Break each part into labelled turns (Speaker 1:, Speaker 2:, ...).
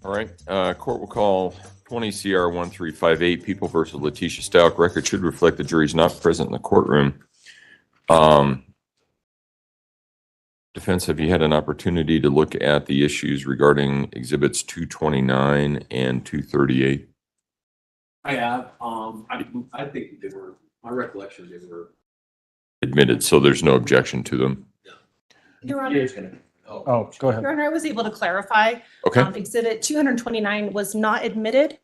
Speaker 1: All right, court will call 20 CR 1358, People versus Letecia Stauch. Record should reflect the jury's not present in the courtroom. Defense, have you had an opportunity to look at the issues regarding exhibits 229 and 238?
Speaker 2: I have. I think they were, my recollection, they were
Speaker 1: Admitted, so there's no objection to them.
Speaker 3: Your Honor,
Speaker 4: Oh, go ahead.
Speaker 3: Your Honor, I was able to clarify.
Speaker 1: Okay.
Speaker 3: Exhibit 229 was not admitted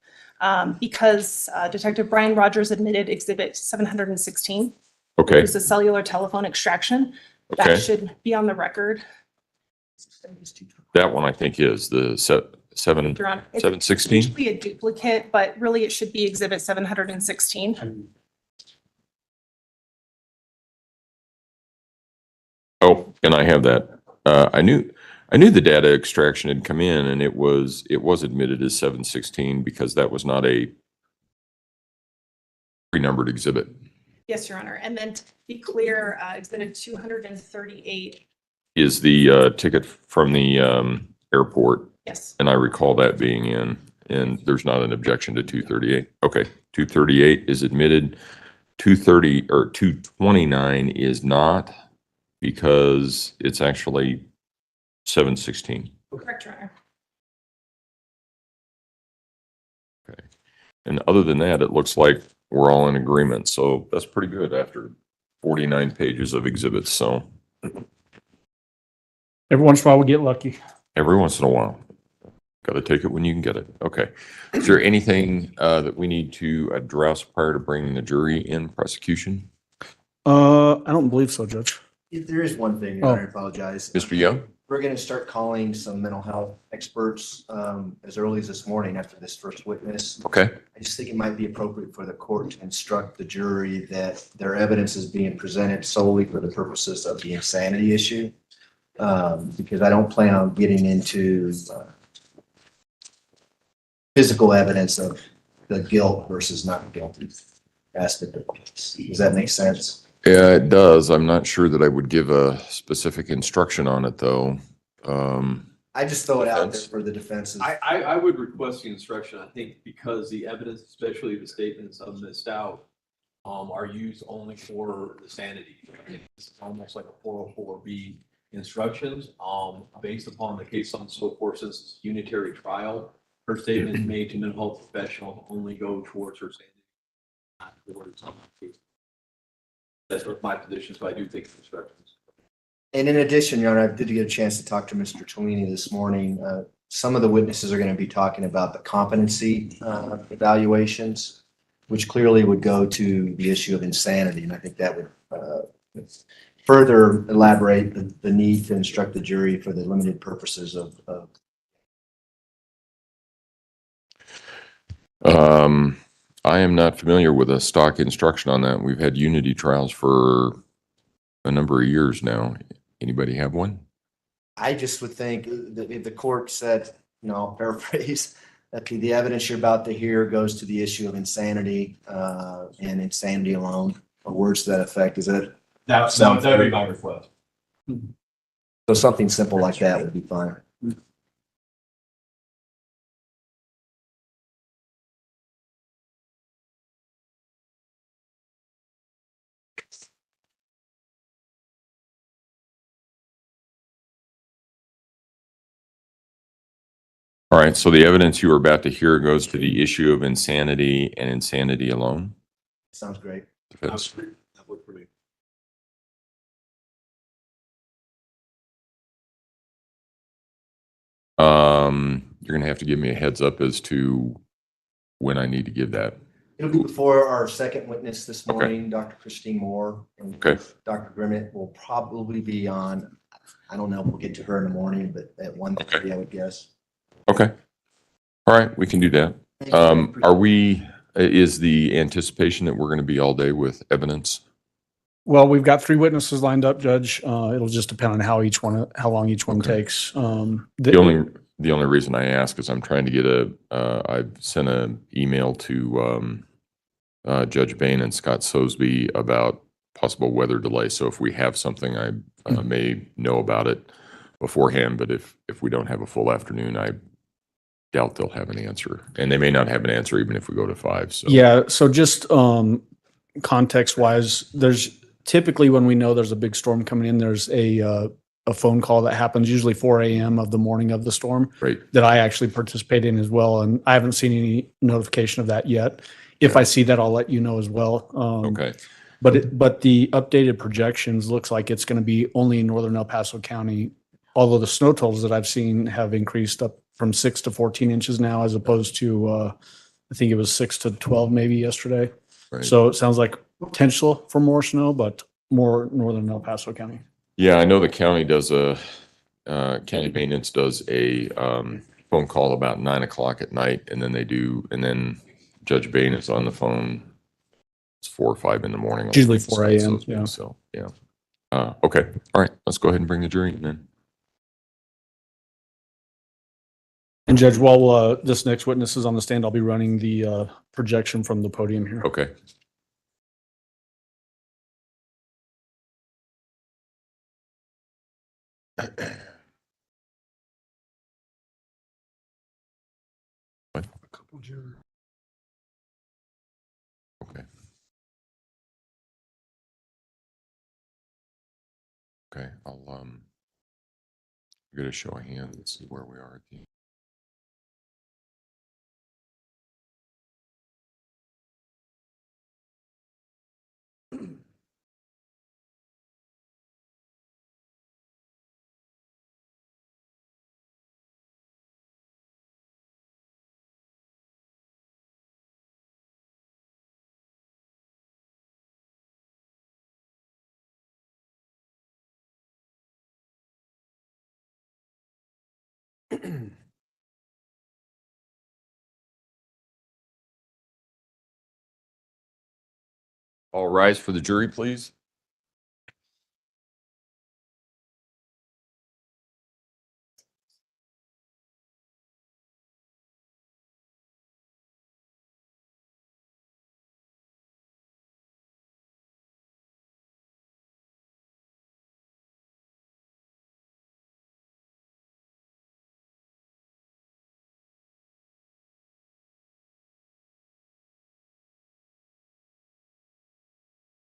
Speaker 3: because Detective Brian Rogers admitted exhibit 716.
Speaker 1: Okay.
Speaker 3: It was a cellular telephone extraction.
Speaker 1: Okay.
Speaker 3: That should be on the record.
Speaker 1: That one I think is the
Speaker 3: Your Honor, it's
Speaker 1: 716.
Speaker 3: usually a duplicate, but really it should be exhibit 716.
Speaker 1: Oh, and I have that. I knew the data extraction had come in, and it was admitted as 716 because that was not a pre-numbered exhibit.
Speaker 3: Yes, Your Honor. And then to be clear, exhibit 238.
Speaker 1: Is the ticket from the airport,
Speaker 3: Yes.
Speaker 1: and I recall that being in, and there's not an objection to 238. Okay, 238 is admitted. 230 or 229 is not because it's actually 716.
Speaker 3: Correct, Your Honor.
Speaker 1: Okay. And other than that, it looks like we're all in agreement. So that's pretty good after 49 pages of exhibits. So
Speaker 4: Every once in a while we get lucky.
Speaker 1: every once in a while, got to take it when you can get it. Okay. Is there anything that we need to address prior to bringing the jury in prosecution?
Speaker 4: I don't believe so, Judge.
Speaker 5: If there is one thing, Your Honor, I apologize.
Speaker 1: Mr. Young?
Speaker 5: We're going to start calling some mental health experts as early as this morning after this first witness.
Speaker 1: Okay.
Speaker 5: I just think it might be appropriate for the court to instruct the jury that their evidence is being presented solely for the purposes of the insanity issue. Because I don't plan on getting into physical evidence of the guilt versus not guilty aspect of this. Does that make sense?
Speaker 1: Yeah, it does. I'm not sure that I would give a specific instruction on it, though.
Speaker 5: I just throw it out there
Speaker 1: Defense.
Speaker 5: for the defenses.
Speaker 2: I would request the instruction, I think, because the evidence, especially the statements of Ms. Stauch, are used only for the sanity. It's almost like a 404B instructions, based upon the case on so forth since it's unitary trial. Her statements made to mental health professionals only go towards her sanity, not towards some case. That's what my position, so I do think it's instructions.
Speaker 5: And in addition, Your Honor, I did get a chance to talk to Mr. Tweeney this morning. Some of the witnesses are going to be talking about the competency evaluations, which clearly would go to the issue of insanity. And I think that would further elaborate the need to instruct the jury for the limited purposes of
Speaker 1: I am not familiar with a stock instruction on that. We've had unity trials for a number of years now. Anybody have one?
Speaker 5: I just would think that if the court said, I'll paraphrase, that the evidence you're about to hear goes to the issue of insanity and insanity alone, or words to that effect. Is that
Speaker 2: That'd be my request.
Speaker 5: so? Something simple like that would be fine.
Speaker 1: All right, so the evidence you are about to hear goes to the issue of insanity and insanity alone?
Speaker 5: Sounds great.
Speaker 1: Defense.
Speaker 2: That worked for me.
Speaker 1: You're gonna have to give me a heads up as to when I need to give that.
Speaker 5: It'll be before our second witness this morning, Dr. Christine Moore. And
Speaker 1: Okay.
Speaker 5: Dr. Grimmett will probably be on, I don't know, we'll get to her in the morning, but at 1:30, I would guess.
Speaker 1: Okay. All right, we can do that. Is the anticipation that we're gonna be all day with evidence?
Speaker 4: Well, we've got 3 witnesses lined up, Judge. It'll just depend on how long each one
Speaker 1: Okay.
Speaker 4: takes.
Speaker 1: The only reason I ask is I'm trying to get I've sent an email to Judge Bain and Scott Sosby about possible weather delay. So if we have something, I may know about it beforehand, but if we don't have a full afternoon, I doubt they'll have an answer, and they may not have an answer even if we go to 5. So
Speaker 4: Yeah, so just context wise, there's typically when we know there's a big storm coming in, there's a phone call that happens usually 4 a.m. of the morning of the storm
Speaker 1: right.
Speaker 4: that I actually participate in as well. And I haven't seen any notification of that yet. If I see that, I'll let you know as well.
Speaker 1: Okay.
Speaker 4: But the updated projections looks like it's going to be only in northern El Paso County, although the snow totals that I've seen have increased up from 6 to 14 inches now, as opposed to I think it was 6 to 12 maybe yesterday.
Speaker 1: Right.
Speaker 4: So it sounds like potential for more snow, but more northern El Paso County.
Speaker 1: Yeah, I know the county does county maintenance does a phone call about 9 o'clock at night, and then Judge Bain is on the phone. It's 4 or 5 in the morning.
Speaker 4: Usually 4 a.m. Yeah.
Speaker 1: So, yeah. Okay. All right. Let's go ahead and bring the jury in then.
Speaker 4: And Judge, while this next witness is on the stand, I'll be running the projection from the podium here.
Speaker 1: Okay. Okay. Okay, I'll get a show of hands and see where we are at the. All rise for the jury, please.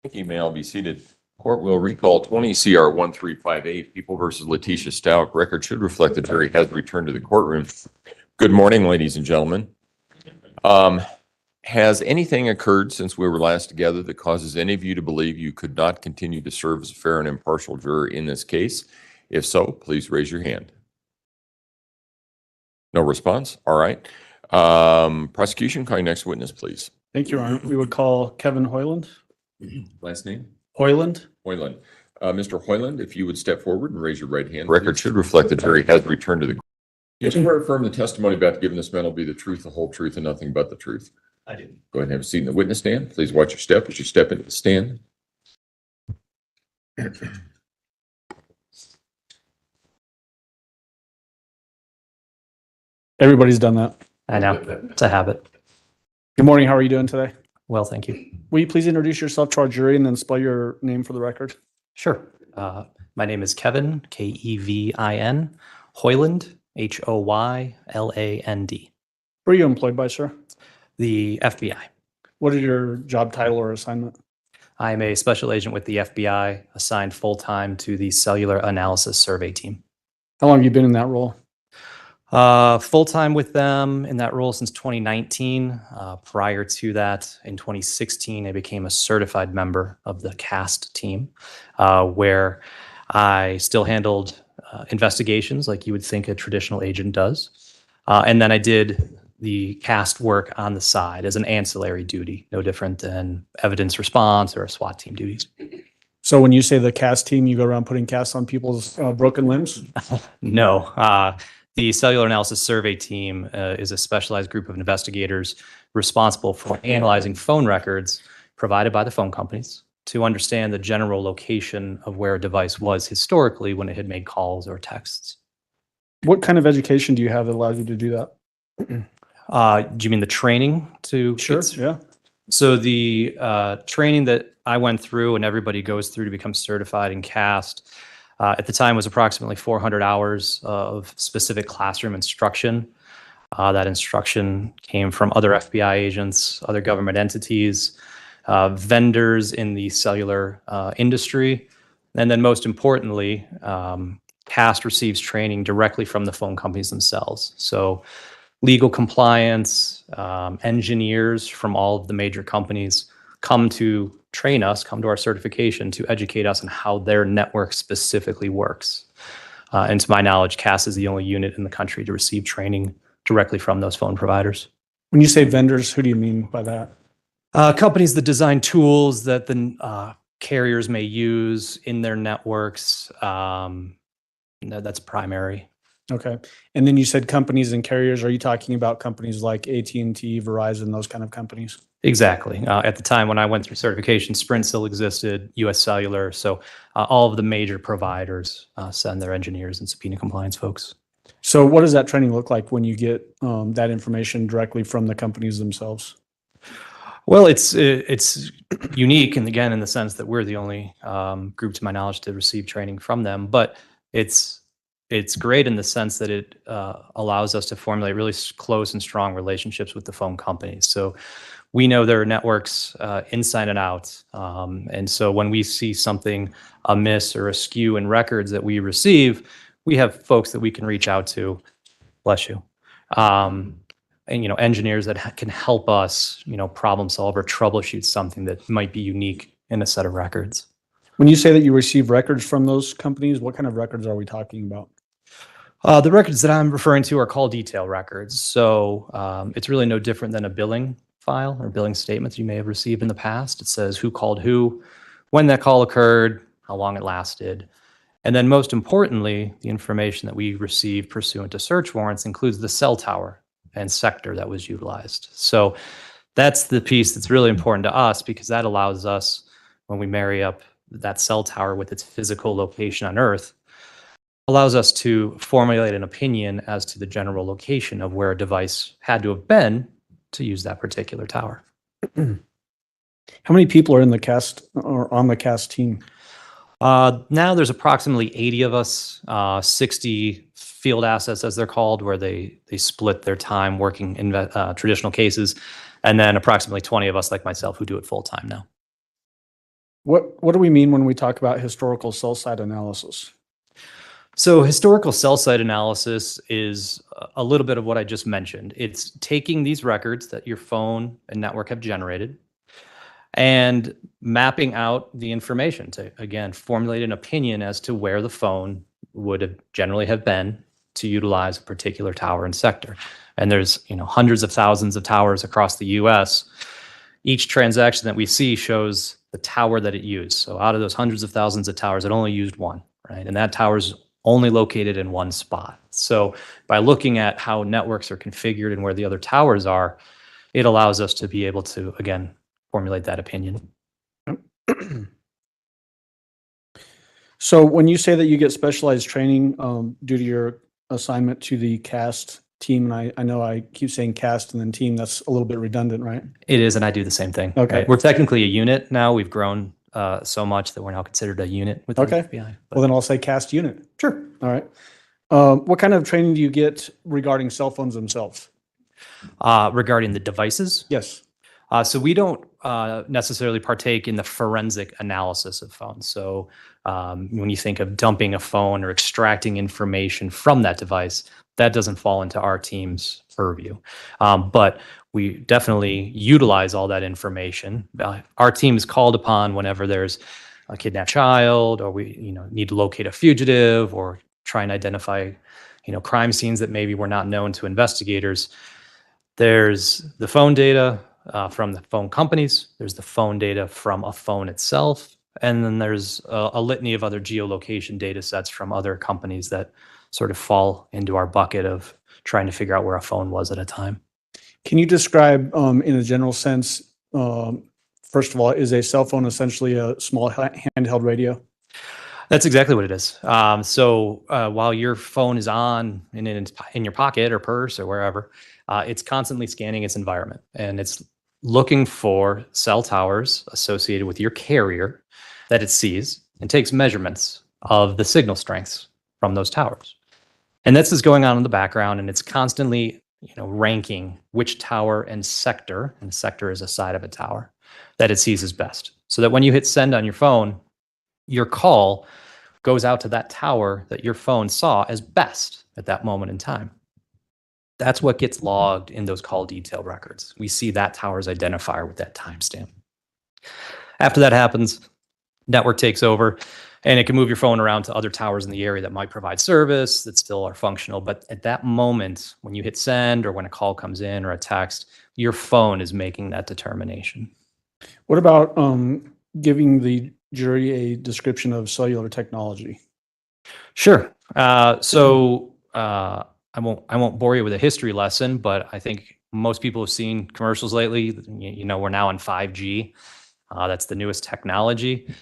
Speaker 1: Thank you. May all be seated. Court will recall 20 CR 1358, People versus Letecia Stauch. Record should reflect the jury has returned to the courtroom. Good morning, ladies and gentlemen. Has anything occurred since we were last together that causes any of you to believe you could not continue to serve as a fair and impartial juror in this case? If so, please raise your hand. No response? All right. Prosecution, call your next witness, please.
Speaker 4: Thank you, Your Honor. We would call Kevin Hoyland.
Speaker 1: Last name?
Speaker 4: Hoyland.
Speaker 1: Hoyland. Mr. Hoyland, if you would step forward and raise your right hand. Record should reflect the jury has returned to the. You swear to affirm the testimony about to give in this matter will be the truth, the whole truth, and nothing but the truth.
Speaker 2: I do.
Speaker 1: Go ahead and have a seat in the witness stand. Please watch your step as you step into the stand.
Speaker 4: Everybody's done that.
Speaker 6: I know. It's a habit.
Speaker 4: Good morning. How are you doing today?
Speaker 6: Well, thank you.
Speaker 4: Will you please introduce yourself to our jury and then spell your name for the record?
Speaker 6: Sure. My name is Kevin, Kevin, Hoyland, Hoyland.
Speaker 4: Where are you employed by, sir?
Speaker 6: The FBI.
Speaker 4: What is your job title or assignment?
Speaker 6: I'm a special agent with the FBI, assigned full-time to the Cellular Analysis Survey Team.
Speaker 4: How long have you been in that role?
Speaker 6: Full-time with them in that role since 2019. Prior to that, in 2016, I became a certified member of the CAST team, where I still handled investigations like you would think a traditional agent does. And then I did the CAST work on the side as an ancillary duty, no different than evidence response or SWAT team duties.
Speaker 4: So when you say the CAST team, you go around putting casts on people's broken limbs?
Speaker 6: No. The Cellular Analysis Survey Team is a specialized group of investigators responsible for analyzing phone records provided by the phone companies to understand the general location of where a device was historically when it had made calls or texts.
Speaker 4: What kind of education do you have that allows you to do that?
Speaker 6: Do you mean the training to?
Speaker 4: Yeah.
Speaker 6: So the training that I went through and everybody goes through to become certified in CAST at the time was approximately 400 hours of specific classroom instruction. That instruction came from other FBI agents, other government entities, vendors in the cellular industry, and then most importantly, CAST receives training directly from the phone companies themselves. So legal compliance, engineers from all of the major companies come to train us, come to our certification to educate us on how their network specifically works. And to my knowledge, CAST is the only unit in the country to receive training directly from those phone providers.
Speaker 4: When you say vendors, who do you mean by that?
Speaker 6: Companies that design tools that the carriers may use in their networks, that's primary.
Speaker 4: Okay. And then you said companies and carriers. Are you talking about companies like AT&T, Verizon, those kind of companies?
Speaker 6: Exactly. At the time when I went through certification, Sprint still existed, US Cellular. So all of the major providers send their engineers and subpoena compliance folks.
Speaker 4: So what does that training look like when you get that information directly from the companies themselves?
Speaker 6: Well, it's unique, and again, in the sense that we're the only group, to my knowledge, to receive training from them. But it's great in the sense that it allows us to formulate really close and strong relationships with the phone companies. So we know their networks inside and out. And so when we see something amiss or askew in records that we receive, we have folks that we can reach out to, bless you, and, engineers that can help us, problem solve or troubleshoot something that might be unique in a set of records.
Speaker 4: When you say that you receive records from those companies, what kind of records are we talking about?
Speaker 6: The records that I'm referring to are call detail records. So it's really no different than a billing file or billing statements you may have received in the past. It says who called who, when that call occurred, how long it lasted. And then most importantly, the information that we receive pursuant to search warrants includes the cell tower and sector that was utilized. So that's the piece that's really important to us, because that allows us, when we marry up that cell tower with its physical location on Earth, allows us to formulate an opinion as to the general location of where a device had to have been to use that particular tower.
Speaker 4: How many people are in the CAST or on the CAST team?
Speaker 6: Now there's approximately 80 of us, 60 field assets, as they're called, where they split their time working in traditional cases, and then approximately 20 of us, like myself, who do it full time now.
Speaker 4: What do we mean when we talk about historical cell site analysis?
Speaker 6: So historical cell site analysis is a little bit of what I just mentioned. It's taking these records that your phone and network have generated and mapping out the information to, again, formulate an opinion as to where the phone would have generally have been to utilize a particular tower and sector. And there's hundreds of thousands of towers across the US. Each transaction that we see shows the tower that it used. So out of those hundreds of thousands of towers, it only used one, right? And that tower's only located in one spot. So by looking at how networks are configured and where the other towers are, it allows us to be able to, again, formulate that opinion.
Speaker 4: So when you say that you get specialized training due to your assignment to the CAST team, and I know I keep saying CAST and then team, that's a little bit redundant, right?
Speaker 6: It is, and I do the same thing.
Speaker 4: Okay.
Speaker 6: Right? We're technically a unit now. We've grown so much that we're now considered a unit within
Speaker 4: Okay.
Speaker 6: the FBI.
Speaker 4: Well, then I'll say CAST unit.
Speaker 6: Sure.
Speaker 4: All right. What kind of training do you get regarding cell phones themselves?
Speaker 6: Regarding the devices,
Speaker 4: Yes.
Speaker 6: so we don't necessarily partake in the forensic analysis of phones. So when you think of dumping a phone or extracting information from that device, that doesn't fall into our team's purview. But we definitely utilize all that information. Our team is called upon whenever there's a kidnapped child, or we need to locate a fugitive, or try and identify crime scenes that maybe were not known to investigators. There's the phone data from the phone companies. There's the phone data from a phone itself. And then there's a litany of other geolocation data sets from other companies that sort of fall into our bucket of trying to figure out where a phone was at a time.
Speaker 4: Can you describe in a general sense, first of all, is a cell phone essentially a small handheld radio?
Speaker 6: That's exactly what it is. So while your phone is on in your pocket or purse or wherever, it's constantly scanning its environment, and it's looking for cell towers associated with your carrier that it sees, and takes measurements of the signal strengths from those towers. And this is going on in the background, and it's constantly ranking which tower and sector is a side of a tower, that it sees as best. So that when you hit send on your phone, your call goes out to that tower that your phone saw as best at that moment in time. That's what gets logged in those call detail records. We see that tower's identifier with that timestamp. After that happens, network takes over, and it can move your phone around to other towers in the area that might provide service that still are functional. But at that moment, when you hit send or when a call comes in or a text, your phone is making that determination.
Speaker 4: What about giving the jury a description of cellular technology?
Speaker 6: Sure. I won't bore you with a history lesson, but I think most people have seen commercials lately. We're now on 5G. That's the newest technology.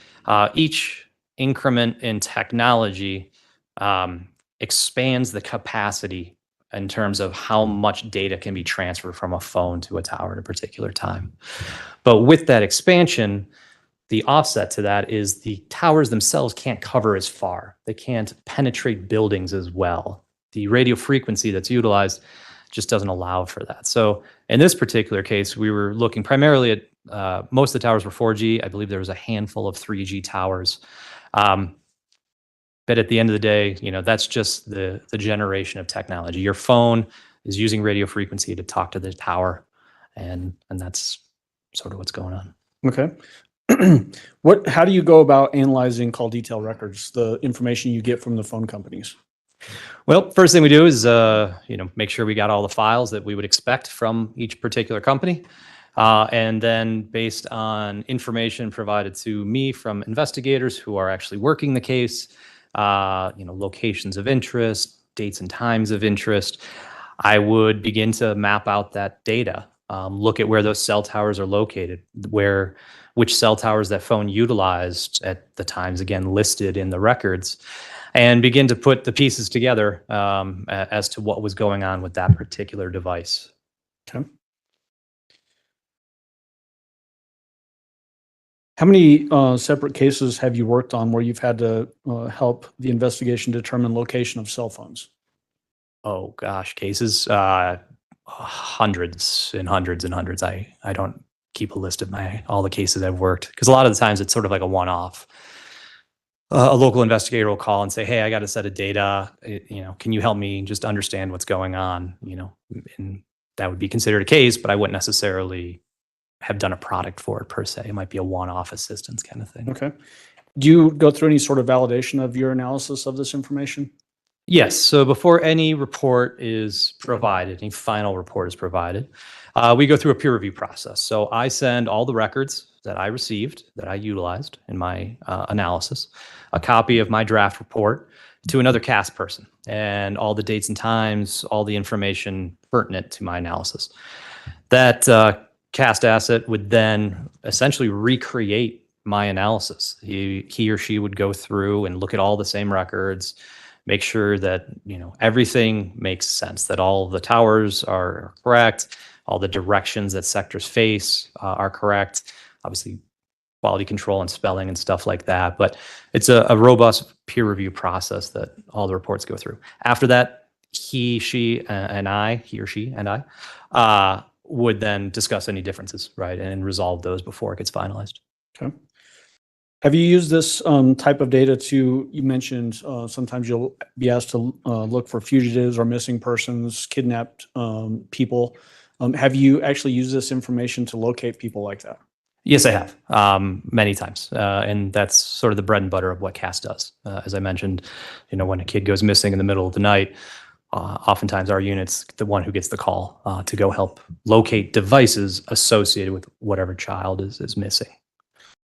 Speaker 6: Each increment in technology expands the capacity in terms of how much data can be transferred from a phone to a tower at a particular time. But with that expansion, the offset to that is the towers themselves can't cover as far. They can't penetrate buildings as well. The radio frequency that's utilized just doesn't allow for that. So in this particular case, we were looking primarily at most of the towers were 4G. I believe there was a handful of 3G towers. But at the end of the day, that's just the generation of technology. Your phone is using radio frequency to talk to the tower, and that's sort of what's going on.
Speaker 4: Okay. How do you go about analyzing call detail records, the information you get from the phone companies?
Speaker 6: Well, first thing we do is, make sure we got all the files that we would expect from each particular company. And then based on information provided to me from investigators who are actually working the case, locations of interest, dates and times of interest, I would begin to map out that data, look at where those cell towers are located, which cell towers that phone utilized at the times, again, listed in the records, and begin to put the pieces together as to what was going on with that particular device.
Speaker 4: Okay. How many separate cases have you worked on where you've had to help the investigation determine location of cell phones?
Speaker 6: Oh gosh, cases, hundreds and hundreds and hundreds. I don't keep a list of all the cases I've worked, because a lot of the times it's sort of like a one-off. A local investigator will call and say, "Hey, I got a set of data. Can you help me just understand what's going on?" And that would be considered a case, but I wouldn't necessarily have done a product for it per se. It might be a one-off assistance kind of thing.
Speaker 4: Okay. Do you go through any sort of validation of your analysis of this information?
Speaker 6: Yes. So before any report is provided, any final report is provided, we go through a peer review process. So I send all the records that I received, that I utilized in my analysis, a copy of my draft report to another CAST person, and all the dates and times, all the information pertinent to my analysis. That CAST asset would then essentially recreate my analysis. He or she would go through and look at all the same records, make sure that everything makes sense, that all the towers are correct, all the directions that sectors face are correct. Obviously, quality control and spelling and stuff like that. But it's a robust peer review process that all the reports go through. After that, he or she and I would then discuss any differences, right, and resolve those before it gets finalized.
Speaker 4: Okay. Have you used this type of data you mentioned sometimes you'll be asked to look for fugitives or missing persons, kidnapped people. Have you actually used this information to locate people like that?
Speaker 6: Yes, I have, many times. And that's sort of the bread and butter of what CAST does. As I mentioned, when a kid goes missing in the middle of the night, oftentimes our unit's the one who gets the call to go help locate devices associated with whatever child is missing.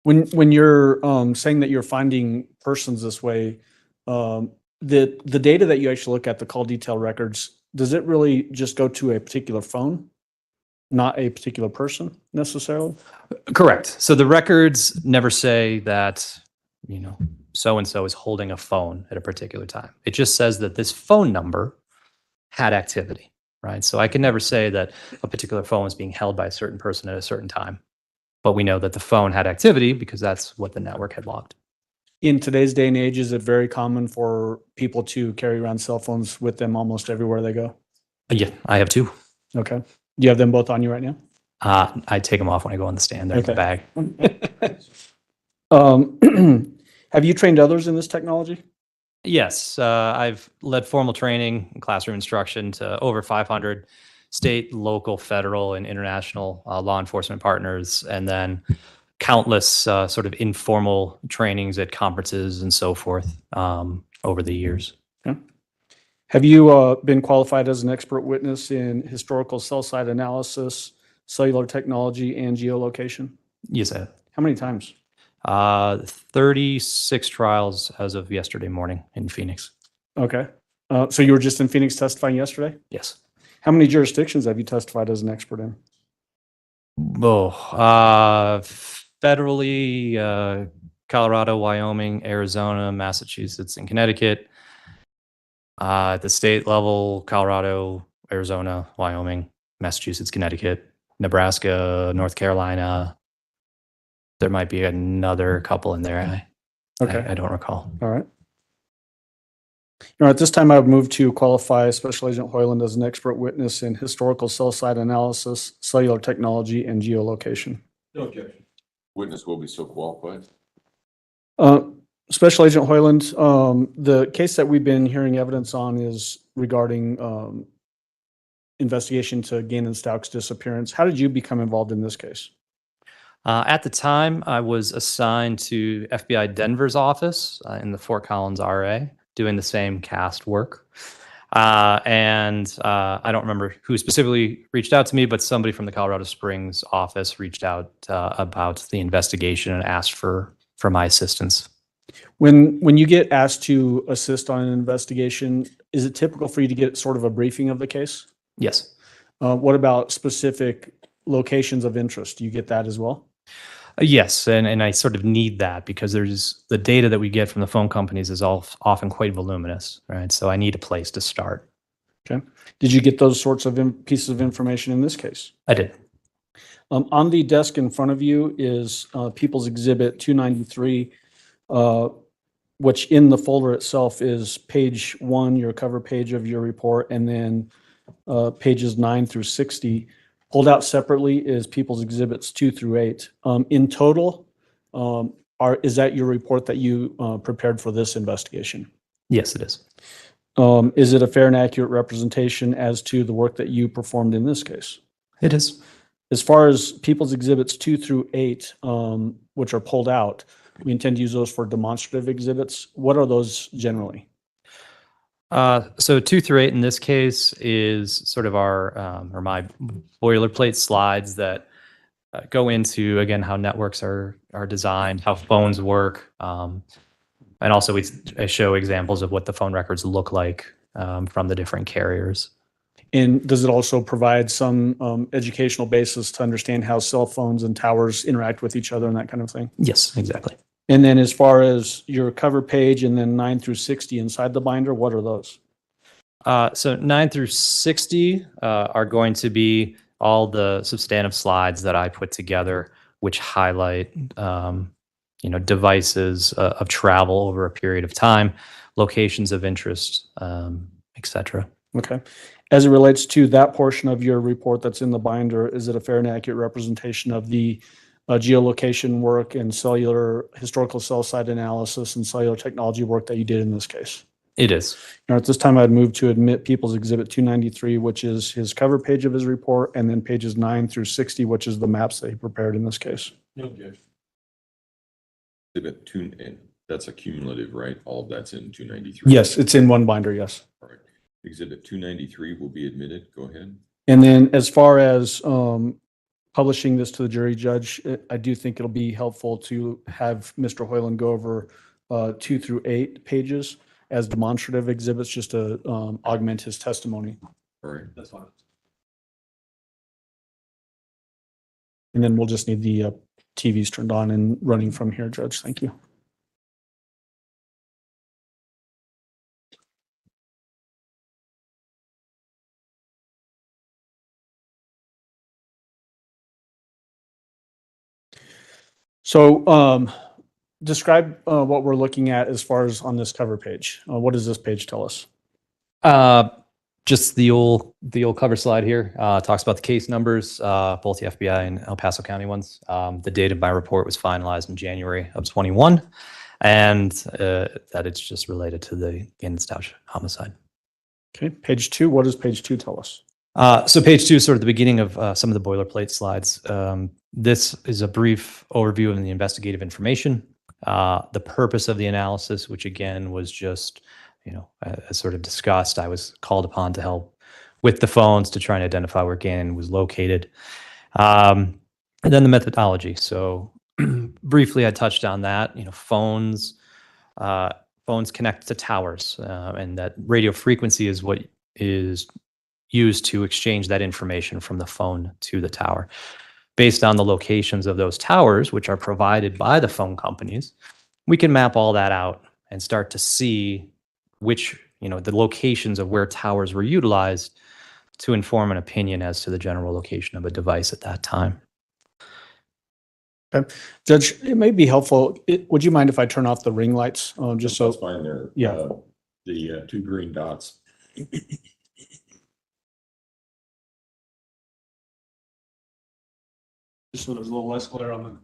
Speaker 4: When you're saying that you're finding persons this way, the data that you actually look at, the call detail records, does it really just go to a particular phone, not a particular person necessarily?
Speaker 6: Correct. So the records never say that, so-and-so is holding a phone at a particular time. It just says that this phone number had activity, right? So I can never say that a particular phone is being held by a certain person at a certain time. But we know that the phone had activity because that's what the network had logged.
Speaker 4: In today's day and age, is it very common for people to carry around cell phones with them almost everywhere they go?
Speaker 6: Yeah, I have two.
Speaker 4: Okay. Do you have them both on you right now?
Speaker 6: I take them off when I go on the stand. They're in the
Speaker 4: Okay.
Speaker 6: bag.
Speaker 4: Have you trained others in this technology?
Speaker 6: Yes, I've led formal training and classroom instruction to over 500 state, local, federal, and international law enforcement partners, and then countless sort of informal trainings at conferences and so forth over the years.
Speaker 4: Okay. Have you been qualified as an expert witness in historical cell site analysis, cellular technology, and geolocation?
Speaker 6: Yes, I have.
Speaker 4: How many times?
Speaker 6: 36 trials as of yesterday morning in Phoenix.
Speaker 4: Okay. So you were just in Phoenix testifying yesterday?
Speaker 6: Yes.
Speaker 4: How many jurisdictions have you testified as an expert in?
Speaker 6: Federally, Colorado, Wyoming, Arizona, Massachusetts, and Connecticut. At the state level, Colorado, Arizona, Wyoming, Massachusetts, Connecticut, Nebraska, North Carolina. There might be another couple in there.
Speaker 4: Okay.
Speaker 6: I don't recall.
Speaker 4: All right. All right, at this time, I would move to qualify Special Agent Hoyland as an expert witness in historical cell site analysis, cellular technology, and geolocation.
Speaker 2: No objection.
Speaker 1: Witness will be so qualified.
Speaker 4: Special Agent Hoyland, the case that we've been hearing evidence on is regarding investigation to Gannon Stauch's disappearance. How did you become involved in this case?
Speaker 6: At the time, I was assigned to FBI Denver's office in the Fort Collins RA, doing the same cast work. And I don't remember who specifically reached out to me, but somebody from the Colorado Springs office reached out about the investigation and asked for my assistance.
Speaker 4: When you get asked to assist on an investigation, is it typical for you to get sort of a briefing of the case?
Speaker 6: Yes.
Speaker 4: What about specific locations of interest? Do you get that as well?
Speaker 6: Yes, and I sort of need that because there's the data that we get from the phone companies is often quite voluminous, right? So I need a place to start.
Speaker 4: Okay. Did you get those sorts of pieces of information in this case?
Speaker 6: I did.
Speaker 4: On the desk in front of you is People's Exhibit 293, which in the folder itself is page 1, your cover page of your report, and then pages 9 through 60. Pulled out separately is People's Exhibits 2 through 8. In total, is that your report that you prepared for this investigation?
Speaker 6: Yes, it is.
Speaker 4: Is it a fair and accurate representation as to the work that you performed in this case?
Speaker 6: It is.
Speaker 4: As far as People's Exhibits 2 through 8, which are pulled out, we intend to use those for demonstrative exhibits. What are those generally?
Speaker 6: So 2 through 8 in this case is sort of our or my boilerplate slides that go into, again, how networks are designed, how phones work, and also I show examples of what the phone records look like from the different carriers.
Speaker 4: And does it also provide some educational basis to understand how cell phones and towers interact with each other and that kind of thing?
Speaker 6: Yes, exactly.
Speaker 4: And then as far as your cover page and then 9 through 60 inside the binder, what are those?
Speaker 6: So 9 through 60 are going to be all the substantive slides that I put together, which highlight, devices of travel over a period of time, locations of interest, et cetera.
Speaker 4: Okay. As it relates to that portion of your report that's in the binder, is it a fair and accurate representation of the geolocation work and cellular historical cell site analysis and cellular technology work that you did in this case?
Speaker 6: It is.
Speaker 4: Now, at this time, I'd move to admit People's Exhibit 293, which is his cover page of his report, and then pages 9 through 60, which is the maps that he prepared in this case.
Speaker 2: No objection.
Speaker 1: Exhibit 2, and that's a cumulative, right? All of that's in 293.
Speaker 4: Yes, it's in one binder, yes.
Speaker 1: All right. Exhibit 293 will be admitted. Go ahead.
Speaker 4: And then as far as publishing this to the jury judge, I do think it'll be helpful to have Mr. Hoyland go over 2 through 8 pages as demonstrative exhibits just to augment his testimony.
Speaker 1: All right.
Speaker 2: That's fine.
Speaker 4: And then we'll just need the TVs turned on and running from here, Judge. Thank you. So describe what we're looking at as far as on this cover page. What does this page tell us?
Speaker 6: Just the old cover slide here talks about the case numbers, both the FBI and El Paso County ones. The date of my report was finalized in January of 21, and that it's just related to the Gannon Stauch homicide.
Speaker 4: Okay, page 2, what does page 2 tell us?
Speaker 6: So page 2 is sort of the beginning of some of the boilerplate slides. This is a brief overview of the investigative information, the purpose of the analysis, which again was just, as sort of discussed, I was called upon to help with the phones to try and identify where Gannon was located. And then the methodology. So briefly, I touched on that. Phones connect to towers, and that radio frequency is what is used to exchange that information from the phone to the tower. Based on the locations of those towers, which are provided by the phone companies, we can map all that out and start to see which, the locations of where towers were utilized to inform an opinion as to the general location of a device at that time.
Speaker 4: Okay. Judge, it may be helpful. Would you mind if I turn off the ring lights? Just so.
Speaker 1: That's fine there.
Speaker 4: Yeah.
Speaker 1: The 2 green dots.
Speaker 4: Just so there's a little less glare on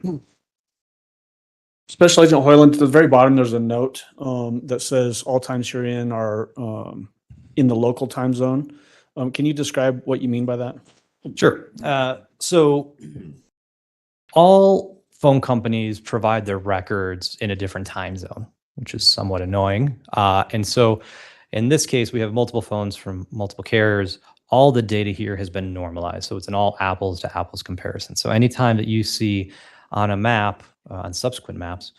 Speaker 4: the. Special Agent Hoyland, at the very bottom, there's a note that says all times you're in are in the local time zone. Can you describe what you mean by that?
Speaker 6: Sure. So all phone companies provide their records in a different time zone, which is somewhat annoying. And so in this case, we have multiple phones from multiple carriers. All the data here has been normalized. So it's an all apples to apples comparison. So anytime that you see on a map, on subsequent maps,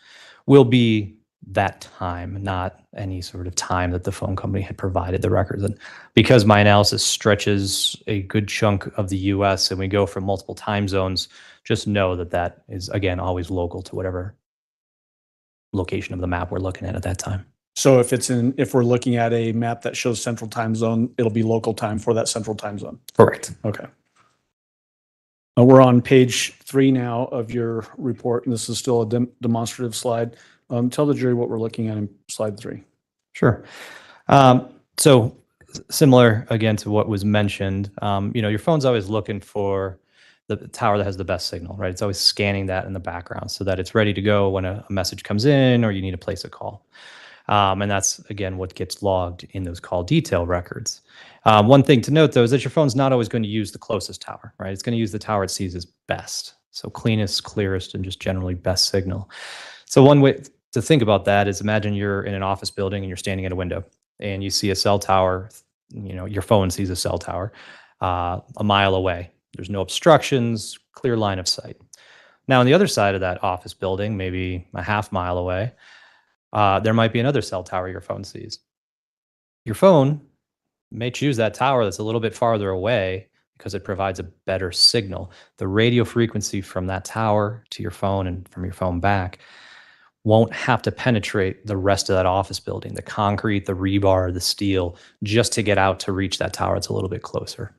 Speaker 6: will be that time, not any sort of time that the phone company had provided the records. And because my analysis stretches a good chunk of the US and we go from multiple time zones, just know that that is, again, always local to whatever location of the map we're looking at that time.
Speaker 4: So if we're looking at a map that shows central time zone, it'll be local time for that central time zone.
Speaker 6: Correct.
Speaker 4: Okay. We're on page 3 now of your report, and this is still a demonstrative slide. Tell the jury what we're looking at in slide 3.
Speaker 6: Sure. So similar again to what was mentioned, your phone's always looking for the tower that has the best signal, right? It's always scanning that in the background so that it's ready to go when a message comes in or you need to place a call. And that's, again, what gets logged in those call detail records. One thing to note, though, is that your phone's not always going to use the closest tower, right? It's going to use the tower it sees as best. So cleanest, clearest, and just generally best signal. So one way to think about that is imagine you're in an office building and you're standing at a window and you see a cell tower, your phone sees a cell tower a mile away. There's no obstructions, clear line of sight. Now, on the other side of that office building, maybe a half mile away, there might be another cell tower your phone sees. Your phone may choose that tower that's a little bit farther away because it provides a better signal. The radio frequency from that tower to your phone and from your phone back won't have to penetrate the rest of that office building, the concrete, the rebar, the steel, just to get out to reach that tower that's a little bit closer.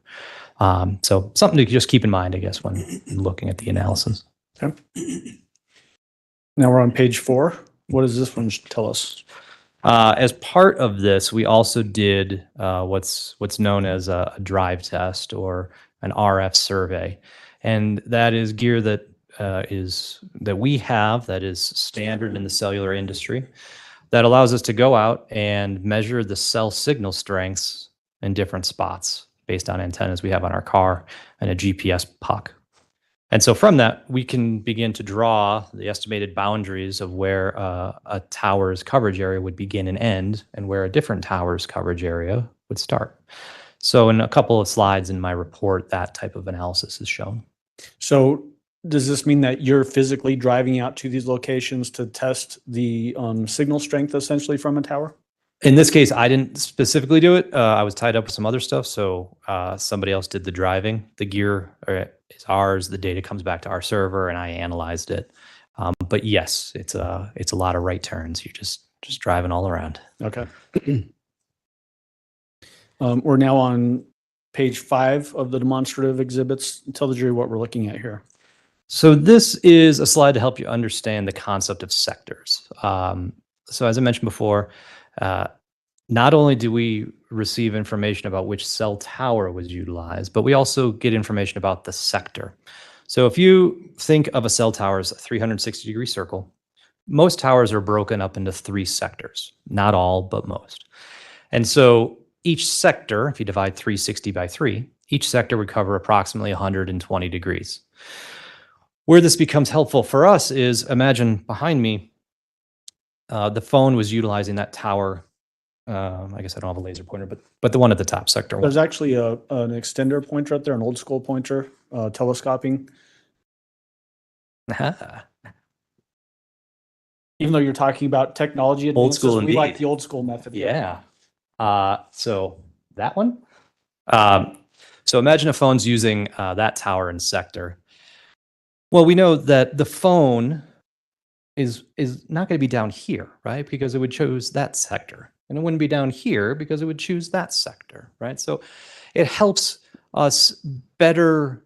Speaker 6: So something to just keep in mind, I guess, when looking at the analysis.
Speaker 4: Okay. Now we're on page 4. What does this one tell us?
Speaker 6: As part of this, we also did what's known as a drive test or an RF survey, and that is gear that we have that is standard in the cellular industry that allows us to go out and measure the cell signal strengths in different spots based on antennas we have on our car and a GPS puck. And so from that, we can begin to draw the estimated boundaries of where a tower's coverage area would begin and end, and where a different tower's coverage area would start. So in a couple of slides in my report, that type of analysis is shown.
Speaker 4: So does this mean that you're physically driving out to these locations to test the signal strength essentially from a tower?
Speaker 6: In this case, I didn't specifically do it. I was tied up with some other stuff, so somebody else did the driving. The gear is ours. The data comes back to our server, and I analyzed it. But yes, it's a lot of right turns. You're just driving all around.
Speaker 4: Okay. We're now on page 5 of the demonstrative exhibits. Tell the jury what we're looking at here.
Speaker 6: So this is a slide to help you understand the concept of sectors. So as I mentioned before, not only do we receive information about which cell tower was utilized, but we also get information about the sector. So if you think of a cell tower as a 360-degree circle, most towers are broken up into 3 sectors. Not all, but most. And so each sector, if you divide 360 by 3, each sector would cover approximately 120 degrees. Where this becomes helpful for us is, imagine behind me, the phone was utilizing that tower. I guess I don't have a laser pointer, but the one at the top, sector 1.
Speaker 4: There's actually an extender pointer up there, an old school pointer, telescoping. Even though you're talking about technology
Speaker 6: Old
Speaker 4: advances,
Speaker 6: school
Speaker 4: we like
Speaker 6: indeed.
Speaker 4: the old school method.
Speaker 6: Yeah. So that one. So imagine a phone's using that tower and sector. Well, we know that the phone is not going to be down here, right? Because it would choose that sector. And it wouldn't be down here because it would choose that sector, right? So it helps us better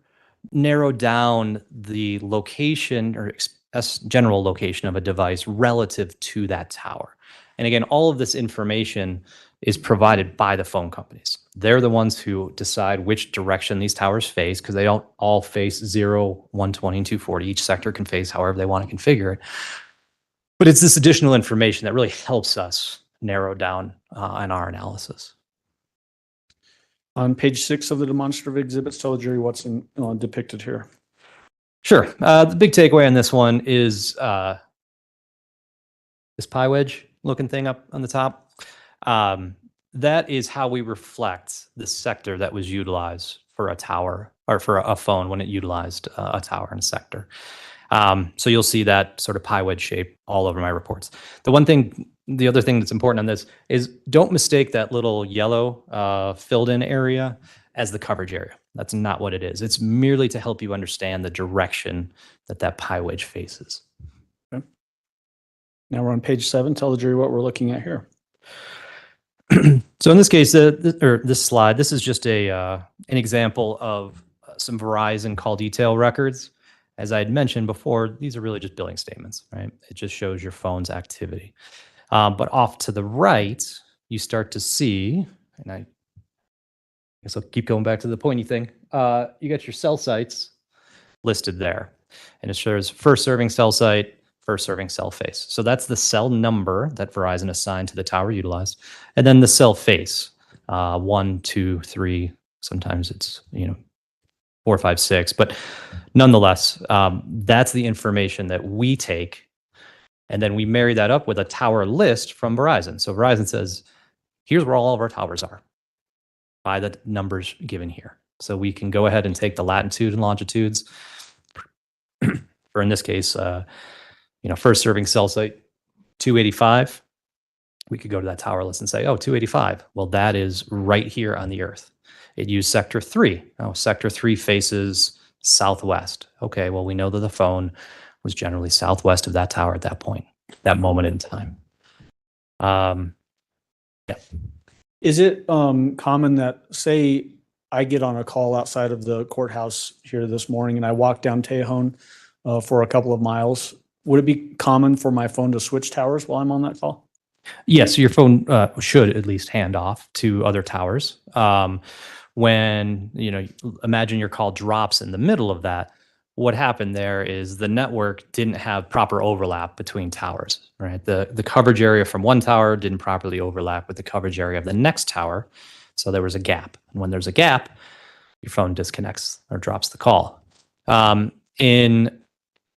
Speaker 6: narrow down the location or general location of a device relative to that tower. And again, all of this information is provided by the phone companies. They're the ones who decide which direction these towers face, because they don't all face 0, 120, and 240. Each sector can face however they want to configure it. But it's this additional information that really helps us narrow down on our analysis.
Speaker 4: On page 6 of the demonstrative exhibits, tell the jury what's depicted here.
Speaker 6: Sure. The big takeaway on this one is this pie wedge looking thing up on the top. That is how we reflect the sector that was utilized for a tower or for a phone when it utilized a tower and a sector. So you'll see that sort of pie wedge shape all over my reports. The other thing that's important on this is don't mistake that little yellow filled in area as the coverage area. That's not what it is. It's merely to help you understand the direction that pie wedge faces.
Speaker 4: Okay. Now we're on page 7. Tell the jury what we're looking at here.
Speaker 6: So in this case, this slide, this is just an example of some Verizon call detail records. As I had mentioned before, these are really just billing statements, right? It just shows your phone's activity. But off to the right, you start to see, and I guess I'll keep going back to the pointy thing. You got your cell sites listed there. And it shows first serving cell site, first serving cell face. So that's the cell number that Verizon assigned to the tower utilized. And then the cell face, 1, 2, 3, sometimes it's, 4, 5, 6. But nonetheless, that's the information that we take. And then we marry that up with a tower list from Verizon. So Verizon says, here's where all of our towers are by the numbers given here. So we can go ahead and take the latitude and longitudes. Or in this case, first serving cell site 285. We could go to that tower list and say, oh, 285. Well, that is right here on the Earth. It used sector 3. Oh, sector 3 faces southwest. Okay, well, we know that the phone was generally southwest of that tower at that point, that moment in time. Yeah.
Speaker 4: Is it common that, say, I get on a call outside of the courthouse here this morning and I walk down Tejon for a couple of miles? Would it be common for my phone to switch towers while I'm on that call?
Speaker 6: Yes, your phone should at least hand off to other towers. When, imagine your call drops in the middle of that, what happened there is the network didn't have proper overlap between towers, right? The coverage area from one tower didn't properly overlap with the coverage area of the next tower. So there was a gap. And when there's a gap, your phone disconnects or drops the call. In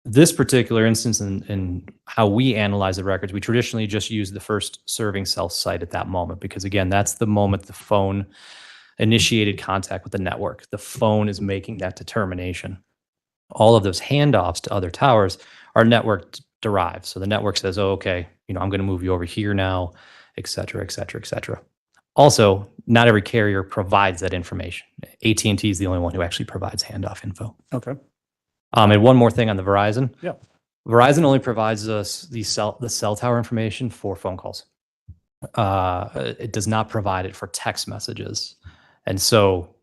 Speaker 6: this particular instance and how we analyze the records, we traditionally just use the first serving cell site at that moment, because again, that's the moment the phone initiated contact with the network. The phone is making that determination. All of those handoffs to other towers are network derived. So the network says, oh, okay, I'm going to move you over here now, et cetera, et cetera, et cetera. Also, not every carrier provides that information. AT&T is the only one who actually provides handoff info.
Speaker 4: Okay.
Speaker 6: And one more thing on the Verizon.
Speaker 4: Yeah.
Speaker 6: Verizon only provides us the cell tower information for phone calls. It does not provide it for text messages. And so,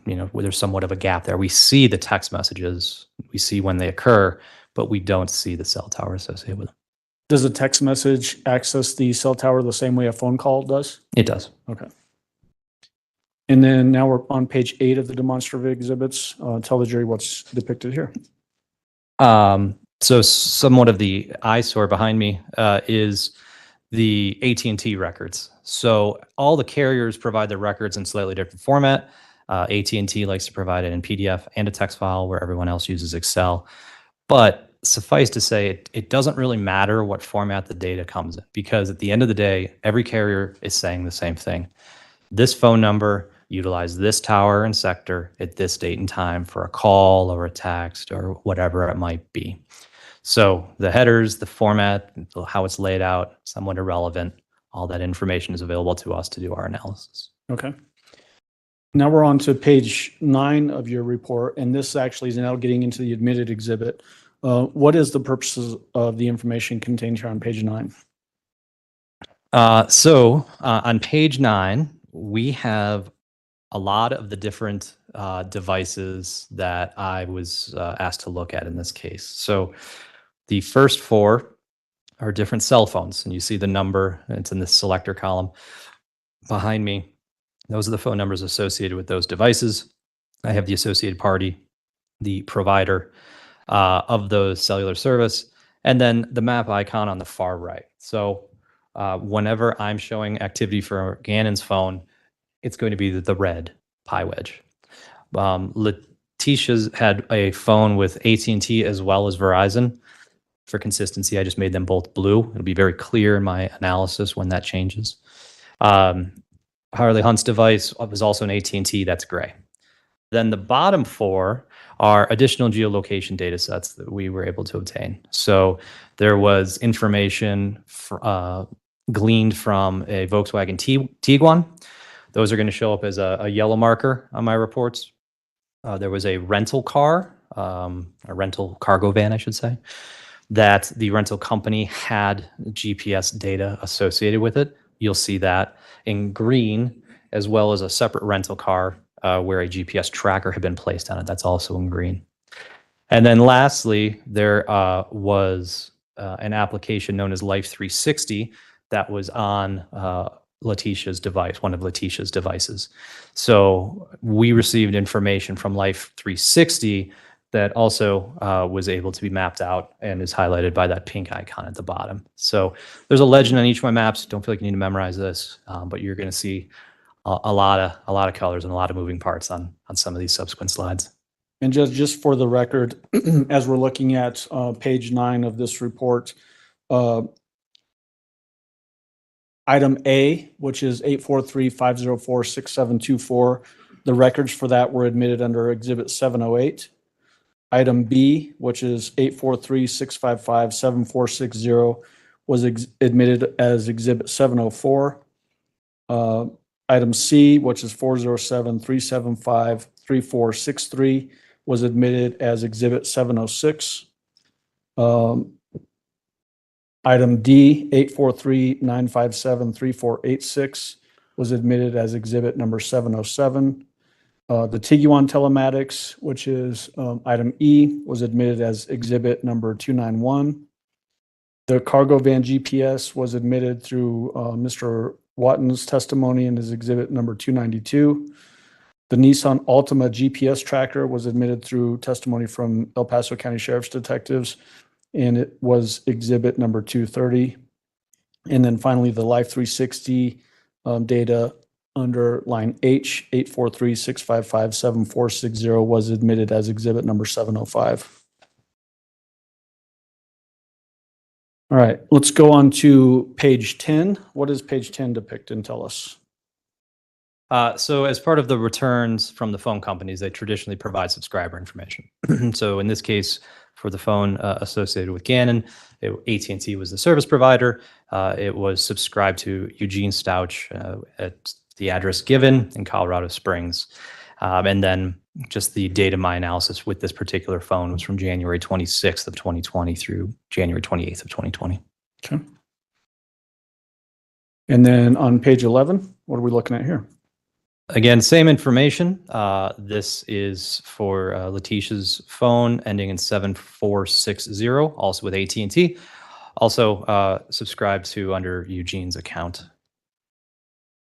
Speaker 6: there's somewhat of a gap there. We see the text messages, we see when they occur, but we don't see the cell tower associated with them.
Speaker 4: Does a text message access the cell tower the same way a phone call does?
Speaker 6: It does.
Speaker 4: Okay. And then now we're on page 8 of the demonstrative exhibits. Tell the jury what's depicted here.
Speaker 6: So somewhat of the eyesore behind me is the AT&T records. So all the carriers provide their records in slightly different format. AT&T likes to provide it in PDF and a text file, where everyone else uses Excel. But suffice to say, it doesn't really matter what format the data comes in, because at the end of the day, every carrier is saying the same thing. This phone number utilized this tower and sector at this date and time for a call or a text or whatever it might be. So the headers, the format, how it's laid out, somewhat irrelevant. All that information is available to us to do our analysis.
Speaker 4: Okay. Now we're on to page 9 of your report, and this actually is now getting into the admitted exhibit. What is the purposes of the information contained here on page 9?
Speaker 6: On page 9, we have a lot of the different devices that I was asked to look at in this case. So the first 4 are different cell phones, and you see the number, it's in the selector column behind me. Those are the phone numbers associated with those devices. I have the associated party, the provider of those cellular service, and then the map icon on the far right. So whenever I'm showing activity for Gannon's phone, it's going to be the red pie wedge. Letecia's had a phone with AT&T as well as Verizon. For consistency, I just made them both blue. It'll be very clear in my analysis when that changes. Harley Hunt's device was also an AT&T, that's gray. Then the bottom 4 are additional geolocation data sets that we were able to obtain. So there was information gleaned from a Volkswagen Tiguan. Those are going to show up as a yellow marker on my reports. There was a rental car, a rental cargo van, I should say, that the rental company had GPS data associated with it. You'll see that in green, as well as a separate rental car where a GPS tracker had been placed on it. That's also in green. And then lastly, there was an application known as Life 360 that was on Letecia's device, one of Letecia's devices. So we received information from Life 360 that also was able to be mapped out and is highlighted by that pink icon at the bottom. So there's a legend on each of my maps. Don't feel like you need to memorize this, but you're going to see a lot of colors and a lot of moving parts on some of these subsequent slides.
Speaker 4: And just for the record, as we're looking at page 9 of this report, item A, which is 843-504-6724, the records for that were admitted under Exhibit 708. Item B, which is 843-655-7460, was admitted as Exhibit 704. Item C, which is 407-375-3463, was admitted as Exhibit 706. Item D, 843-957-3486, was admitted as Exhibit number 707. The Tiguan telematics, which is item E, was admitted as Exhibit number 291. The cargo van GPS was admitted through Mr. Watton's testimony and is Exhibit number 292. The Nissan Altima GPS tracker was admitted through testimony from El Paso County Sheriff's detectives, and it was Exhibit number 230. And then finally, the Life 360 data under line H, 843-655-7460, was admitted as Exhibit number 705. All right, let's go on to page 10. What does page 10 depict and tell us?
Speaker 6: So as part of the returns from the phone companies, they traditionally provide subscriber information. So in this case, for the phone associated with Gannon, AT&T was the service provider. It was subscribed to Eugene Stauch at the address given in Colorado Springs. And then just the data my analysis with this particular phone was from January 26th of 2020 through January 28th of 2020.
Speaker 4: Okay. And then on page 11, what are we looking at here?
Speaker 6: Again, same information. This is for Letecia's phone ending in 7460, also with AT&T. Also, subscribe to under Eugene's account.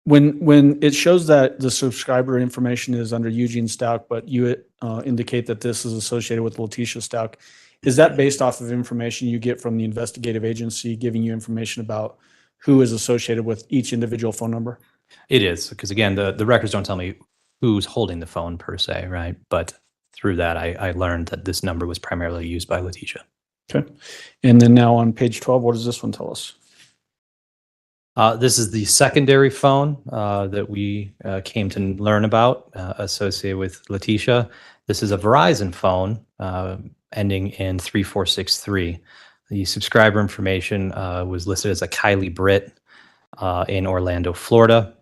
Speaker 4: When it shows that the subscriber information is under Eugene Stauch, but you indicate that this is associated with Letecia Stauch, is that based off of information you get from the investigative agency giving you information about who is associated with each individual phone number?
Speaker 6: It is, because again, the records don't tell me who's holding the phone per se, right? But through that, I learned that this number was primarily used by Letecia.
Speaker 4: Okay. And then now on page 12, what does this one tell us?
Speaker 6: This is the secondary phone that we came to learn about associated with Letecia. This is a Verizon phone ending in 3463. The subscriber information was listed as a Kylie Britt in Orlando, Florida,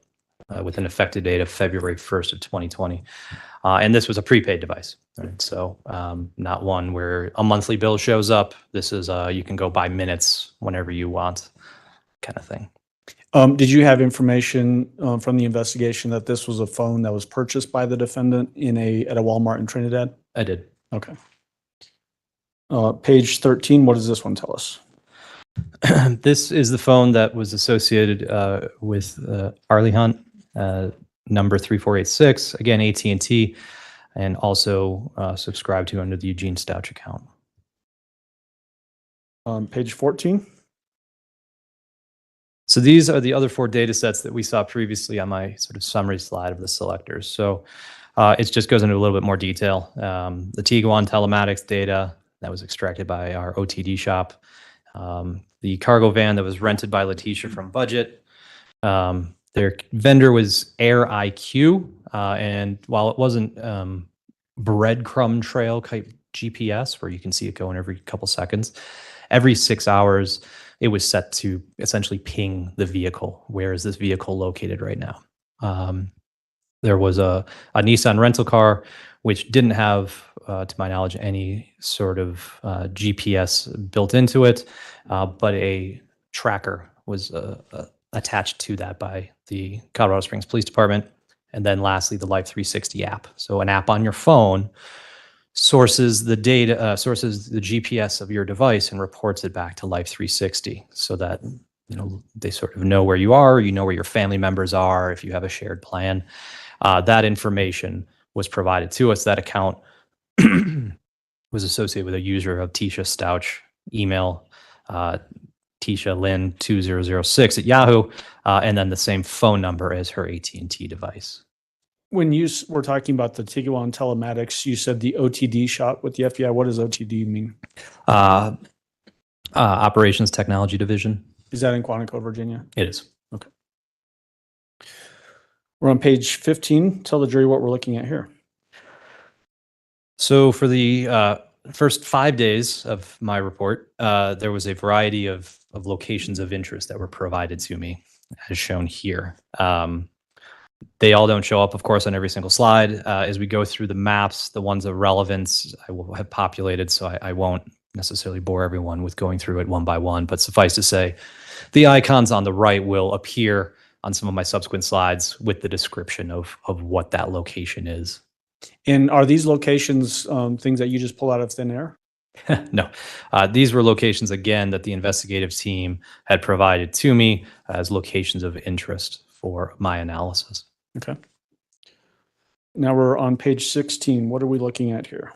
Speaker 6: with an effective date of February 1st of 2020. And this was a prepaid device. Right? So not one where a monthly bill shows up. This is you can go by minutes whenever you want kind of thing.
Speaker 4: Did you have information from the investigation that this was a phone that was purchased by the defendant at a Walmart in Trinidad?
Speaker 6: I did.
Speaker 4: Okay. Page 13, what does this one tell us?
Speaker 6: This is the phone that was associated with Arlie Hunt, number 3486, again, AT&T, and also subscribed to under the Eugene Stauch account.
Speaker 4: Page 14.
Speaker 6: So these are the other 4 data sets that we saw previously on my sort of summary slide of the selectors. So it just goes into a little bit more detail. The Tiguan telematics data that was extracted by our OTD shop. The cargo van that was rented by Letecia from Budget. Their vendor was Air IQ. And while it wasn't breadcrumb trail type GPS, where you can see it going every couple seconds, every 6 hours, it was set to essentially ping the vehicle. Where is this vehicle located right now? There was a Nissan rental car, which didn't have, to my knowledge, any sort of GPS built into it, but a tracker was attached to that by the Colorado Springs Police Department. And then lastly, the Life 360 app. So an app on your phone sources the data, sources the GPS of your device and reports it back to Life 360 so that, you know, they sort of know where you are, you know where your family members are, if you have a shared plan. That information was provided to us. That account was associated with a user of Letecia Stauch, email Tisha Lynn 2006 at Yahoo, and then the same phone number as her AT&T device.
Speaker 4: When you were talking about the Tiguan telematics, you said the OTD shop with the FBI. What does OTD mean?
Speaker 6: Operations Technology Division.
Speaker 4: Is that in Quantico, Virginia?
Speaker 6: It is.
Speaker 4: Okay. We're on page 15. Tell the jury what we're looking at here.
Speaker 6: So for the first 5 days of my report, there was a variety of locations of interest that were provided to me, as shown here. They all don't show up, of course, on every single slide. As we go through the maps, the ones of relevance I will have populated, so I won't necessarily bore everyone with going through it one by one, but suffice to say, the icons on the right will appear on some of my subsequent slides with the description of what that location is.
Speaker 4: And are these locations things that you just pull out of thin air?
Speaker 6: No, these were locations, again, that the investigative team had provided to me as locations of interest for my analysis.
Speaker 4: Okay. Now we're on page 16. What are we looking at here?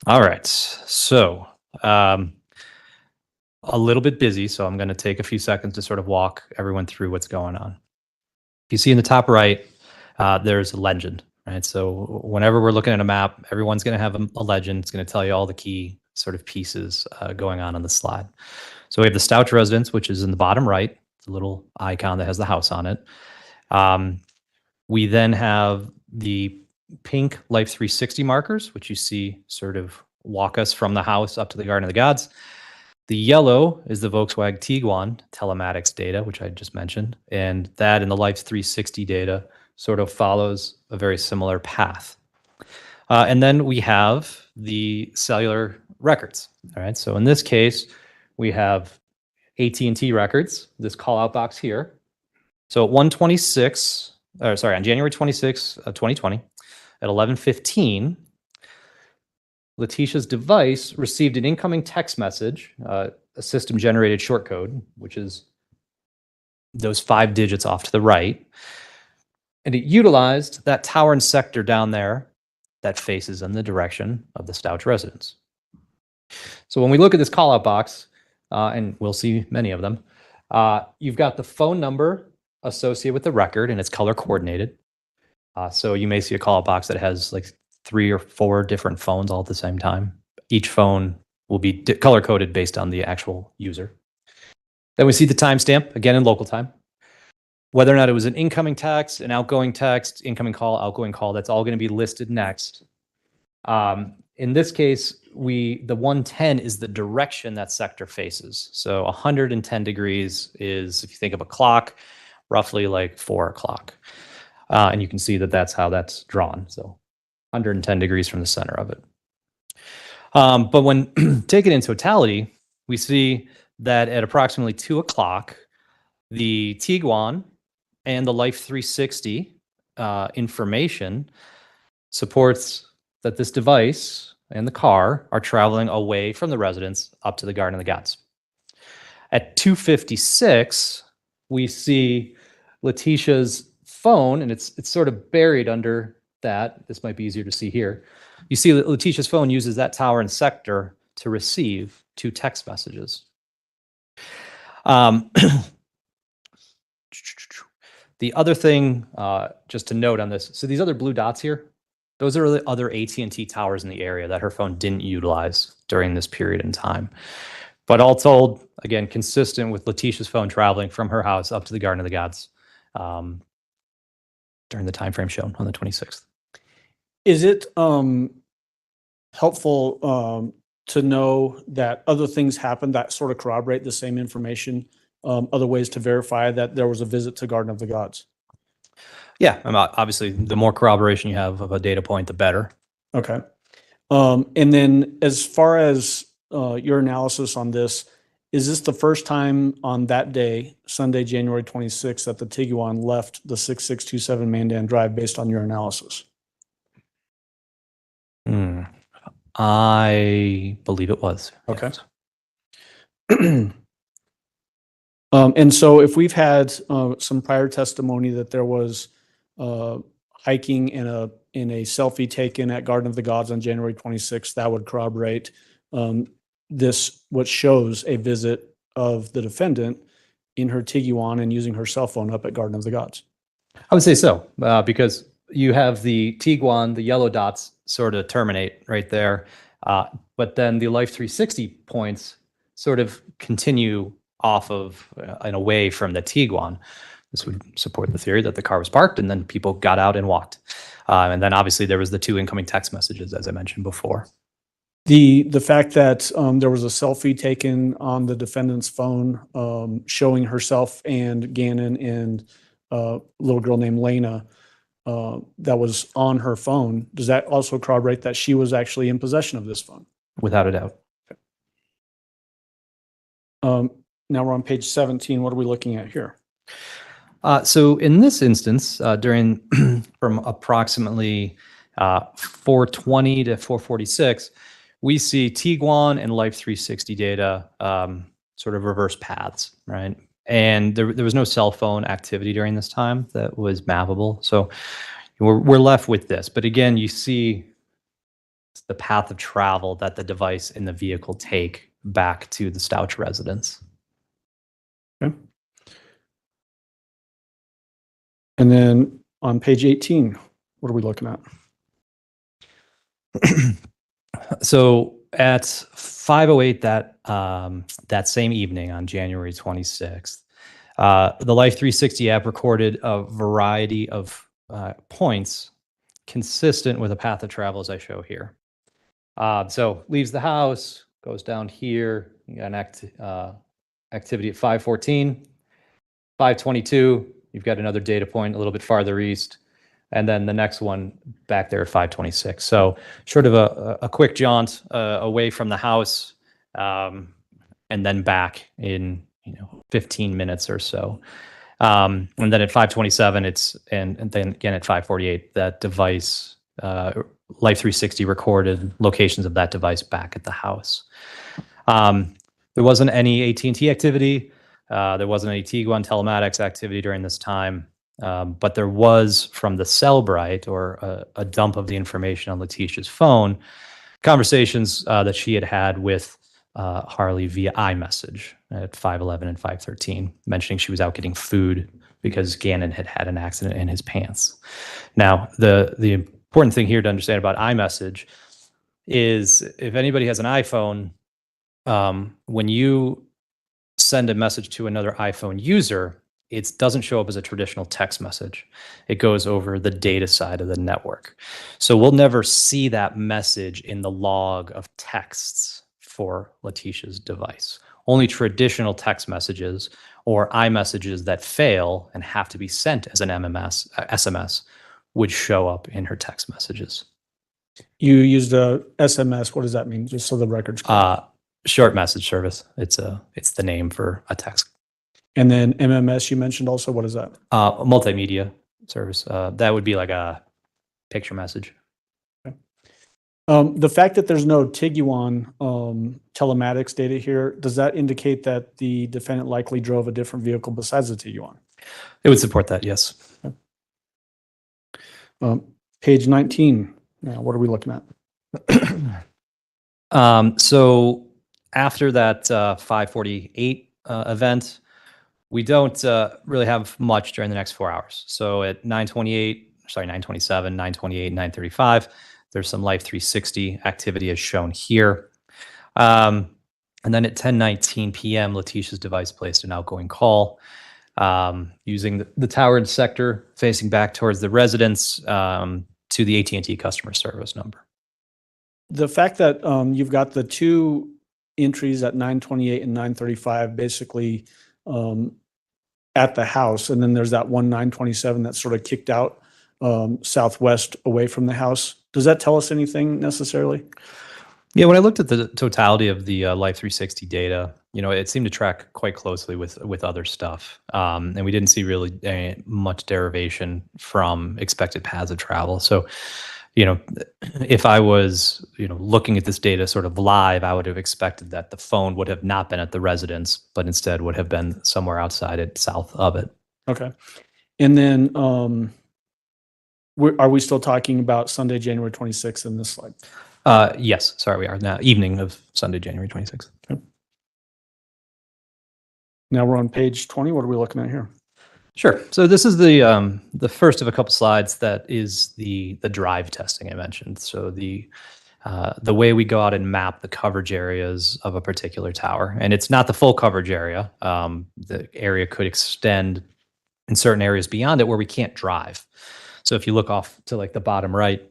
Speaker 6: All right. So a little bit busy, so I'm going to take a few seconds to sort of walk everyone through what's going on. You see in the top right, there's a legend, right? So whenever we're looking at a map, everyone's going to have a legend. It's going to tell you all the key sort of pieces going on the slide. So we have the Stauch residence, which is in the bottom right, the little icon that has the house on it. We then have the pink Life 360 markers, which you see sort of walk us from the house up to the Garden of the Gods. The yellow is the Volkswagen Tiguan telematics data, which I just mentioned. And that and the Life 360 data sort of follows a very similar path. And then we have the cellular records. All right. So in this case, we have AT&T records, this call out box here. So at on January 26, 2020, at 11:15, Letecia's device received an incoming text message a system generated short code, which is those 5 digits off to the right. And it utilized that tower and sector down there that faces in the direction of the Stauch residence. So when we look at this call out box, and we'll see many of them, you've got the phone number associated with the record and it's color coordinated. So you may see a call out box that has like 3 or 4 different phones all at the same time. Each phone will be color coded based on the actual user. Then we see the timestamp, again in local time. Whether or not it was an incoming text, an outgoing text, incoming call, outgoing call, that's all going to be listed next. In this case, the 110 is the direction that sector faces. So 110 degrees is, if you think of a clock, roughly like 4 o'clock. And you can see that that's how that's drawn. So 110 degrees from the center of it. But when taken in totality, we see that at approximately 2 o'clock, the Tiguan and the Life 360 information supports that this device and the car are traveling away from the residence up to the Garden of the Gods. At 2:56, we see Letecia's phone, and it's sort of buried under that. This might be easier to see here. You see that Letecia's phone uses that tower and sector to receive 2 text messages. The other thing, just to note on this, so these other blue dots here, those are the other AT&T towers in the area that her phone didn't utilize during this period in time. But all told, again, consistent with Letecia's phone traveling from her house up to the Garden of the Gods during the time frame shown on the 26th.
Speaker 4: Is it helpful to know that other things happened that sort of corroborate the same information, other ways to verify that there was a visit to Garden of the Gods?
Speaker 6: Yeah, obviously, the more corroboration you have of a data point, the better.
Speaker 4: Okay. And then as far as your analysis on this, is this the first time on that day, Sunday, January 26th, that the Tiguan left the 6627 Mandan Drive based on your analysis?
Speaker 6: I believe it was.
Speaker 4: Okay. And so if we've had some prior testimony that there was hiking in a selfie taken at Garden of the Gods on January 26th, that would corroborate this, what shows a visit of the defendant in her Tiguan and using her cell phone up at Garden of the Gods.
Speaker 6: I would say so, because you have the Tiguan, the yellow dots sort of terminate right there. But then the Life 360 points sort of continue off of and away from the Tiguan. This would support the theory that the car was parked and then people got out and walked. And then obviously there was the 2 incoming text messages, as I mentioned before.
Speaker 4: The fact that there was a selfie taken on the defendant's phone showing herself and Gannon and a little girl named Lena that was on her phone, does that also corroborate that she was actually in possession of this phone?
Speaker 6: Without a doubt.
Speaker 4: Now we're on page 17. What are we looking at here?
Speaker 6: So in this instance, during from approximately 4:20 to 4:46, we see Tiguan and Life 360 data sort of reverse paths, right? And there was no cell phone activity during this time that was mappable. So we're left with this. But again, you see the path of travel that the device and the vehicle take back to the Stauch residence.
Speaker 4: Okay. And then on page 18, what are we looking at?
Speaker 6: So at 5:08 that same evening on January 26th, the Life 360 app recorded a variety of points consistent with a path of travel as I show here. So leaves the house, goes down here, you got an activity at 5:14, 5:22, you've got another data point a little bit farther east, and then the next one back there at 5:26. So sort of a quick jaunt away from the house, and then back in 15 minutes or so. And then at 5:27, and then again at 5:48, that device, Life 360 recorded locations of that device back at the house. There wasn't any AT&T activity. There wasn't any Tiguan telematics activity during this time. But there was, from the Cellbrite, or a dump of the information on Letecia's phone, conversations that she had had with Harley via iMessage at 5:11 and 5:13, mentioning she was out getting food because Gannon had had an accident in his pants. Now, the important thing here to understand about iMessage is, if anybody has an iPhone, when you send a message to another iPhone user, it doesn't show up as a traditional text message. It goes over the data side of the network. So we'll never see that message in the log of texts for Letecia's device. Only traditional text messages or iMessages that fail and have to be sent as an SMS would show up in her text messages.
Speaker 4: You used a SMS. What does that mean? Just so the record's clear.
Speaker 6: Short message service. It's the name for a text.
Speaker 4: And then MMS you mentioned also. What is that?
Speaker 6: Multimedia service. That would be like a picture message.
Speaker 4: The fact that there's no Tiguan telematics data here, does that indicate that the defendant likely drove a different vehicle besides the Tiguan?
Speaker 6: It would support that, yes.
Speaker 4: Page 19. Now, what are we looking at?
Speaker 6: So after that 5:48 event, we don't really have much during the next 4 hours. So at 9:27, 9:28, 9:35, there's some Life 360 activity as shown here. And then at 10:19 p.m., Letecia's device placed an outgoing call using the towered sector facing back towards the residence to the AT&T customer service number.
Speaker 4: The fact that you've got the two entries at 9:28 and 9:35 basically at the house, and then there's that one 9:27 that's sort of kicked out southwest away from the house. Does that tell us anything necessarily?
Speaker 6: Yeah, when I looked at the totality of the Life 360 data, it seemed to track quite closely with other stuff. And we didn't see really much derivation from expected paths of travel. So, if I was, looking at this data sort of live, I would have expected that the phone would have not been at the residence, but instead would have been somewhere outside it, south of it.
Speaker 4: Okay. And then are we still talking about Sunday, January 26th in this slide?
Speaker 6: Yes, sorry, we are now evening of Sunday, January 26th.
Speaker 4: Okay. Now we're on page 20. What are we looking at here?
Speaker 6: Sure. So this is the first of a couple slides that is the drive testing I mentioned. So the way we go out and map the coverage areas of a particular tower, and it's not the full coverage area. The area could extend in certain areas beyond it where we can't drive. So if you look off to like the bottom right,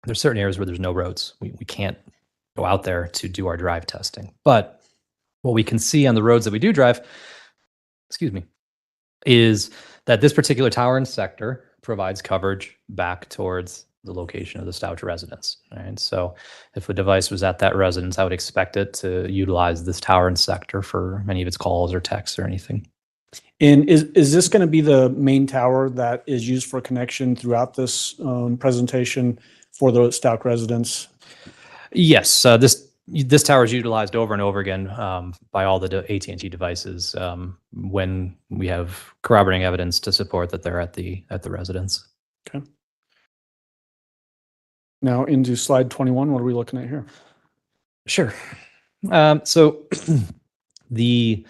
Speaker 6: there's certain areas where there's no roads. We can't go out there to do our drive testing. But what we can see on the roads that we do drive, is that this particular tower and sector provides coverage back towards the location of the Stauch residence. Right? So if a device was at that residence, I would expect it to utilize this tower and sector for any of its calls or texts or anything.
Speaker 4: And is this going to be the main tower that is used for connection throughout this presentation for the Stauch residence?
Speaker 6: Yes, this tower is utilized over and over again by all the AT&T devices when we have corroborating evidence to support that they're at the residence.
Speaker 4: Okay. Now into slide 21. What are we looking at here?
Speaker 6: Sure. So the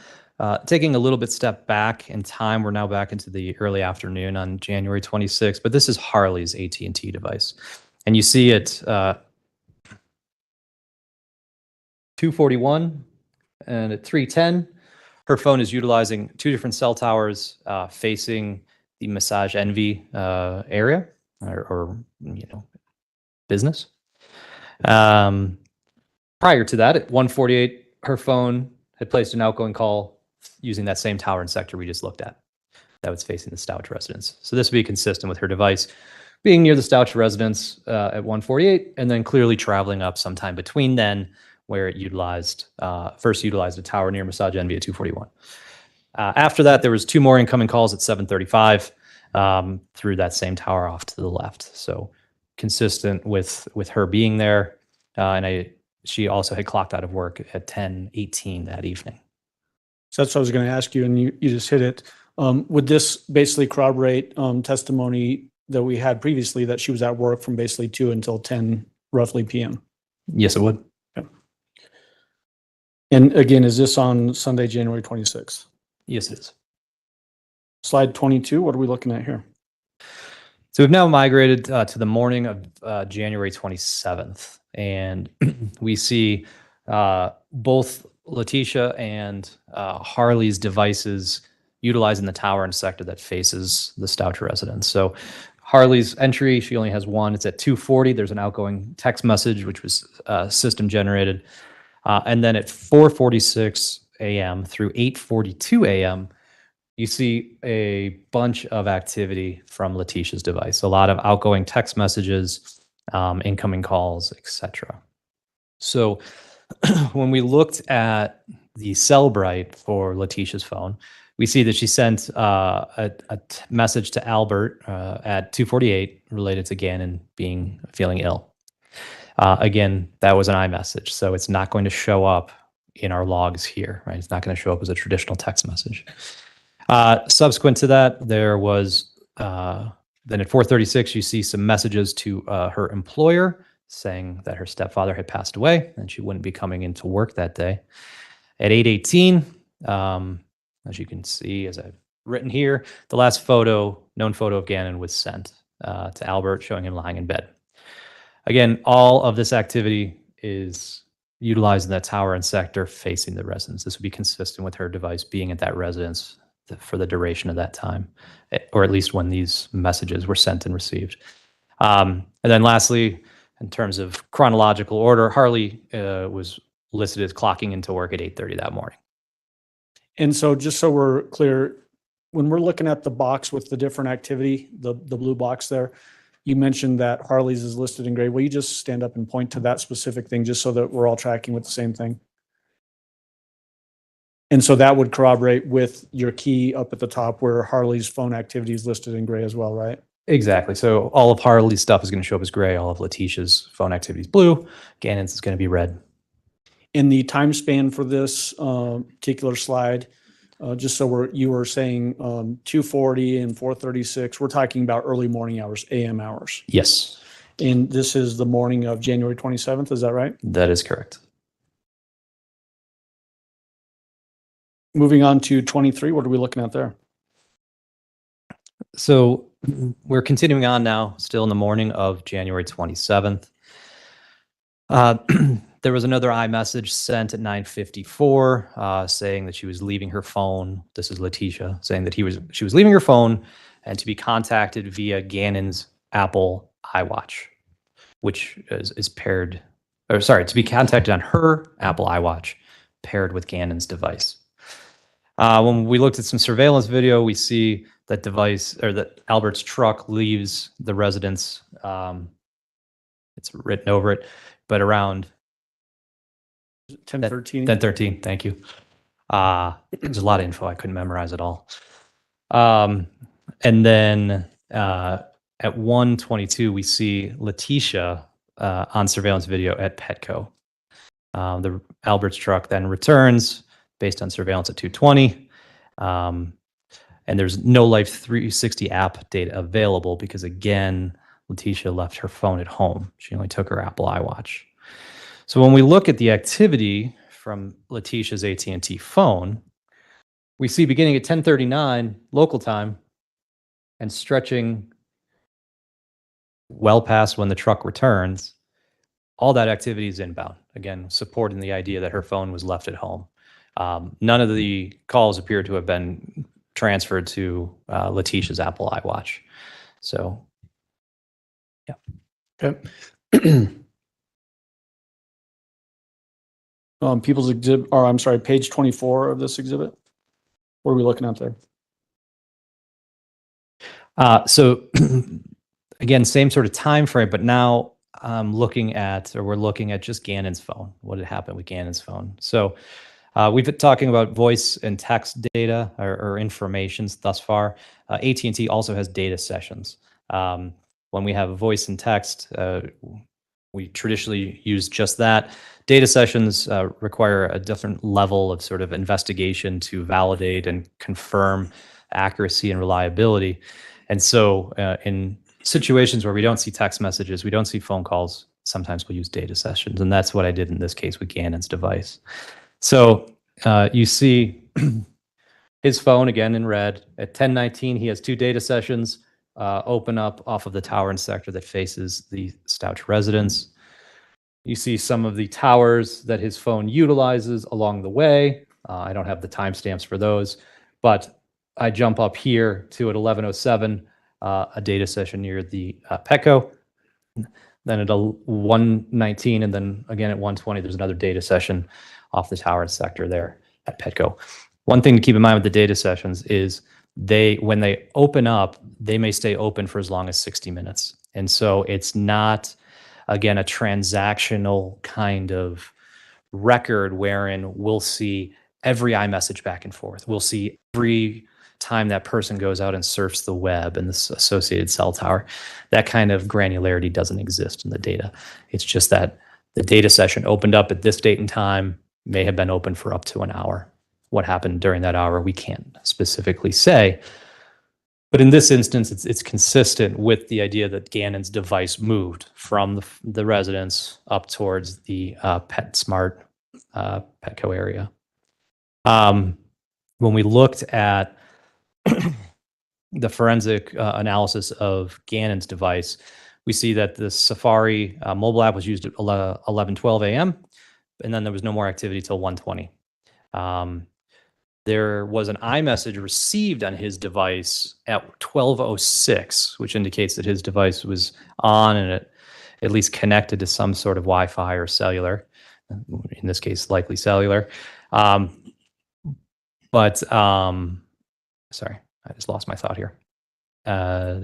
Speaker 6: taking a little bit step back in time, we're now back into the early afternoon on January 26th, but this is Harley's AT&T device. And you see it 2:41 and at 3:10, her phone is utilizing two different cell towers facing the Massage Envy area or business. Prior to that, at 1:48, her phone had placed an outgoing call using that same tower and sector we just looked at. That was facing the Stauch residence. So this would be consistent with her device being near the Stauch residence at 1:48, and then clearly traveling up sometime between then, where it first utilized a tower near Massage Envy at 2:41. After that, there was two more incoming calls at 7:35 through that same tower off to the left. So consistent with her being there. And I she also had clocked out of work at 10:18 that evening.
Speaker 4: So that's what I was going to ask you, and you just hit it. Would this basically corroborate testimony that we had previously that she was at work from basically 2 until 10 roughly PM?
Speaker 6: Yes, it would.
Speaker 4: And again, is this on Sunday, January 26th?
Speaker 6: Yes, it is.
Speaker 4: Slide 22, what are we looking at here?
Speaker 6: So we've now migrated to the morning of January 27th, and we see both Letecia and Harley's devices utilizing the tower and sector that faces the Stauch residence. So Harley's entry, she only has one. It's at 2:40. There's an outgoing text message, which was system generated. And then at 4:46 a.m. through 8:42 a.m., you see a bunch of activity from Letecia's device, a lot of outgoing text messages, incoming calls, etc. So when we looked at the Cellbrite for Letecia's phone, we see that she sent a message to Albert at 2:48 related to Gannon feeling ill. Again, that was an iMessage, so it's not going to show up in our logs here, right? It's not going to show up as a traditional text message. Subsequent to that, there was then at 4:36, you see some messages to her employer saying that her stepfather had passed away and she wouldn't be coming into work that day. At 8:18, as you can see, as I've written here, the last known photo of Gannon was sent to Albert, showing him lying in bed. Again, all of this activity is utilizing that tower and sector facing the residence. This would be consistent with her device being at that residence for the duration of that time, or at least when these messages were sent and received. And then lastly, in terms of chronological order, Harley was listed as clocking into work at 8:30 that morning.
Speaker 4: And so just so we're clear, when we're looking at the box with the different activity, the blue box there, you mentioned that Harley's is listed in gray. Will you just stand up and point to that specific thing just so that we're all tracking with the same thing? And so that would corroborate with your key up at the top where Harley's phone activity is listed in gray as well, right?
Speaker 6: Exactly. So all of Harley's stuff is going to show up as gray. All of Letecia's phone activity is blue. Gannon's is going to be red.
Speaker 4: In the time span for this particular slide, just so you were saying 2:40 and 4:36, we're talking about early morning hours, AM hours.
Speaker 6: Yes,
Speaker 4: And this is the morning of January 27th, is that right?
Speaker 6: that is correct.
Speaker 4: Moving on to 23, what are we looking at there?
Speaker 6: So we're continuing on now, still in the morning of January 27th. There was another iMessage sent at 9:54 saying that she was leaving her phone. This is Letecia saying that she was leaving her phone and to be contacted via Gannon's Apple iWatch, which is paired, or sorry, to be contacted on her Apple iWatch paired with Gannon's device. When we looked at some surveillance video, we see that that Albert's truck leaves the residence. It's written over it, but around
Speaker 4: 10:13.
Speaker 6: 10:13. Thank you. There's a lot of info I couldn't memorize at all. And then at 1:22, we see Letecia on surveillance video at Petco. The Albert's truck then returns based on surveillance at 2:20. And there's no Life 360 app data available because, again, Letecia left her phone at home. She only took her Apple iWatch. So when we look at the activity from Letecia's AT&T phone, we see beginning at 10:39 local time and stretching well past when the truck returns, all that activity is inbound. Again, supporting the idea that her phone was left at home. None of the calls appear to have been transferred to Letecia's Apple iWatch. So, yeah.
Speaker 4: Okay. People's exhibit, or I'm sorry, page 24 of this exhibit. What are we looking at there?
Speaker 6: So again, same sort of time frame, but now we're looking at just Gannon's phone. What had happened with Gannon's phone? So we've been talking about voice and text data or informations thus far. AT&T also has data sessions. When we have voice and text, We traditionally use just that. Data sessions require a different level of sort of investigation to validate and confirm accuracy and reliability. And so in situations where we don't see text messages, we don't see phone calls, sometimes we'll use data sessions. And that's what I did in this case with Gannon's device. So you see his phone again in red. At 10:19, he has 2 data sessions open up off of the tower and sector that faces the Stauch residence. You see some of the towers that his phone utilizes along the way. I don't have the timestamps for those, but I jump up here to at 11:07, a data session near the Petco. Then at 1:19, and then again at 1:20, there's another data session off the tower and sector there at Petco. One thing to keep in mind with the data sessions is when they open up, they may stay open for as long as 60 minutes. And so it's not, again, a transactional kind of record wherein we'll see every iMessage back and forth. We'll see every time that person goes out and surfs the web and the associated cell tower. That kind of granularity doesn't exist in the data. It's just that the data session opened up at this date and time, may have been open for up to an hour. What happened during that hour, we can't specifically say. But in this instance, it's consistent with the idea that Gannon's device moved from the residence up towards the PetSmart Petco area. When we looked at the forensic analysis of Gannon's device, we see that the Safari mobile app was used at 11:12 a.m., and then there was no more activity till 1:20. There was an iMessage received on his device at 12:06, which indicates that his device was on and at least connected to some sort of Wi-Fi or cellular, in this case, likely cellular. Sorry, I just lost my thought here. At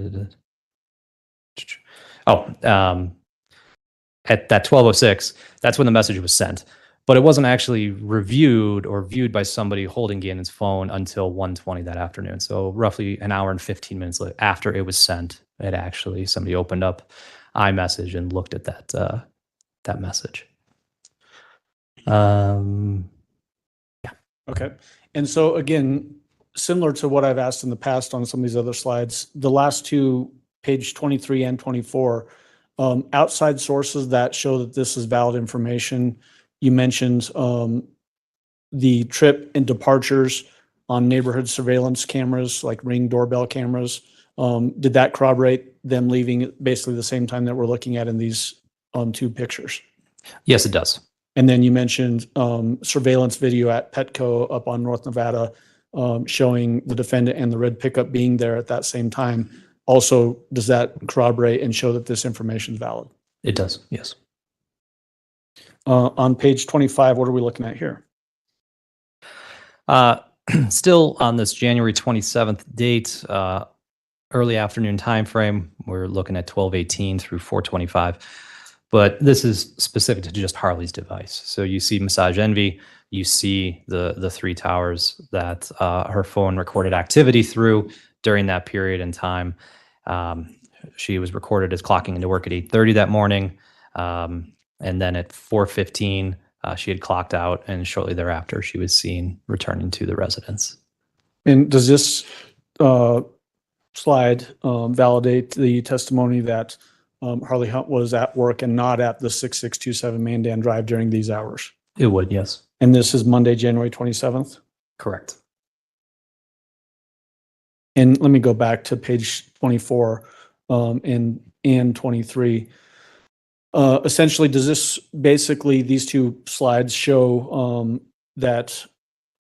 Speaker 6: that 12:06, that's when the message was sent. But it wasn't actually reviewed or viewed by somebody holding Gannon's phone until 1:20 that afternoon. So roughly an hour and 15 minutes after it was sent, somebody opened up iMessage and looked at that message. Yeah.
Speaker 4: Okay. And so again, similar to what I've asked in the past on some of these other slides, the last 2, page 23 and 24, outside sources that show that this is valid information. You mentioned the trip and departures on neighborhood surveillance cameras, like Ring doorbell cameras. Did that corroborate them leaving at basically the same time that we're looking at in these 2 pictures?
Speaker 6: Yes, it does.
Speaker 4: And then you mentioned surveillance video at Petco up on North Nevada showing the defendant and the red pickup being there at that same time. Also, does that corroborate and show that this information is valid?
Speaker 6: It does, yes.
Speaker 4: On page 25, what are we looking at here?
Speaker 6: Still on this January 27th date, early afternoon time frame, we're looking at 12:18 through 4:25. But this is specific to just Harley's device. So you see Massage Envy, you see the 3 towers that her phone recorded activity through during that period in time. She was recorded as clocking into work at 8:30 that morning. And then at 4:15, she had clocked out, and shortly thereafter, she was seen returning to the residence.
Speaker 4: And does this slide validate the testimony that Harley Hunt was at work and not at the 6627 Mandan Drive during these hours?
Speaker 6: It would, yes.
Speaker 4: And this is Monday, January 27th?
Speaker 6: Correct.
Speaker 4: And let me go back to page 24 and 23. Essentially, does this basically, these 2 slides show that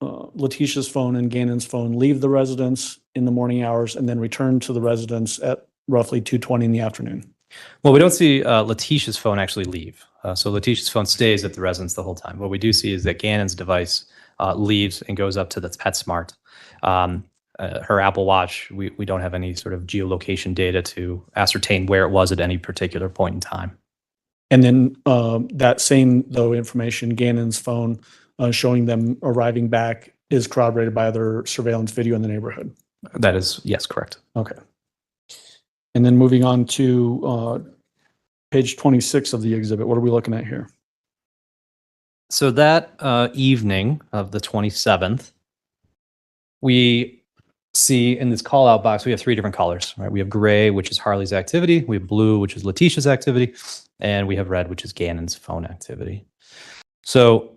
Speaker 4: Letecia's phone and Gannon's phone leave the residence in the morning hours and then return to the residence at roughly 2:20 in the afternoon?
Speaker 6: Well, we don't see Letecia's phone actually leave. So Letecia's phone stays at the residence the whole time. What we do see is that Gannon's device leaves and goes up to the PetSmart. Her Apple Watch, we don't have any sort of geolocation data to ascertain where it was at any particular point in time.
Speaker 4: And then that same, though, information, Gannon's phone showing them arriving back is corroborated by other surveillance video in the neighborhood?
Speaker 6: That is, yes, correct.
Speaker 4: Okay. And then moving on to Page 26 of the exhibit. What are we looking at here?
Speaker 6: So that evening of the 27th, we see in this call out box, we have three different colors, right? We have gray, which is Harley's activity. We have blue, which is Letecia's activity. And we have red, which is Gannon's phone activity. So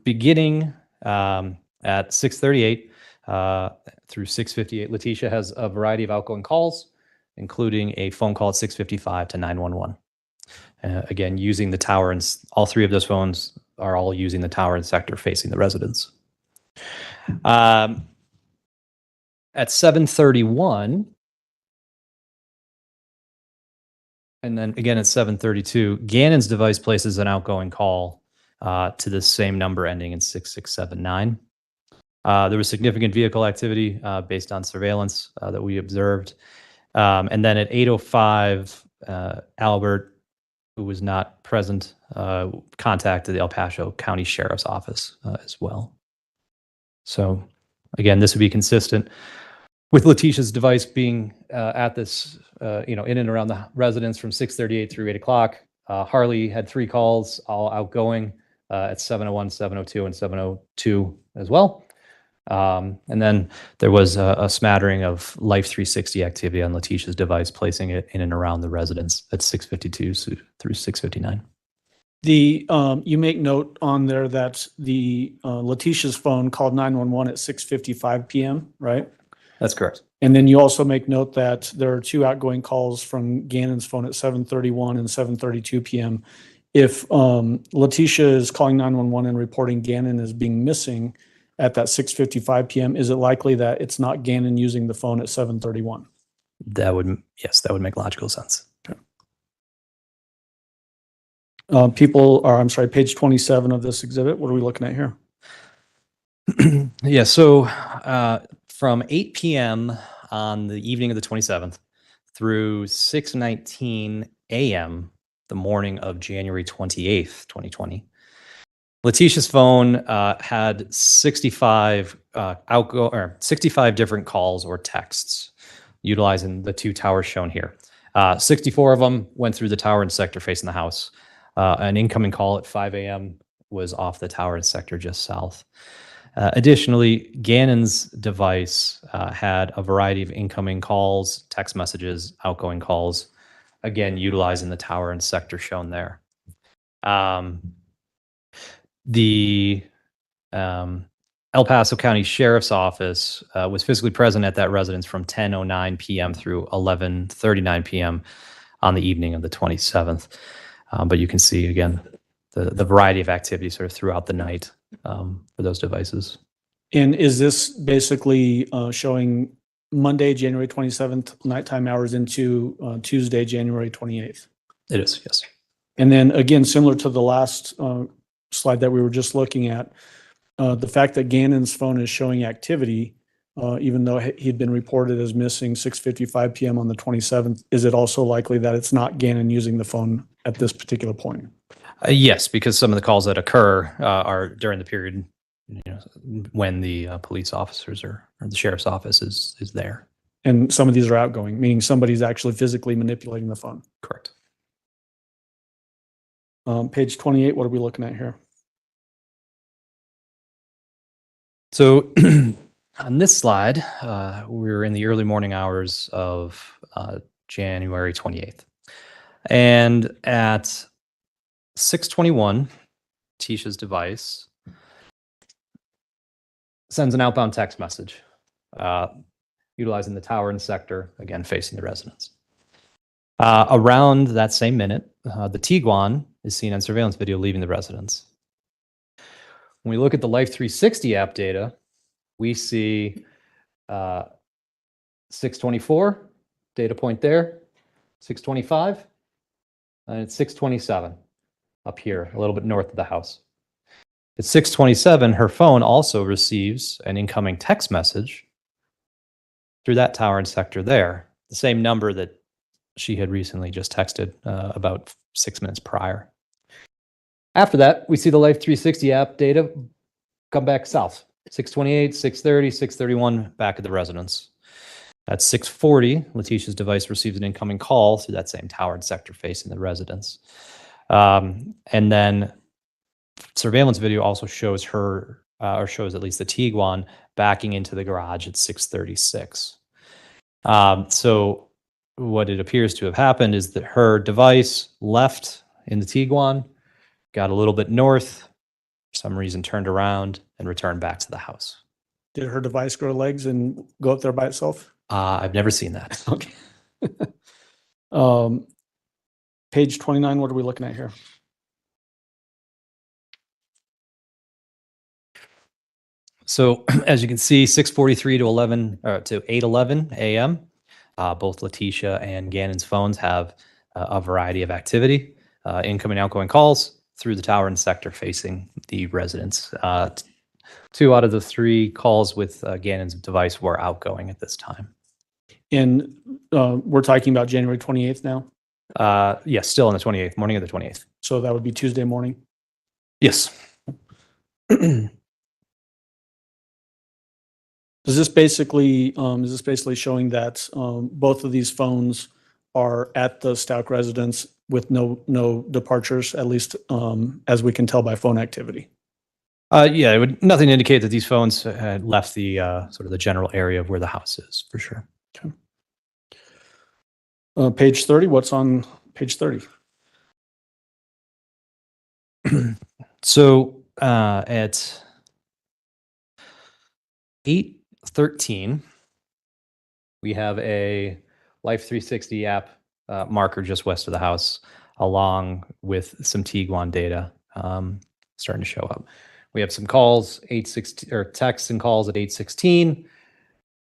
Speaker 6: beginning at 6:38 through 6:58, Letecia has a variety of outgoing calls, including a phone call at 6:55 to 911. Again, using the tower, and all three of those phones are all using the tower and sector facing the residence. At 7:31, and then again at 7:32, Gannon's device places an outgoing call to the same number ending in 6679. There was significant vehicle activity based on surveillance that we observed. And then at 8:05, Albert, who was not present, contacted the El Paso County Sheriff's Office as well. So again, this would be consistent with Letecia's device being at this, in and around the residence from 6:38 through 8 o'clock. Harley had three calls, all outgoing at 7:01, 7:02, and 7:02 as well. And then there was a smattering of Life 360 activity on Letecia's device, placing it in and around the residence at 6:52 through 6:59.
Speaker 4: You make note on there that the Letecia's phone called 911 at 6:55 p.m., right?
Speaker 6: That's correct.
Speaker 4: And then you also make note that there are two outgoing calls from Gannon's phone at 7:31 and 7:32 p.m. If Letecia is calling 911 and reporting Gannon as being missing at that 6:55 p.m., is it likely that it's not Gannon using the phone at 7:31?
Speaker 6: Yes, that would make logical sense.
Speaker 4: Page 27 of this exhibit. What are we looking at here?
Speaker 6: Yeah, so from 8 p.m. on the evening of the 27th through 6:19 a.m. the morning of January 28th, 2020, Letecia's phone had 65 different calls or texts utilizing the two towers shown here. 64 of them went through the tower and sector facing the house. An incoming call at 5 a.m. was off the tower and sector just south. Additionally, Gannon's device had a variety of incoming calls, text messages, outgoing calls, again, utilizing the tower and sector shown there. The El Paso County Sheriff's Office was physically present at that residence from 10:09 p.m. through 11:39 p.m. on the evening of the 27th. But you can see, again, the variety of activity sort of throughout the night for those devices.
Speaker 4: And is this basically showing Monday, January 27th, nighttime hours into Tuesday, January 28th?
Speaker 6: It is, yes.
Speaker 4: And then again, similar to the last slide that we were just looking at, the fact that Gannon's phone is showing activity, even though he'd been reported as missing 6:55 p.m. on the 27th, is it also likely that it's not Gannon using the phone at this particular point?
Speaker 6: Yes, because some of the calls that occur are during the period when the police officers or the sheriff's office is there.
Speaker 4: And some of these are outgoing, meaning somebody's actually physically manipulating the phone.
Speaker 6: Correct.
Speaker 4: Page 28, what are we looking at here?
Speaker 6: So on this slide, we're in the early morning hours of January 28th. And at 6:21, Letecia's device sends an outbound text message utilizing the tower and sector, again, facing the residence. Around that same minute, the Tiguan is seen on surveillance video leaving the residence. When we look at the Life 360 app data, we see 6:24, data point there, 6:25, and it's 6:27 up here, a little bit north of the house. At 6:27, her phone also receives an incoming text message through that tower and sector there, the same number that she had recently just texted about 6 minutes prior. After that, we see the Life 360 app data come back south, 6:28, 6:30, 6:31, back at the residence. At 6:40, Letecia's device receives an incoming call through that same towered sector facing the residence. And then surveillance video also shows her, or shows at least the Tiguan backing into the garage at 6:36. So what it appears to have happened is that her device left in the Tiguan, got a little bit north, for some reason turned around and returned back to the house.
Speaker 4: Did her device grow legs and go up there by itself?
Speaker 6: I've never seen that.
Speaker 4: Okay. Page 29, what are we looking at here?
Speaker 6: So as you can see, 6:43 to 8:11 a.m. Both Letecia and Gannon's phones have a variety of activity, incoming and outgoing calls through the tower and sector facing the residence. 2 out of the 3 calls with Gannon's device were outgoing at this time.
Speaker 4: And we're talking about January 28th now.
Speaker 6: Yes, still on the 28th, morning of the 28th.
Speaker 4: So that would be Tuesday morning.
Speaker 6: Yes.
Speaker 4: Is this basically showing that both of these phones are at the Stauch residence with no departures, at least as we can tell by phone activity?
Speaker 6: Yeah, it would nothing to indicate that these phones had left the sort of the general area of where the house is, for sure.
Speaker 4: Okay. Page 30, what's on page 30?
Speaker 6: So at 8:13, we have a Life 360 app marker just west of the house, along with some Tiguan data starting to show up. We have some calls, 8:16, or texts and calls at 8:16.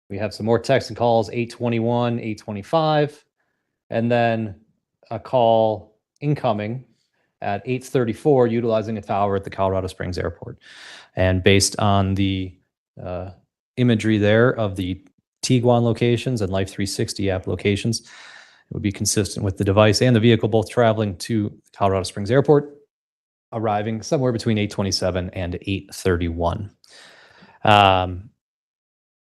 Speaker 6: We have some more texts and calls, 8:21, 8:25, and then a call incoming at 8:34, utilizing a tower at the Colorado Springs Airport. And based on the imagery there of the Tiguan locations and Life 360 app locations, it would be consistent with the device and the vehicle both traveling to Colorado Springs Airport, arriving somewhere between 8:27 and 8:31.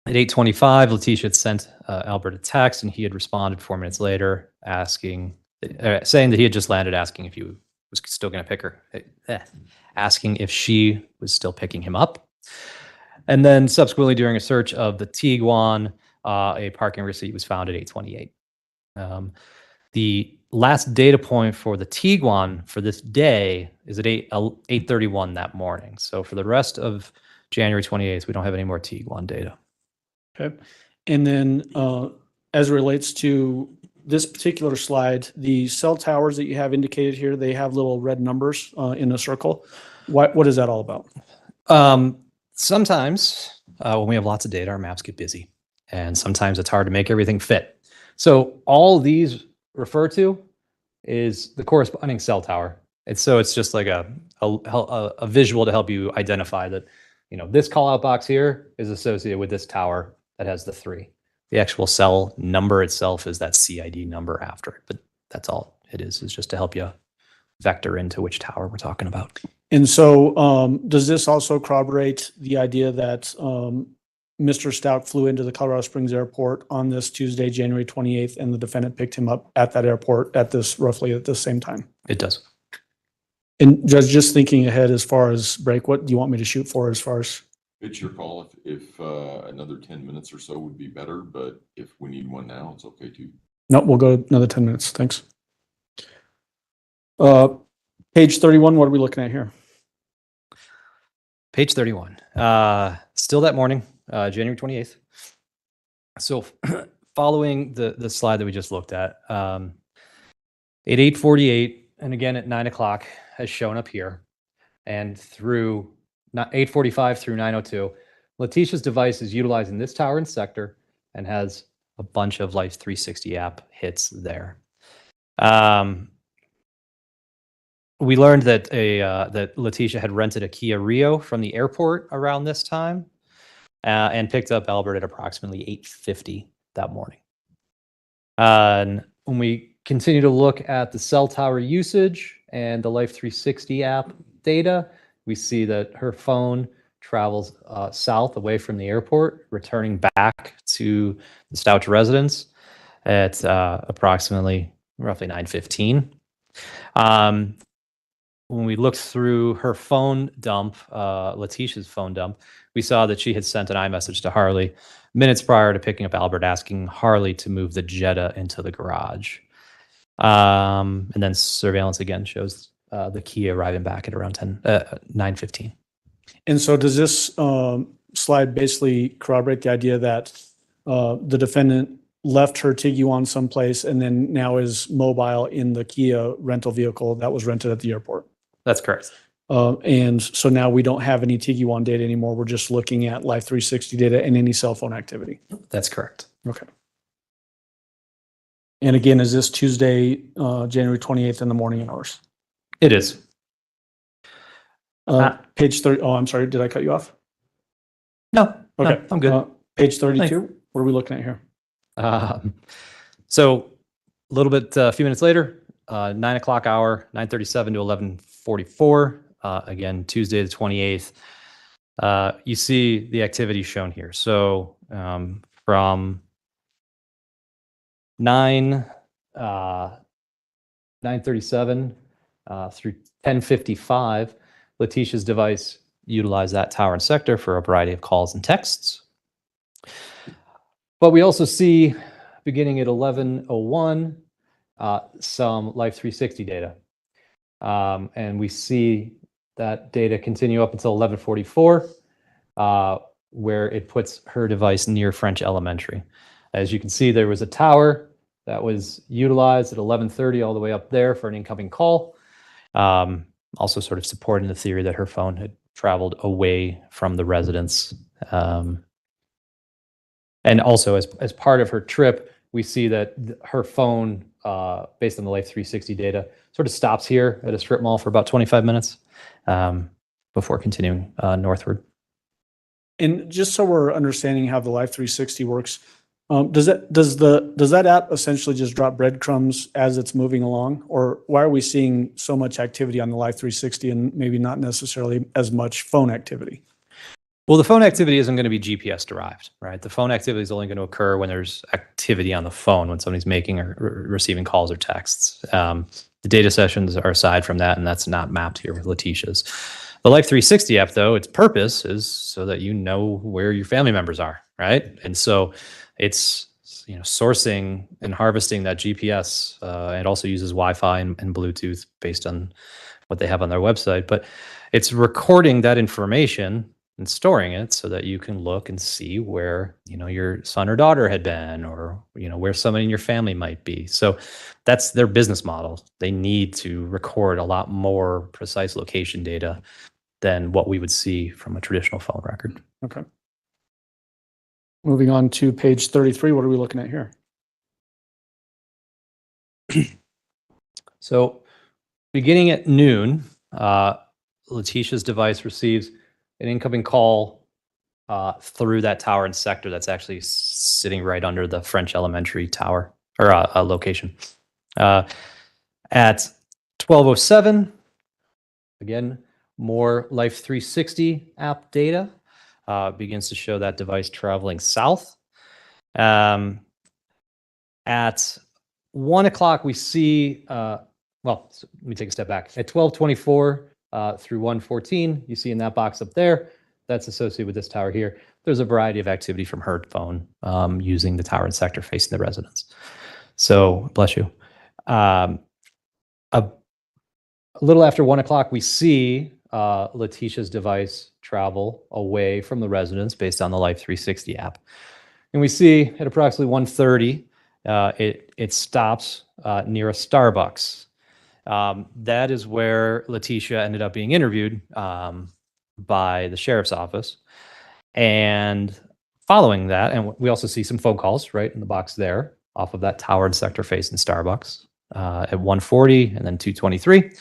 Speaker 6: At 8:25, Letecia had sent Albert a text, and he had responded 4 minutes later, saying that he had just landed, asking if he was still going to pick her, asking if she was still picking him up. And then subsequently, during a search of the Tiguan, a parking receipt was found at 8:28. The last data point for the Tiguan for this day is at 8:31 that morning. So for the rest of January 28th, we don't have any more Tiguan data.
Speaker 4: Okay. And then as it relates to this particular slide, the cell towers that you have indicated here, they have little red numbers in a circle. What is that all about?
Speaker 6: Sometimes when we have lots of data, our maps get busy, and sometimes it's hard to make everything fit. So all these refer to is the corresponding cell tower. And so it's just like a visual to help you identify that, you know, this call out box here is associated with this tower that has the 3. The actual cell number itself is that CID number after it, but that's all it is just to help you vector into which tower we're talking about.
Speaker 4: And so does this also corroborate the idea that Mr. Stauch flew into the Colorado Springs Airport on this Tuesday, January 28th, and the defendant picked him up at that airport roughly at the same time?
Speaker 6: It does.
Speaker 4: And just thinking ahead as far as break, what do you want me to shoot for as far as?
Speaker 1: It's your call. If another 10 minutes or so would be better, but if we need one now, it's okay too.
Speaker 4: No, we'll go another 10 minutes. Thanks. Page 31, what are we looking at here?
Speaker 6: Page 31. Still that morning, January 28th. So following the slide that we just looked at 8:48, and again at 9 o'clock has shown up here, and through 8:45 through 9:02, Letecia's device is utilizing this tower and sector and has a bunch of Life 360 app hits there. We learned that that Letecia had rented a Kia Rio from the airport around this time, and picked up Albert at approximately 8:50 that morning. And when we continue to look at the cell tower usage and the Life 360 app data, we see that her phone travels south away from the airport, returning back to the Stauch residence at approximately roughly 9:15. When we looked through her phone dump, Letecia's phone dump, we saw that she had sent an iMessage to Harley minutes prior to picking up Albert, asking Harley to move the Jetta into the garage. And then surveillance again shows the Kia arriving back at around 9:15.
Speaker 4: And so does this slide basically corroborate the idea that the defendant left her Tiguan someplace and then now is mobile in the Kia rental vehicle that was rented at the airport?
Speaker 6: That's correct.
Speaker 4: And so now we don't have any Tiguan data anymore. We're just looking at Life 360 data and any cell phone activity.
Speaker 6: That's correct.
Speaker 4: Okay. And again, is this Tuesday, January 28th in the morning hours?
Speaker 6: It is.
Speaker 4: Page 30. Oh, I'm sorry. Did I cut you off?
Speaker 6: No,
Speaker 4: Okay.
Speaker 6: no, I'm good.
Speaker 4: Page 32. What are we looking at here?
Speaker 6: So a little bit, a few minutes later, 9 o'clock hour, 9:37 to 11:44. Again, Tuesday the 28th. You see the activity shown here. So from 9:37 through 10:55, Letecia's device utilized that tower and sector for a variety of calls and texts. But we also see, beginning at 11:01, some Life 360 data. And we see that data continue up until 11:44, where it puts her device near French Elementary. As you can see, there was a tower that was utilized at 11:30 all the way up there for an incoming call. Also sort of supporting the theory that her phone had traveled away from the residence. And also as part of her trip, we see that her phone, based on the Life 360 data, sort of stops here at a strip mall for about 25 minutes before continuing northward.
Speaker 4: And just so we're understanding how the Life 360 works, does that app essentially just drop breadcrumbs as it's moving along, or why are we seeing so much activity on the Life 360 and maybe not necessarily as much phone activity?
Speaker 6: Well, the phone activity isn't going to be GPS derived, right? The phone activity is only going to occur when there's activity on the phone, when somebody's making or receiving calls or texts. The data sessions are aside from that, and that's not mapped here with Letecia's. The Life 360 app, though, its purpose is so that you know where your family members are, right? And so it's sourcing and harvesting that GPS. It also uses Wi-Fi and Bluetooth based on what they have on their website, but it's recording that information and storing it so that you can look and see where your son or daughter had been, or where somebody in your family might be. So that's their business model. They need to record a lot more precise location data than what we would see from a traditional phone record.
Speaker 4: Okay. Moving on to page 33, what are we looking at here?
Speaker 6: So beginning at noon, Letecia's device receives an incoming call through that tower and sector that's actually sitting right under the French Elementary tower or location. At 12:07, again, more Life 360 app data begins to show that device traveling south. At 1 o'clock, we see, let me take a step back. At 12:24 through 1:14, you see in that box up there, that's associated with this tower here. There's a variety of activity from her phone using the tower and sector facing the residence. So, bless you. A little after 1 o'clock, we see Letecia's device travel away from the residence based on the Life 360 app. And we see at approximately 1:30, it stops near a Starbucks. That is where Letecia ended up being interviewed by the sheriff's office. And following that, and we also see some phone calls right in the box there off of that tower and sector facing Starbucks at 1:40 and then 2:23.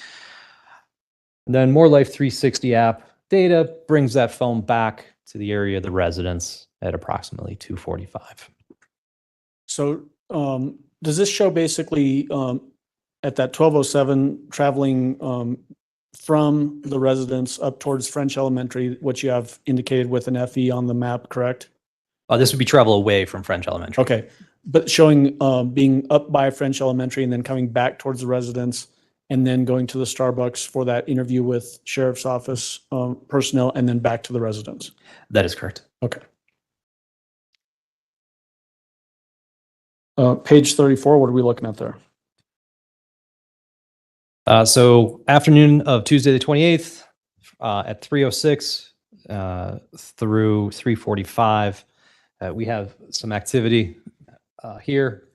Speaker 6: And then more Life 360 app data brings that phone back to the area of the residence at approximately 2:45.
Speaker 4: So does this show basically at that 12:07 traveling from the residence up towards French Elementary, which you have indicated with an FE on the map, correct?
Speaker 6: This would be travel away from French Elementary.
Speaker 4: Okay, but showing being up by French Elementary and then coming back towards the residence and then going to the Starbucks for that interview with Sheriff's Office personnel and then back to the residence.
Speaker 6: That is correct.
Speaker 4: Okay. Page 34, what are we looking at there?
Speaker 6: So afternoon of Tuesday the 28th at 3:06 through 3:45, we have some activity here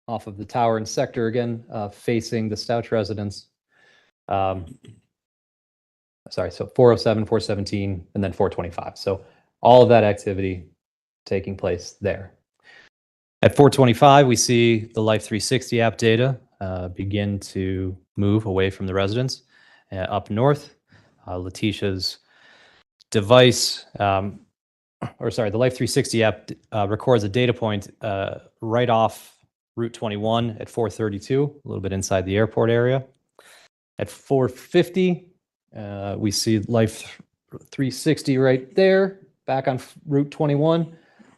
Speaker 6: off of the tower and sector again, facing the Stauch residence. Sorry, so 407, 417, and then 425. So all of that activity taking place there. At 425, we see the Life 360 app data begin to move away from the residence up north. Letecia's device, the Life 360 app records a data point right off Route 21 at 432, a little bit inside the airport area. At 450, we see Life 360 right there, back on Route 21,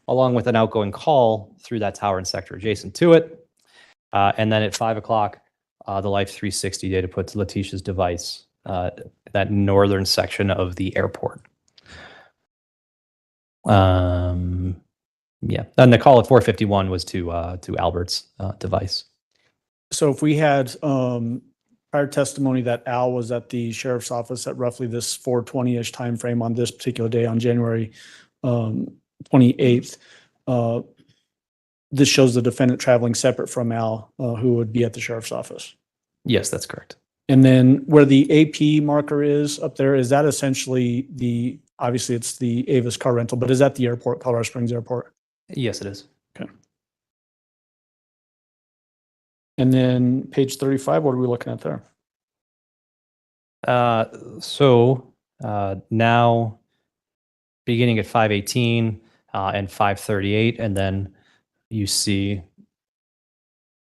Speaker 6: along with an outgoing call through that tower and sector adjacent to it. And then at 5 o'clock, the Life 360 data puts Letecia's device, that northern section of the airport. Yeah, and the call at 451 was to Albert's device.
Speaker 4: So if we had prior testimony that Al was at the sheriff's office at roughly this 4:20-ish timeframe on this particular day on January 28th, this shows the defendant traveling separate from Al, who would be at the sheriff's office.
Speaker 6: Yes, that's correct.
Speaker 4: And then where the AP marker is up there, is that essentially obviously it's the Avis car rental, but is that the airport, Colorado Springs Airport?
Speaker 6: Yes, it is.
Speaker 4: Okay. And then page 35, what are we looking at there?
Speaker 6: Now beginning at 518 and 538, and then you see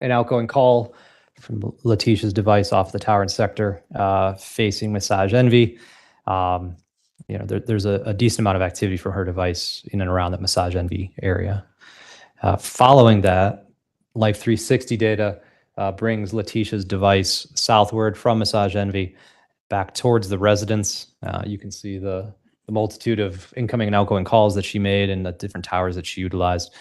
Speaker 6: an outgoing call from Letecia's device off the tower and sector facing Massage Envy. There's a decent amount of activity from her device in and around that Massage Envy area. Following that, Life 360 data brings Letecia's device southward from Massage Envy back towards the residence. You can see the multitude of incoming and outgoing calls that she made and the different towers that she utilized.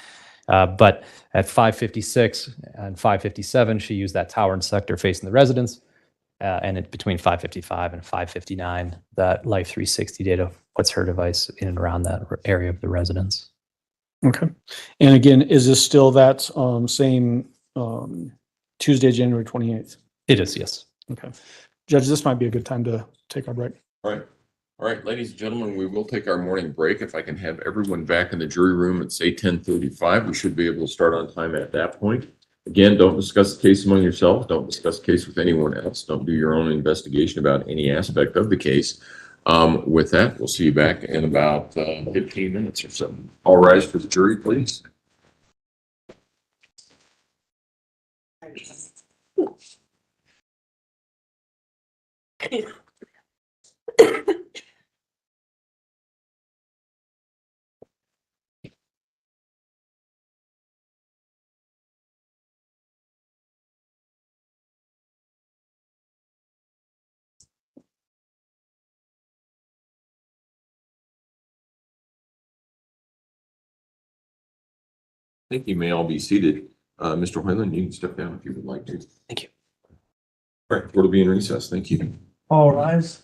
Speaker 6: But at 556 and 557, she used that tower and sector facing the residence. And between 555 and 559, that Life 360 data puts her device in and around that area of the residence.
Speaker 4: Okay. And again, is this still that same Tuesday, January 28th?
Speaker 6: It is, yes.
Speaker 4: Okay. Judge, this might be a good time to take our break.
Speaker 1: All right. All right, ladies and gentlemen, we will take our morning break. If I can have everyone back in the jury room at say 10:35, we should be able to start on time at that point. Again, don't discuss the case among yourselves. Don't discuss the case with anyone else. Don't do your own investigation about any aspect of the case. With that, we'll see you back in about 15 minutes or so. All rise for the jury, please. I think you may all be seated. Mr. Hoyland, you can step down if you would like to.
Speaker 6: Thank you.
Speaker 1: All right, we'll be in recess. Thank you.
Speaker 5: All rise.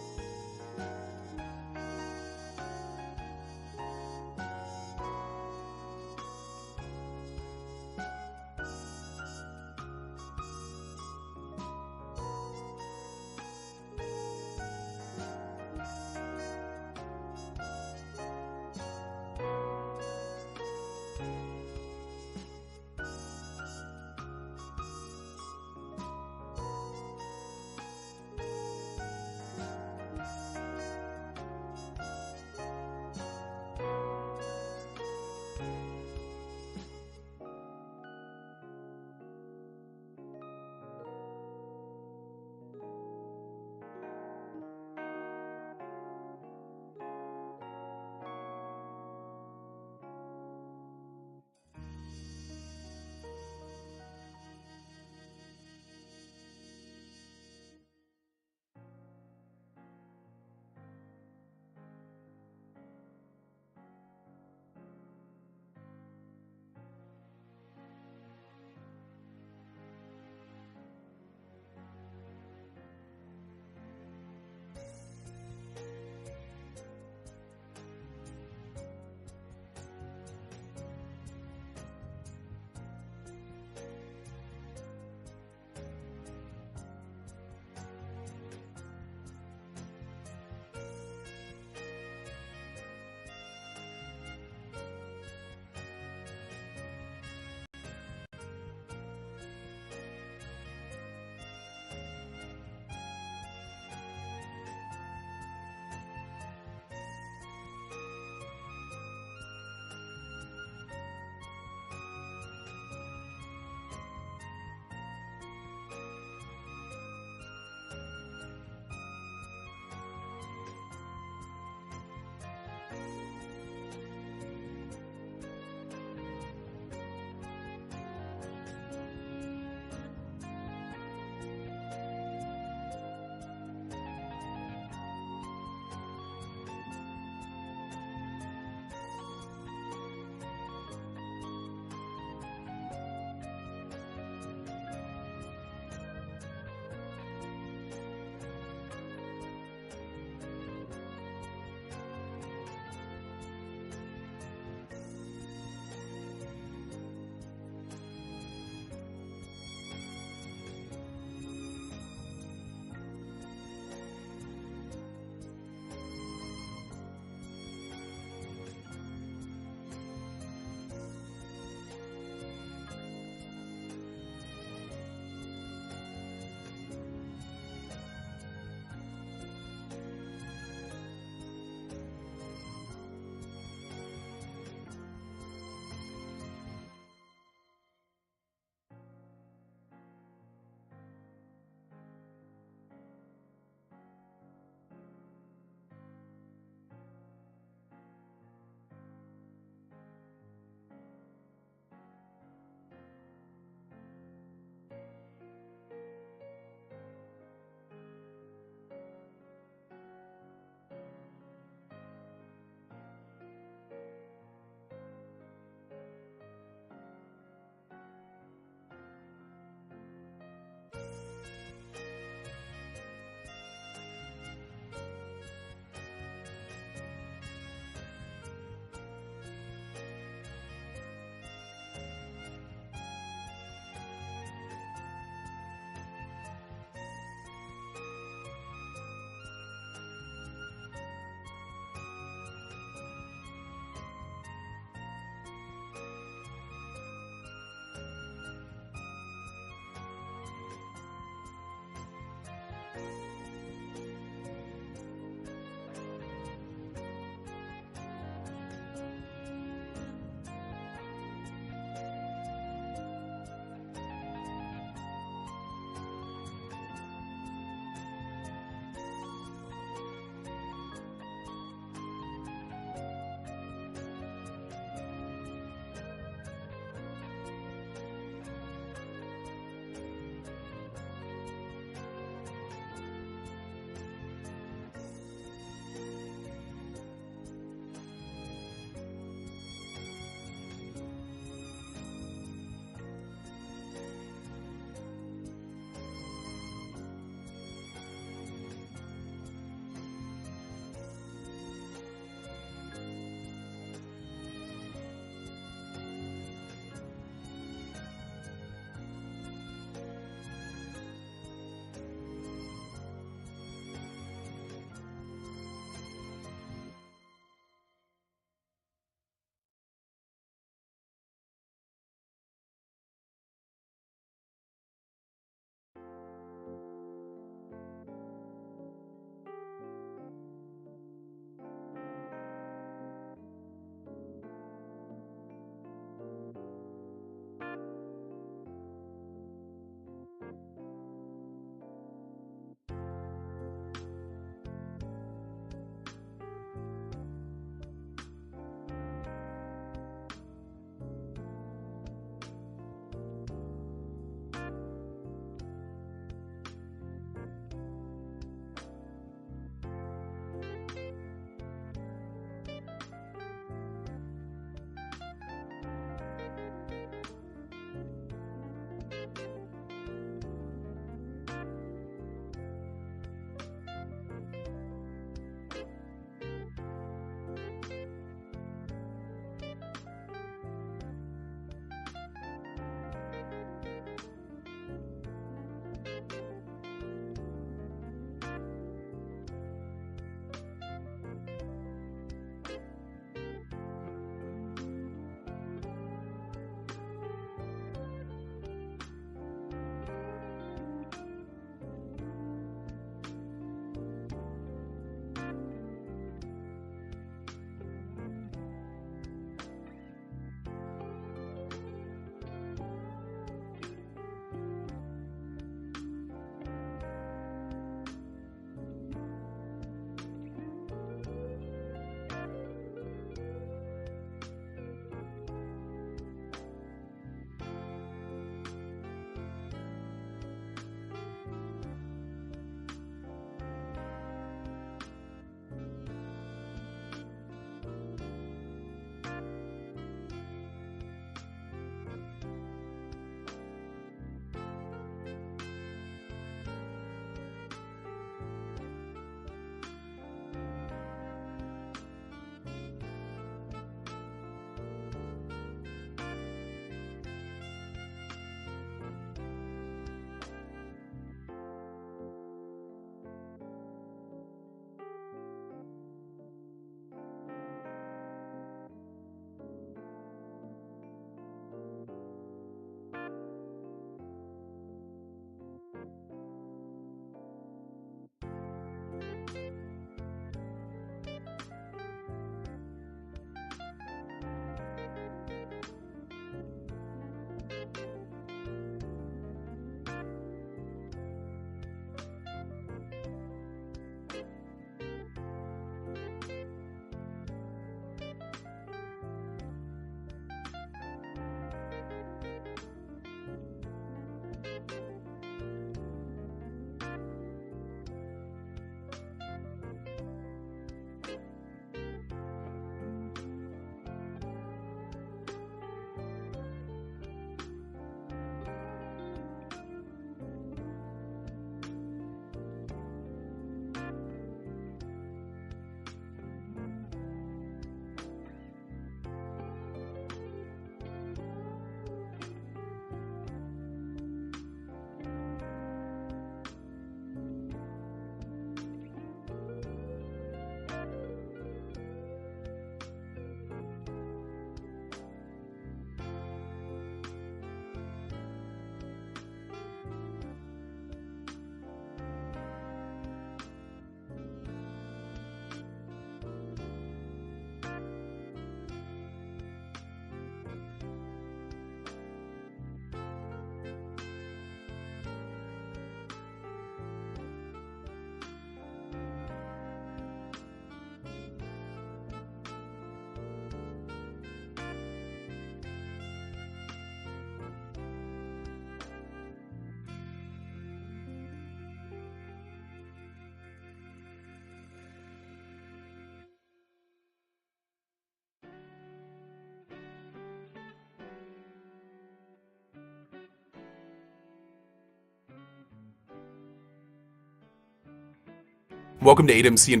Speaker 7: Welcome to 8MC.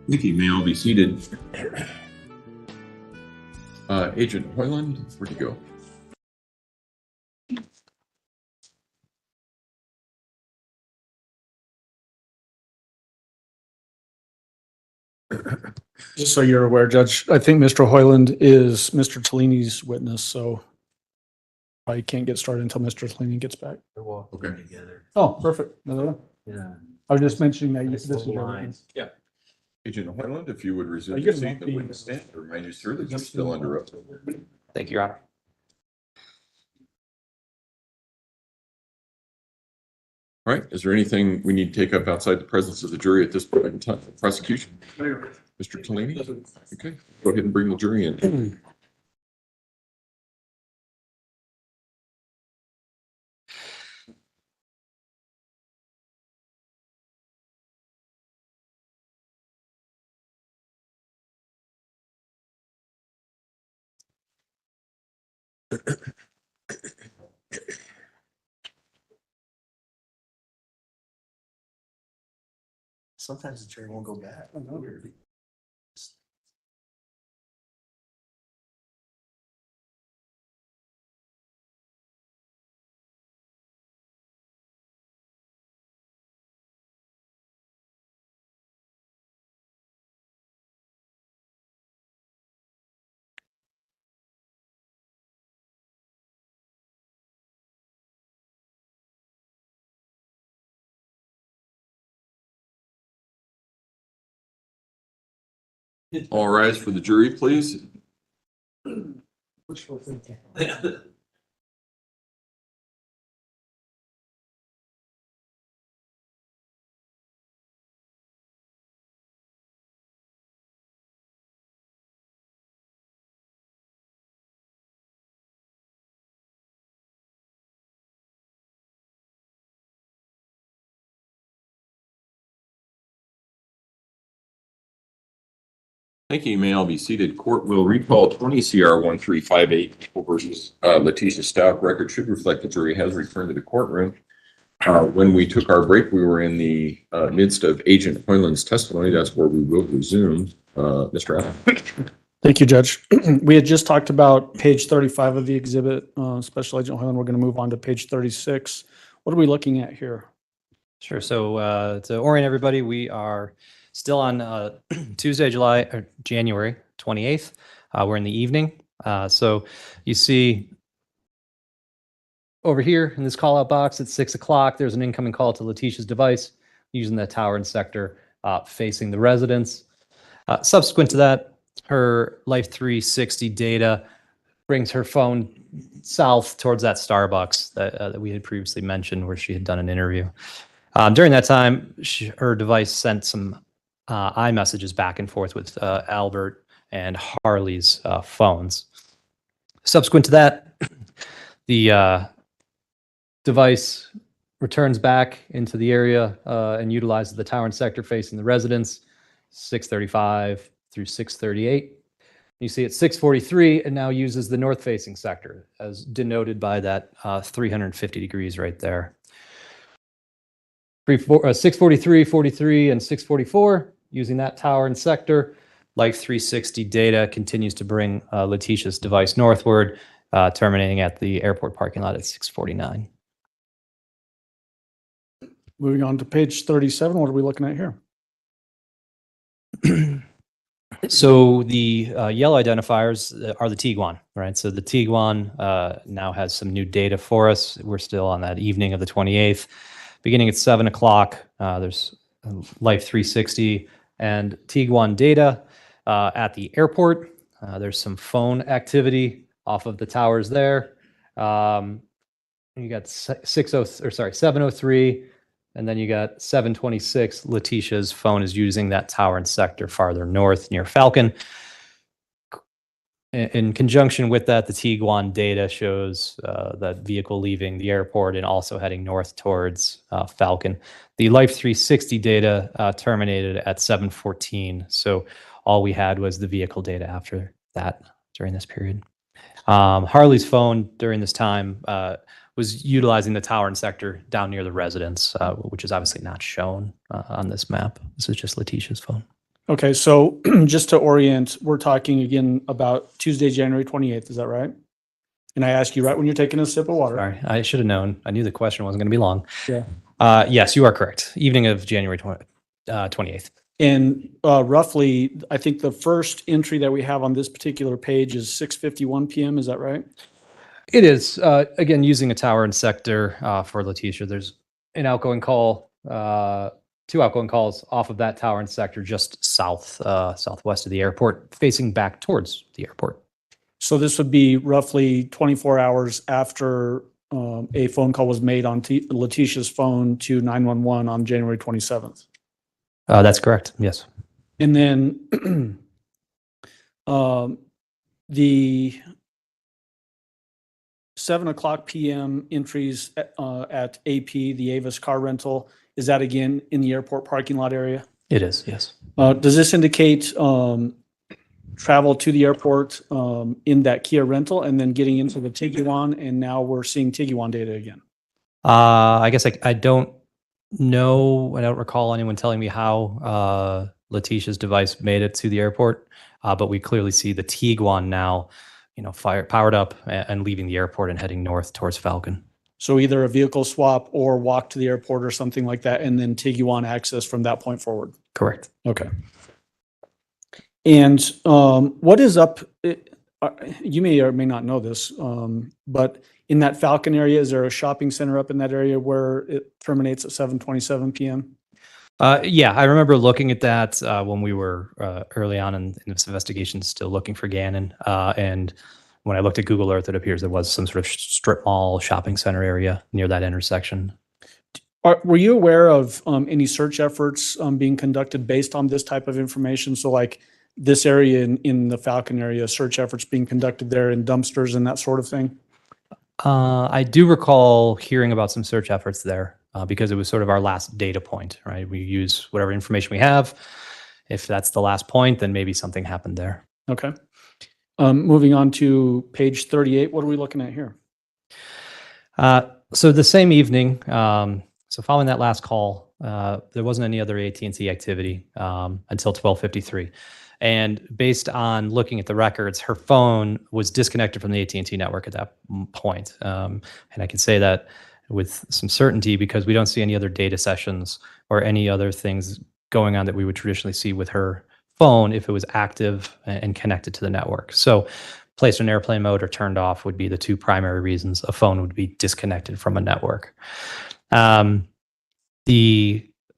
Speaker 1: Thank you. May all be seated. Agent Hoyland, where'd you go?
Speaker 4: Just so you're aware, Judge, I think Mr. Hoyland is Mr. Tellini's witness, so I can't get started until Mr. Tellini gets back.
Speaker 2: They're walking
Speaker 1: Okay.
Speaker 2: together.
Speaker 4: Oh, perfect. No.
Speaker 2: Yeah.
Speaker 4: I was just mentioning that
Speaker 2: Nice
Speaker 4: this is
Speaker 2: little
Speaker 4: your
Speaker 2: line.
Speaker 4: witness.
Speaker 2: Yeah.
Speaker 1: Agent Hoyland, if you would resume
Speaker 4: Are you
Speaker 1: your
Speaker 4: gonna
Speaker 1: seat, the
Speaker 4: be-
Speaker 1: witness stand, remind you, sir, that you're still under oath.
Speaker 6: Thank you, Your Honor.
Speaker 1: All right, is there anything we need to take up outside the presence of the jury at this point in time? Prosecution? Mr. Tellini? Okay, go ahead and bring the jury in.
Speaker 5: Sometimes the chair won't go back.
Speaker 1: All rise for the jury, please. Thank you. You may all be seated. Court will recall 20 CR 1358 People versus Letecia Stauch. Record should reflect the jury has returned to the courtroom. When we took our break, we were in the midst of Agent Hoyland's testimony. That's where we will resume. Mr. Allen.
Speaker 4: Thank you, Judge. We had just talked about page 35 of the exhibit, Special Agent Hoyland. We're going to move on to page 36. What are we looking at here?
Speaker 6: Sure. So to orient everybody, we are still on Tuesday, January 28th. We're in the evening. So you see over here in this call out box at 6 o'clock, there's an incoming call to Letecia's device using the tower and sector facing the residence. Subsequent to that, her Life 360 data brings her phone south towards that Starbucks that we had previously mentioned where she had done an interview. During that time, her device sent some iMessages back and forth with Albert and Harley's phones. Subsequent to that, the device returns back into the area and utilizes the tower and sector facing the residence, 635 through 638. You see at 643, it now uses the north-facing sector, as denoted by that 350 degrees right there. 643, 43, and 644, using that tower and sector. Life 360 data continues to bring Letecia's device northward, terminating at the airport parking lot at 649.
Speaker 4: Moving on to page 37, what are we looking at here?
Speaker 6: So the yellow identifiers are the Tiguan, right? So the Tiguan now has some new data for us. We're still on that evening of the 28th. Beginning at 7 o'clock, there's Life 360 and Tiguan data at the airport. There's some phone activity off of the towers there. You got 703, and then you got 726. Letecia's phone is using that tower and sector farther north near Falcon. In conjunction with that, the Tiguan data shows that vehicle leaving the airport and also heading north towards Falcon. The Life 360 data terminated at 7:14, so all we had was the vehicle data after that during this period. Harley's phone during this time was utilizing the tower and sector down near the residence, which is obviously not shown on this map. This is just Letecia's phone.
Speaker 4: Okay, so just to orient, we're talking again about Tuesday, January 28th, is that right? And I ask you right when you're taking a sip of water.
Speaker 6: Sorry, I should have known. I knew the question wasn't going to be long.
Speaker 4: Yeah.
Speaker 6: Yes, you are correct. Evening of January 28th.
Speaker 4: And roughly, I think the first entry that we have on this particular page is 6:51 p.m., is that right?
Speaker 6: It is. Again, using a tower and sector for Letecia, there's an outgoing call, two outgoing calls off of that tower and sector just southwest of the airport, facing back towards the airport.
Speaker 4: So this would be roughly 24 hours after a phone call was made on Letecia's phone to 911 on January 27th.
Speaker 6: That's correct. Yes.
Speaker 4: And then the 7 o'clock p.m. entries at AP, the Avis car rental, is that again in the airport parking lot area?
Speaker 6: It is. Yes.
Speaker 4: Does this indicate travel to the airport in that Kia rental and then getting into the Tiguan, and now we're seeing Tiguan data again?
Speaker 6: I guess I don't know. I don't recall anyone telling me how Letecia's device made it to the airport, but we clearly see the Tiguan now, powered up and leaving the airport and heading north towards Falcon.
Speaker 4: So either a vehicle swap or walk to the airport or something like that, and then Tiguan access from that point forward.
Speaker 6: Correct.
Speaker 4: Okay. And what is up? You may or may not know this, but in that Falcon area, is there a shopping center up in that area where it terminates at 7:27 p.m.?
Speaker 6: Yeah, I remember looking at that when we were early on in this investigation, still looking for Gannon. And when I looked at Google Earth, it appears there was some sort of strip mall shopping center area near that intersection.
Speaker 4: Were you aware of any search efforts being conducted based on this type of information? So like this area in the Falcon area, search efforts being conducted there in dumpsters and that sort of thing?
Speaker 6: I do recall hearing about some search efforts there because it was sort of our last data point, right? We use whatever information we have. If that's the last point, then maybe something happened there.
Speaker 4: Okay. Moving on to page 38, what are we looking at here?
Speaker 6: So the same evening, so following that last call, there wasn't any other AT&T activity until 12:53. And based on looking at the records, her phone was disconnected from the AT&T network at that point. And I can say that with some certainty because we don't see any other data sessions or any other things going on that we would traditionally see with her phone if it was active and connected to the network. So placed in airplane mode or turned off would be the two primary reasons a phone would be disconnected from a network. The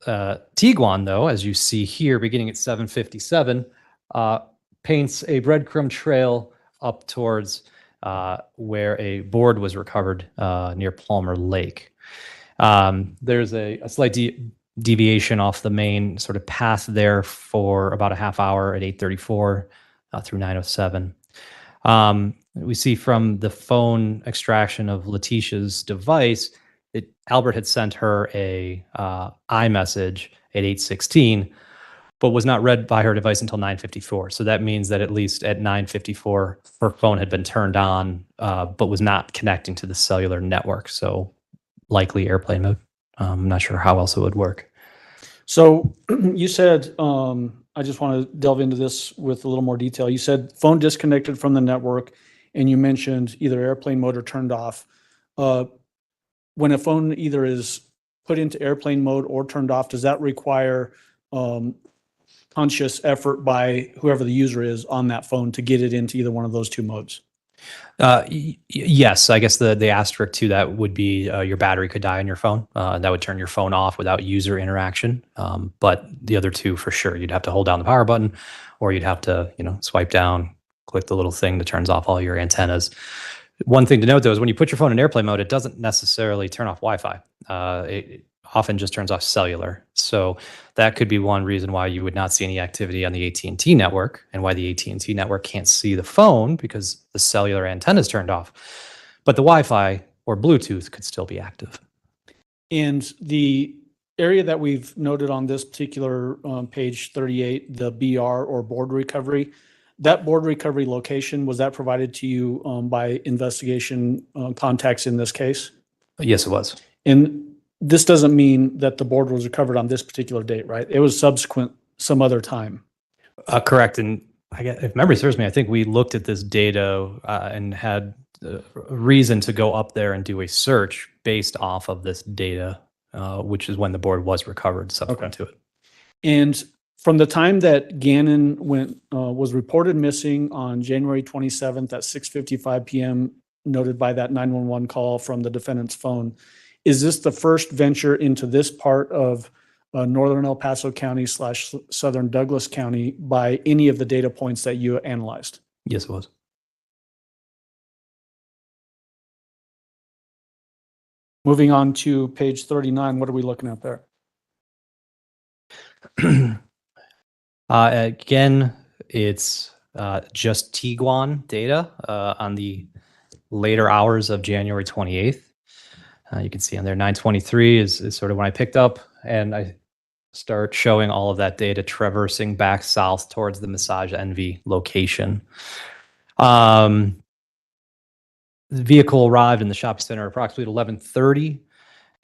Speaker 6: Tiguan, though, as you see here, beginning at 7:57, paints a breadcrumb trail up towards where a board was recovered near Palmer Lake. There's a slight deviation off the main sort of path there for about a half hour at 8:34 through 9:07. We see from the phone extraction of Letecia's device that Albert had sent her a iMessage at 8:16, but was not read by her device until 9:54. So that means that at least at 9:54, her phone had been turned on, but was not connecting to the cellular network. So likely airplane mode. I'm not sure how else it would work.
Speaker 4: So you said, I just want to delve into this with a little more detail. You said phone disconnected from the network, and you mentioned either airplane mode or turned off. When a phone either is put into airplane mode or turned off, does that require conscious effort by whoever the user is on that phone to get it into either one of those two modes?
Speaker 6: Yes, I guess the asterisk to that would be your battery could die on your phone. That would turn your phone off without user interaction. But the other two, for sure, you'd have to hold down the power button, or you'd have to, swipe down, click the little thing that turns off all your antennas. One thing to note, though, is when you put your phone in airplane mode, it doesn't necessarily turn off Wi-Fi. It often just turns off cellular. So that could be one reason why you would not see any activity on the AT&T network and why the AT&T network can't see the phone because the cellular antenna is turned off. But the Wi-Fi or Bluetooth could still be active.
Speaker 4: And the area that we've noted on this particular page 38, the BR or board recovery, that board recovery location, was that provided to you by investigation contacts in this case?
Speaker 6: Yes, it was.
Speaker 4: And this doesn't mean that the board was recovered on this particular date, right? It was subsequent some other time.
Speaker 6: Correct. And if memory serves me, I think we looked at this data and had a reason to go up there and do a search based off of this data, which is when the board was recovered subsequent to it.
Speaker 4: And from the time that Gannon was reported missing on January 27th at 6:55 p.m., noted by that 911 call from the defendant's phone, is this the first venture into this part of northern El Paso County / southern Douglas County by any of the data points that you analyzed?
Speaker 6: Yes, it was.
Speaker 4: Moving on to page 39, what are we looking at there?
Speaker 6: Again, it's just Tiguan data on the later hours of January 28th. You can see on there 9:23 is sort of when I picked up, and I start showing all of that data traversing back south towards the Massage Envy location. The vehicle arrived in the shopping center approximately at 11:30.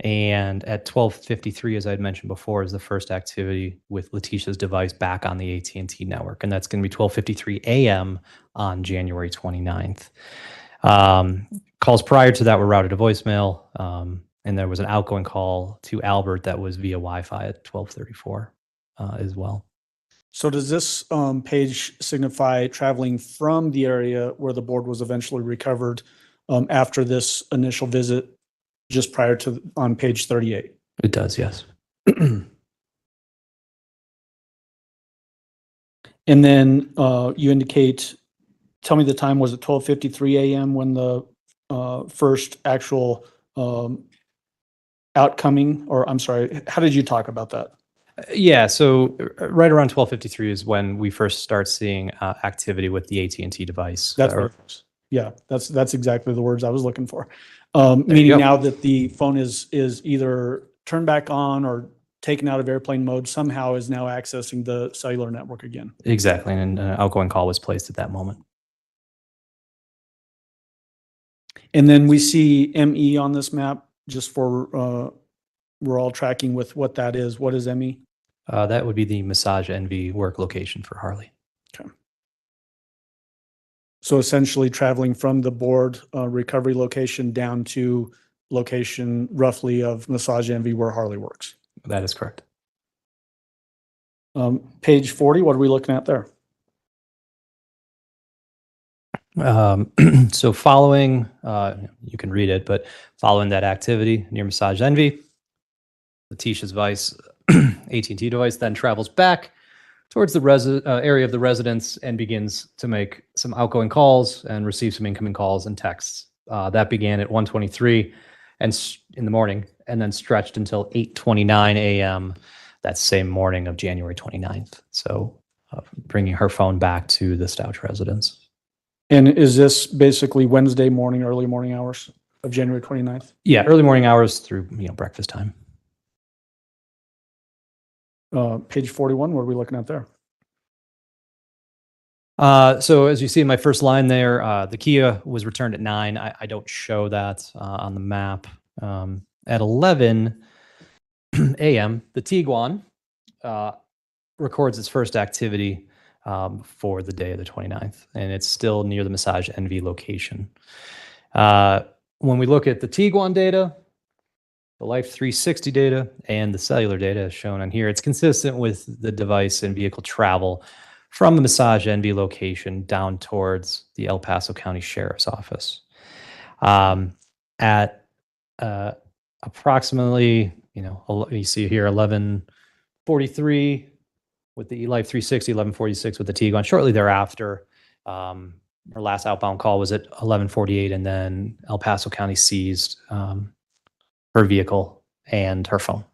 Speaker 6: And at 12:53, as I had mentioned before, is the first activity with Letecia's device back on the AT&T network. And that's going to be 12:53 a.m. on January 29th. Calls prior to that were routed to voicemail. And there was an outgoing call to Albert that was via Wi-Fi at 12:34 as well.
Speaker 4: So does this page signify traveling from the area where the board was eventually recovered after this initial visit, just prior to on page 38?
Speaker 6: It does, yes.
Speaker 4: And then you indicate, tell me the time, was it 12:53 a.m. when the first actual outcoming, or I'm sorry, how did you talk about that?
Speaker 6: Yeah, so right around 12:53 is when we first start seeing activity with the AT&T device.
Speaker 4: That's
Speaker 6: Or-
Speaker 4: what, yeah, that's exactly the words I was looking for.
Speaker 6: you
Speaker 4: Meaning
Speaker 6: go.
Speaker 4: now that the phone is either turned back on or taken out of airplane mode, somehow is now accessing the cellular network again.
Speaker 6: Exactly, and an outgoing call was placed at that moment.
Speaker 4: And then we see ME on this map, just for, we're all tracking with what that is. What is ME?
Speaker 6: That would be the Massage Envy work location for Harley.
Speaker 4: So essentially traveling from the board recovery location down to location roughly of Massage Envy where Harley works.
Speaker 6: That is correct.
Speaker 4: Page 40, what are we looking at there?
Speaker 6: So following, you can read it, but following that activity near Massage Envy, Letecia's device, AT&T device, then travels back towards the area of the residence and begins to make some outgoing calls and receive some incoming calls and texts. That began at 1:23 and in the morning, and then stretched until 8:29 a.m. that same morning of January 29th. So bringing her phone back to the Stauch residence.
Speaker 4: And is this basically Wednesday morning, early morning hours of January 29th?
Speaker 6: Yeah, early morning hours through breakfast time.
Speaker 4: Page 41, what are we looking at there?
Speaker 6: So as you see in my first line there, the Kia was returned at 9. I don't show that on the map. At 11 a.m., the Tiguan records its first activity for the day of the 29th, and it's still near the Massage Envy location. When we look at the Tiguan data, the Life 360 data, and the cellular data as shown on here, it's consistent with the device and vehicle travel from the Massage Envy location down towards the El Paso County Sheriff's Office. At approximately, you see here 11:43 with the Life 360, 11:46 with the Tiguan. Shortly thereafter, our last outbound call was at 11:48, and then El Paso County seized her vehicle and her phone.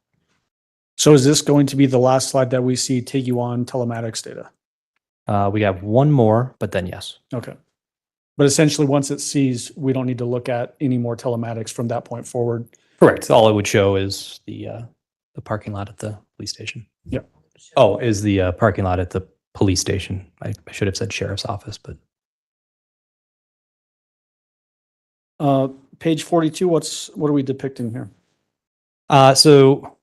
Speaker 4: So is this going to be the last slide that we see Tiguan telematics data?
Speaker 6: We have one more, but then yes.
Speaker 4: Okay. But essentially, once it sees, we don't need to look at any more telematics from that point forward.
Speaker 6: Correct. All it would show is the parking lot at the police station.
Speaker 4: Yep.
Speaker 6: Oh, is the parking lot at the police station. I should have said sheriff's office, but
Speaker 4: Page 42, what are we depicting here?
Speaker 6: so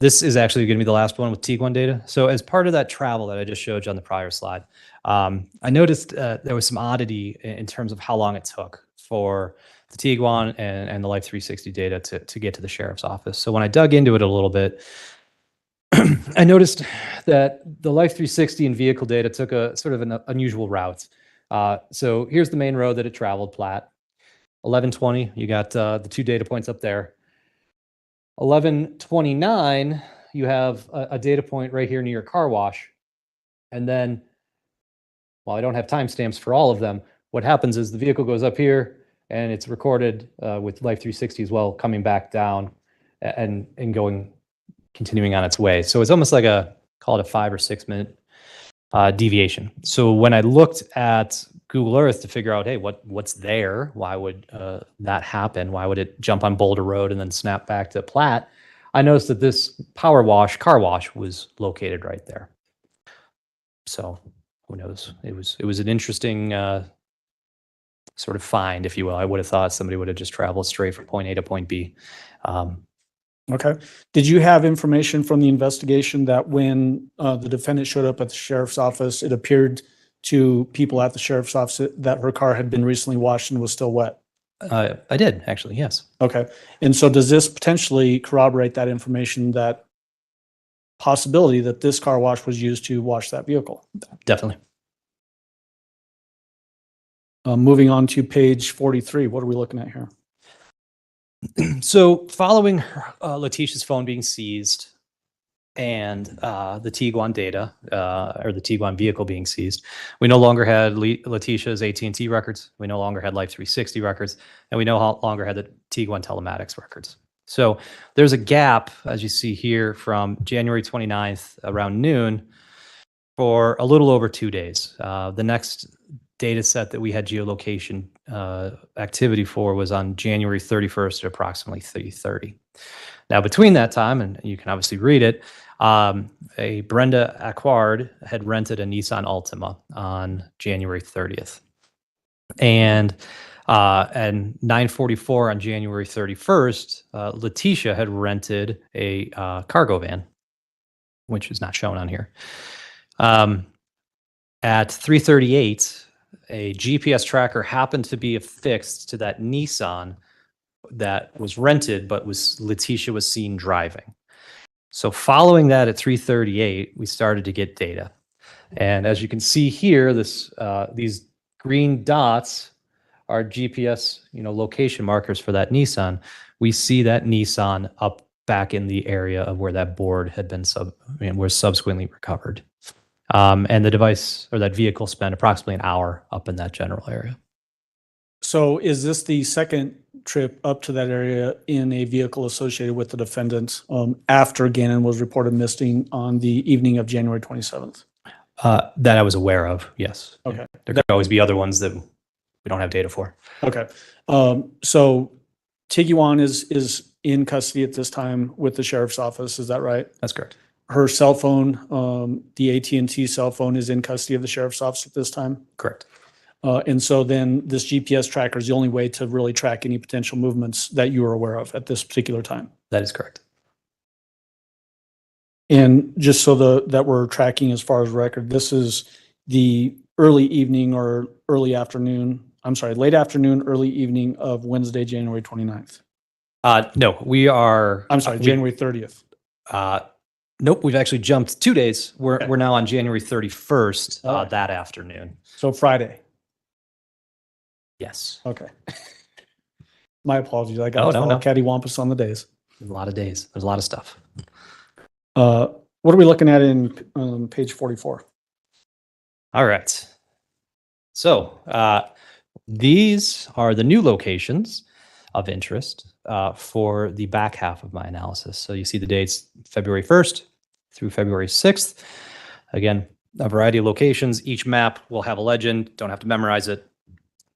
Speaker 6: this is actually going to be the last one with Tiguan data. So as part of that travel that I just showed you on the prior slide, I noticed there was some oddity in terms of how long it took for the Tiguan and the Life 360 data to get to the sheriff's office. So when I dug into it a little bit, I noticed that the Life 360 and vehicle data took a sort of an unusual route. So here's the main road that it traveled, Platte. 11:20, you got the two data points up there. 11:29, you have a data point right here near your car wash. And then, while I don't have timestamps for all of them, what happens is the vehicle goes up here and it's recorded with Life 360 as well, coming back down and continuing on its way. So it's almost like call it a 5 or 6 minute deviation. So when I looked at Google Earth to figure out, hey, what's there? Why would that happen? Why would it jump on Boulder Road and then snap back to Platte? I noticed that this car wash was located right there. So who knows? It was an interesting sort of find, if you will. I would have thought somebody would have just traveled straight from point A to point B.
Speaker 4: Okay. Did you have information from the investigation that when the defendant showed up at the sheriff's office, it appeared to people at the sheriff's office that her car had been recently washed and was still wet?
Speaker 6: I did, actually, yes.
Speaker 4: Okay. And so does this potentially corroborate that information, that possibility that this car wash was used to wash that vehicle?
Speaker 6: Definitely.
Speaker 4: Moving on to page 43, what are we looking at here?
Speaker 6: So following Letecia's phone being seized, and the Tiguan data, or the Tiguan vehicle being seized. We no longer had Letecia's AT&T records. We no longer had Life 360 records, and we no longer had the Tiguan telematics records. So there's a gap, as you see here, from January 29th around noon for a little over 2 days. The next data set that we had geolocation activity for was on January 31st at approximately 3:30. Now, between that time, and you can obviously read it, a Brenda Acquard had rented a Nissan Altima on January 30th. And at 9:44 on January 31st, Letecia had rented a cargo van, which is not shown on here. At 3:38, a GPS tracker happened to be affixed to that Nissan that was rented, but Letecia was seen driving. So following that at 3:38, we started to get data. And as you can see here, these green dots are GPS, location markers for that Nissan. We see that Nissan up back in the area of where that board had been was subsequently recovered. And the device or that vehicle spent approximately an hour up in that general area.
Speaker 4: So is this the second trip up to that area in a vehicle associated with the defendant after Gannon was reported missing on the evening of January 27th?
Speaker 6: That I was aware of, yes.
Speaker 4: Okay.
Speaker 6: There could always be other ones that we don't have data for.
Speaker 4: Okay. So Tiguan is in custody at this time with the sheriff's office. Is that right?
Speaker 6: That's correct.
Speaker 4: Her cell phone, the AT&T cell phone, is in custody of the sheriff's office at this time.
Speaker 6: Correct.
Speaker 4: And so then this GPS tracker is the only way to really track any potential movements that you are aware of at this particular time.
Speaker 6: That is correct.
Speaker 4: And just so that we're tracking as far as record, this is the early evening or early afternoon, late afternoon, early evening of Wednesday, January 29th.
Speaker 6: No, we are.
Speaker 4: January 30th.
Speaker 6: Nope, we've actually jumped 2 days. We're now on January 31st
Speaker 4: Oh.
Speaker 6: that afternoon.
Speaker 4: So Friday.
Speaker 6: Yes.
Speaker 4: Okay. My apologies. I
Speaker 6: No,
Speaker 4: got
Speaker 6: no.
Speaker 4: cattywampus on the days.
Speaker 6: There's a lot of days. There's a lot of stuff.
Speaker 4: What are we looking at in page 44?
Speaker 6: All right. So these are the new locations of interest for the back half of my analysis. So you see the dates February 1st through February 6th. Again, a variety of locations. Each map will have a legend. Don't have to memorize it.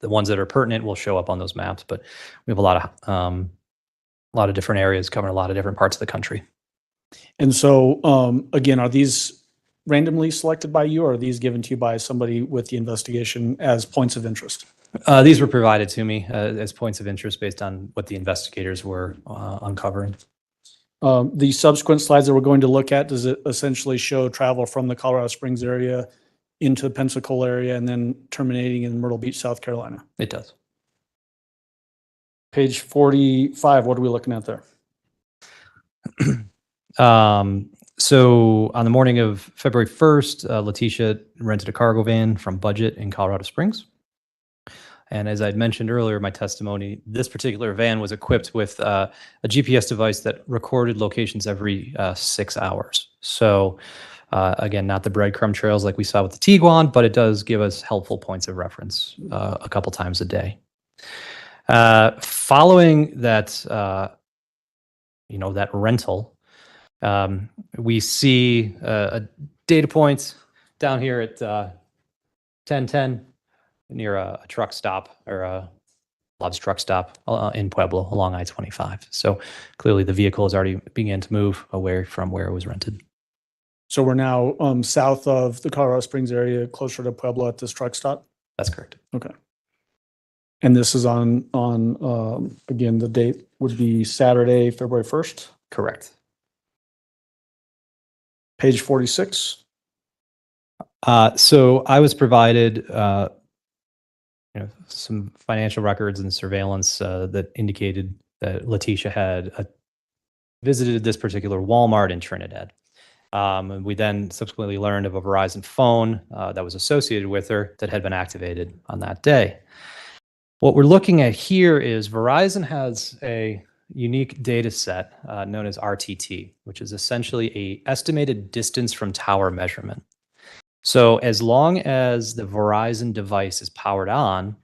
Speaker 6: The ones that are pertinent will show up on those maps, but we have a lot of different areas covering a lot of different parts of the country.
Speaker 4: And so, again, are these randomly selected by you, or are these given to you by somebody with the investigation as points of interest?
Speaker 6: These were provided to me as points of interest based on what the investigators were uncovering.
Speaker 4: The subsequent slides that we're going to look at, does it essentially show travel from the Colorado Springs area into the Pensacola area and then terminating in Myrtle Beach, South Carolina?
Speaker 6: It does.
Speaker 4: Page 45, what are we looking at there?
Speaker 6: So on the morning of February 1st, Letecia rented a cargo van from Budget in Colorado Springs. And as I'd mentioned earlier in my testimony, this particular van was equipped with a GPS device that recorded locations every 6 hours. So again, not the breadcrumb trails like we saw with the Tiguan, but it does give us helpful points of reference a couple times a day. Following that, that rental, we see a data point down here at 1010 near a truck stop or a Love's truck stop in Pueblo along I-25. So clearly the vehicle is already began to move away from where it was rented.
Speaker 4: So we're now south of the Colorado Springs area, closer to Pueblo at this truck stop?
Speaker 6: That's correct.
Speaker 4: Okay. And this is on again, the date would be Saturday, February 1st?
Speaker 6: Correct.
Speaker 4: Page 46.
Speaker 6: So I was provided some financial records and surveillance that indicated that Letecia had visited this particular Walmart in Trinidad. And we then subsequently learned of a Verizon phone that was associated with her that had been activated on that day. What we're looking at here is Verizon has a unique data set known as RTT, which is essentially a estimated distance from tower measurement. So as long as the Verizon device is powered on,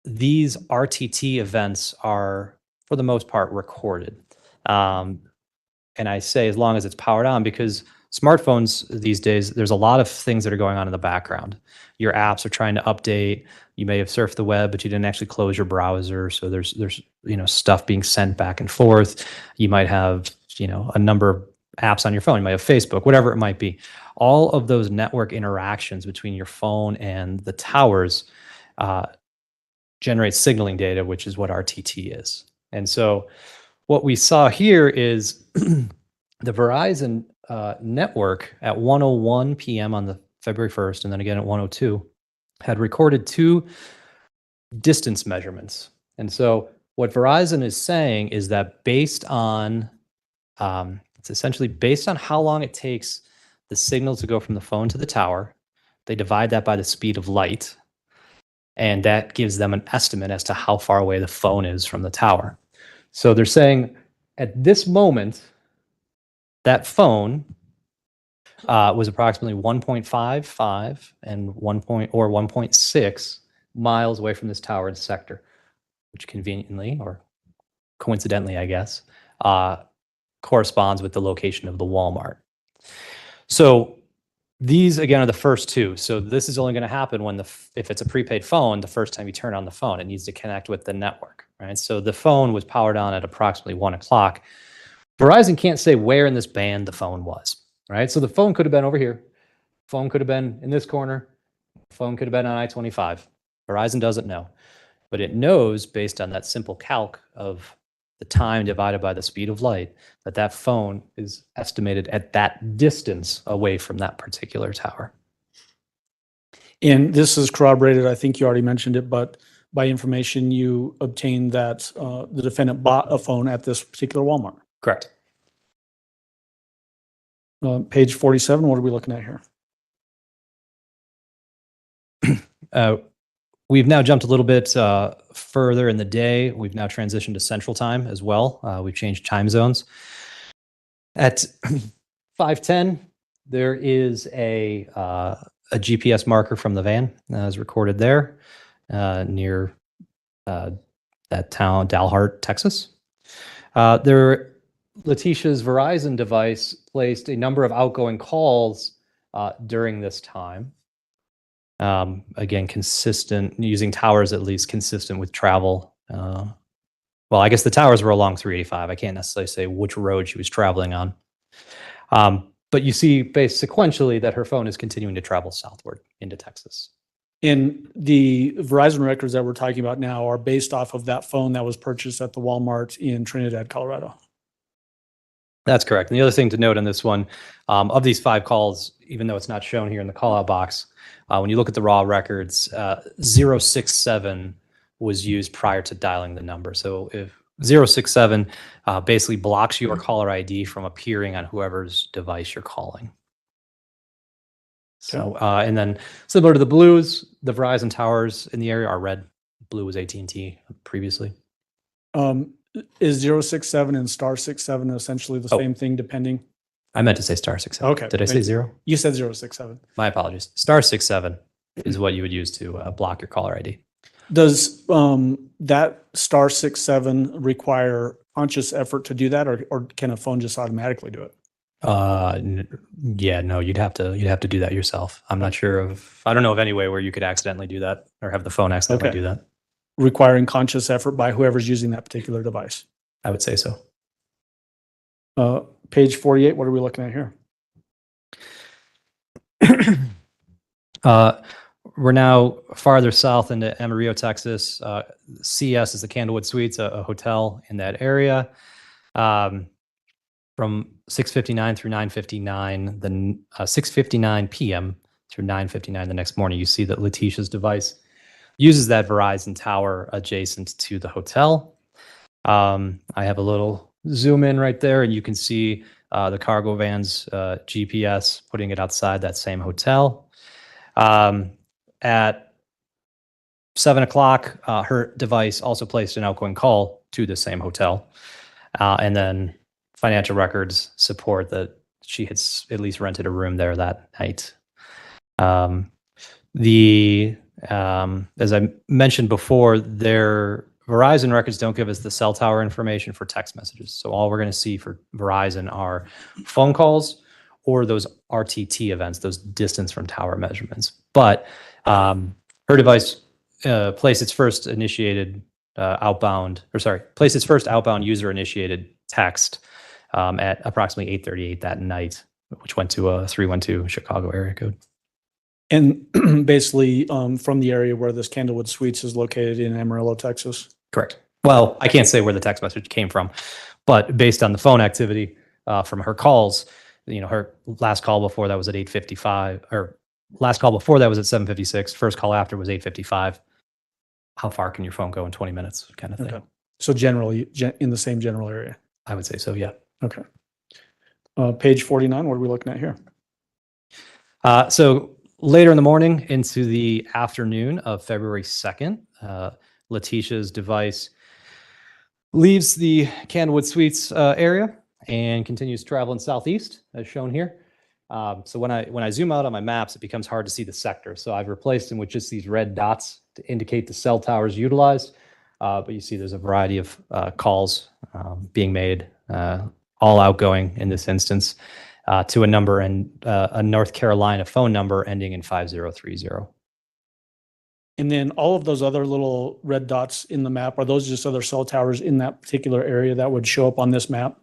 Speaker 6: these RTT events are, for the most part, recorded. And I say as long as it's powered on because smartphones these days, there's a lot of things that are going on in the background. Your apps are trying to update. You may have surfed the web, but you didn't actually close your browser. So there's stuff being sent back and forth. You might have a number of apps on your phone. You might have Facebook, whatever it might be. All of those network interactions between your phone and the towers generate signaling data, which is what RTT is. And so what we saw here is the Verizon network at 1:01 p.m. on the February 1st, and then again at 1:02, had recorded 2 distance measurements. And so what Verizon is saying is that based on, it's essentially based on how long it takes the signal to go from the phone to the tower, they divide that by the speed of light, and that gives them an estimate as to how far away the phone is from the tower. So they're saying at this moment, that phone was approximately 1.55 and 1.6 miles away from this tower in sector, which conveniently or coincidentally, I guess, corresponds with the location of the Walmart. So these again are the first 2. So this is only going to happen when if it's a prepaid phone, the first time you turn on the phone, it needs to connect with the network, right? So the phone was powered on at approximately 1 o'clock. Verizon can't say where in this band the phone was, right? So the phone could have been over here. Phone could have been in this corner. Phone could have been on I-25. Verizon doesn't know, but it knows based on that simple calc of the time divided by the speed of light that that phone is estimated at that distance away from that particular tower.
Speaker 4: And this is corroborated, I think you already mentioned it, but by information you obtained that the defendant bought a phone at this particular Walmart.
Speaker 6: Correct.
Speaker 4: Page 47, what are we looking at here?
Speaker 6: We've now jumped a little bit further in the day. We've now transitioned to Central Time as well. We've changed time zones. At 5:10, there is a GPS marker from the van as recorded there near that town, Dalhart, Texas. Letecia's Verizon device placed a number of outgoing calls during this time. Again, consistent, using towers at least consistent with travel. Well, I guess the towers were along 385. I can't necessarily say which road she was traveling on. But you see based sequentially that her phone is continuing to travel southward into Texas.
Speaker 4: And the Verizon records that we're talking about now are based off of that phone that was purchased at the Walmart in Trinidad, Colorado.
Speaker 6: That's correct. And the other thing to note on this one, of these 5 calls, even though it's not shown here in the call out box, when you look at the raw records, 067 was used prior to dialing the number. So if 067 basically blocks your caller ID from appearing on whoever's device you're calling. So, and then similar to the blues, the Verizon towers in the area are red. Blue was AT&T previously.
Speaker 4: Is 067 and *67 essentially the same thing depending?
Speaker 6: I meant to say *67.
Speaker 4: Okay.
Speaker 6: Did I say 0?
Speaker 4: You said 067.
Speaker 6: My apologies. *67 is what you would use to block your caller ID.
Speaker 4: Does that *67 require conscious effort to do that, or can a phone just automatically do it?
Speaker 6: Yeah, no, you'd have to do that yourself. I'm not sure I don't know of any way where you could accidentally do that or have the phone accidentally do that.
Speaker 4: Requiring conscious effort by whoever's using that particular device.
Speaker 6: I would say so.
Speaker 4: Page 48, what are we looking at here?
Speaker 6: We're now farther south into Amarillo, Texas. CS is the Candlewood Suites, a hotel in that area. From 6:59 through 9:59, then 6:59 p.m. through 9:59 the next morning, you see that Letecia's device uses that Verizon tower adjacent to the hotel. I have a little zoom in right there, and you can see the cargo van's GPS putting it outside that same hotel. At 7 o'clock, her device also placed an outgoing call to the same hotel. And then financial records support that she had at least rented a room there that night. As I mentioned before, their Verizon records don't give us the cell tower information for text messages. So all we're going to see for Verizon are phone calls or those RTT events, those distance from tower measurements. But her device placed its first outbound user initiated text at approximately 8:38 that night, which went to a 312 Chicago area code.
Speaker 4: And basically from the area where this Candlewood Suites is located in Amarillo, Texas.
Speaker 6: Correct. Well, I can't say where the text message came from, but based on the phone activity from her calls, her last call before that was at 8:55, or last call before that was at 7:56. First call after was 8:55. How far can your phone go in 20 minutes, kind of thing?
Speaker 4: Okay. So generally in the same general area.
Speaker 6: I would say so, yeah.
Speaker 4: Okay. Page 49, what are we looking at here?
Speaker 6: So later in the morning into the afternoon of February 2nd, Letecia's device leaves the Candlewood Suites area and continues traveling southeast, as shown here. So when I zoom out on my maps, it becomes hard to see the sector. So I've replaced them with just these red dots to indicate the cell towers utilized. But you see there's a variety of calls being made, all outgoing in this instance, to a number and a North Carolina phone number ending in 5030.
Speaker 4: And then all of those other little red dots in the map, are those just other cell towers in that particular area that would show up on this map?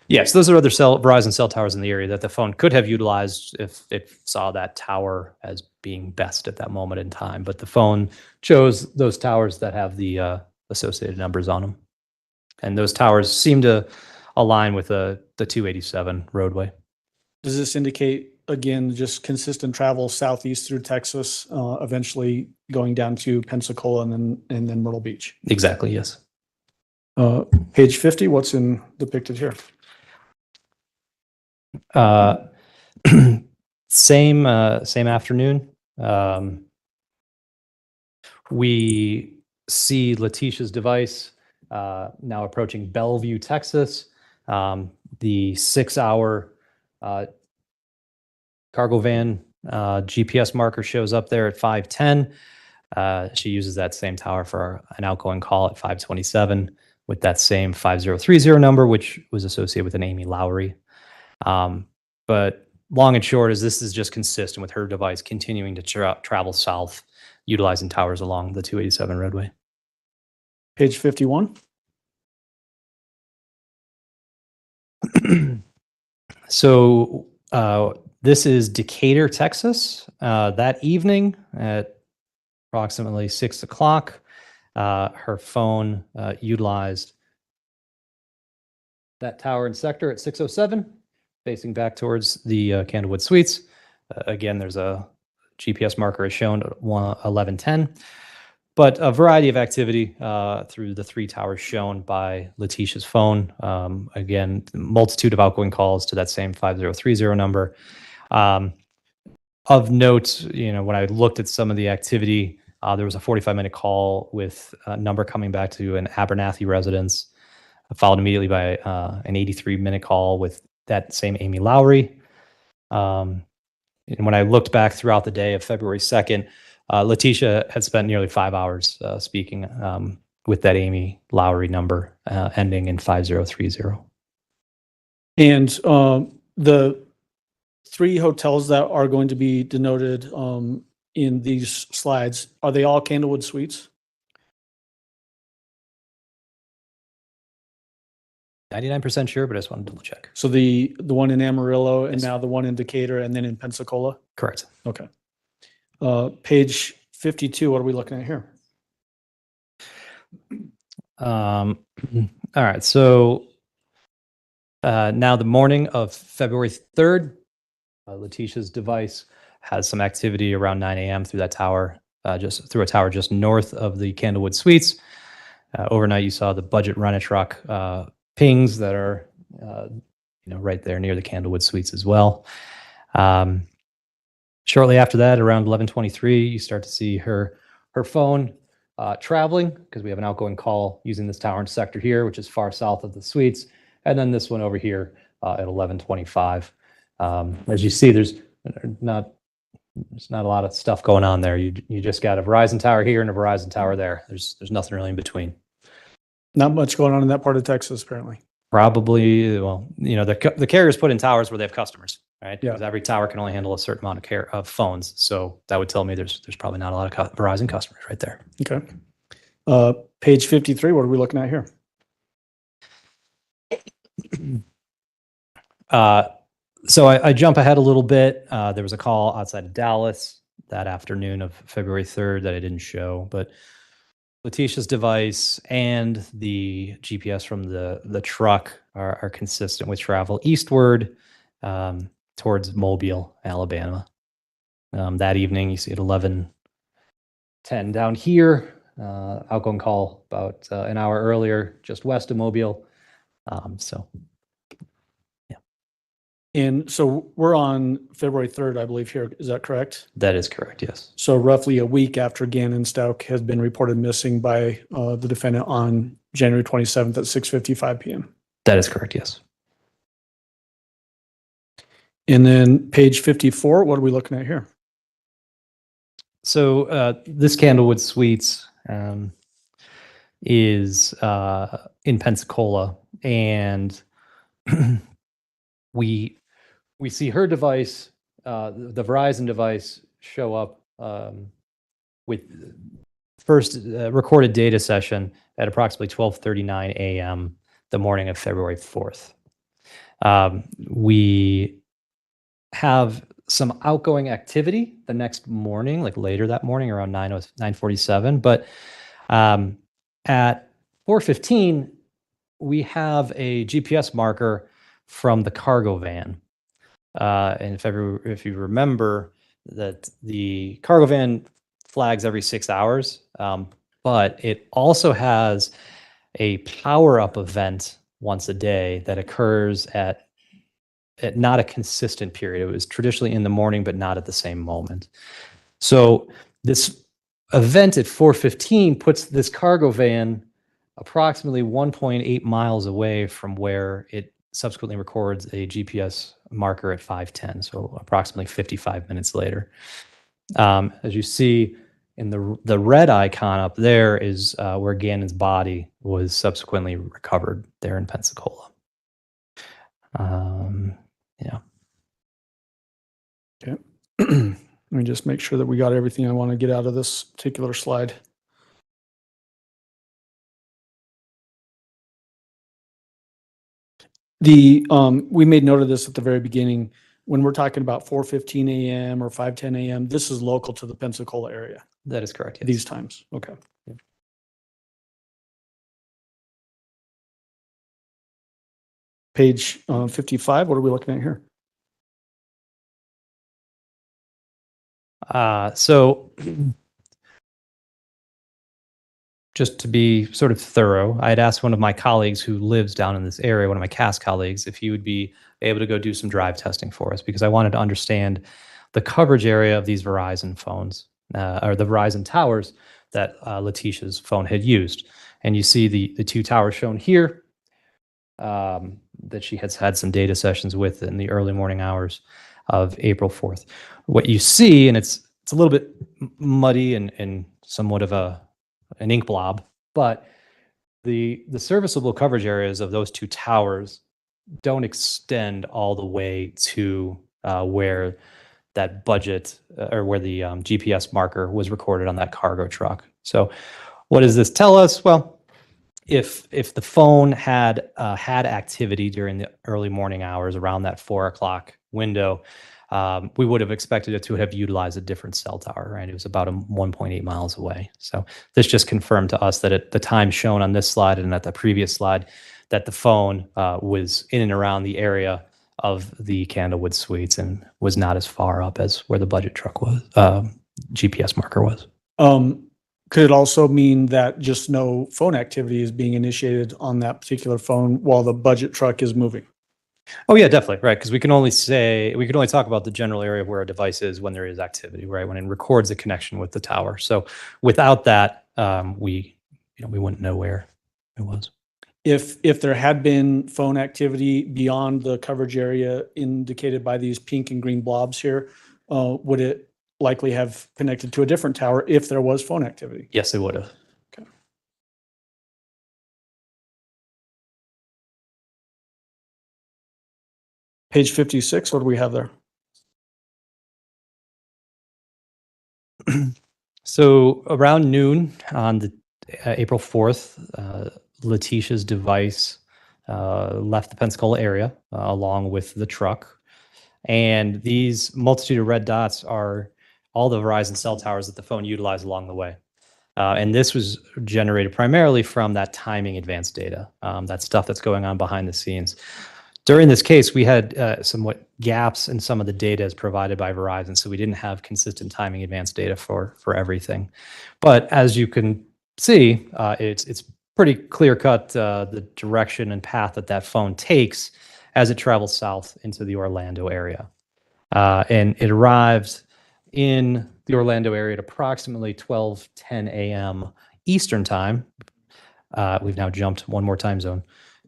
Speaker 6: Yes, those are other Verizon cell towers in the area that the phone could have utilized if it saw that tower as being best at that moment in time. But the phone chose those towers that have the associated numbers on them. And those towers seem to align with the 287 roadway.
Speaker 4: Does this indicate, again, just consistent travel southeast through Texas, eventually going down to Pensacola and then Myrtle Beach?
Speaker 6: Exactly, yes.
Speaker 4: Page 50, what's depicted here?
Speaker 6: Same afternoon. We see Letecia's device now approaching Bellevue, Texas. The 6-hour cargo van GPS marker shows up there at 5:10. She uses that same tower for an outgoing call at 5:27 with that same 5030 number, which was associated with an Amy Lowry. But long and short is this is just consistent with her device continuing to travel south, utilizing towers along the 287 roadway.
Speaker 4: Page 51.
Speaker 6: So this is Decatur, Texas. That evening at approximately 6 o'clock, her phone utilized that tower and sector at 607, facing back towards the Candlewood Suites. Again, there's a GPS marker as shown at 1110. But a variety of activity through the 3 towers shown by Letecia's phone. Again, multitude of outgoing calls to that same 5030 number. Of note, when I looked at some of the activity, there was a 45-minute call with a number coming back to an Abernathy residence, followed immediately by an 83-minute call with that same Amy Lowry. And when I looked back throughout the day of February 2nd, Letecia had spent nearly 5 hours speaking with that Amy Lowry number ending in 5030.
Speaker 4: And the 3 hotels that are going to be denoted in these slides, are they all Candlewood Suites?
Speaker 6: 99% sure, but I just want to double check.
Speaker 4: So the one in Amarillo and
Speaker 6: Yes.
Speaker 4: now the one in Decatur and then in Pensacola?
Speaker 6: Correct.
Speaker 4: Okay. Page 52, what are we looking at here?
Speaker 6: All right. So now the morning of February 3rd, Letecia's device has some activity around 9 a.m. through that tower, just through a tower just north of the Candlewood Suites. Overnight, you saw the budget rent-a-truck pings that are right there near the Candlewood Suites as well. Shortly after that, around 11:23, you start to see her phone traveling, because we have an outgoing call using this tower and sector here, which is far south of the suites, and then this one over here at 11:25. As you see, there's not a lot of stuff going on there. You just got a Verizon tower here and a Verizon tower there. There's nothing really in between.
Speaker 4: Not much going on in that part of Texas, apparently.
Speaker 6: Probably, well, the carriers put in towers where they have customers, right?
Speaker 4: Yeah.
Speaker 6: Because every tower can only handle a certain amount of phones. So that would tell me there's probably not a lot of Verizon customers right there.
Speaker 4: Okay. Page 53, what are we looking at here?
Speaker 6: So I jump ahead a little bit. There was a call outside of Dallas that afternoon of February 3rd that I didn't show, but Letecia's device and the GPS from the truck are consistent with travel eastward towards Mobile, Alabama. That evening, you see at 11:10 down here, outgoing call about an hour earlier, just west of Mobile. So, yeah.
Speaker 4: And so we're on February 3rd, I believe here. Is that correct?
Speaker 6: That is correct, yes.
Speaker 4: So roughly a week after Gannon Stauch has been reported missing by the defendant on January 27th at 6:55 p.m.
Speaker 6: That is correct, yes.
Speaker 4: And then page 54, what are we looking at here?
Speaker 6: So this Candlewood Suites is in Pensacola, and we see her device, the Verizon device, show up with first recorded data session at approximately 12:39 a.m. the morning of February 4th. We have some outgoing activity the next morning, like later that morning around 9:47. But at 4:15, we have a GPS marker from the cargo van. And if you remember that the cargo van flags every 6 hours, but it also has a power-up event once a day that occurs at not a consistent period. It was traditionally in the morning, but not at the same moment. So this event at 4:15 puts this cargo van approximately 1.8 miles away from where it subsequently records a GPS marker at 5:10, so approximately 55 minutes later. As you see in the red icon up there is where Gannon's body was subsequently recovered there in Pensacola. Yeah.
Speaker 4: Okay. Let me just make sure that we got everything I want to get out of this particular slide. We made note of this at the very beginning. When we're talking about 4:15 a.m. or 5:10 a.m., this is local to the Pensacola area,
Speaker 6: That is correct. Yes.
Speaker 4: these times. Okay. Page 55, what are we looking at here?
Speaker 6: So just to be sort of thorough, I had asked one of my colleagues who lives down in this area, one of my CAST colleagues, if he would be able to go do some drive testing for us, because I wanted to understand the coverage area of these Verizon phones, or the Verizon towers that Letecia's phone had used. And you see the two towers shown here that she has had some data sessions with in the early morning hours of April 4th. What you see, and it's a little bit muddy and somewhat of an ink blob, but the serviceable coverage areas of those two towers don't extend all the way to where that budget or where the GPS marker was recorded on that cargo truck. So what does this tell us? Well, if the phone had activity during the early morning hours around that 4 o'clock window, we would have expected it to have utilized a different cell tower, right? It was about 1.8 miles away. So this just confirmed to us that at the time shown on this slide and at the previous slide, that the phone was in and around the area of the Candlewood Suites and was not as far up as where the budget truck was, GPS marker was.
Speaker 4: Could it also mean that just no phone activity is being initiated on that particular phone while the budget truck is moving?
Speaker 6: Oh yeah, definitely, right? Because we can only talk about the general area where a device is when there is activity, right? When it records a connection with the tower. So without that, we wouldn't know where it was.
Speaker 4: If there had been phone activity beyond the coverage area indicated by these pink and green blobs here, would it likely have connected to a different tower if there was phone activity?
Speaker 6: Yes, it would have.
Speaker 4: Page 56, what do we have there?
Speaker 6: So around noon on the April 4th, Letecia's device left the Pensacola area along with the truck. And these multitude of red dots are all the Verizon cell towers that the phone utilized along the way. And this was generated primarily from that timing advanced data, that stuff that's going on behind the scenes. During this case, we had somewhat gaps in some of the data as provided by Verizon, so we didn't have consistent timing advanced data for everything. But as you can see, it's pretty clear cut the direction and path that phone takes as it travels south into the Orlando area. And it arrived in the Orlando area at approximately 12:10 a.m. Eastern time. We've now jumped one more time zone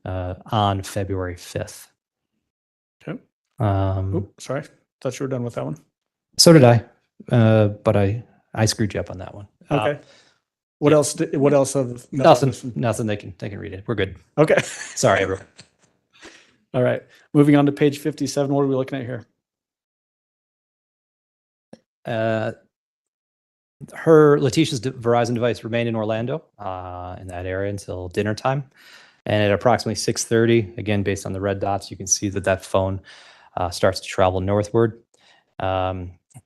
Speaker 6: on February 5th.
Speaker 4: Okay.
Speaker 6: Oops,
Speaker 4: Sorry, thought you were done with that one.
Speaker 6: So did I, but I screwed you up on that one.
Speaker 4: Okay. What else? What else of
Speaker 6: Nothing. They can read it. We're good.
Speaker 4: Okay.
Speaker 6: Sorry, everyone.
Speaker 4: All right. Moving on to page 57. What are we looking at here?
Speaker 6: Letecia's Verizon device remained in Orlando in that area until dinner time. And at approximately 6:30, again, based on the red dots, you can see that phone starts to travel northward.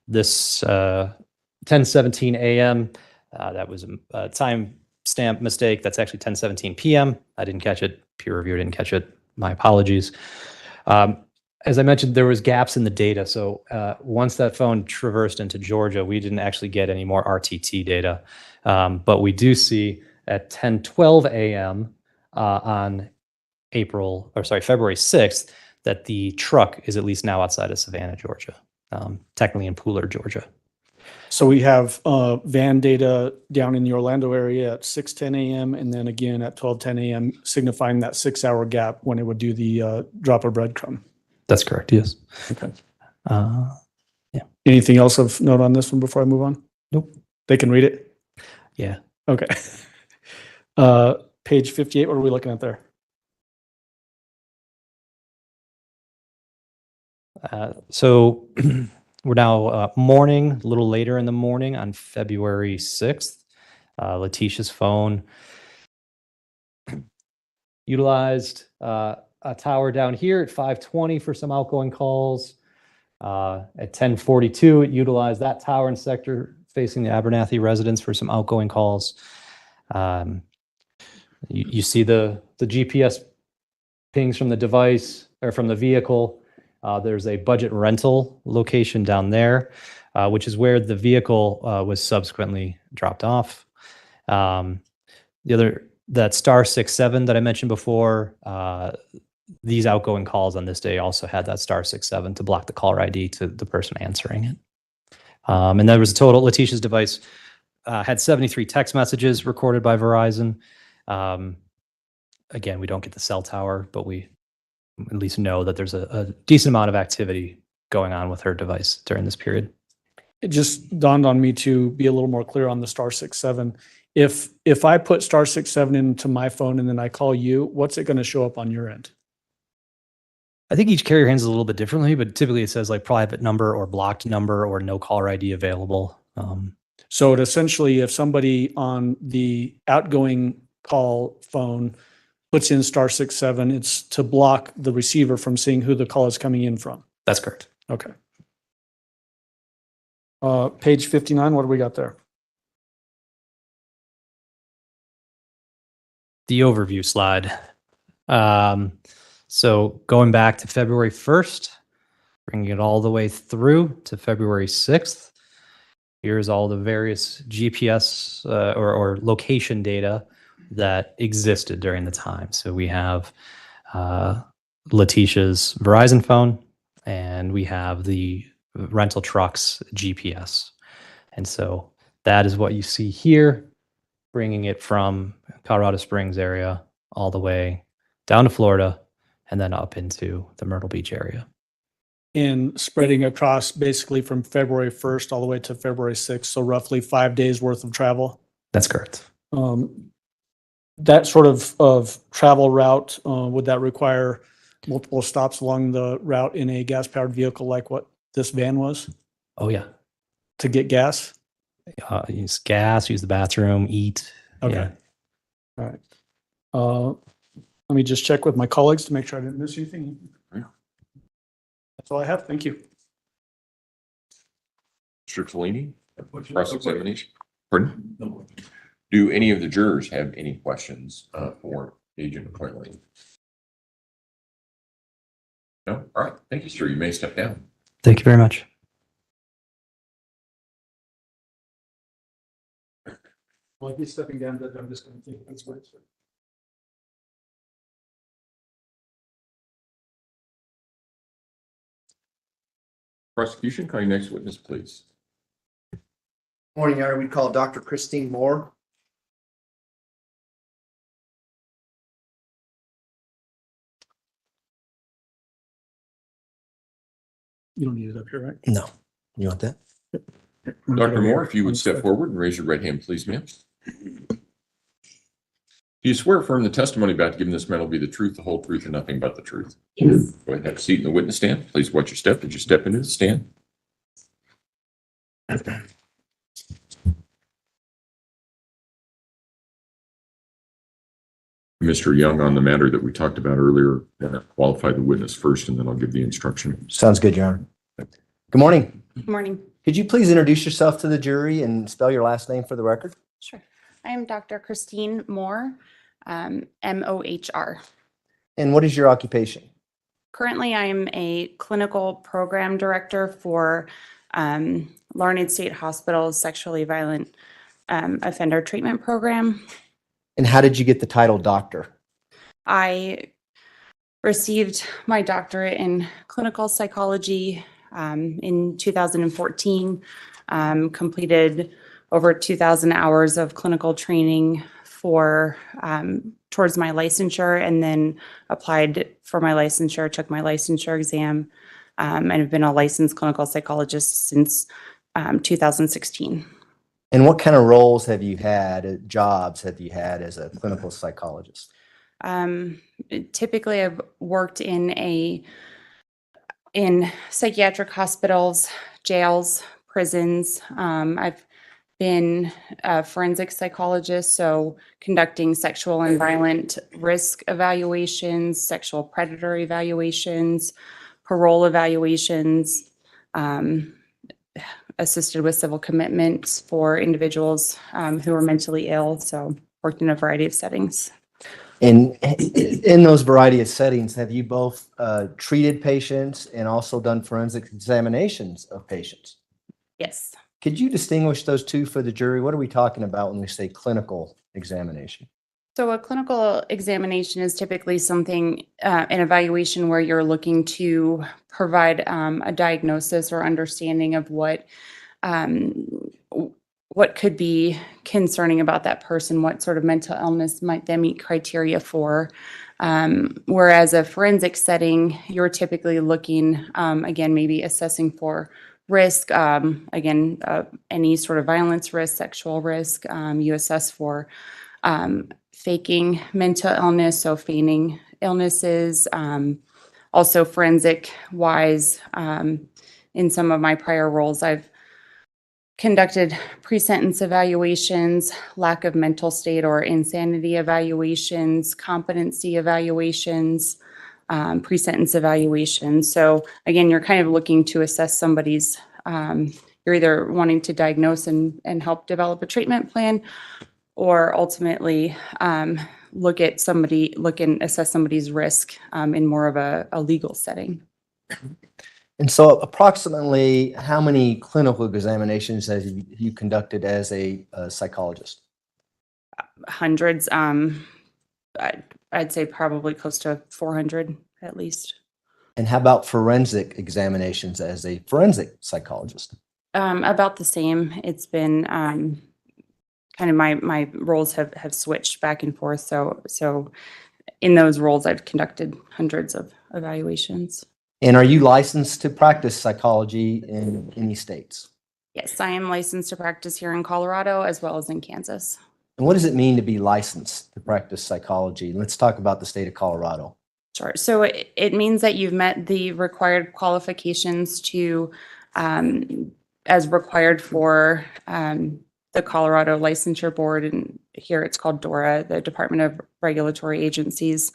Speaker 6: This 10:17 a.m., that was a time stamp mistake. That's actually 10:17 p.m. I didn't catch it. Peer reviewer didn't catch it. My apologies. As I mentioned, there was gaps in the data. So once that phone traversed into Georgia, we didn't actually get any more RTT data. But we do see at 10:12 a.m. On February 6th, that the truck is at least now outside of Savannah, Georgia, technically in Pooler, Georgia.
Speaker 4: So we have van data down in the Orlando area at 6:10 a.m. and then again at 12:10 a.m., signifying that 6-hour gap when it would do the drop of breadcrumb.
Speaker 6: That's correct. Yes.
Speaker 4: Okay.
Speaker 6: Yeah.
Speaker 4: Anything else of note on this one before I move on?
Speaker 6: Nope.
Speaker 4: They can read it?
Speaker 6: Yeah.
Speaker 4: Okay. Page 58, what are we looking at there?
Speaker 6: So we're now morning, a little later in the morning on February 6th. Letecia's phone utilized a tower down here at 5:20 for some outgoing calls. At 10:42, it utilized that tower and sector facing the Abernathy residence for some outgoing calls. You see the GPS pings from the device or from the vehicle. There's a budget rental location down there, which is where the vehicle was subsequently dropped off. That star 67 that I mentioned before, these outgoing calls on this day also had that star 67 to block the caller ID to the person answering it. And there was a total, Letecia's device had 73 text messages recorded by Verizon. Again, we don't get the cell tower, but we at least know that there's a decent amount of activity going on with her device during this period.
Speaker 4: It just dawned on me to be a little more clear on the star 67. If I put star 67 into my phone and then I call you, what's it going to show up on your end?
Speaker 6: I think each carrier handles it a little bit differently, but typically it says like private number or blocked number or no caller ID available.
Speaker 4: So it essentially, if somebody on the outgoing call phone puts in star 67, it's to block the receiver from seeing who the call is coming in from.
Speaker 6: That's correct.
Speaker 4: Okay. Page 59, what do we got there?
Speaker 6: The overview slide. So going back to February 1st, bringing it all the way through to February 6th, here's all the various GPS or location data that existed during the time. So we have Letecia's Verizon phone, and we have the rental truck's GPS. And so that is what you see here bringing it from Colorado Springs area all the way down to Florida and then up into the Myrtle Beach area.
Speaker 4: And spreading across basically from February 1st all the way to February 6th. So roughly 5 days worth of travel.
Speaker 6: That's correct.
Speaker 4: That sort of travel route, would that require multiple stops along the route in a gas-powered vehicle like what this van was
Speaker 6: Oh, yeah.
Speaker 4: to get gas?
Speaker 6: Use gas, use the bathroom, eat.
Speaker 4: Okay.
Speaker 6: Yeah.
Speaker 4: All right. Let me just check with my colleagues to make sure I didn't miss anything.
Speaker 1: Yeah.
Speaker 4: That's all I have. Thank you.
Speaker 1: Mr. Tolini, cross-examination. Pardon? Do any of the jurors have any questions for Agent McClellan? No? All right. Thank you, sir. You may step down.
Speaker 6: Thank you very much.
Speaker 4: Well, if he's stepping down, I'm just going to think that's right.
Speaker 1: Prosecution, call your next witness, please.
Speaker 5: Morning, Your Honor. We'd call Dr. Christine Moore.
Speaker 4: You don't need it up here, right?
Speaker 6: No. You want that?
Speaker 1: Dr. Moore, if you would step forward and raise your right hand, please, ma'am. Do you swear affirm the testimony about to give in this matter will be the truth, the whole truth, and nothing but the truth?
Speaker 7: Yes.
Speaker 1: Go ahead and have a seat in the witness stand. Please watch your step as you step into the stand. Mr. Young, on the matter that we talked about earlier, qualify the witness first, and then I'll give the instruction.
Speaker 5: Sounds good, Your Honor. Good morning.
Speaker 7: Good morning.
Speaker 5: Could you please introduce yourself to the jury and spell your last name for the record?
Speaker 7: Sure. I am Dr. Christine Moore, MOHR.
Speaker 5: And what is your occupation?
Speaker 7: Currently, I am a clinical program director for Larned State Hospital's Sexually Violent Offender Treatment Program.
Speaker 5: And how did you get the title doctor?
Speaker 7: I received my doctorate in clinical psychology in 2014, completed over 2,000 hours of clinical training for towards my licensure, and then applied for my licensure, took my licensure exam, and have been a licensed clinical psychologist since 2016.
Speaker 5: And what kind of roles have you had, jobs have you had as a clinical psychologist?
Speaker 7: Typically, I've worked in psychiatric hospitals, jails, prisons. I've been a forensic psychologist, so conducting sexual and violent risk evaluations, sexual predator evaluations, parole evaluations, assisted with civil commitments for individuals who are mentally ill. So worked in a variety of settings.
Speaker 5: And in those variety of settings, have you both treated patients and also done forensic examinations of patients?
Speaker 7: Yes.
Speaker 5: Could you distinguish those two for the jury? What are we talking about when we say clinical examination?
Speaker 7: So a clinical examination is typically something, an evaluation where you're looking to provide a diagnosis or understanding of what could be concerning about that person, what sort of mental illness might they meet criteria for. Whereas a forensic setting, you're typically looking, again, maybe assessing for risk, any sort of violence risk, sexual risk. You assess for faking mental illness, so feigning illnesses. Also forensic wise, in some of my prior roles, I've conducted pre-sentence evaluations, lack of mental state or insanity evaluations, competency evaluations, pre-sentence evaluations. So again, you're kind of looking to assess somebody's, you're either wanting to diagnose and help develop a treatment plan, or ultimately look and assess somebody's risk in more of a legal setting.
Speaker 5: And so approximately how many clinical examinations have you conducted as a psychologist?
Speaker 7: Hundreds. I'd say probably close to 400 at least.
Speaker 5: And how about forensic examinations as a forensic psychologist?
Speaker 7: About the same. It's been kind of my roles have switched back and forth. So in those roles, I've conducted hundreds of evaluations.
Speaker 5: And are you licensed to practice psychology in any states?
Speaker 7: Yes, I am licensed to practice here in Colorado as well as in Kansas.
Speaker 5: And what does it mean to be licensed to practice psychology? Let's talk about the state of Colorado.
Speaker 7: Sure. So it means that you've met the required qualifications to, as required for the Colorado Licensure Board, and here it's called DORA, the Department of Regulatory Agencies.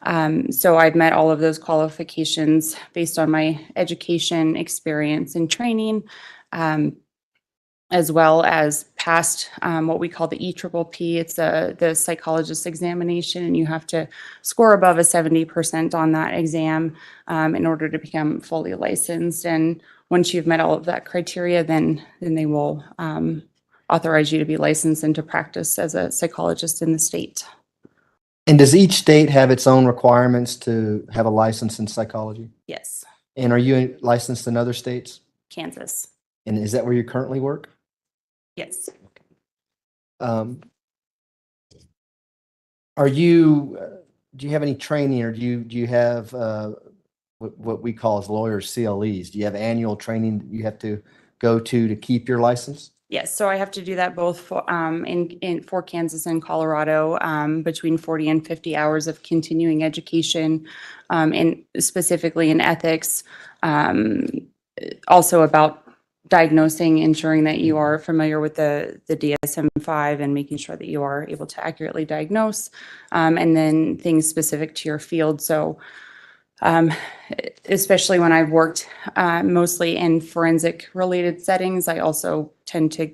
Speaker 7: So I've met all of those qualifications based on my education, experience, and training, as well as passed what we call the EPPP. It's the psychologist examination, and you have to score above a 70% on that exam in order to become fully licensed. And once you've met all of that criteria, then they will authorize you to be licensed and to practice as a psychologist in the state.
Speaker 5: And does each state have its own requirements to have a license in psychology?
Speaker 7: Yes,
Speaker 5: And are you licensed in other states?
Speaker 7: Kansas.
Speaker 5: And is that where you currently work?
Speaker 7: Yes.
Speaker 5: Are you, do you have any training, or do you have what we call as lawyers CLEs? Do you have annual training that you have to go to keep your license?
Speaker 7: Yes, so I have to do that both for for Kansas and Colorado, between 40 and 50 hours of continuing education, and specifically in ethics, also about diagnosing, ensuring that you are familiar with the DSM-5 and making sure that you are able to accurately diagnose, and then things specific to your field. So especially when I've worked mostly in forensic related settings, I also tend to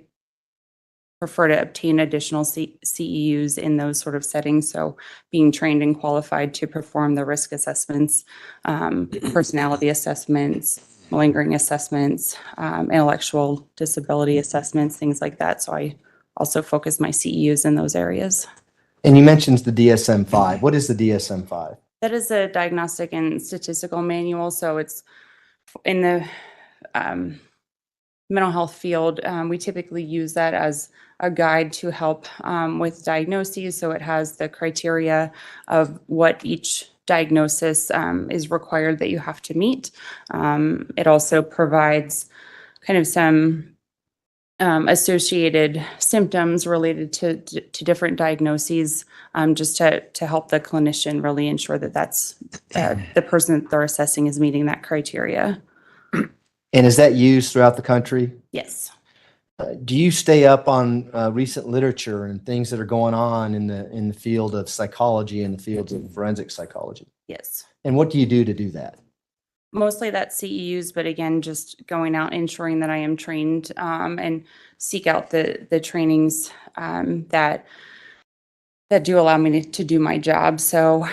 Speaker 7: prefer to obtain additional CEUs in those sort of settings. So being trained and qualified to perform the risk assessments, personality assessments, malingering assessments, intellectual disability assessments, things like that. So I also focus my CEUs in those areas.
Speaker 5: And you mentioned the DSM-5. What is the DSM-5?
Speaker 7: That is a diagnostic and statistical manual. So it's in the mental health field. We typically use that as a guide to help with diagnoses. So it has the criteria of what each diagnosis is required that you have to meet. It also provides kind of some associated symptoms related to different diagnoses, just to help the clinician really ensure that that's the person that they're assessing is meeting that criteria.
Speaker 5: And is that used throughout the country?
Speaker 7: Yes.
Speaker 5: Do you stay up on recent literature and things that are going on in the field of psychology and the fields of forensic psychology?
Speaker 7: Yes.
Speaker 5: And what do you do to do that?
Speaker 7: Mostly that's CEUs, but again, just going out, ensuring that I am trained, and seek out the trainings that do allow me to do my job. So,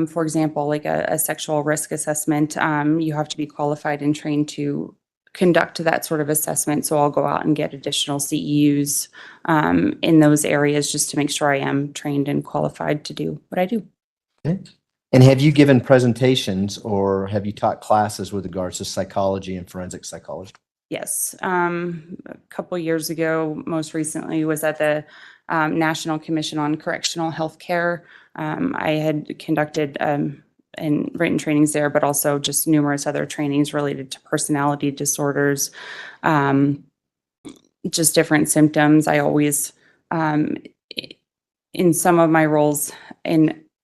Speaker 7: for example, like a sexual risk assessment, you have to be qualified and trained to conduct that sort of assessment. So I'll go out and get additional CEUs in those areas just to make sure I am trained and qualified to do what I do.
Speaker 5: Okay. And have you given presentations or have you taught classes with regards to psychology and forensic psychology?
Speaker 7: Yes. A couple years ago, most recently was at the National Commission on Correctional Healthcare. I had conducted and written trainings there, but also just numerous other trainings related to personality disorders, just different symptoms. I always, in some of my roles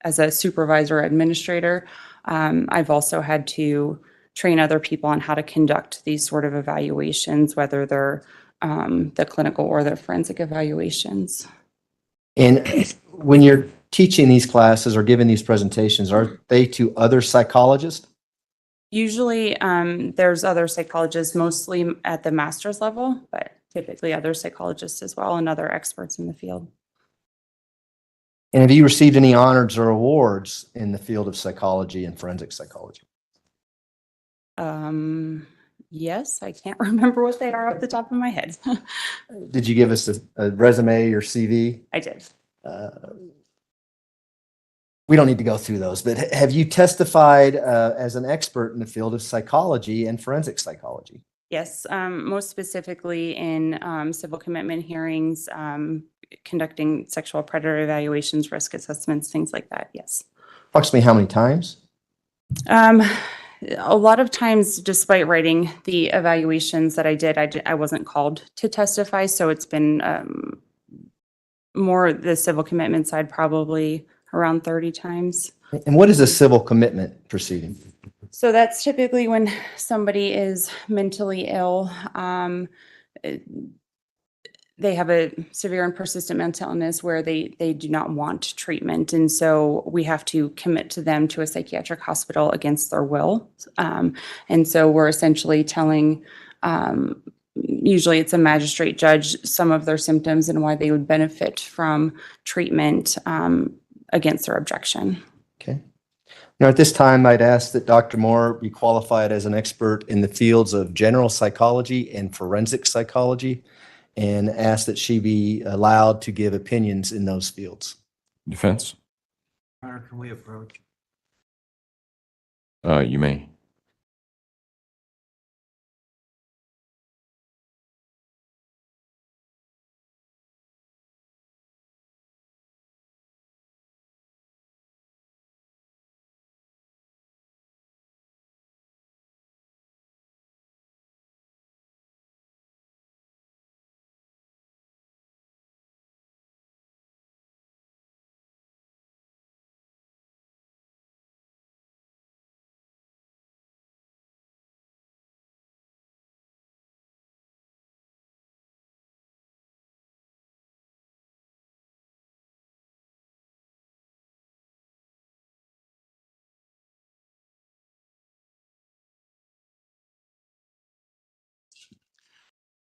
Speaker 7: as a supervisor administrator, I've also had to train other people on how to conduct these sort of evaluations, whether they're the clinical or the forensic evaluations.
Speaker 5: And when you're teaching these classes or giving these presentations, are they to other psychologists?
Speaker 7: Usually there's other psychologists, mostly at the master's level, but typically other psychologists as well and other experts in the field.
Speaker 5: And have you received any honors or awards in the field of psychology and forensic psychology?
Speaker 7: Yes, I can't remember what they are off the top of my head.
Speaker 5: Did you give us a resume or CV?
Speaker 7: I did.
Speaker 5: We don't need to go through those, but have you testified as an expert in the field of psychology and forensic psychology?
Speaker 7: Yes, most specifically in civil commitment hearings, conducting sexual predator evaluations, risk assessments, things like that. Yes.
Speaker 5: Approximately how many times?
Speaker 7: A lot of times, despite writing the evaluations that I did, I wasn't called to testify. So it's been more the civil commitment side, probably around 30 times.
Speaker 5: And what is a civil commitment proceeding?
Speaker 7: So that's typically when somebody is mentally ill. They have a severe and persistent mental illness where they do not want treatment. And so we have to commit to them to a psychiatric hospital against their will. And so we're essentially telling, usually it's a magistrate judge, some of their symptoms and why they would benefit from treatment against their objection.
Speaker 5: Okay. Now, at this time, I'd ask that Dr. Moore be qualified as an expert in the fields of general psychology and forensic psychology, and ask that she be allowed to give opinions in those fields.
Speaker 1: Defense?
Speaker 8: Can we approach?
Speaker 1: You may.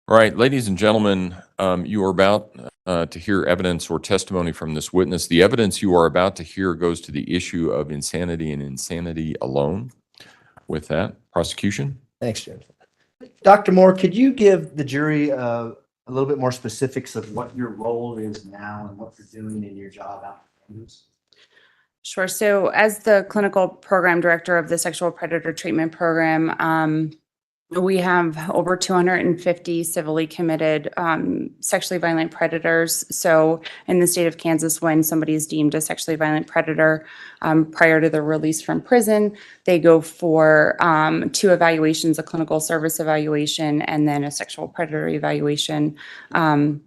Speaker 1: All right, ladies and gentlemen, you are about to hear evidence or testimony from this witness. The evidence you are about to hear goes to the issue of insanity and insanity alone. With that, prosecution.
Speaker 5: Thanks, Judge. Dr. Moore, could you give the jury a little bit more specifics of what your role is now and what you're doing in your job out in campus?
Speaker 7: Sure. So as the clinical program director of the sexual predator treatment program, we have over 250 civilly committed sexually violent predators. So in the state of Kansas, when somebody is deemed a sexually violent predator prior to their release from prison, they go for 2 evaluations, a clinical service evaluation and then a sexual predator evaluation. And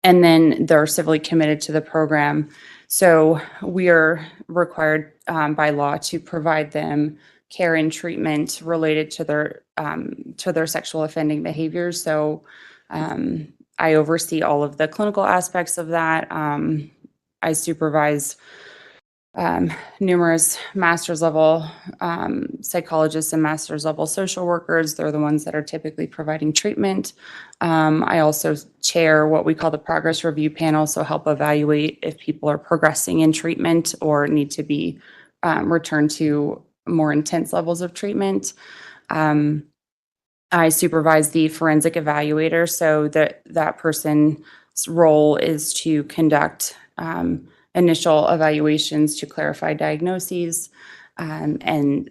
Speaker 7: then they're civilly committed to the program. So we are required by law to provide them care and treatment related to their sexual offending behaviors. So I oversee all of the clinical aspects of that. I supervise numerous master's level psychologists and master's level social workers. They're the ones that are typically providing treatment. I also chair what we call the progress review panel, so help evaluate if people are progressing in treatment or need to be returned to more intense levels of treatment. I supervise the forensic evaluator, so that person's role is to conduct initial evaluations to clarify diagnoses, and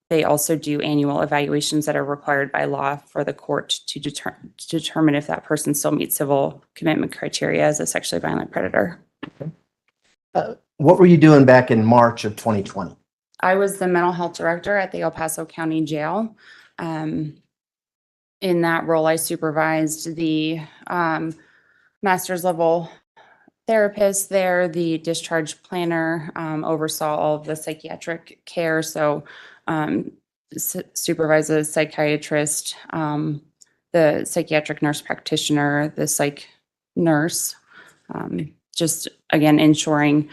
Speaker 7: they also do annual evaluations that are required by law for the court to determine if that person still meets civil commitment criteria as a sexually violent predator.
Speaker 5: What were you doing back in March of 2020?
Speaker 7: I was the mental health director at the El Paso County Jail. In that role, I supervised the master's level therapist there, the discharge planner, oversaw all of the psychiatric care. So supervised the psychiatrist, the psychiatric nurse practitioner, the psych nurse, just again, ensuring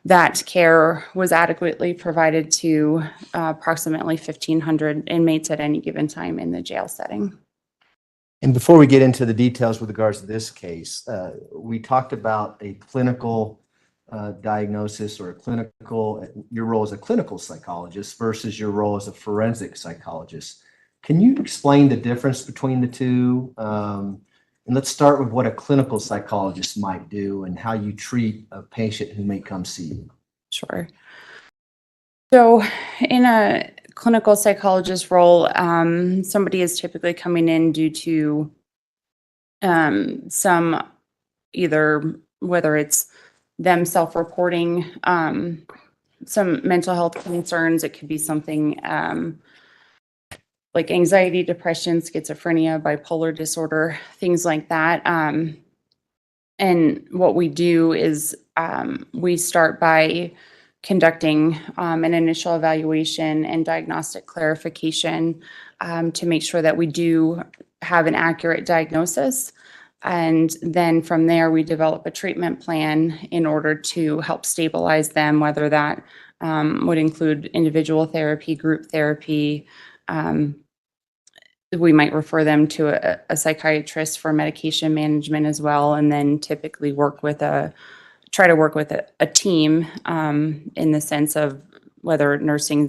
Speaker 7: that care was adequately provided to approximately 1,500 inmates at any given time in the jail setting.
Speaker 5: And before we get into the details with regards to this case, we talked about a clinical diagnosis or your role as a clinical psychologist versus your role as a forensic psychologist. Can you explain the difference between the two? And let's start with what a clinical psychologist might do and how you treat a patient who may come see you.
Speaker 7: Sure. So in a clinical psychologist role, somebody is typically coming in due to some either whether it's them self-reporting some mental health concerns. It could be something like anxiety, depression, schizophrenia, bipolar disorder, things like that. And what we do is we start by conducting an initial evaluation and diagnostic clarification to make sure that we do have an accurate diagnosis. And then from there, we develop a treatment plan in order to help stabilize them, whether that would include individual therapy, group therapy. We might refer them to a psychiatrist for medication management as well, and then typically try to work with a team in the sense of whether nursing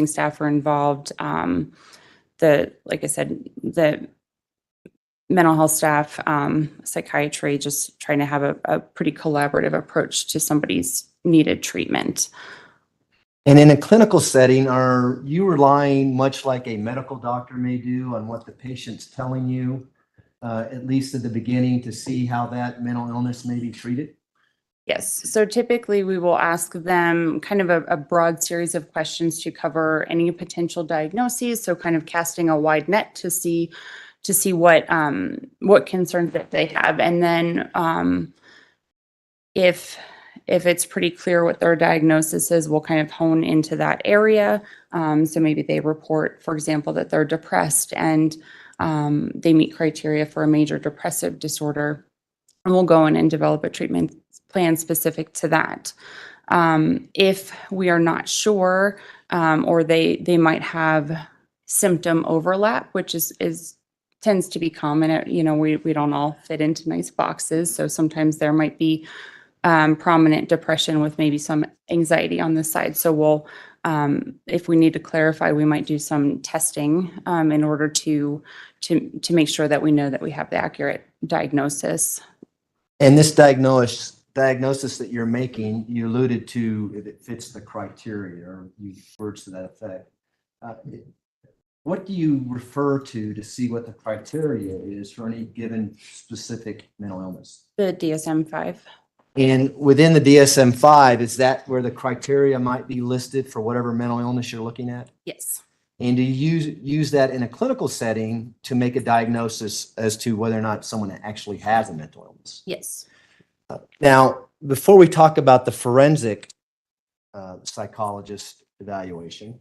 Speaker 7: staff are involved. Like I said, the mental health staff, psychiatry, just trying to have a pretty collaborative approach to somebody's needed treatment.
Speaker 5: And in a clinical setting, are you relying much like a medical doctor may do on what the patient's telling you, at least at the beginning, to see how that mental illness may be treated?
Speaker 7: Yes. So typically we will ask them kind of a broad series of questions to cover any potential diagnoses. So kind of casting a wide net to see what concerns that they have. And then if it's pretty clear what their diagnosis is, we'll kind of hone into that area. So maybe they report, for example, that they're depressed and they meet criteria for a major depressive disorder. And we'll go in and develop a treatment plan specific to that. If we are not sure, or they might have symptom overlap, which tends to be common. We don't all fit into nice boxes. So sometimes there might be prominent depression with maybe some anxiety on the side. So we'll, if we need to clarify, we might do some testing in order to make sure that we know that we have the accurate diagnosis.
Speaker 5: And this diagnosis that you're making, you alluded to, if it fits the criteria, or you words to that effect. What do you refer to see what the criteria is for any given specific mental illness?
Speaker 7: The DSM-5.
Speaker 5: And within the DSM-5, is that where the criteria might be listed for whatever mental illness you're looking at?
Speaker 7: Yes.
Speaker 5: And do you use that in a clinical setting to make a diagnosis as to whether or not someone actually has a mental illness?
Speaker 7: Yes.
Speaker 5: Now, before we talk about the forensic psychologist evaluation,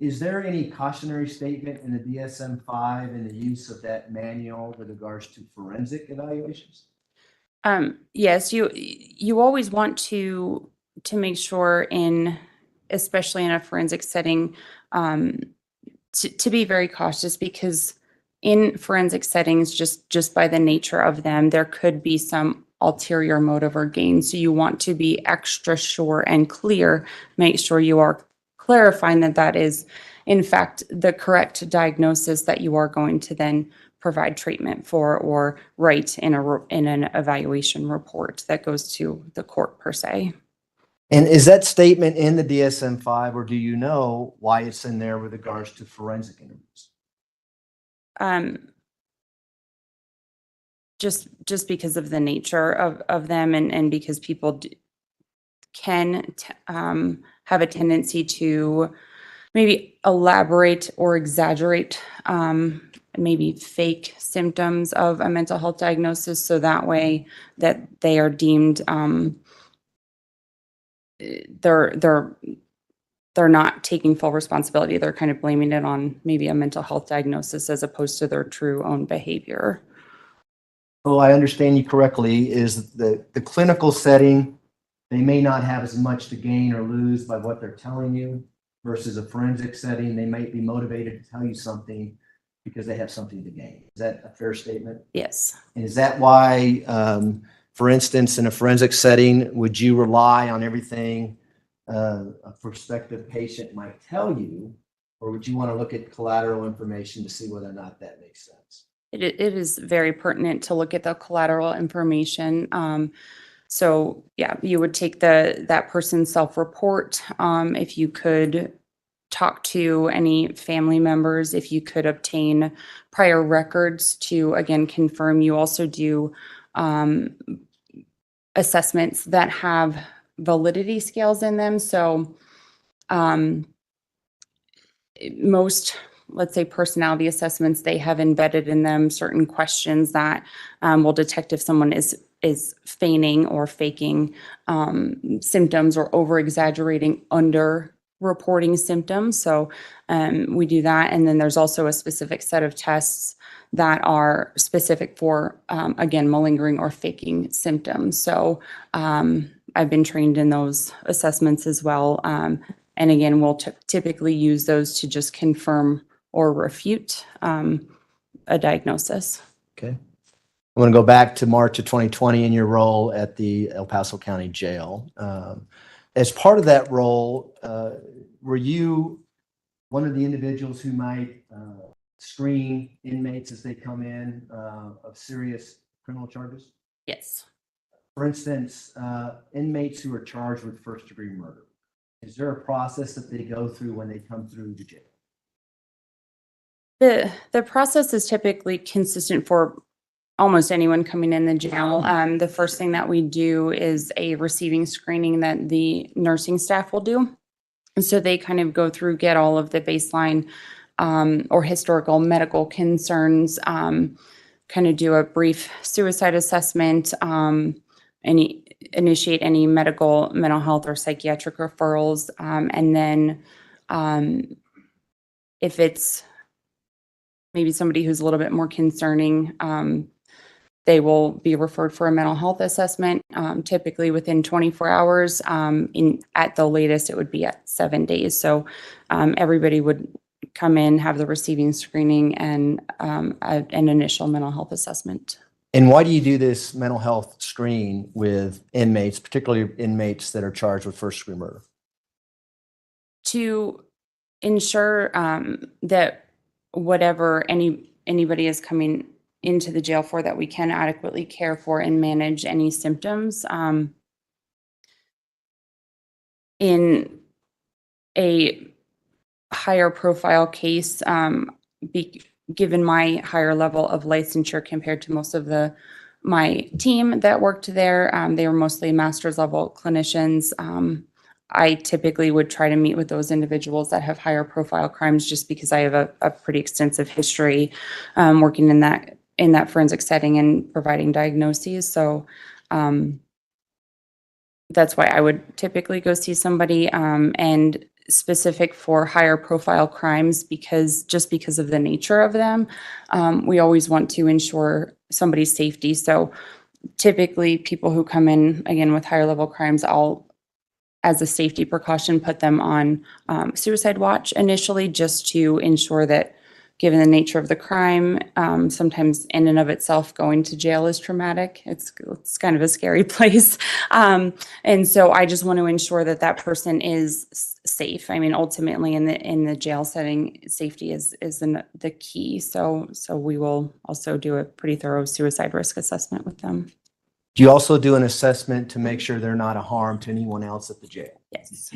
Speaker 5: is there any cautionary statement in the DSM-5 in the use of that manual with regards to forensic evaluations?
Speaker 7: Yes, you always want to make sure especially in a forensic setting, to be very cautious, because in forensic settings, just by the nature of them, there could be some ulterior motive or gain. So you want to be extra sure and clear, make sure you are clarifying that is in fact the correct diagnosis that you are going to then provide treatment for or write in an evaluation report that goes to the court per se.
Speaker 5: And is that statement in the DSM-5, or do you know why it's in there with regards to forensic interviews?
Speaker 7: Just because of the nature of them, and because people can have a tendency to maybe elaborate or exaggerate maybe fake symptoms of a mental health diagnosis, so that way that they are deemed they're not taking full responsibility. They're kind of blaming it on maybe a mental health diagnosis as opposed to their true own behavior.
Speaker 5: Well, I understand you correctly, is the clinical setting, they may not have as much to gain or lose by what they're telling you, versus a forensic setting, they might be motivated to tell you something because they have something to gain. Is that a fair statement?
Speaker 7: Yes.
Speaker 5: And is that why, for instance, in a forensic setting, would you rely on everything a prospective patient might tell you, or would you want to look at collateral information to see whether or not that makes sense?
Speaker 7: It is very pertinent to look at the collateral information. So yeah, you would take that person's self-report. If you could talk to any family members, if you could obtain prior records to, again, confirm. You also do assessments that have validity scales in them. So most, let's say, personality assessments, they have embedded in them certain questions that will detect if someone is feigning or faking symptoms or over exaggerating under reporting symptoms. So we do that. And then there's also a specific set of tests that are specific for, again, malingering or faking symptoms. So I've been trained in those assessments as well. And again, we'll typically use those to just confirm or refute a diagnosis.
Speaker 5: Okay. I want to go back to March of 2020 in your role at the El Paso County Jail. As part of that role, were you one of the individuals who might screen inmates as they come in of serious criminal charges?
Speaker 7: Yes.
Speaker 5: For instance, inmates who are charged with first-degree murder. Is there a process that they go through when they come through the jail?
Speaker 7: The process is typically consistent for almost anyone coming in the jail. The first thing that we do is a receiving screening that the nursing staff will do. And so they kind of go through, get all of the baseline or historical medical concerns, kind of do a brief suicide assessment, initiate any mental health or psychiatric referrals. And then if it's maybe somebody who's a little bit more concerning, they will be referred for a mental health assessment, typically within 24 hours. At the latest, it would be at 7 days. So everybody would come in, have the receiving screening, and an initial mental health assessment.
Speaker 5: And why do you do this mental health screen with inmates, particularly inmates that are charged with first-degree murder?
Speaker 7: To ensure that whatever anybody is coming into the jail for, that we can adequately care for and manage any symptoms. In a higher profile case, given my higher level of licensure compared to most of my team that worked there, they were mostly master's level clinicians. I typically would try to meet with those individuals that have higher profile crimes, just because I have a pretty extensive history working in that forensic setting and providing diagnoses. So that's why I would typically go see somebody, and specific for higher profile crimes, because of the nature of them, we always want to ensure somebody's safety. So typically people who come in, again, with higher level crimes, I'll, as a safety precaution, put them on suicide watch initially, just to ensure that, given the nature of the crime, sometimes in and of itself going to jail is traumatic. It's kind of a scary place. And so I just want to ensure that that person is safe. I mean, ultimately in the jail setting, safety is the key. So we will also do a pretty thorough suicide risk assessment with them.
Speaker 5: Do you also do an assessment to make sure they're not a harm to anyone else at the jail?
Speaker 7: Yes.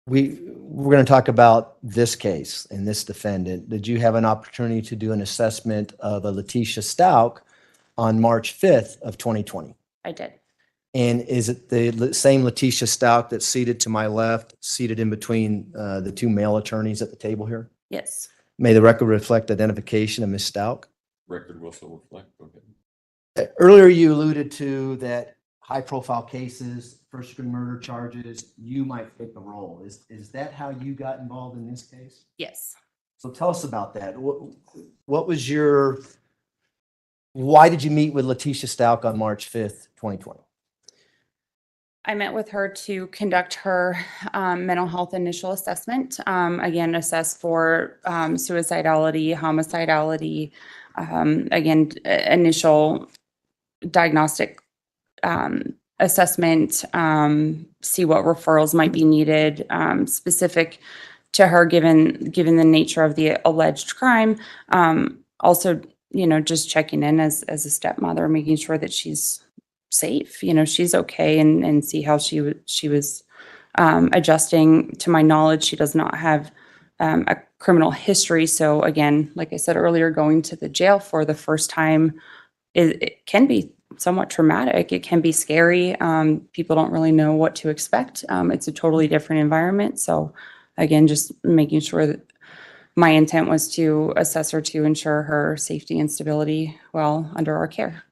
Speaker 5: We're going to talk about this case and this defendant. Did you have an opportunity to do an assessment of a Letecia Stauch on March 5th of 2020?
Speaker 7: I did.
Speaker 5: And is it the same Letecia Stauch that's seated to my left, seated in between the two male attorneys at the table here?
Speaker 7: Yes.
Speaker 5: May the record reflect identification of Ms. Stauch.
Speaker 1: Record will still reflect. Okay.
Speaker 5: Earlier, you alluded to that high-profile cases, first-degree murder charges, you might take a role. Is that how you got involved in this case?
Speaker 7: Yes.
Speaker 5: So tell us about that. What was why did you meet with Letecia Stauch on March 5th, 2020?
Speaker 7: I met with her to conduct her mental health initial assessment. Again, assess for suicidality, homicidality, again, initial diagnostic assessment, see what referrals might be needed, specific to her, given the nature of the alleged crime. Also, just checking in as a stepmother, making sure that she's safe, she's okay, and see how she was adjusting. To my knowledge, she does not have a criminal history. So again, like I said earlier, going to the jail for the first time, it can be somewhat traumatic. It can be scary. People don't really know what to expect. It's a totally different environment. So again, just making sure that my intent was to assess her to ensure her safety and stability while under our care.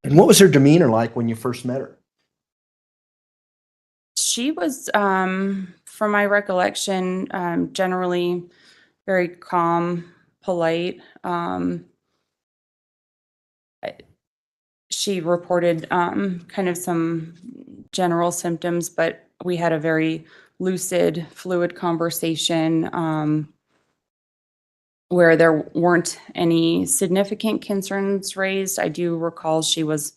Speaker 5: And what was her demeanor like when you first met her?
Speaker 7: She was, from my recollection, generally very calm, polite. She reported kind of some general symptoms, but we had a very lucid, fluid conversation where there weren't any significant concerns raised. I do recall she was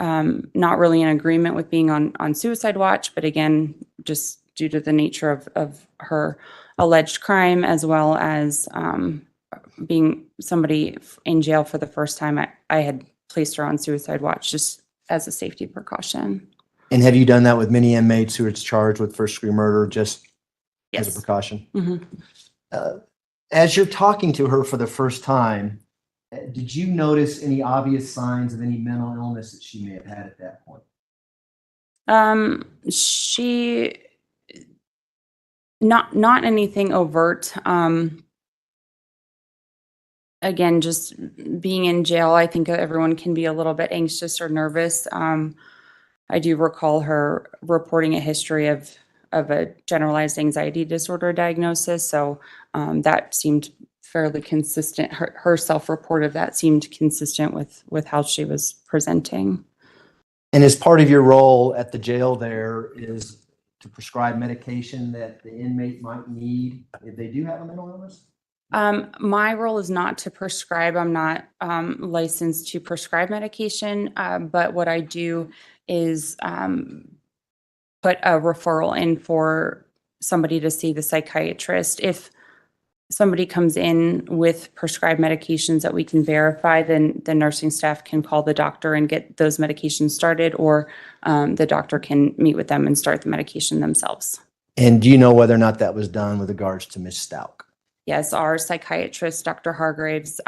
Speaker 7: not really in agreement with being on suicide watch, but again, just due to the nature of her alleged crime, as well as being somebody in jail for the first time, I had placed her on suicide watch just as a safety precaution.
Speaker 5: And have you done that with many inmates who are charged with first-degree murder just as a
Speaker 7: Yes.
Speaker 5: precaution?
Speaker 7: Mhm.
Speaker 5: As you're talking to her for the first time, did you notice any obvious signs of any mental illness that she may have had at that point?
Speaker 7: She not anything overt. Again, just being in jail, I think everyone can be a little bit anxious or nervous. I do recall her reporting a history of a generalized anxiety disorder diagnosis, so that seemed fairly consistent. Her self-report of that seemed consistent with how she was presenting.
Speaker 5: And as part of your role at the jail there is to prescribe medication that the inmate might need if they do have a mental illness?
Speaker 7: My role is not to prescribe. I'm not licensed to prescribe medication, but what I do is put a referral in for somebody to see the psychiatrist. If somebody comes in with prescribed medications that we can verify, then the nursing staff can call the doctor and get those medications started, or the doctor can meet with them and start the medication themselves.
Speaker 5: And do you know whether or not that was done with regards to Ms. Stauch?
Speaker 7: Yes, our psychiatrist, Dr. Hargraves,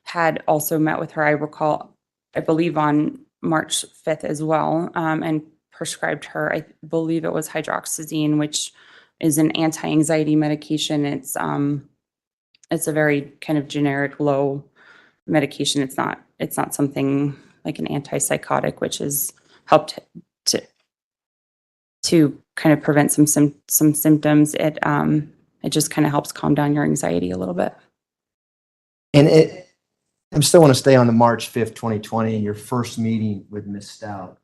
Speaker 7: had also met with her, I believe on March 5th as well, and prescribed her, I believe it was hydroxyzine, which is an anti-anxiety medication. It's a very kind of generic low medication. It's not something like an antipsychotic, which has helped to kind of prevent some symptoms. It just kind of helps calm down your anxiety a little bit.
Speaker 5: And I still want to stay on the March 5th, 2020, your first meeting with Ms. Stauch.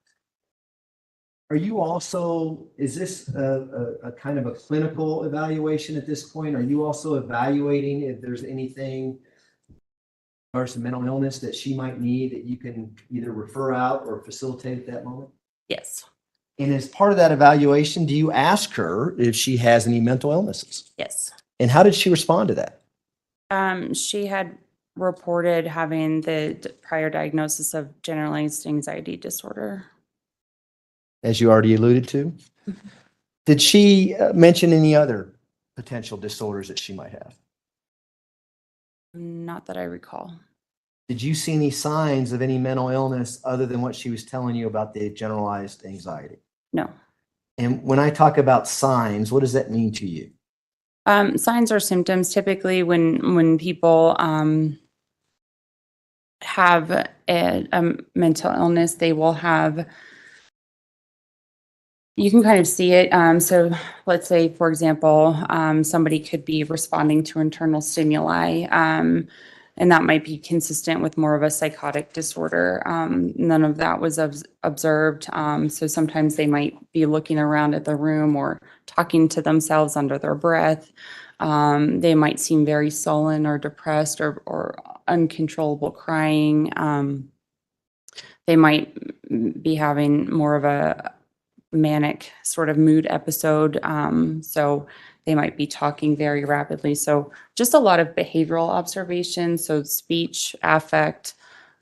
Speaker 5: Are you also, is this a kind of a clinical evaluation at this point? Are you also evaluating if there's anything or some mental illness that she might need that you can either refer out or facilitate at that moment?
Speaker 7: Yes.
Speaker 5: And as part of that evaluation, do you ask her if she has any mental illnesses?
Speaker 7: Yes.
Speaker 5: And how did she respond to that?
Speaker 7: She had reported having the prior diagnosis of generalized anxiety disorder.
Speaker 5: As you already alluded to? Did she mention any other potential disorders that she might have?
Speaker 7: Not that I recall.
Speaker 5: Did you see any signs of any mental illness other than what she was telling you about the generalized anxiety?
Speaker 7: No.
Speaker 5: And when I talk about signs, what does that mean to you?
Speaker 7: Signs or symptoms, typically when people have a mental illness, they will have, you can kind of see it. So let's say, for example, somebody could be responding to internal stimuli, and that might be consistent with more of a psychotic disorder. None of that was observed. So sometimes they might be looking around at the room or talking to themselves under their breath. They might seem very sullen or depressed or uncontrollable crying. They might be having more of a manic sort of mood episode. So they might be talking very rapidly. So just a lot of behavioral observations. So speech, affect,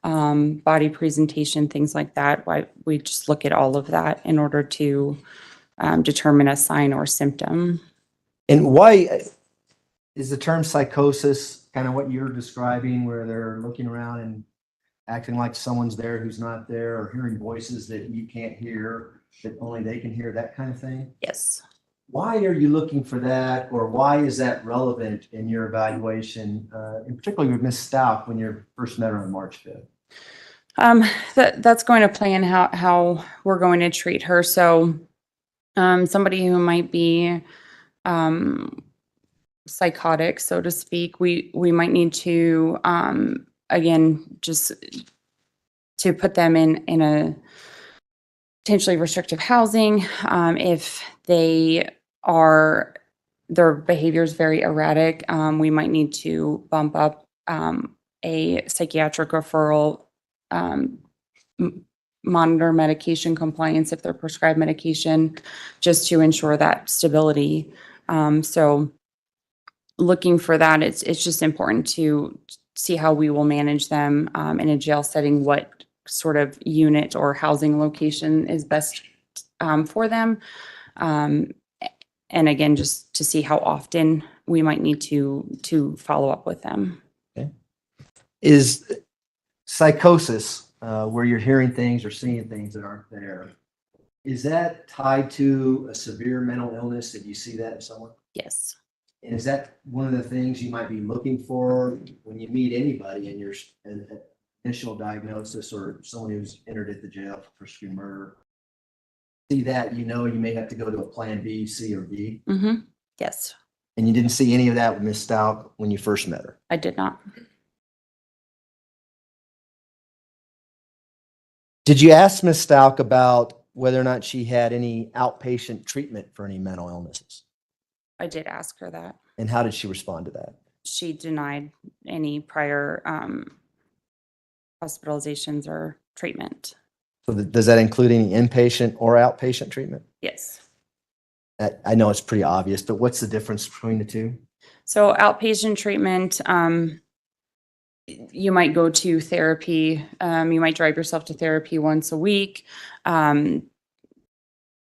Speaker 7: body presentation, things like that. Why we just look at all of that in order to determine a sign or symptom.
Speaker 5: And why is the term psychosis kind of what you're describing, where they're looking around and acting like someone's there who's not there, or hearing voices that you can't hear, that only they can hear, that kind of thing?
Speaker 7: Yes.
Speaker 5: Why are you looking for that, or why is that relevant in your evaluation, and particularly with Ms. Stauch when you first met her on March 5th?
Speaker 7: That's going to play in how we're going to treat her. So, somebody who might be, psychotic, so to speak, we might need to, again, just to put them in a potentially restrictive housing. If their behavior is very erratic, we might need to bump up, a psychiatric referral, monitor medication compliance if they're prescribed medication, just to ensure that stability. So looking for that, it's just important to see how we will manage them in a jail setting, what sort of unit or housing location is best for them. And again, just to see how often we might need to follow up with them.
Speaker 5: Okay. Is psychosis, where you're hearing things or seeing things that aren't there, is that tied to a severe mental illness? Did you see that in someone?
Speaker 7: Yes.
Speaker 5: And is that one of the things you might be looking for when you meet anybody in your initial diagnosis, or someone who's entered at the jail for first-degree murder? See that, you may have to go to a plan B, C, or D.
Speaker 7: Mm-hmm. Yes,
Speaker 5: And you didn't see any of that with Ms. Stauch when you first met her?
Speaker 7: I did not.
Speaker 5: Did you ask Ms. Stauch about whether or not she had any outpatient treatment for any mental illnesses?
Speaker 7: I did ask her that.
Speaker 5: And how did she respond to that?
Speaker 7: She denied any prior hospitalizations or treatment.
Speaker 5: So does that include any inpatient or outpatient treatment?
Speaker 7: Yes.
Speaker 5: I know it's pretty obvious, but what's the difference between the two?
Speaker 7: So outpatient treatment, you might go to therapy. You might drive yourself to therapy once a week. And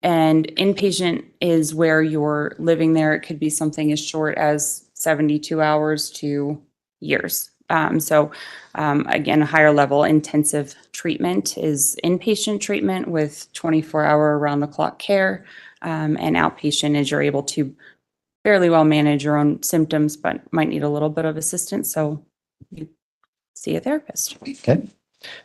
Speaker 7: inpatient is where you're living there. It could be something as short as 72 hours to years. So again, a higher level intensive treatment is inpatient treatment with 24-hour around-the-clock care. And outpatient is you're able to fairly well manage your own symptoms, but might need a little bit of assistance. So you see a therapist.
Speaker 5: Okay.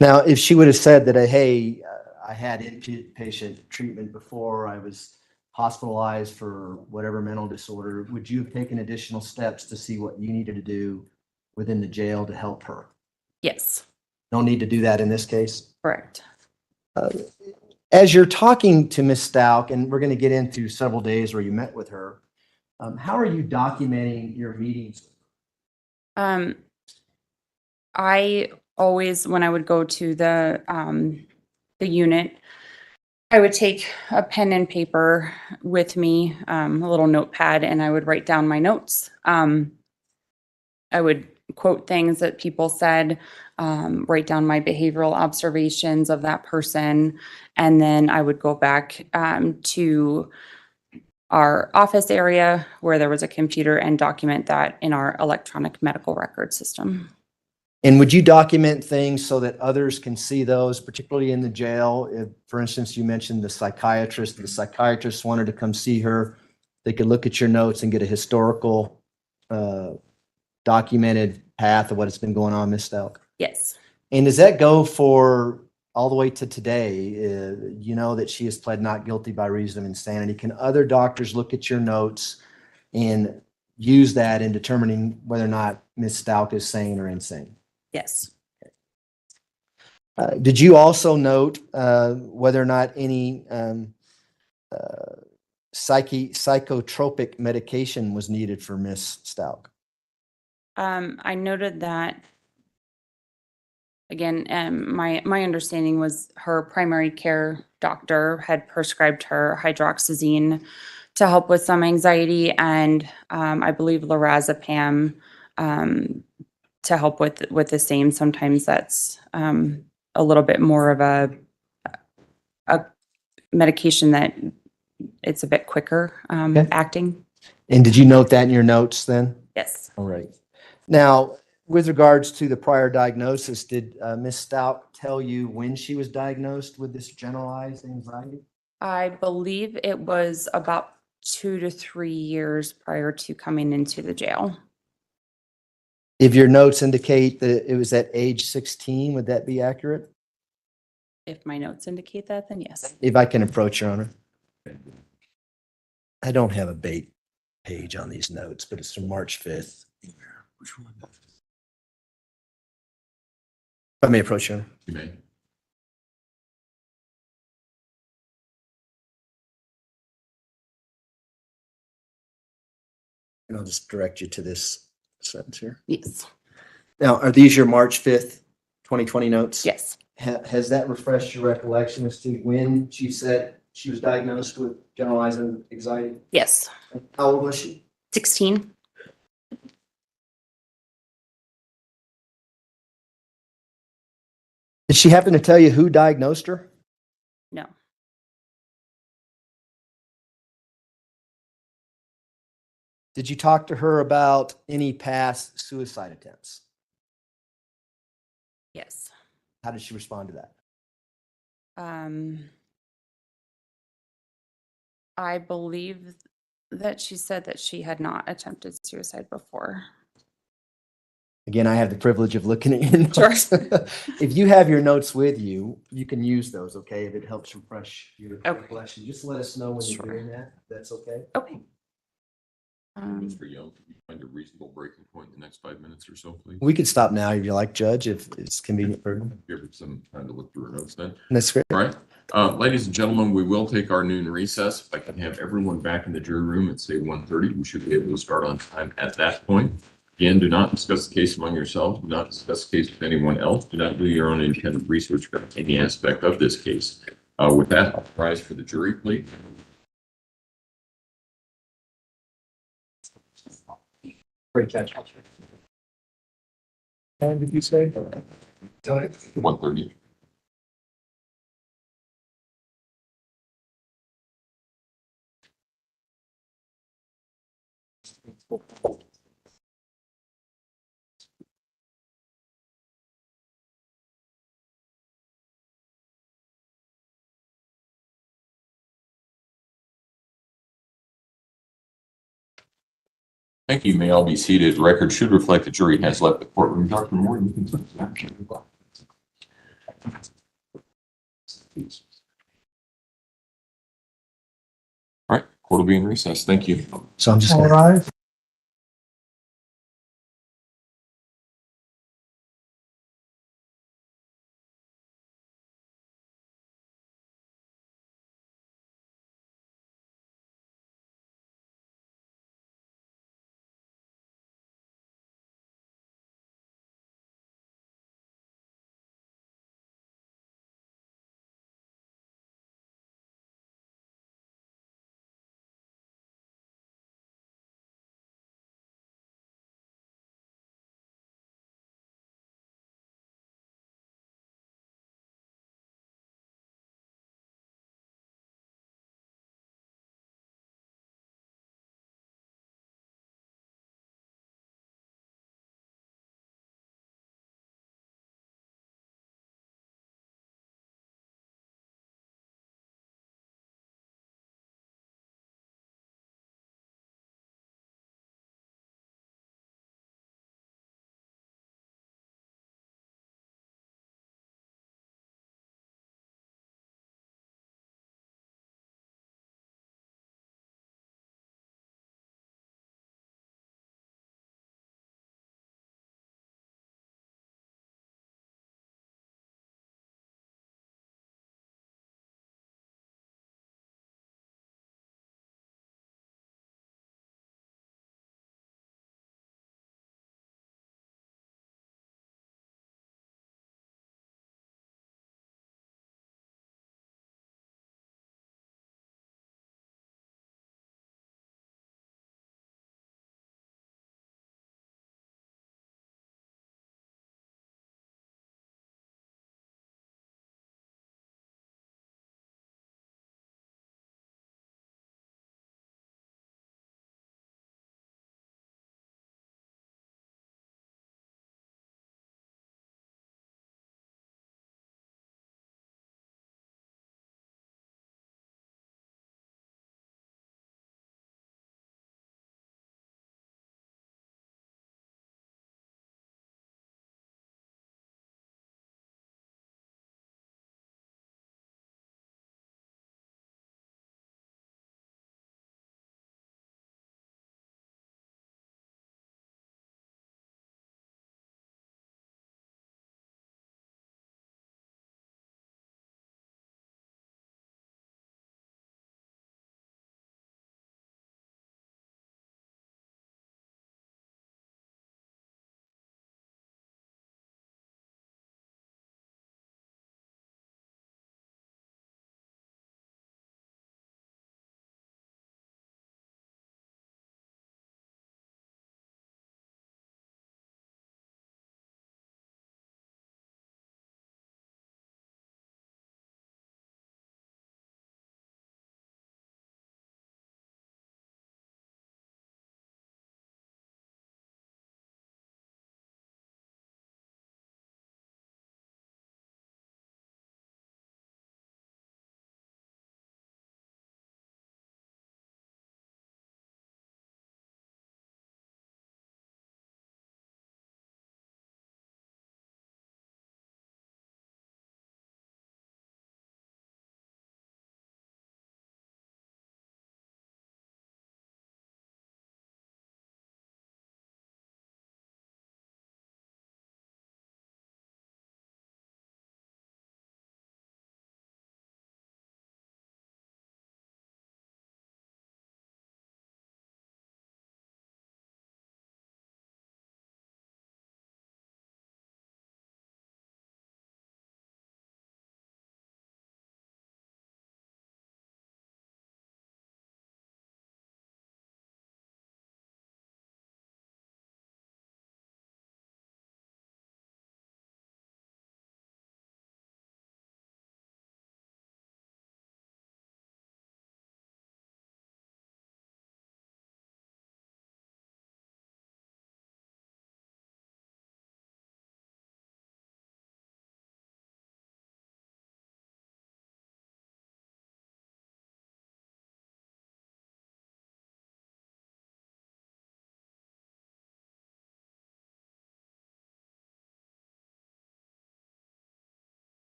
Speaker 5: Now, if she would have said that, hey, I had inpatient treatment before I was hospitalized for whatever mental disorder, would you have taken additional steps to see what you needed to do within the jail to help her?
Speaker 7: Yes,
Speaker 5: No need to do that in this case?
Speaker 7: correct.
Speaker 5: As you're talking to Ms. Stauch, and we're going to get into several days where you met with her, how are you documenting your meetings?
Speaker 7: I always, when I would go to the unit, I would take a pen and paper with me, a little notepad, and I would write down my notes. I would quote things that people said, write down my behavioral observations of that person, and then I would go back to our office area where there was a computer and document that in our electronic medical record system.
Speaker 5: And would you document things so that others can see those, particularly in the jail? If, for instance, you mentioned the psychiatrist wanted to come see her, they could look at your notes and get a historical documented path of what has been going on, Ms. Stauch.
Speaker 7: Yes.
Speaker 5: And does that go for all the way to today? You know that she has pled not guilty by reason of insanity. Can other doctors look at your notes and use that in determining whether or not Ms. Stauch is sane or insane?
Speaker 7: Yes.
Speaker 5: Did you also note whether or not any psychotropic medication was needed for Ms. Stauch?
Speaker 7: I noted that, again, my understanding was her primary care doctor had prescribed her hydroxyzine to help with some anxiety, and I believe lorazepam to help with the same. Sometimes that's a little bit more of a medication that it's a bit quicker
Speaker 5: Okay.
Speaker 7: acting.
Speaker 5: And did you note that in your notes then?
Speaker 7: Yes.
Speaker 5: All right. Now, With regards to the prior diagnosis, did Ms. Stout tell you when she was diagnosed with this generalized anxiety?
Speaker 7: I believe it was about 2 to 3 years prior to coming into the jail.
Speaker 5: If your notes indicate that it was at age 16, would that be accurate?
Speaker 7: If my notes indicate that, then yes.
Speaker 5: If I can approach, Your Honor. I don't have a bait page on these notes, but it's from March 5th.
Speaker 1: Which one?
Speaker 5: If I may approach, Your Honor.
Speaker 1: You may.
Speaker 5: And I'll just direct you to this sentence here.
Speaker 7: Yes.
Speaker 5: Now, are these your March 5th, 2020 notes?
Speaker 7: Yes.
Speaker 5: Has that refreshed your recollection as to when she said she was diagnosed with generalized anxiety?
Speaker 7: Yes.
Speaker 5: How old was she?
Speaker 7: 16.
Speaker 5: Did she happen to tell you who diagnosed her?
Speaker 7: No.
Speaker 5: Did you talk to her about any past suicide attempts?
Speaker 7: Yes.
Speaker 5: How did she respond to that?
Speaker 7: I believe that she said that she had not attempted suicide before.
Speaker 5: Again, I have the privilege of looking at your notes. If you have your notes with you, you can use those, okay? If it helps refresh your
Speaker 7: Okay.
Speaker 5: recollection, just let us know when you're
Speaker 7: Sure.
Speaker 5: doing that. if That's okay.
Speaker 7: Okay.
Speaker 1: Mr. Young, can you find a reasonable breaking point in the next 5 minutes or so, please?
Speaker 5: We could stop now if you like, Judge, if it's convenient for you.
Speaker 1: Give her some time to look through her notes then.
Speaker 5: That's great.
Speaker 1: All right. Ladies and gentlemen, we will take our noon recess. If I can have everyone back in the jury room at say 1:30, we should be able to start on time at that point. Again, do not discuss the case among yourselves. Do not discuss the case with anyone else. Do not do your own independent research about any aspect of this case. With that, I'll rise for the jury, please.
Speaker 5: Great catch. And did you say?
Speaker 1: 1:30. Thank you. May all be seated. Record should reflect the jury has left the courtroom. Dr. Moore, you can. All right, court will be in recess. Thank you.
Speaker 5: So I'm just.
Speaker 8: All right.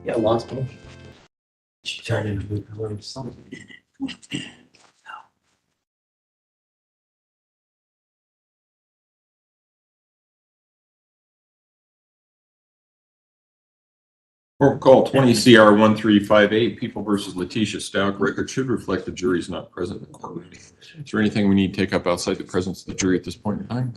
Speaker 8: Yeah, lost one. She turned into a little something.
Speaker 1: Court call 20 CR 1358, People versus Letecia Stauch. Record should reflect the jury is not present in the courtroom. Is there anything we need to take up outside the presence of the jury at this point in time?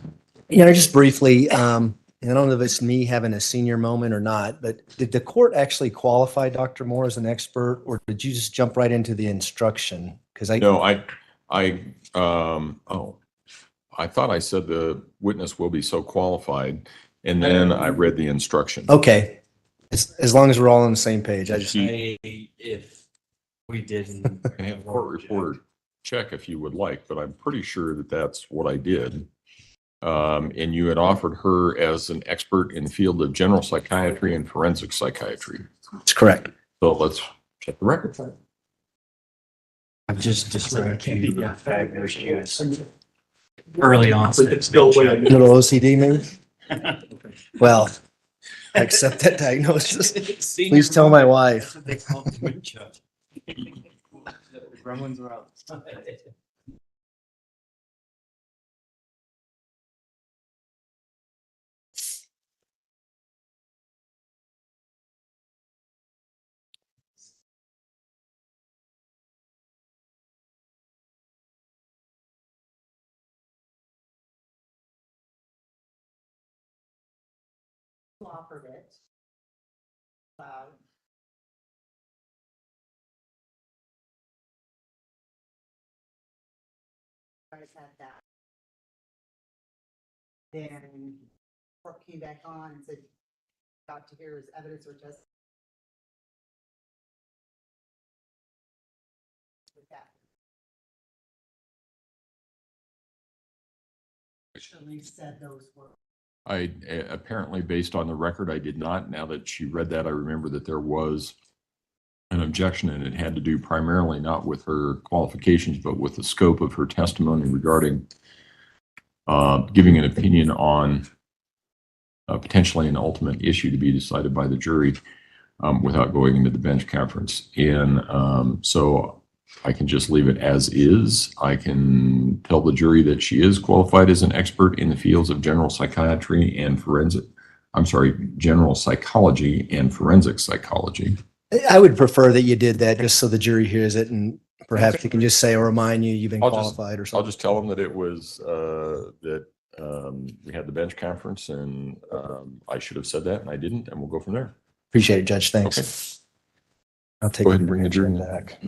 Speaker 5: Just briefly, and I don't know if it's me having a senior moment or not, but did the court actually qualify Dr. Moore as an expert, or did you just jump right into the instruction? Because
Speaker 1: No, I thought I said the witness will be so qualified, and then I read the instruction.
Speaker 5: okay, as long as we're all on the same page, I just,
Speaker 8: If we didn't.
Speaker 1: I can have a court reporter check if you would like, but I'm pretty sure that that's what I did. And you had offered her as an expert in the field of general psychiatry and forensic psychiatry.
Speaker 5: it's correct.
Speaker 1: So let's check the record.
Speaker 8: I've just described to you the fact there she is. Early on.
Speaker 5: Little OCD maybe? Well, I accept that diagnosis. Please tell my wife.
Speaker 8: They call dementia. Gremlins are out.
Speaker 9: Offered it. Guys had that. Then court came back on and said, got to hear his evidence or just. With that. Actually said those words.
Speaker 1: I apparently, based on the record, I did not. Now that she read that, I remember that there was an objection, and it had to do primarily not with her qualifications, but with the scope of her testimony regarding giving an opinion on potentially an ultimate issue to be decided by the jury without going into the bench conference. And so I can just leave it as is. I can tell the jury that she is qualified as an expert in the fields of general psychiatry and general psychology and forensic psychology.
Speaker 5: I would prefer that you did that just so the jury hears it, and perhaps you can just say or remind you you've been qualified or
Speaker 1: I'll
Speaker 5: something.
Speaker 1: just tell them that it was that we had the bench conference, and I should have said that, and I didn't, and we'll go from there.
Speaker 5: Appreciate it, Judge. Thanks.
Speaker 1: Okay.
Speaker 5: I'll take.
Speaker 1: Go ahead and bring the jury
Speaker 5: back.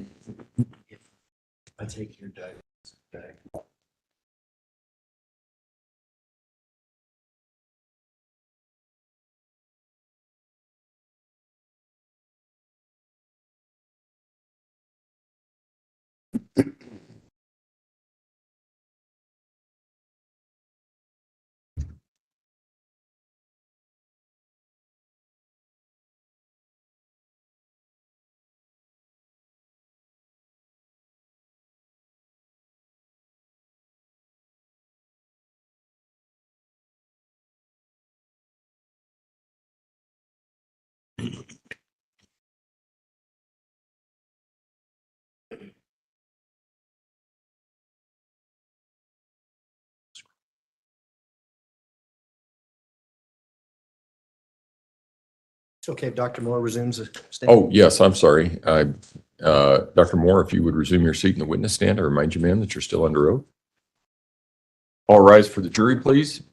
Speaker 8: I take your diagnosis back.
Speaker 5: It's okay if Dr. Moore resumes the stand.
Speaker 1: Oh, yes, I'm sorry. Dr. Moore, if you would resume your seat in the witness stand, I remind you, ma'am, that you're still under oath. All rise for the jury, please.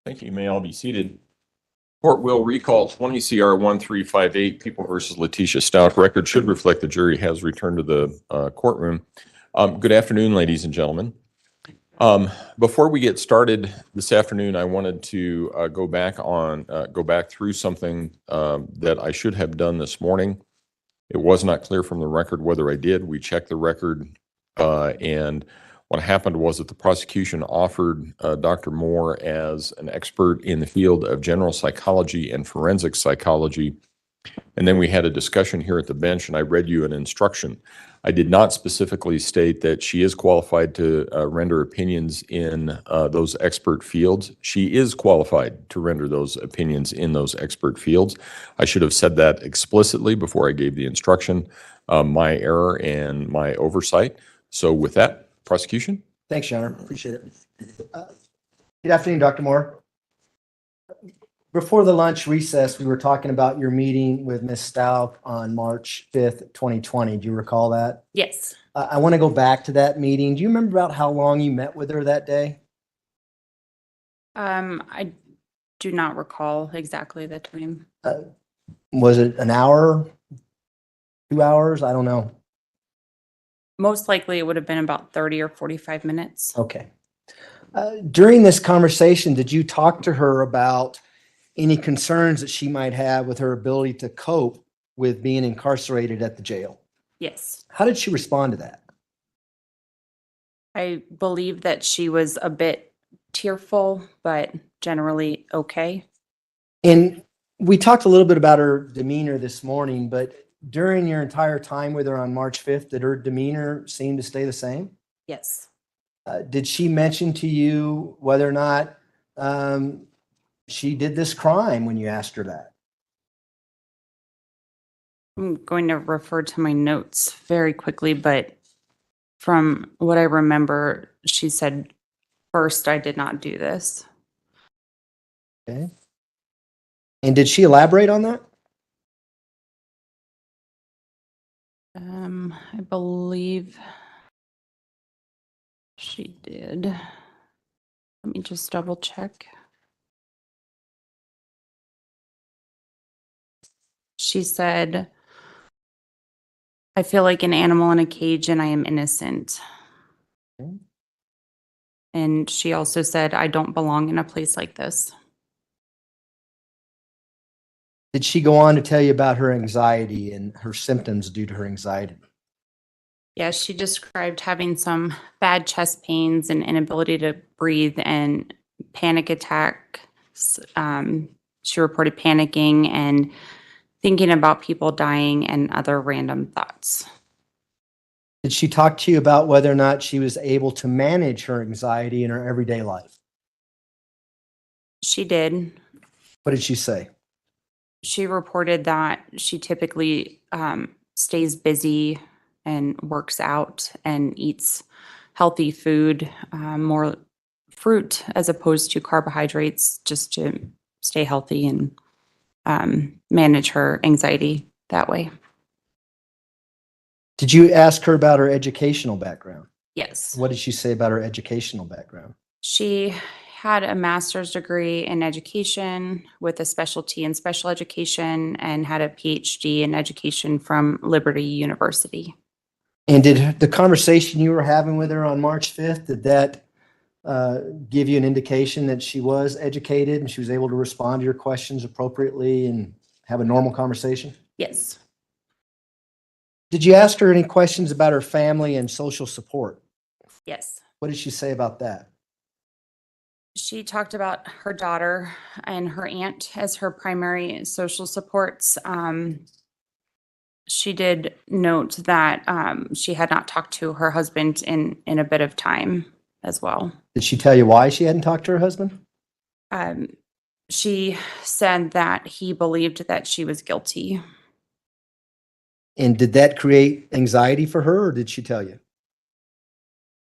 Speaker 1: Thank you. You may all be seated. Court will recall 20 CR 1358, People versus Letecia Stauch. Record should reflect the jury has returned to the courtroom. Good afternoon, ladies and gentlemen. Before we get started this afternoon, I wanted to go back through something that I should have done this morning. It was not clear from the record whether I did. We checked the record, and what happened was that the prosecution offered Dr. Moore as an expert in the field of general psychology and forensic psychology. And then we had a discussion here at the bench, and I read you an instruction. I did not specifically state that she is qualified to render opinions in those expert fields. She is qualified to render those opinions in those expert fields. I should have said that explicitly before I gave the instruction. My error and my oversight. So with that, prosecution?
Speaker 5: Thanks, Your Honor. Appreciate it. Good afternoon, Dr. Moore. Before the lunch recess, we were talking about your meeting with Ms. Stauch on March 5th, 2020. Do you recall that?
Speaker 7: Yes.
Speaker 5: I want to go back to that meeting. Do you remember about how long you met with her that day?
Speaker 7: I do not recall exactly the time.
Speaker 5: Was it an hour, 2 hours? I don't know.
Speaker 7: Most likely it would have been about 30 or 45 minutes.
Speaker 5: Okay. During this conversation, did you talk to her about any concerns that she might have with her ability to cope with being incarcerated at the jail?
Speaker 7: Yes.
Speaker 5: How did she respond to that?
Speaker 7: I believe that she was a bit tearful, but generally okay.
Speaker 5: And we talked a little bit about her demeanor this morning, but during your entire time with her on March 5th, did her demeanor seem to stay the same?
Speaker 7: Yes.
Speaker 5: Did she mention to you whether or not she did this crime when you asked her that?
Speaker 7: I'm going to refer to my notes very quickly, but from what I remember, she said, first, I did not do this.
Speaker 5: Okay. And did she elaborate on that?
Speaker 7: I believe she did. Let me just double check. She said, I feel like an animal in a cage and I am innocent.
Speaker 5: Okay.
Speaker 7: And she also said, I don't belong in a place like this.
Speaker 5: Did she go on to tell you about her anxiety and her symptoms due to her anxiety?
Speaker 7: Yeah, she described having some bad chest pains and inability to breathe and panic attacks. She reported panicking and thinking about people dying and other random thoughts.
Speaker 5: Did she talk to you about whether or not she was able to manage her anxiety in her everyday life?
Speaker 7: She did.
Speaker 5: What did she say?
Speaker 7: She reported that she typically stays busy and works out and eats healthy food, more fruit as opposed to carbohydrates, just to stay healthy and manage her anxiety that way.
Speaker 5: Did you ask her about her educational background?
Speaker 7: Yes.
Speaker 5: What did she say about her educational background?
Speaker 7: She had a master's degree in education with a specialty in special education and had a PhD in education from Liberty University.
Speaker 5: And did the conversation you were having with her on March 5th, did that give you an indication that she was educated and she was able to respond to your questions appropriately and have a normal conversation?
Speaker 7: Yes.
Speaker 5: Did you ask her any questions about her family and social support?
Speaker 7: Yes.
Speaker 5: What did she say about that?
Speaker 7: She talked about her daughter and her aunt as her primary social supports. She did note that she had not talked to her husband in a bit of time as well.
Speaker 5: Did she tell you why she hadn't talked to her husband?
Speaker 7: She said that he believed that she was guilty.
Speaker 5: And did that create anxiety for her, or did she tell you?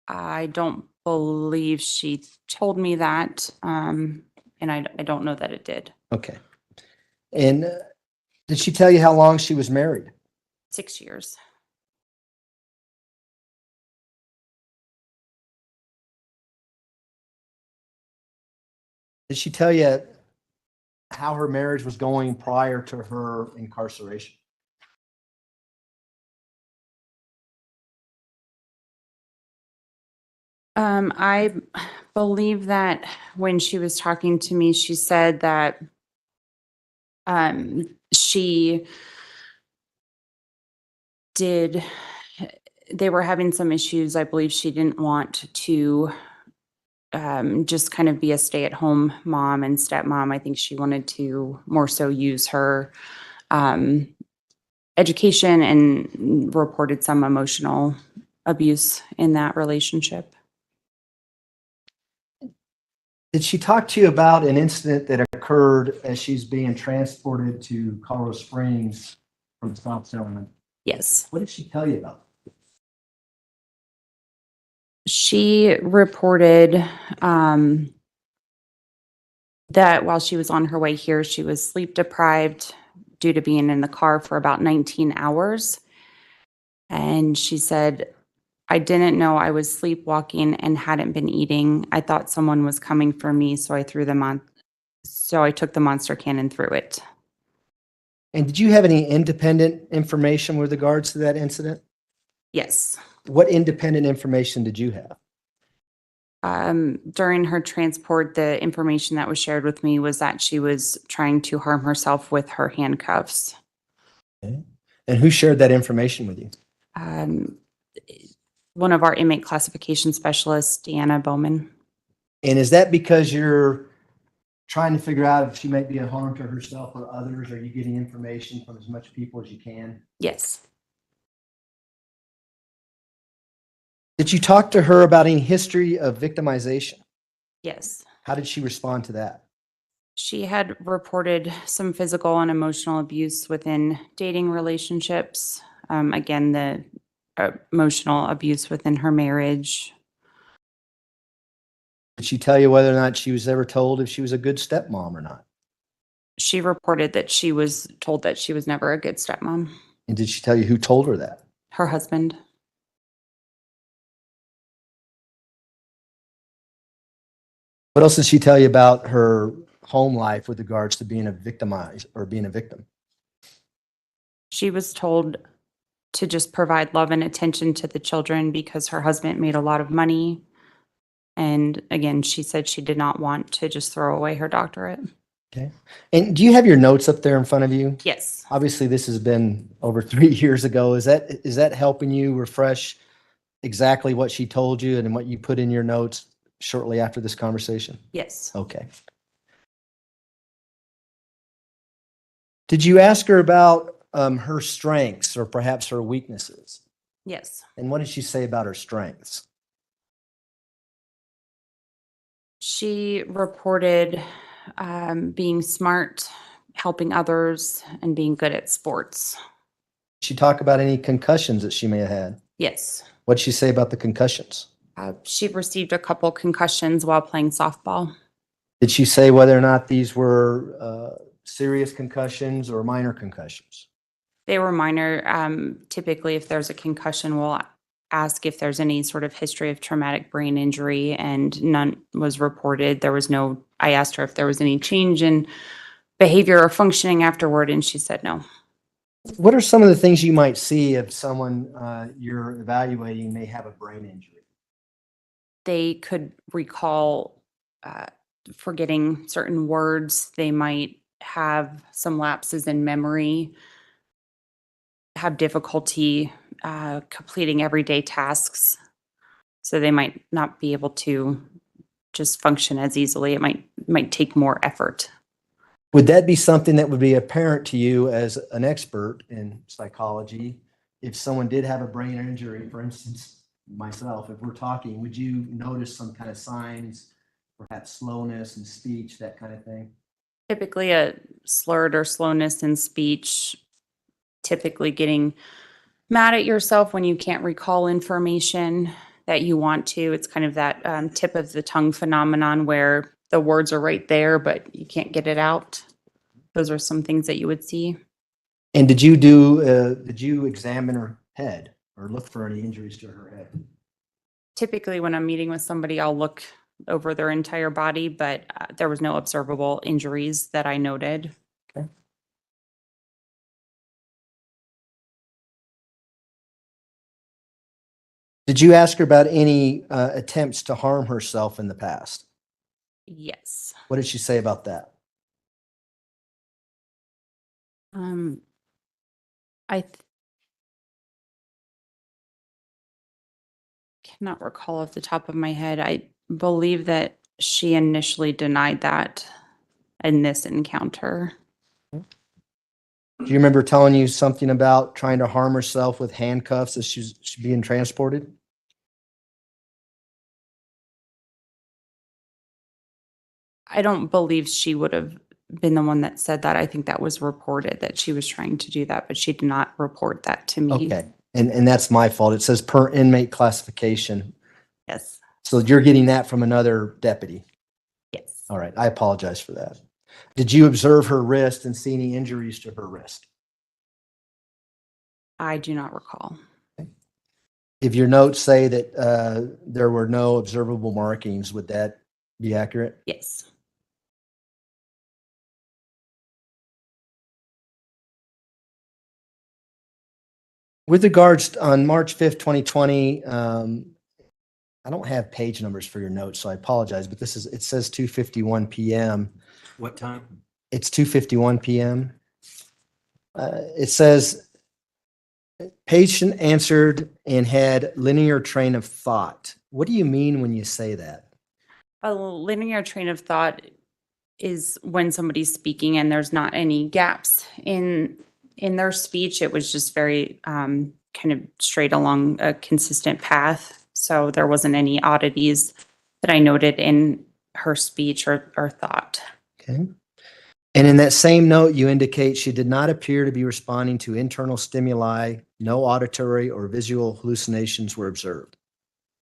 Speaker 7: I don't believe she told me that, and I don't know that it did.
Speaker 5: Okay. And did she tell you how long she was married?
Speaker 7: 6 years.
Speaker 5: Did she tell you how her marriage was going prior to her incarceration?
Speaker 7: I believe that when she was talking to me, she said that she they were having some issues. I believe she didn't want to just kind of be a stay-at-home mom and stepmom. I think she wanted to more so use her education, and reported some emotional abuse in that relationship.
Speaker 5: Did she talk to you about an incident that occurred as she's being transported to Colorado Springs from South Carolina?
Speaker 7: Yes.
Speaker 5: What did she tell you about?
Speaker 7: She reported that while she was on her way here, she was sleep deprived due to being in the car for about 19 hours. And she said, I didn't know I was sleepwalking and hadn't been eating. I thought someone was coming for me, so I took the monster can and threw it.
Speaker 5: And did you have any independent information with regards to that incident?
Speaker 7: Yes.
Speaker 5: What independent information did you have?
Speaker 7: During her transport, the information that was shared with me was that she was trying to harm herself with her handcuffs.
Speaker 5: Okay. And who shared that information with you?
Speaker 7: One of our inmate classification specialists, Deanna Bowman.
Speaker 5: And is that because you're trying to figure out if she might be a harm to herself or others? Are you getting information from as much people as you can?
Speaker 7: Yes.
Speaker 5: Did you talk to her about any history of victimization?
Speaker 7: Yes.
Speaker 5: How did she respond to that?
Speaker 7: She had reported some physical and emotional abuse within dating relationships. Again, the emotional abuse within her marriage.
Speaker 5: Did she tell you whether or not she was ever told if she was a good stepmom or not?
Speaker 7: She reported that she was told that she was never a good stepmom.
Speaker 5: And did she tell you who told her that?
Speaker 7: Her husband.
Speaker 5: What else did she tell you about her home life with regards to being a victimized or being a victim?
Speaker 7: She was told to just provide love and attention to the children because her husband made a lot of money. And again, she said she did not want to just throw away her doctorate.
Speaker 5: Okay. And do you have your notes up there in front of you?
Speaker 7: Yes.
Speaker 5: Obviously, this has been over 3 years ago. Is that helping you refresh exactly what she told you and what you put in your notes shortly after this conversation?
Speaker 7: Yes.
Speaker 5: Okay. Did you ask her about her strengths or perhaps her weaknesses?
Speaker 7: Yes.
Speaker 5: And what did she say about her strengths?
Speaker 7: She reported being smart, helping others, and being good at sports.
Speaker 5: Did she talk about any concussions that she may have had?
Speaker 7: Yes.
Speaker 5: What did she say about the concussions?
Speaker 7: She received a couple concussions while playing softball.
Speaker 5: Did she say whether or not these were serious concussions or minor concussions?
Speaker 7: They were minor. Typically, if there's a concussion, we'll ask if there's any sort of history of traumatic brain injury, and none was reported. I asked her if there was any change in behavior or functioning afterward, and she said no.
Speaker 5: What are some of the things you might see if someone you're evaluating may have a brain injury?
Speaker 7: They could recall forgetting certain words. They might have some lapses in memory, have difficulty completing everyday tasks. So they might not be able to just function as easily. It might take more effort.
Speaker 5: Would that be something that would be apparent to you as an expert in psychology? If someone did have a brain injury, for instance, myself, if we're talking, would you notice some kind of signs, perhaps slowness in speech, that kind of thing?
Speaker 7: Typically a slurred or slowness in speech, typically getting mad at yourself when you can't recall information that you want to. It's kind of that tip of the tongue phenomenon where the words are right there, but you can't get it out. Those are some things that you would see.
Speaker 5: And did you examine her head or look for any injuries to her head?
Speaker 7: Typically, when I'm meeting with somebody, I'll look over their entire body, but there was no observable injuries that I noted.
Speaker 5: Okay. Did you ask her about any attempts to harm herself in the past?
Speaker 7: Yes.
Speaker 5: What did she say about that?
Speaker 7: cannot recall off the top of my head. I believe that she initially denied that in this encounter.
Speaker 5: Do you remember telling you something about trying to harm herself with handcuffs as she's being transported?
Speaker 7: I don't believe she would have been the one that said that. I think that was reported that she was trying to do that, but she did not report that to me.
Speaker 5: Okay, and that's my fault. It says per inmate classification.
Speaker 7: Yes.
Speaker 5: So you're getting that from another deputy.
Speaker 7: Yes.
Speaker 5: All right, I apologize for that. Did you observe her wrist and see any injuries to her wrist?
Speaker 7: I do not recall.
Speaker 5: If your notes say that there were no observable markings, would that be accurate?
Speaker 7: Yes.
Speaker 5: With regards on March 5th, 2020, I don't have page numbers for your notes, so I apologize, but it says 2:51 p.m.
Speaker 8: What time?
Speaker 5: It's 2:51 p.m. It says patient answered and had linear train of thought. What do you mean when you say that?
Speaker 7: A linear train of thought is when somebody's speaking and there's not any gaps in their speech. It was just very kind of straight along a consistent path. So there wasn't any oddities that I noted in her speech or thought.
Speaker 5: Okay. And in that same note, you indicate she did not appear to be responding to internal stimuli. No auditory or visual hallucinations were observed.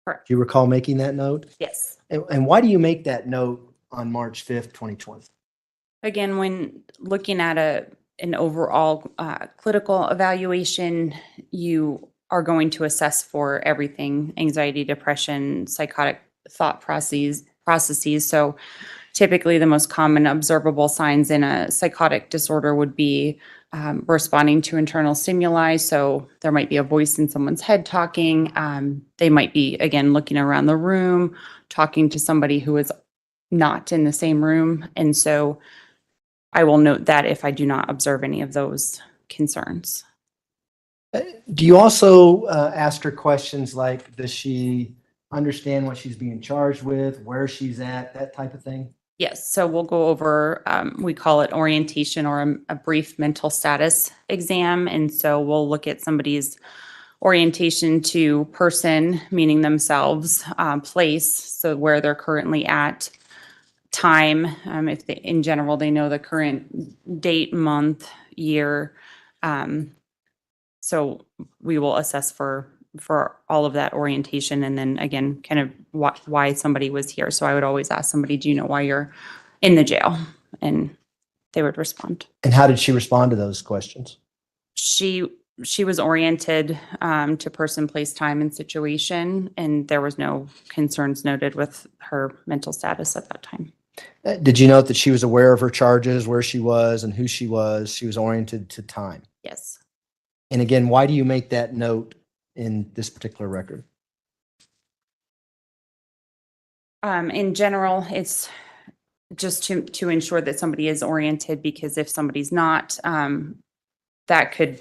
Speaker 7: Correct.
Speaker 5: Do you recall making that note?
Speaker 7: Yes.
Speaker 5: And why do you make that note on March 5th, 2020?
Speaker 7: Again, when looking at an overall clinical evaluation, you are going to assess for everything: anxiety, depression, psychotic thought processes. So typically the most common observable signs in a psychotic disorder would be responding to internal stimuli. So there might be a voice in someone's head talking. They might be, again, looking around the room, talking to somebody who is not in the same room. And so I will note that if I do not observe any of those concerns.
Speaker 5: Do you also ask her questions like, does she understand what she's being charged with, where she's at, that type of thing?
Speaker 7: Yes, so we'll go over, we call it orientation or a brief mental status exam. And so we'll look at somebody's orientation to person, meaning themselves, place, so where they're currently at, time, if they, in general, they know the current date, month, year. So we will assess for all of that orientation, and then again, kind of why somebody was here. So I would always ask somebody, do you know why you're in the jail? And they would respond.
Speaker 5: And how did she respond to those questions?
Speaker 7: She was oriented to person, place, time, and situation, and there was no concerns noted with her mental status at that time.
Speaker 5: Did you note that she was aware of her charges, where she was and who she was? She was oriented to time.
Speaker 7: Yes.
Speaker 5: And again, why do you make that note in this particular record?
Speaker 7: In general, it's just to ensure that somebody is oriented, because if somebody's not, that could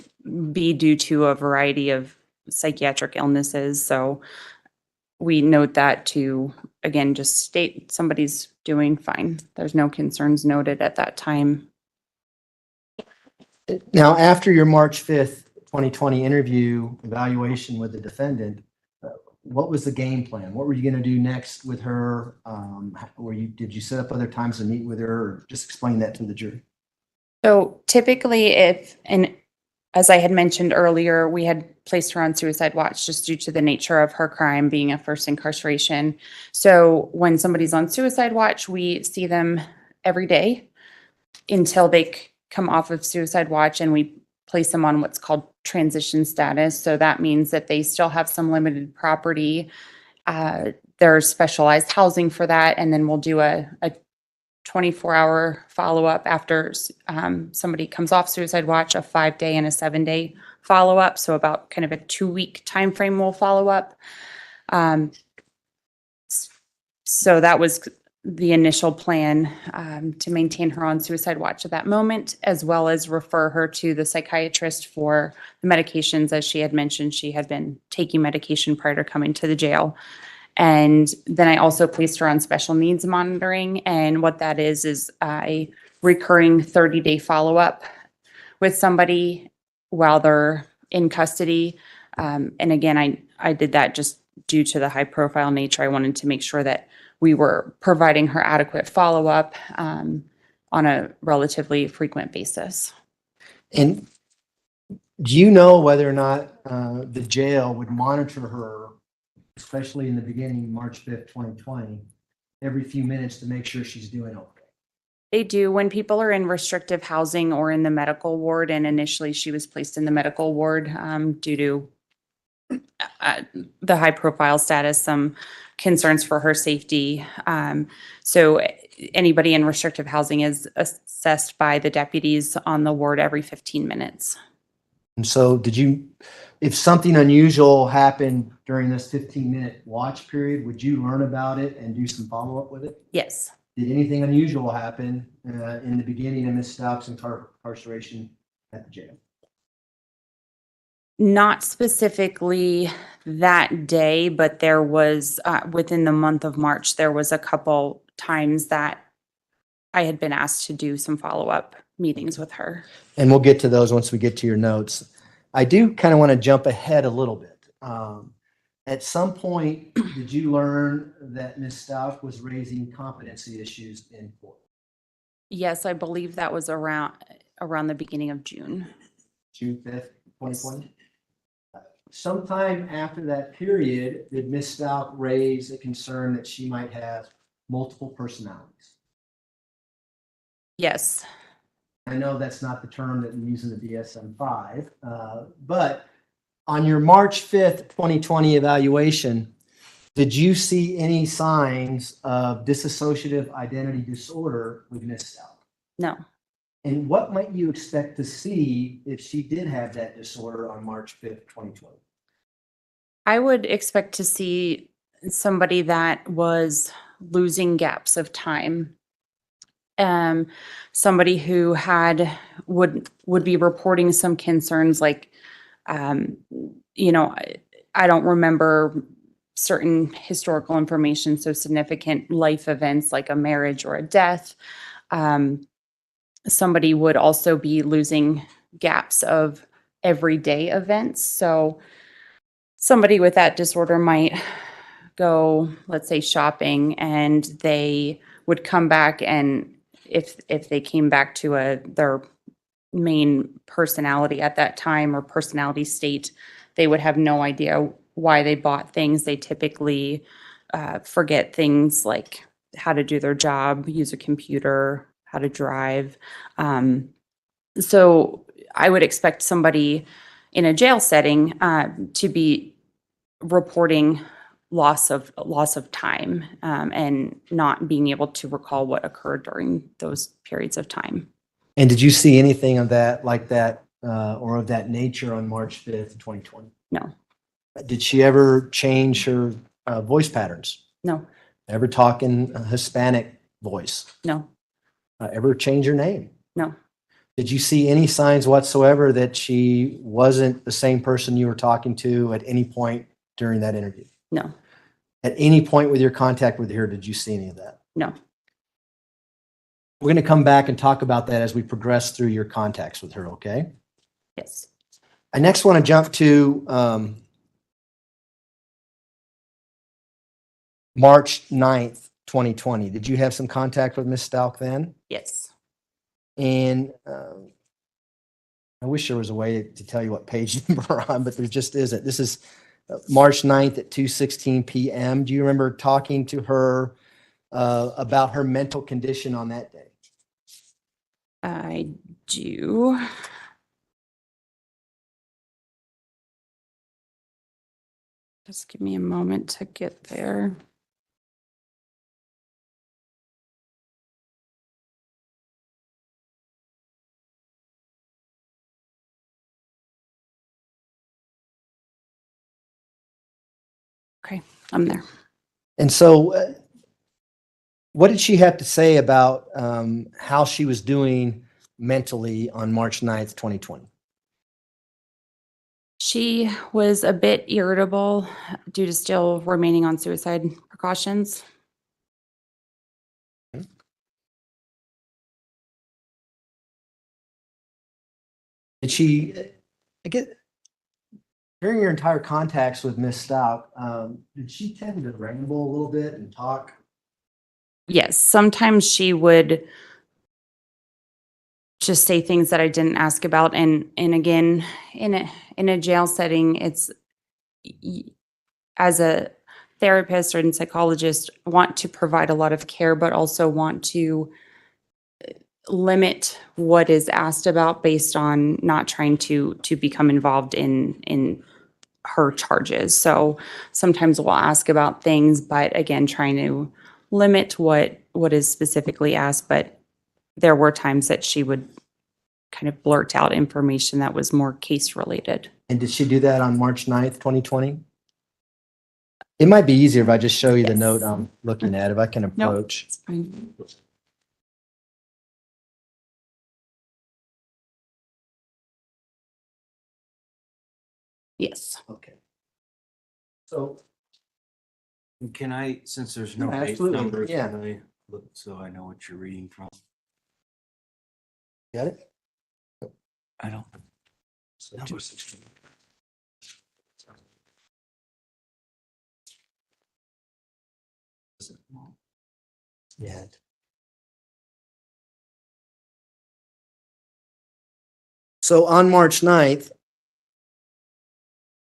Speaker 7: be due to a variety of psychiatric illnesses. So we note that to, again, just state somebody's doing fine. There's no concerns noted at that time.
Speaker 5: Now, after your March 5th, 2020 interview evaluation with the defendant, what was the game plan? What were you going to do next with her? Did you set up other times to meet with her, or just explain that to the jury?
Speaker 7: So typically and as I had mentioned earlier, we had placed her on suicide watch just due to the nature of her crime being a first incarceration. So when somebody's on suicide watch, we see them every day until they come off of suicide watch, and we place them on what's called transition status. So that means that they still have some limited property. There's specialized housing for that. And then we'll do a 24-hour follow-up after somebody comes off suicide watch, a 5-day and a 7-day follow-up. So about kind of a 2-week time frame we'll follow up. So that was the initial plan to maintain her on suicide watch at that moment, as well as refer her to the psychiatrist for the medications. As she had mentioned, she had been taking medication prior to coming to the jail. And then I also placed her on special needs monitoring. And what that is a recurring 30-day follow-up with somebody while they're in custody. And again, I did that just due to the high profile nature. I wanted to make sure that we were providing her adequate follow-up on a relatively frequent basis.
Speaker 5: And do you know whether or not the jail would monitor her, especially in the beginning, March 5th, 2020, every few minutes to make sure she's doing okay?
Speaker 7: They do. When people are in restrictive housing or in the medical ward, and initially she was placed in the medical ward due to the high profile status, some concerns for her safety. So anybody in restrictive housing is assessed by the deputies on the ward every 15 minutes.
Speaker 5: And so if something unusual happened during this 15-minute watch period, would you learn about it and do some follow-up with it?
Speaker 7: Yes.
Speaker 5: Did anything unusual happen in the beginning of Ms. Stauch's incarceration at the jail?
Speaker 7: Not specifically that day, but there was, within the month of March, there was a couple times that I had been asked to do some follow-up meetings with her.
Speaker 5: And we'll get to those once we get to your notes. I do kind of want to jump ahead a little bit. At some point, did you learn that Ms. Stauch was raising competency issues in court?
Speaker 7: Yes, I believe that was around the beginning of June.
Speaker 5: June 5th, 2020? Sometime after that period, did Ms. Stauch raise a concern that she might have multiple personalities?
Speaker 7: Yes.
Speaker 5: I know that's not the term that we use in the DSM-5, but on your March 5th, 2020 evaluation, did you see any signs of dissociative identity disorder with Ms. Stauch?
Speaker 7: No.
Speaker 5: And what might you expect to see if she did have that disorder on March 5th, 2020?
Speaker 7: I would expect to see somebody that was losing gaps of time. Somebody who would be reporting some concerns like, I don't remember certain historical information, so significant life events like a marriage or a death. Somebody would also be losing gaps of everyday events. So somebody with that disorder might go, let's say, shopping, and they would come back, and if they came back to their main personality at that time or personality state, they would have no idea why they bought things. They typically forget things like how to do their job, use a computer, how to drive. So I would expect somebody in a jail setting to be reporting loss of time and not being able to recall what occurred during those periods of time.
Speaker 5: And did you see anything of that, like that, or of that nature on March 5th, 2020?
Speaker 7: No.
Speaker 5: Did she ever change her voice patterns?
Speaker 7: No.
Speaker 5: Ever talk in a Hispanic voice?
Speaker 7: No.
Speaker 5: Ever change her name?
Speaker 7: No.
Speaker 5: Did you see any signs whatsoever that she wasn't the same person you were talking to at any point during that interview?
Speaker 7: No.
Speaker 5: At any point with your contact with her, did you see any of that?
Speaker 7: No.
Speaker 5: We're going to come back and talk about that as we progress through your contacts with her, okay?
Speaker 7: Yes.
Speaker 5: I next want to jump to March 9th, 2020. Did you have some contact with Ms. Stauch then?
Speaker 7: Yes.
Speaker 5: And I wish there was a way to tell you what page number we're on, but there just isn't. This is March 9th at 2:16 p.m. Do you remember talking to her about her mental condition on that day?
Speaker 7: I do. Just give me a moment to get there. Okay, I'm there.
Speaker 5: And so what did she have to say about how she was doing mentally on March 9th, 2020?
Speaker 7: She was a bit irritable due to still remaining on suicide precautions.
Speaker 5: Did she, I get, during your entire contacts with Miss Stauch, did she tend to ramble a little bit and talk?
Speaker 7: Yes, sometimes she would just say things that I didn't ask about. And again, in a jail setting, it's as a therapist or psychologist, want to provide a lot of care, but also want to limit what is asked about based on not trying to become involved in her charges. So sometimes we'll ask about things, but again, trying to limit what is specifically asked. But there were times that she would kind of blurt out information that was more case related.
Speaker 5: And did she do that on March 9th, 2020? It might be easier if I just show you the
Speaker 7: Yes.
Speaker 5: note I'm looking at, if I can approach.
Speaker 7: It's fine. Yes.
Speaker 5: Okay. So,
Speaker 8: Can I, since there's no
Speaker 5: Yeah,
Speaker 8: page
Speaker 5: absolutely,
Speaker 8: numbers,
Speaker 5: yeah.
Speaker 8: can I look so I know what you're reading from?
Speaker 5: got it?
Speaker 8: I don't.
Speaker 5: So
Speaker 8: Number
Speaker 5: two-
Speaker 8: 16.
Speaker 5: Yeah. So on March 9th,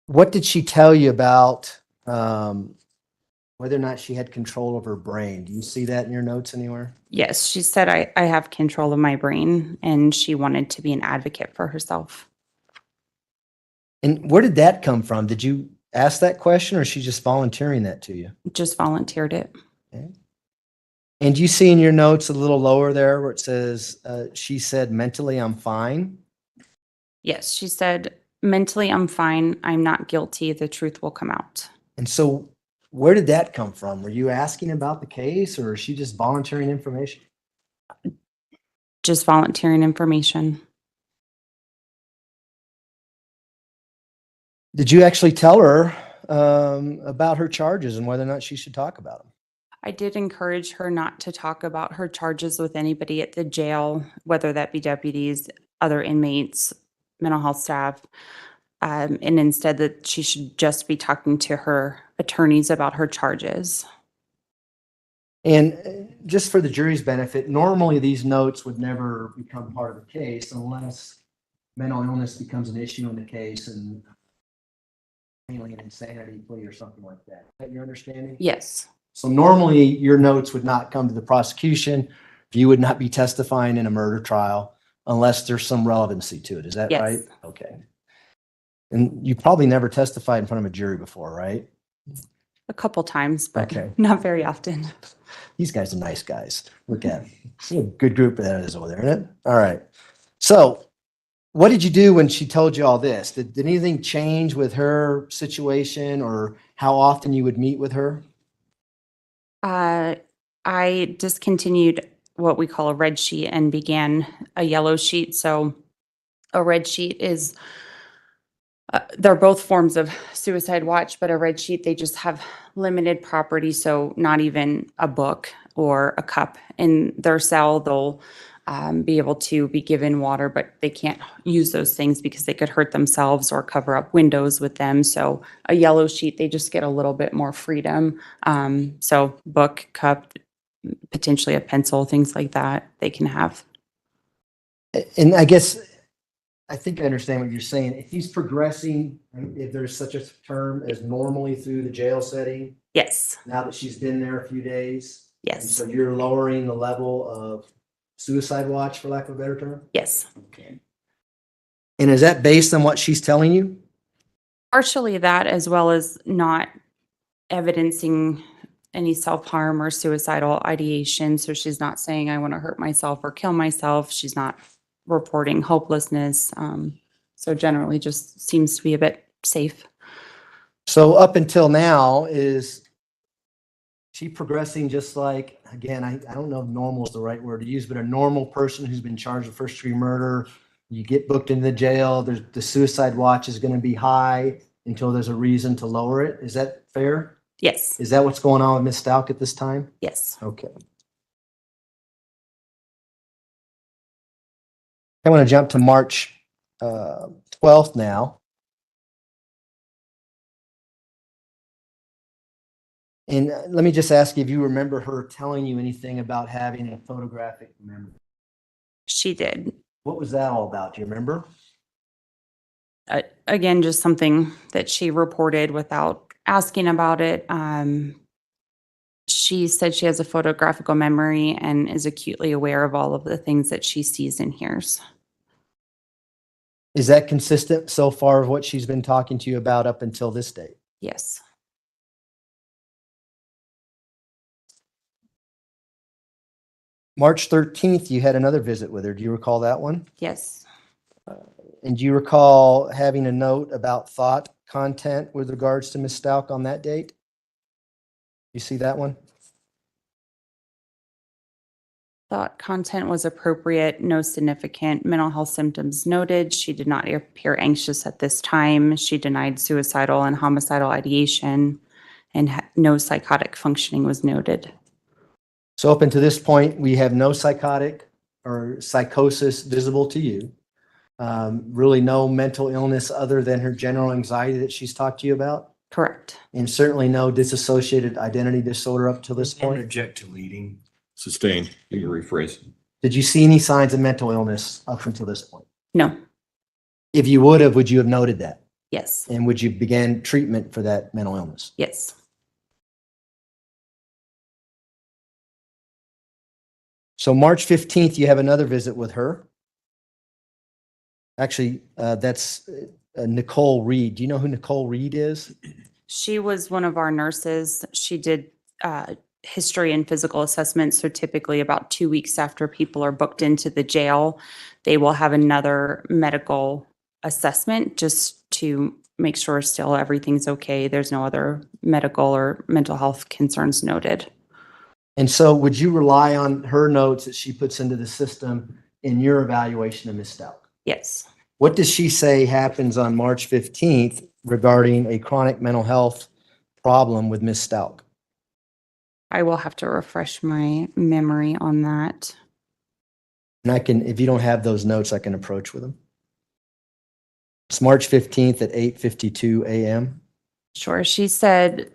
Speaker 5: what did she tell you about whether or not she had control of her brain? Do you see that in your notes anywhere?
Speaker 7: Yes, she said I have control of my brain, and she wanted to be an advocate for herself.
Speaker 5: And where did that come from? Did you ask that question, or is she just volunteering that to you?
Speaker 7: Just volunteered it.
Speaker 5: And you see in your notes a little lower there where it says, she said, mentally, I'm fine.
Speaker 7: Yes, she said, mentally, I'm fine. I'm not guilty. The truth will come out.
Speaker 5: And so where did that come from? Were you asking about the case, or is she just volunteering information?
Speaker 7: Just volunteering information.
Speaker 5: Did you actually tell her about her charges and whether or not she should talk about them?
Speaker 7: I did encourage her not to talk about her charges with anybody at the jail, whether that be deputies, other inmates, mental health staff, and instead that she should just be talking to her attorneys about her charges.
Speaker 5: And just for the jury's benefit, normally these notes would never become part of the case unless mental illness becomes an issue in the case and mainly an insanity plea or something like that. Is that your understanding?
Speaker 7: Yes,
Speaker 5: So normally your notes would not come to the prosecution. You would not be testifying in a murder trial unless there's some relevancy to it. Is that
Speaker 7: Yes.
Speaker 5: right? Okay. And you probably never testified in front of a jury before, right?
Speaker 7: a couple times, but
Speaker 5: Okay.
Speaker 7: not very often.
Speaker 5: These guys are nice guys. Look at them. It's a good group that is over there, isn't it? All right. So what did you do when she told you all this? Did anything change with her situation or how often you would meet with her?
Speaker 7: I discontinued what we call a red sheet and began a yellow sheet. So a red sheet is, they're both forms of suicide watch, but a red sheet, they just have limited property. So not even a book or a cup in their cell. They'll be able to be given water, but they can't use those things because they could hurt themselves or cover up windows with them. So a yellow sheet, they just get a little bit more freedom. So book, cup, potentially a pencil, things like that they can have.
Speaker 5: And I guess, I think I understand what you're saying. If he's progressing, if there's such a term as normally through the jail setting,
Speaker 7: Yes,
Speaker 5: now that she's been there a few days. And
Speaker 7: yes,
Speaker 5: so you're lowering the level of suicide watch, for lack of a better term?
Speaker 7: yes.
Speaker 5: Okay. And is that based on what she's telling you?
Speaker 7: Partially that, as well as not evidencing any self-harm or suicidal ideation. So she's not saying, I want to hurt myself or kill myself. She's not reporting hopelessness. So generally just seems to be a bit safe.
Speaker 5: So up until now, is she progressing just like, again, I don't know if normal is the right word to use, but a normal person who's been charged with first degree murder, you get booked into the jail, the suicide watch is going to be high until there's a reason to lower it. Is that fair?
Speaker 7: Yes,
Speaker 5: Is that what's going on with Ms. Stauch at this time?
Speaker 7: yes.
Speaker 5: Okay. I want to jump to March 12th now. And let me just ask you if you remember her telling you anything about having a photographic memory.
Speaker 7: She did.
Speaker 5: What was that all about? Do you remember?
Speaker 7: Again, just something that she reported without asking about it. She said she has a photographical memory and is acutely aware of all of the things that she sees and hears.
Speaker 5: Is that consistent so far of what she's been talking to you about up until this date?
Speaker 7: Yes.
Speaker 5: March 13th, you had another visit with her. Do you recall that one?
Speaker 7: Yes.
Speaker 5: And do you recall having a note about thought content with regards to Ms. Stauch on that date? You see that one?
Speaker 7: Thought content was appropriate, no significant mental health symptoms noted. She did not appear anxious at this time. She denied suicidal and homicidal ideation, and no psychotic functioning was noted.
Speaker 5: So up until this point, we have no psychotic or psychosis visible to you. Really no mental illness other than her general anxiety that she's talked to you about?
Speaker 7: Correct.
Speaker 5: And certainly no dissociated identity disorder up till this point?
Speaker 8: Interject to leading.
Speaker 1: Sustained. You can rephrase.
Speaker 5: Did you see any signs of mental illness up until this point?
Speaker 7: No.
Speaker 5: If you would you have noted that?
Speaker 7: Yes.
Speaker 5: And would you begin treatment for that mental illness?
Speaker 7: Yes.
Speaker 5: So March 15th, you have another visit with her. Actually, that's Nicole Reed. Do you know who Nicole Reed is?
Speaker 7: She was one of our nurses. She did history and physical assessments. So typically about 2 weeks after people are booked into the jail, they will have another medical assessment just to make sure still everything's okay. There's no other medical or mental health concerns noted.
Speaker 5: And so would you rely on her notes that she puts into the system in your evaluation of Ms. Stauch?
Speaker 7: Yes.
Speaker 5: What does she say happens on March 15th regarding a chronic mental health problem with Ms. Stauch?
Speaker 7: I will have to refresh my memory on that.
Speaker 5: And I can, if you don't have those notes, I can approach with them. It's March 15th at 8:52 a.m.
Speaker 7: Sure. She said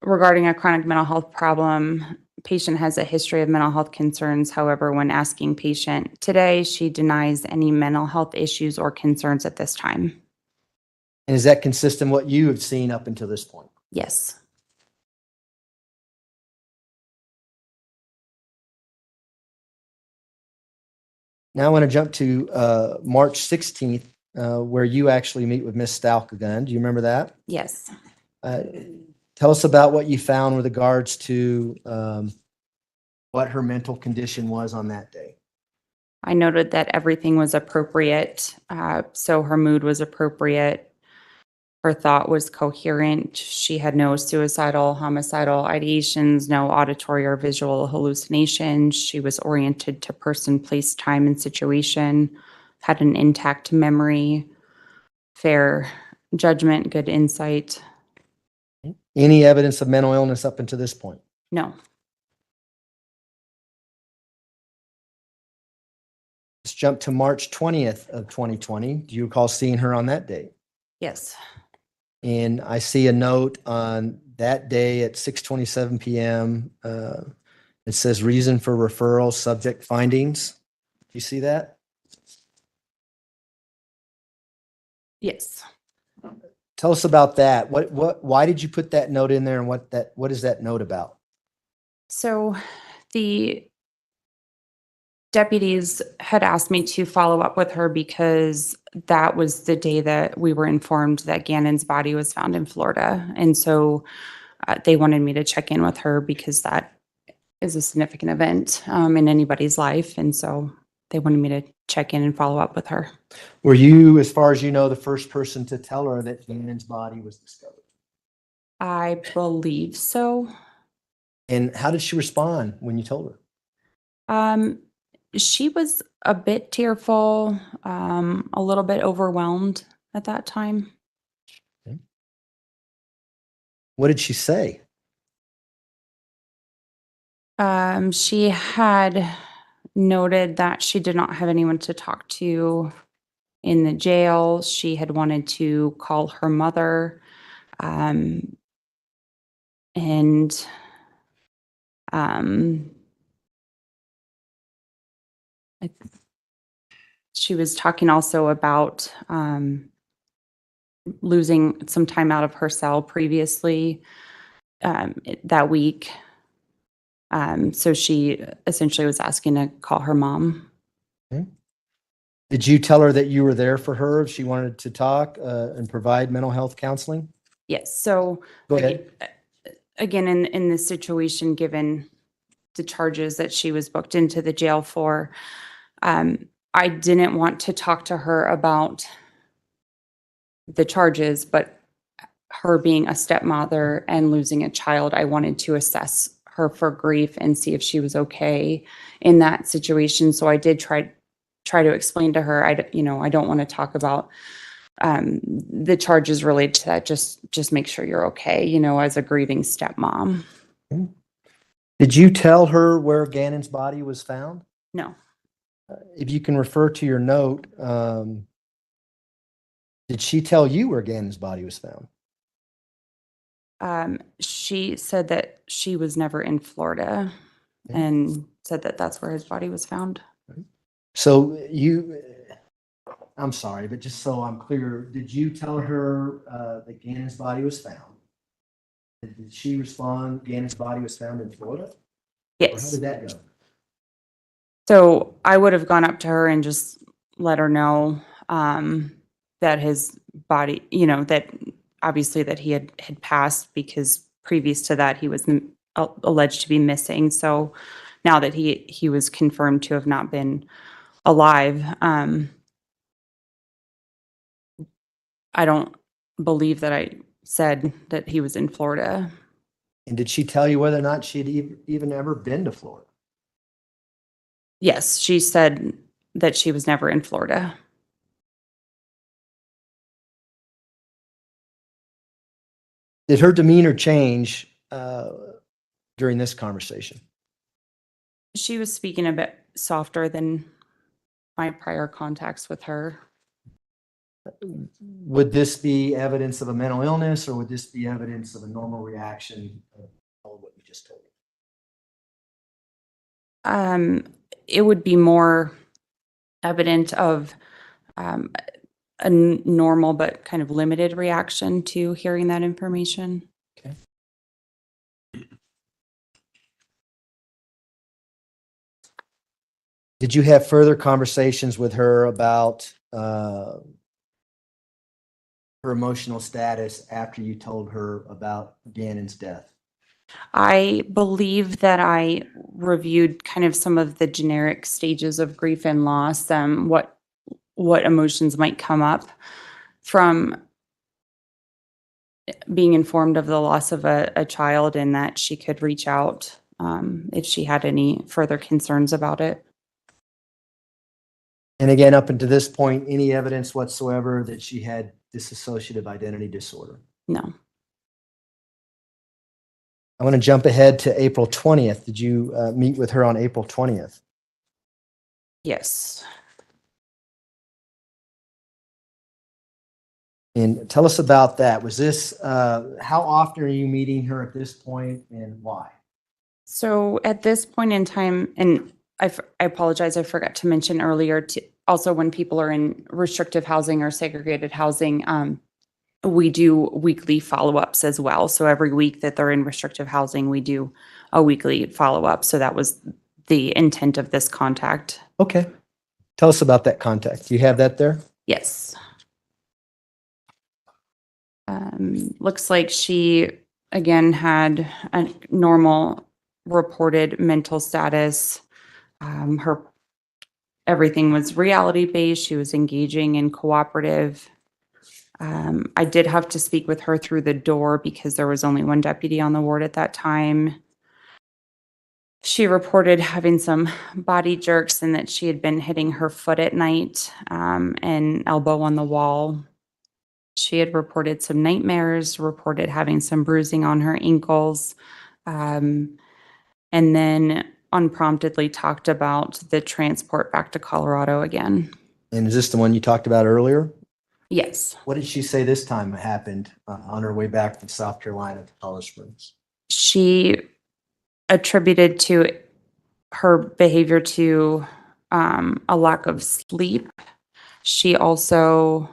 Speaker 7: regarding a chronic mental health problem, patient has a history of mental health concerns. However, when asking patient today, she denies any mental health issues or concerns at this time.
Speaker 5: And is that consistent with what you have seen up until this point?
Speaker 7: Yes.
Speaker 5: Now I want to jump to March 16th, where you actually meet with Ms. Stauch again. Do you remember that?
Speaker 7: Yes.
Speaker 5: Tell us about what you found with regards to what her mental condition was on that day.
Speaker 7: I noted that everything was appropriate. So her mood was appropriate. Her thought was coherent. She had no suicidal, homicidal ideations, no auditory or visual hallucinations. She was oriented to person, place, time, and situation, had an intact memory, fair judgment, good insight.
Speaker 5: Any evidence of mental illness up until this point?
Speaker 7: No.
Speaker 5: Let's jump to March 20th of 2020. Do you recall seeing her on that day?
Speaker 7: Yes.
Speaker 5: And I see a note on that day at 6:27 p.m. It says reason for referral, subject findings. Do you see that?
Speaker 7: Yes.
Speaker 5: Tell us about that. Why did you put that note in there, and what is that note about?
Speaker 7: So the deputies had asked me to follow up with her because that was the day that we were informed that Gannon's body was found in Florida. And so they wanted me to check in with her because that is a significant event in anybody's life. And so they wanted me to check in and follow up with her.
Speaker 5: Were you, as far as you know, the first person to tell her that Gannon's body was discovered?
Speaker 7: I believe so.
Speaker 5: And how did she respond when you told her?
Speaker 7: She was a bit tearful, a little bit overwhelmed at that time.
Speaker 5: What did she say?
Speaker 7: She had noted that she did not have anyone to talk to in the jail. She had wanted to call her mother. And I- she was talking also about losing some time out of her cell previously that week. So she essentially was asking to call her mom.
Speaker 5: Did you tell her that you were there for her if she wanted to talk and provide mental health counseling?
Speaker 7: Yes. So
Speaker 5: Go ahead.
Speaker 7: again, in this situation, given the charges that she was booked into the jail for, I didn't want to talk to her about the charges, but her being a stepmother and losing a child, I wanted to assess her for grief and see if she was okay in that situation. So I did try to explain to her, I don't want to talk about the charges related to that. Just make sure you're okay, as a grieving stepmom.
Speaker 5: Did you tell her where Gannon's body was found?
Speaker 7: No.
Speaker 5: If you can refer to your note, did she tell you where Gannon's body was found?
Speaker 7: She said that she was never in Florida
Speaker 5: Okay.
Speaker 7: and said that that's where his body was found.
Speaker 5: So I'm sorry, but just so I'm clear, did you tell her that Gannon's body was found? Did she respond, Gannon's body was found in Florida? Or how
Speaker 7: Yes.
Speaker 5: did that go?
Speaker 7: So I would have gone up to her and just let her know that his body, that obviously that he had passed, because previous to that he was alleged to be missing. So now that he was confirmed to have not been alive, I don't believe that I said that he was in Florida.
Speaker 5: And did she tell you whether or not she'd even ever been to Florida?
Speaker 7: Yes, she said that she was never in Florida.
Speaker 5: Did her demeanor change during this conversation?
Speaker 7: She was speaking a bit softer than my prior contacts with her.
Speaker 5: Would this be evidence of a mental illness, or would this be evidence of a normal reaction of all of what you just told me?
Speaker 7: It would be more evident of a normal but kind of limited reaction to hearing that information.
Speaker 5: Okay. Did you have further conversations with her about her emotional status after you told her about Gannon's death?
Speaker 7: I believe that I reviewed kind of some of the generic stages of grief and loss, what emotions might come up from being informed of the loss of a child, and that she could reach out if she had any further concerns about it.
Speaker 5: And again, up until this point, any evidence whatsoever that she had dissociative identity disorder?
Speaker 7: No.
Speaker 5: I want to jump ahead to April 20th. Did you meet with her on April 20th?
Speaker 7: Yes.
Speaker 5: And tell us about that. Was this, how often are you meeting her at this point, and why?
Speaker 7: So at this point in time, and I apologize, I forgot to mention earlier, also when people are in restrictive housing or segregated housing, we do weekly follow-ups as well. So every week that they're in restrictive housing, we do a weekly follow-up. So that was the intent of this contact.
Speaker 5: Okay. Tell us about that contact. Do you have that there?
Speaker 7: Yes. Looks like she, again, had a normal reported mental status. Everything was reality-based. She was engaging and cooperative. I did have to speak with her through the door because there was only one deputy on the ward at that time. She reported having some body jerks and that she had been hitting her foot at night, and elbow on the wall. She had reported some nightmares, reported having some bruising on her ankles, and then unpromptedly talked about the transport back to Colorado again.
Speaker 5: And is this the one you talked about earlier?
Speaker 7: Yes.
Speaker 5: What did she say this time happened on her way back from South Carolina to Colorado Springs?
Speaker 7: She attributed to her behavior to a lack of sleep. She also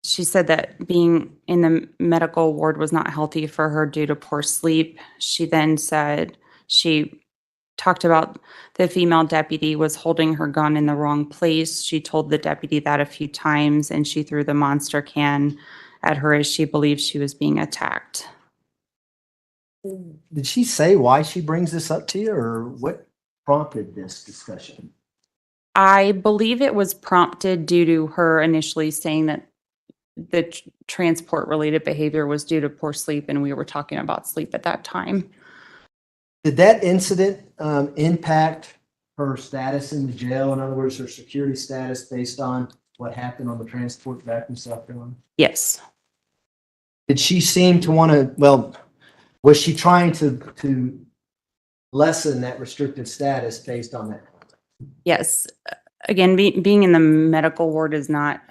Speaker 7: she said that being in the medical ward was not healthy for her due to poor sleep. She then said she talked about the female deputy was holding her gun in the wrong place. She told the deputy that a few times, and she threw the monster can at her as she believed she was being attacked.
Speaker 5: Did she say why she brings this up to you, or what prompted this discussion?
Speaker 7: I believe it was prompted due to her initially saying that the transport-related behavior was due to poor sleep, and we were talking about sleep at that time.
Speaker 5: Did that incident impact her status in the jail? In other words, her security status based on what happened on the transport back from South Carolina?
Speaker 7: Yes.
Speaker 5: Did she seem to want to, well, was she trying to lessen that restricted status based on that?
Speaker 7: Yes. Again, being in the medical ward is not,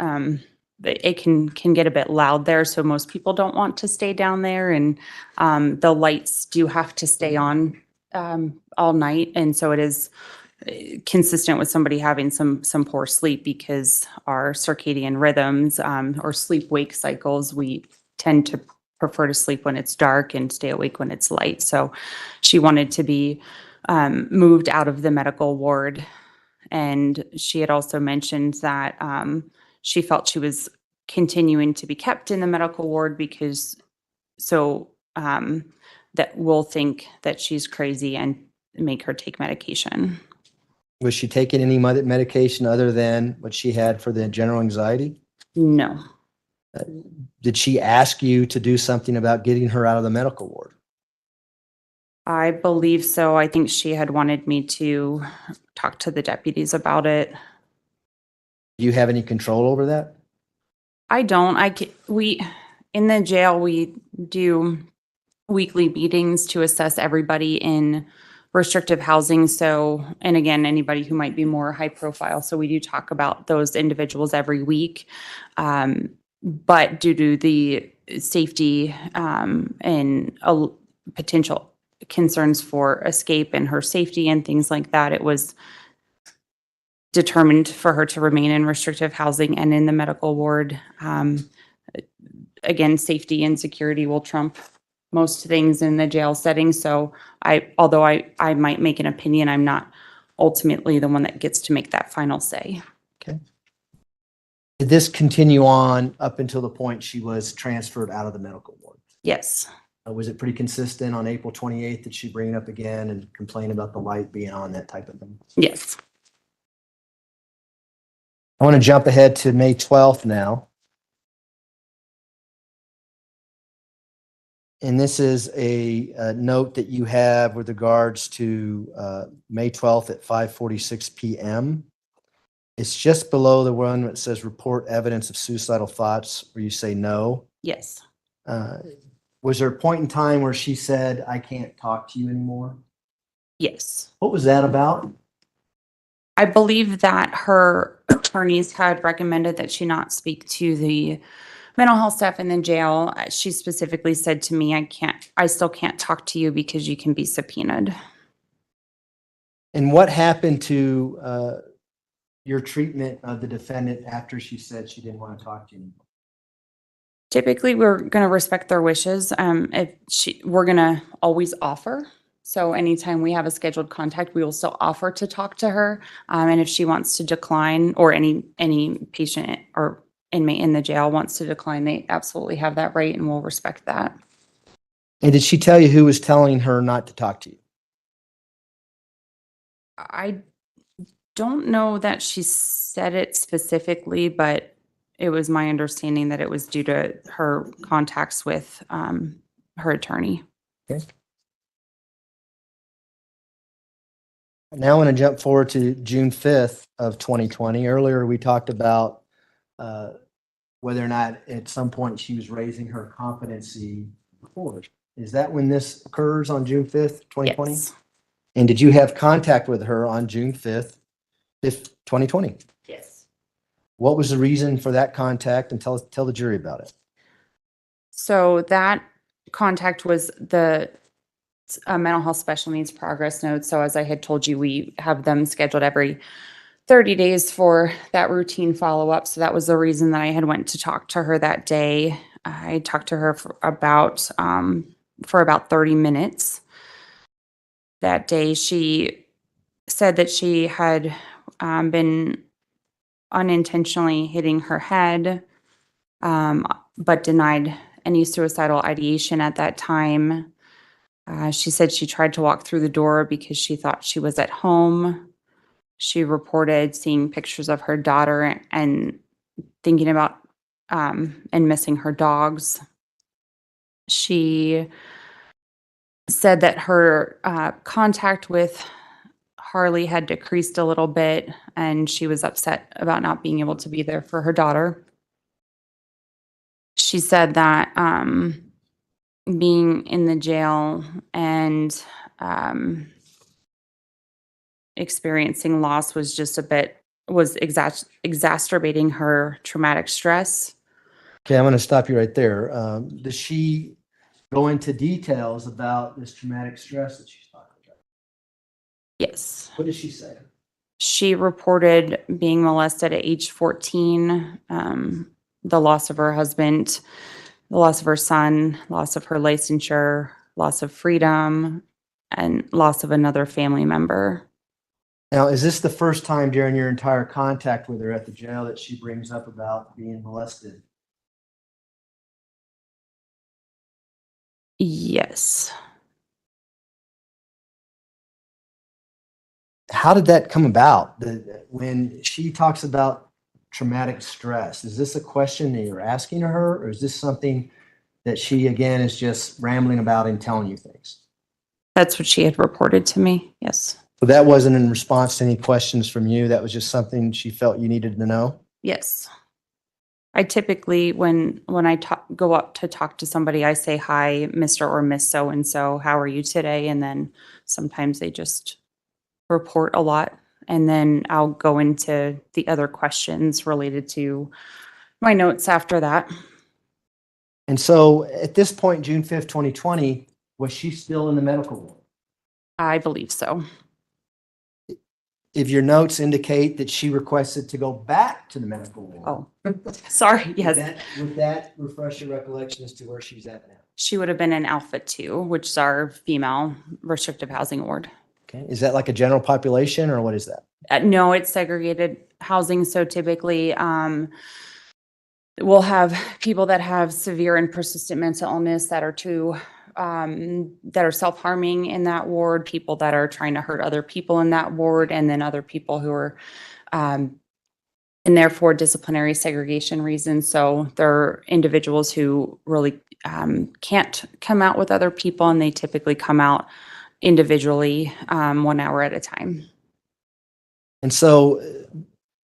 Speaker 7: it can get a bit loud there, so most people don't want to stay down there, and the lights do have to stay on all night, and so it is consistent with somebody having some poor sleep because our circadian rhythms or sleep-wake cycles, we tend to prefer to sleep when it's dark and stay awake when it's light. So she wanted to be moved out of the medical ward. And she had also mentioned that she felt she was continuing to be kept in the medical ward because that we'll think that she's crazy and make her take medication.
Speaker 5: Was she taking any medication other than what she had for the general anxiety?
Speaker 7: No.
Speaker 5: Did she ask you to do something about getting her out of the medical ward?
Speaker 7: I believe so. I think she had wanted me to talk to the deputies about it.
Speaker 5: Do you have any control over that?
Speaker 7: I don't. In the jail, we do weekly meetings to assess everybody in restrictive housing. So, and again, anybody who might be more high profile. So we do talk about those individuals every week. But due to the safety and potential concerns for escape and her safety and things like that, it was determined for her to remain in restrictive housing and in the medical ward. Again, safety and security will trump most things in the jail setting. So although I might make an opinion, I'm not ultimately the one that gets to make that final say.
Speaker 5: Okay. Did this continue on up until the point she was transferred out of the medical ward?
Speaker 7: Yes.
Speaker 5: Was it pretty consistent on April 28th? Did she bring it up again and complain about the light being on, that type of thing?
Speaker 7: Yes.
Speaker 5: I want to jump ahead to May 12th now. And this is a note that you have with regards to May 12th at 5:46 p.m. It's just below the one that says report evidence of suicidal thoughts where you say no.
Speaker 7: Yes.
Speaker 5: Was there a point in time where she said, I can't talk to you anymore?
Speaker 7: Yes.
Speaker 5: What was that about?
Speaker 7: I believe that her attorneys had recommended that she not speak to the mental health staff in the jail. She specifically said to me, I still can't talk to you because you can be subpoenaed.
Speaker 5: And what happened to your treatment of the defendant after she said she didn't want to talk to you anymore?
Speaker 7: Typically, we're going to respect their wishes. We're going to always offer. So anytime we have a scheduled contact, we will still offer to talk to her. And if she wants to decline, or any patient or inmate in the jail wants to decline, they absolutely have that right, and we'll respect that.
Speaker 5: And did she tell you who was telling her not to talk to you?
Speaker 7: I don't know that she said it specifically, but it was my understanding that it was due to her contacts with her attorney.
Speaker 5: Now I want to jump forward to June 5th of 2020. Earlier, we talked about whether or not at some point she was raising her competency report. Is that when this occurs on June 5th, 2020?
Speaker 7: Yes.
Speaker 5: And did you have contact with her on June 5th, 2020?
Speaker 7: Yes.
Speaker 5: What was the reason for that contact, and tell the jury about it?
Speaker 7: So that contact was the mental health special needs progress notes. So as I had told you, we have them scheduled every 30 days for that routine follow-up. So that was the reason that I had went to talk to her that day. I talked to her for about 30 minutes. That day, she said that she had been unintentionally hitting her head, but denied any suicidal ideation at that time. She said she tried to walk through the door because she thought she was at home. She reported seeing pictures of her daughter and thinking about and missing her dogs. She said that her contact with Harley had decreased a little bit, and she was upset about not being able to be there for her daughter. She said that being in the jail and experiencing loss was just exacerbating her traumatic stress.
Speaker 5: Okay, I'm going to stop you right there. Does she go into details about this traumatic stress that she's talking about?
Speaker 7: Yes.
Speaker 5: What does she say?
Speaker 7: She reported being molested at age 14, the loss of her husband, the loss of her son, loss of her licensure, loss of freedom, and loss of another family member.
Speaker 5: Now, is this the first time during your entire contact with her at the jail that she brings up about being molested?
Speaker 7: Yes.
Speaker 5: How did that come about? When she talks about traumatic stress, is this a question that you're asking her, or is this something that she, again, is just rambling about and telling you things?
Speaker 7: That's what she had reported to me. Yes.
Speaker 5: So that wasn't in response to any questions from you. That was just something she felt you needed to know?
Speaker 7: Yes. I typically, when I go up to talk to somebody, I say, hi, Mr. or Miss So-and-so, how are you today? And then sometimes they just report a lot. And then I'll go into the other questions related to my notes after that.
Speaker 5: And so at this point, June 5th, 2020, was she still in the medical ward?
Speaker 7: I believe so.
Speaker 5: If your notes indicate that she requested to go back to the medical ward.
Speaker 7: Oh, sorry. Yes.
Speaker 5: Would that refresh your recollection as to where she's at now?
Speaker 7: She would have been in Alpha 2, which is our female restrictive housing ward.
Speaker 5: Okay. Is that like a general population, or what is that?
Speaker 7: No, it's segregated housing. So typically, we'll have people that have severe and persistent mental illness that are self-harming in that ward, people that are trying to hurt other people in that ward, and then other people who are in there for disciplinary segregation reasons. So they're individuals who really can't come out with other people, and they typically come out individually 1 hour at a time.
Speaker 5: And so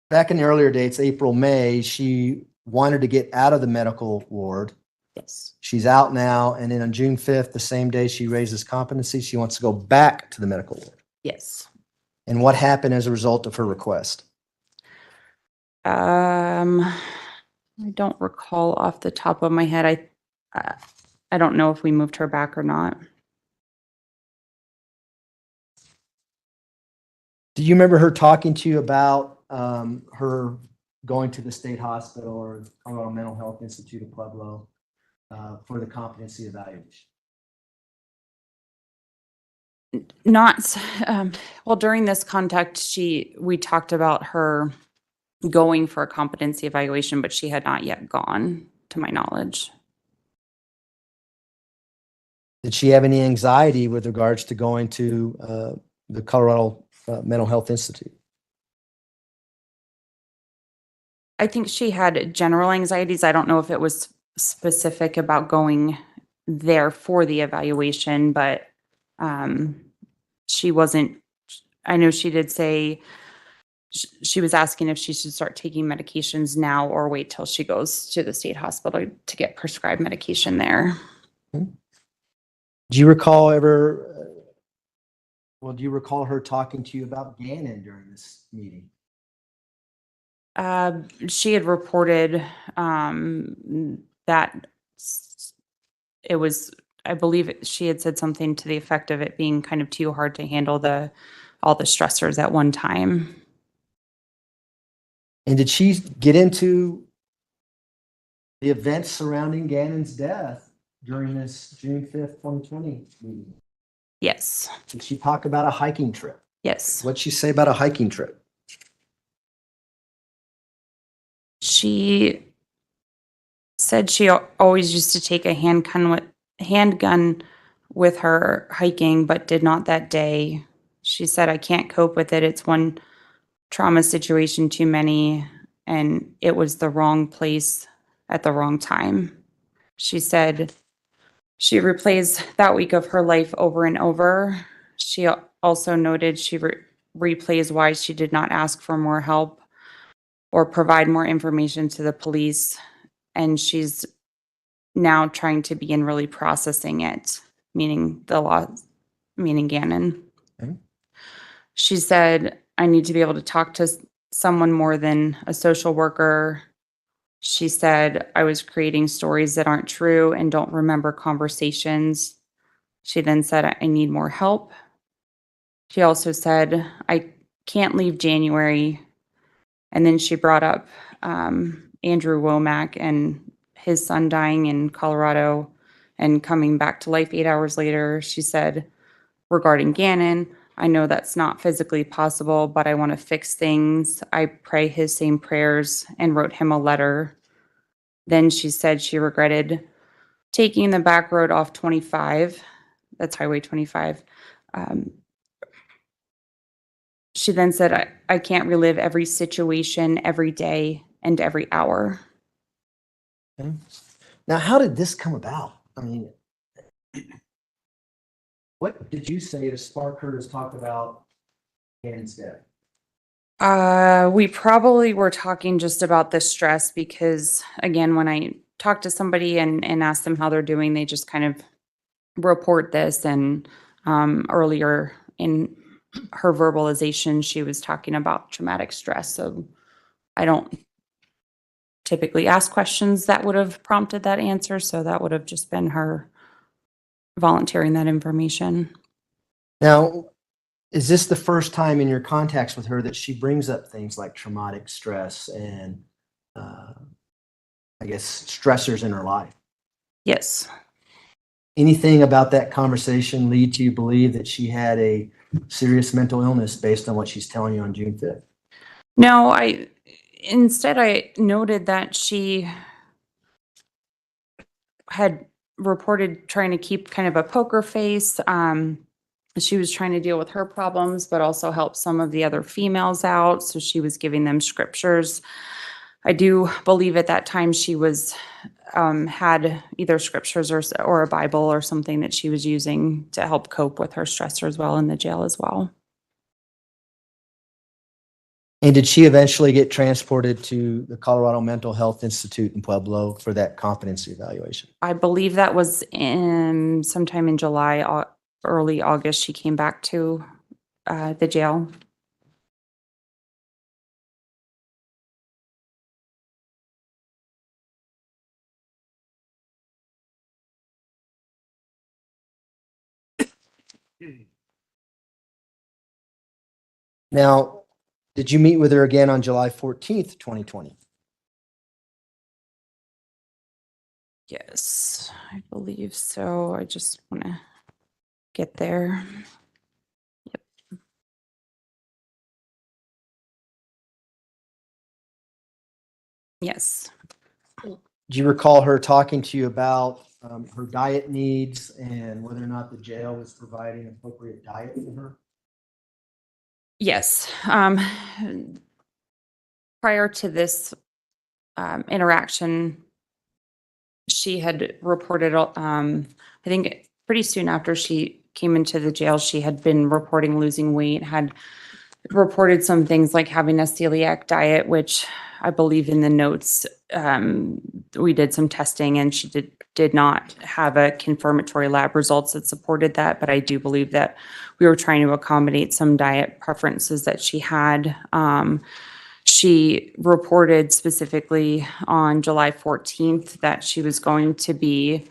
Speaker 5: back in the earlier dates, April, May, she wanted to get out of the medical ward.
Speaker 7: Yes.
Speaker 5: She's out now. And then on June 5th, the same day she raises competency, she wants to go back to the medical ward.
Speaker 7: Yes.
Speaker 5: And what happened as a result of her request?
Speaker 7: I don't recall off the top of my head. I don't know if we moved her back or not.
Speaker 5: Do you remember her talking to you about her going to the state hospital or Colorado Mental Health Institute of Pueblo for the competency evaluation?
Speaker 7: Not, well, during this contact, we talked about her going for a competency evaluation, but she had not yet gone, to my knowledge.
Speaker 5: Did she have any anxiety with regards to going to the Colorado Mental Health Institute?
Speaker 7: I think she had general anxieties. I don't know if it was specific about going there for the evaluation, but she wasn't, I know she did say she was asking if she should start taking medications now or wait till she goes to the state hospital to get prescribed medication there.
Speaker 5: Do you recall do you recall her talking to you about Gannon during this meeting?
Speaker 7: She had reported that it was, I believe she had said something to the effect of it being kind of too hard to handle all the stressors at one time.
Speaker 5: And did she get into the events surrounding Gannon's death during this June 5th, 2020 meeting?
Speaker 7: Yes,
Speaker 5: Did she talk about a hiking trip?
Speaker 7: yes.
Speaker 5: What'd she say about a hiking trip?
Speaker 7: She said she always used to take a handgun with her hiking, but did not that day. She said, I can't cope with it. It's one trauma situation too many, and it was the wrong place at the wrong time. She said she replays that week of her life over and over. She also noted she replays why she did not ask for more help or provide more information to the police. And she's now trying to begin really processing it, meaning the law, meaning Gannon.
Speaker 5: Okay.
Speaker 7: She said, I need to be able to talk to someone more than a social worker. She said, I was creating stories that aren't true and don't remember conversations. She then said, I need more help. She also said, I can't leave January. And then she brought up Andrew Womack and his son dying in Colorado and coming back to life 8 hours later. She said, regarding Gannon, I know that's not physically possible, but I want to fix things. I pray his same prayers and wrote him a letter. Then she said she regretted taking the back road off 25. That's Highway 25. She then said, I can't relive every situation, every day, and every hour.
Speaker 5: Okay. Now, how did this come about? I mean, what did you say to spark her to talk about Gannon's death?
Speaker 7: We probably were talking just about the stress because, again, when I talk to somebody and ask them how they're doing, they just kind of report this. And earlier in her verbalization, she was talking about traumatic stress. So I don't typically ask questions that would have prompted that answer. So that would have just been her volunteering that information.
Speaker 5: Now, is this the first time in your contacts with her that she brings up things like traumatic stress and, I guess, stressors in her life?
Speaker 7: Yes.
Speaker 5: Anything about that conversation lead to you believe that she had a serious mental illness based on what she's telling you on June 5th?
Speaker 7: No, instead I noted that she had reported trying to keep kind of a poker face. She was trying to deal with her problems, but also help some of the other females out. So she was giving them scriptures. I do believe at that time she was had either scriptures or a Bible or something that she was using to help cope with her stressors while in the jail as well.
Speaker 5: And did she eventually get transported to the Colorado Mental Health Institute in Pueblo for that competency evaluation?
Speaker 7: I believe that was in sometime in July, early August. She came back to the jail.
Speaker 5: Now, did you meet with her again on July 14th, 2020?
Speaker 7: Yes, I believe so. I just want to get there. Yep. Yes.
Speaker 5: Do you recall her talking to you about her diet needs and whether or not the jail was providing appropriate diet for her?
Speaker 7: Yes. Prior to this interaction, she had reported, I think pretty soon after she came into the jail, she had been reporting losing weight, had reported some things like having a celiac diet, which I believe in the notes, we did some testing and she did not have a confirmatory lab results that supported that, but I do believe that we were trying to accommodate some diet preferences that she had. She reported specifically on July 14th that she was going to be,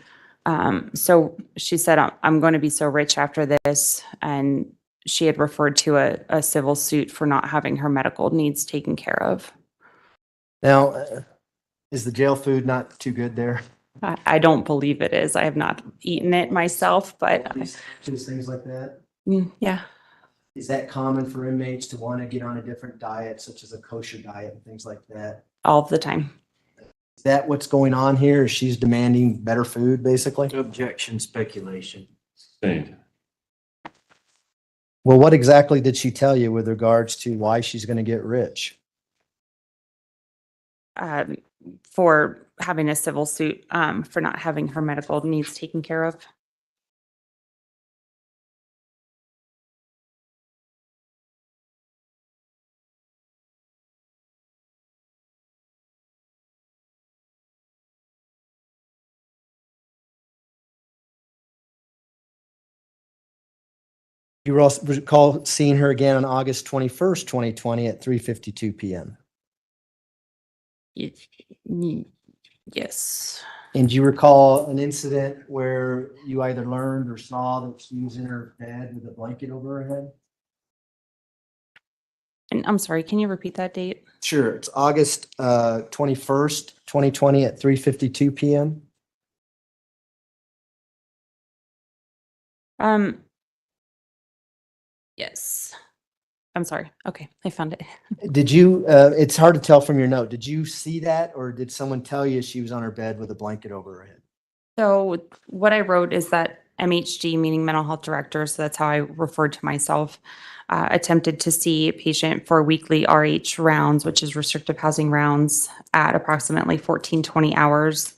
Speaker 7: so she said, I'm going to be so rich after this. And she had referred to a civil suit for not having her medical needs taken care of.
Speaker 5: Now, is the jail food not too good there?
Speaker 7: I don't believe it is. I have not eaten it myself, but
Speaker 5: Just things like that?
Speaker 7: yeah.
Speaker 5: Is that common for inmates to want to get on a different diet, such as a kosher diet and things like that?
Speaker 7: All the time.
Speaker 5: Is that what's going on here? She's demanding better food, basically?
Speaker 8: Objection, speculation.
Speaker 1: Sustained.
Speaker 5: Well, what exactly did she tell you with regards to why she's going to get rich?
Speaker 7: For having a civil suit, for not having her medical needs taken care of.
Speaker 5: You also recall seeing her again on August 21st, 2020 at 3:52 p.m.
Speaker 7: Yes.
Speaker 5: And do you recall an incident where you either learned or saw that she was in her bed with a blanket over her head?
Speaker 7: And I'm sorry, can you repeat that date?
Speaker 5: Sure. It's August 21st, 2020 at 3:52 p.m.
Speaker 7: Yes. I'm sorry. Okay, I found it.
Speaker 5: Did you, it's hard to tell from your note. Did you see that or did someone tell you she was on her bed with a blanket over her head?
Speaker 7: So what I wrote is that MHD, meaning mental health director, so that's how I referred to myself, attempted to see a patient for weekly RH rounds, which is restrictive housing rounds, at approximately 14-20 hours.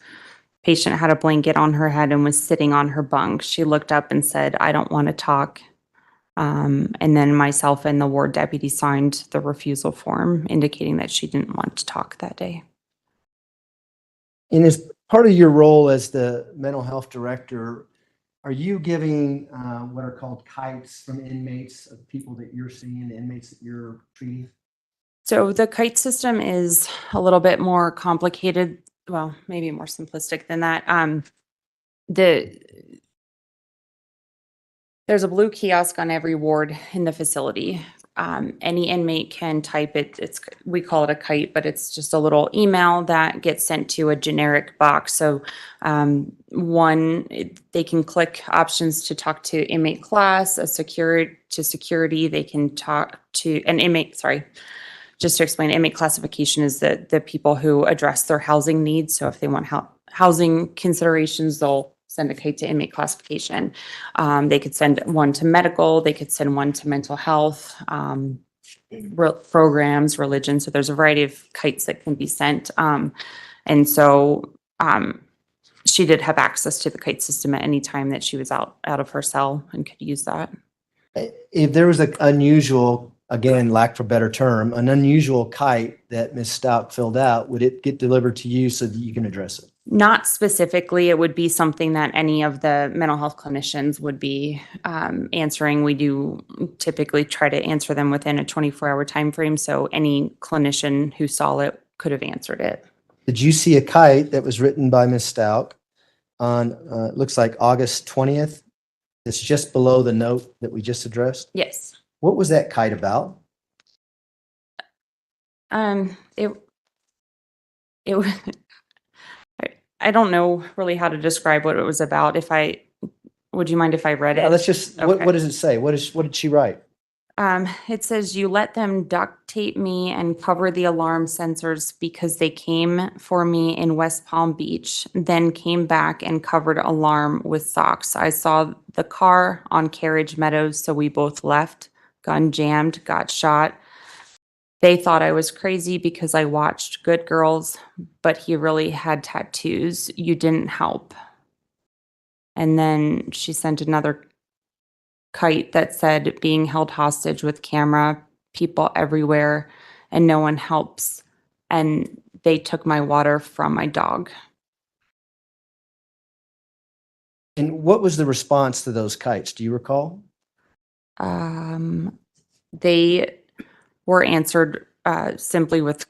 Speaker 7: Patient had a blanket on her head and was sitting on her bunk. She looked up and said, "I don't want to talk." And then myself and the ward deputy signed the refusal form indicating that she didn't want to talk that day.
Speaker 5: And as part of your role as the mental health director, are you giving what are called kites from inmates of people that you're seeing, inmates that you're treating?
Speaker 7: So the kite system is a little bit more complicated, well, maybe more simplistic than that. There's a blue kiosk on every ward in the facility. Any inmate can type it. We call it a kite, but it's just a little email that gets sent to a generic box. So they can click options to talk to inmate class, security. They can talk to an inmate, sorry. Just to explain, inmate classification is the people who address their housing needs. So if they want housing considerations, they'll send a kite to inmate classification. They could send one to medical, they could send one to mental health, programs, religion. So there's a variety of kites that can be sent. And so she did have access to the kite system at any time that she was out of her cell and could use that.
Speaker 5: If there was an unusual, again, lack for a better term, an unusual kite that Ms. Stauch filled out, would it get delivered to you so that you can address it?
Speaker 7: Not specifically. It would be something that any of the mental health clinicians would be answering. We do typically try to answer them within a 24-hour time frame. So any clinician who saw it could have answered it.
Speaker 5: Did you see a kite that was written by Ms. Stauch on, looks like August 20th? It's just below the note that we just addressed.
Speaker 7: Yes.
Speaker 5: What was that kite about?
Speaker 7: I don't know really how to describe what it was about. Would you mind if I read it?
Speaker 5: Yeah, let's just,
Speaker 7: Okay.
Speaker 5: what does it say? What did she write?
Speaker 7: It says, "You let them duct tape me and cover the alarm sensors because they came for me in West Palm Beach, then came back and covered alarm with socks. I saw the car on Carriage Meadows, so we both left. Gun jammed, got shot. They thought I was crazy because I watched Good Girls, but he really had tattoos. You didn't help. And then she sent another kite that said being held hostage with camera, people everywhere, and no one helps. And they took my water from my dog.
Speaker 5: And what was the response to those kites? Do you recall?
Speaker 7: They were answered simply with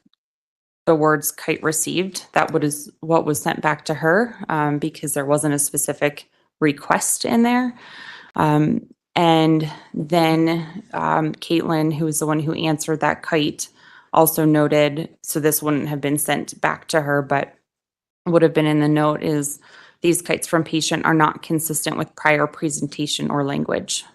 Speaker 7: the words kite received. That was what was sent back to her because there wasn't a specific request in there. And then Caitlin, who was the one who answered that kite, also noted, so this wouldn't have been sent back to her, but would have been in the note, is these kites from patient are not consistent with prior presentation or language.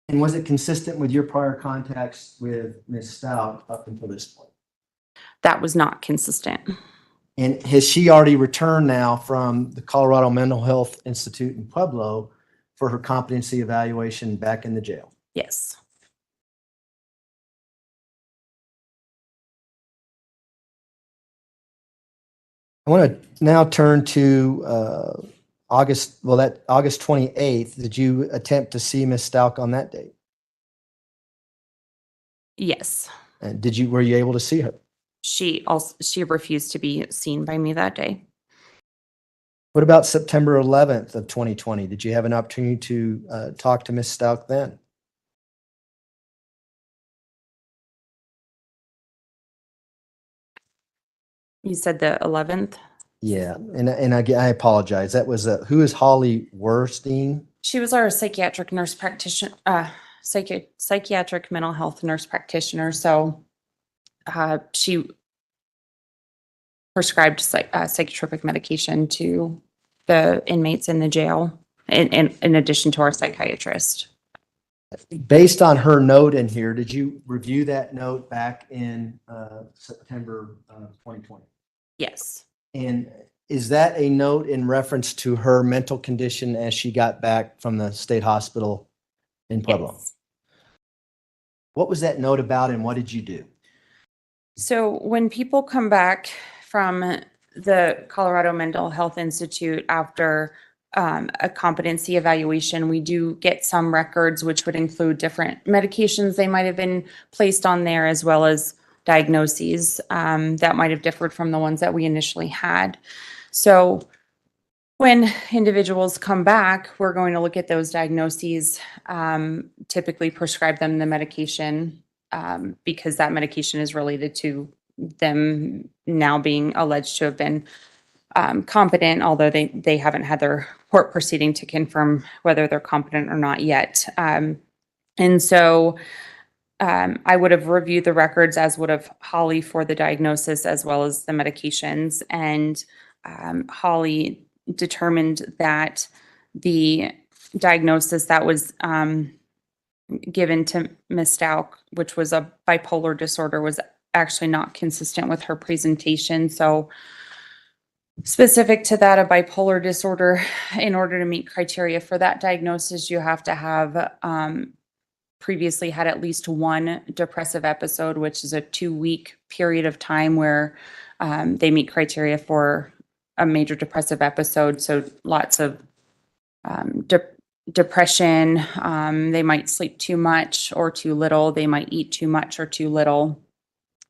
Speaker 5: And was it consistent with your prior contacts with Ms. Stout up until this point?
Speaker 7: That was not consistent.
Speaker 5: And has she already returned now from the Colorado Mental Health Institute in Pueblo for her competency evaluation back in the jail?
Speaker 7: Yes.
Speaker 5: I want to now turn to August 28th. Did you attempt to see Ms. Stauch on that date?
Speaker 7: Yes.
Speaker 5: And were you able to see her?
Speaker 7: She refused to be seen by me that day.
Speaker 5: What about September 11th of 2020? Did you have an opportunity to talk to Ms. Stauch then?
Speaker 7: You said the 11th?
Speaker 5: Yeah, and I apologize. That was who is Holly Werstein?
Speaker 7: She was our psychiatric nurse practitioner, psychiatric mental health nurse practitioner. So she prescribed psychotropic medication to the inmates in the jail, in addition to our psychiatrist.
Speaker 5: Based on her note in here, did you review that note back in September 2020?
Speaker 7: Yes.
Speaker 5: And is that a note in reference to her mental condition as she got back from the state hospital in Pueblo?
Speaker 7: Yes.
Speaker 5: What was that note about and what did you do?
Speaker 7: So when people come back from the Colorado Mental Health Institute after a competency evaluation, we do get some records, which would include different medications they might have been placed on there, as well as diagnoses that might have differed from the ones that we initially had. So when individuals come back, we're going to look at those diagnoses, typically prescribe them the medication because that medication is related to them now being alleged to have been competent, although they haven't had their court proceeding to confirm whether they're competent or not yet. And so I would have reviewed the records, as would have Holly, for the diagnosis as well as the medications. And Holly determined that the diagnosis that was given to Ms. Stauch, which was a bipolar disorder, was actually not consistent with her presentation. So specific to that, a bipolar disorder, in order to meet criteria for that diagnosis, you have to have previously had at least one depressive episode, which is a 2-week period of time where they meet criteria for a major depressive episode. So lots of depression. They might sleep too much or too little. They might eat too much or too little.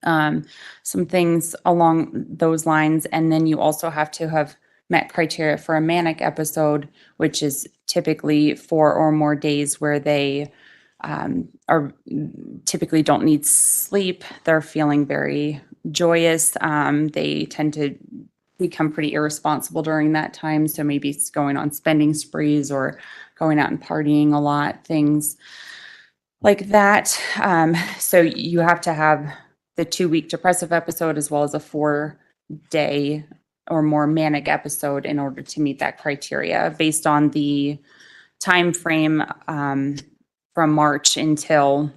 Speaker 7: Some things along those lines. And then you also have to have met criteria for a manic episode, which is typically 4 or more days where they are typically don't need sleep. They're feeling very joyous. They tend to become pretty irresponsible during that time. So maybe it's going on spending sprees or going out and partying a lot, things like that. So you have to have the 2-week depressive episode as well as a 4-day or more manic episode in order to meet that criteria, based on the time frame from March until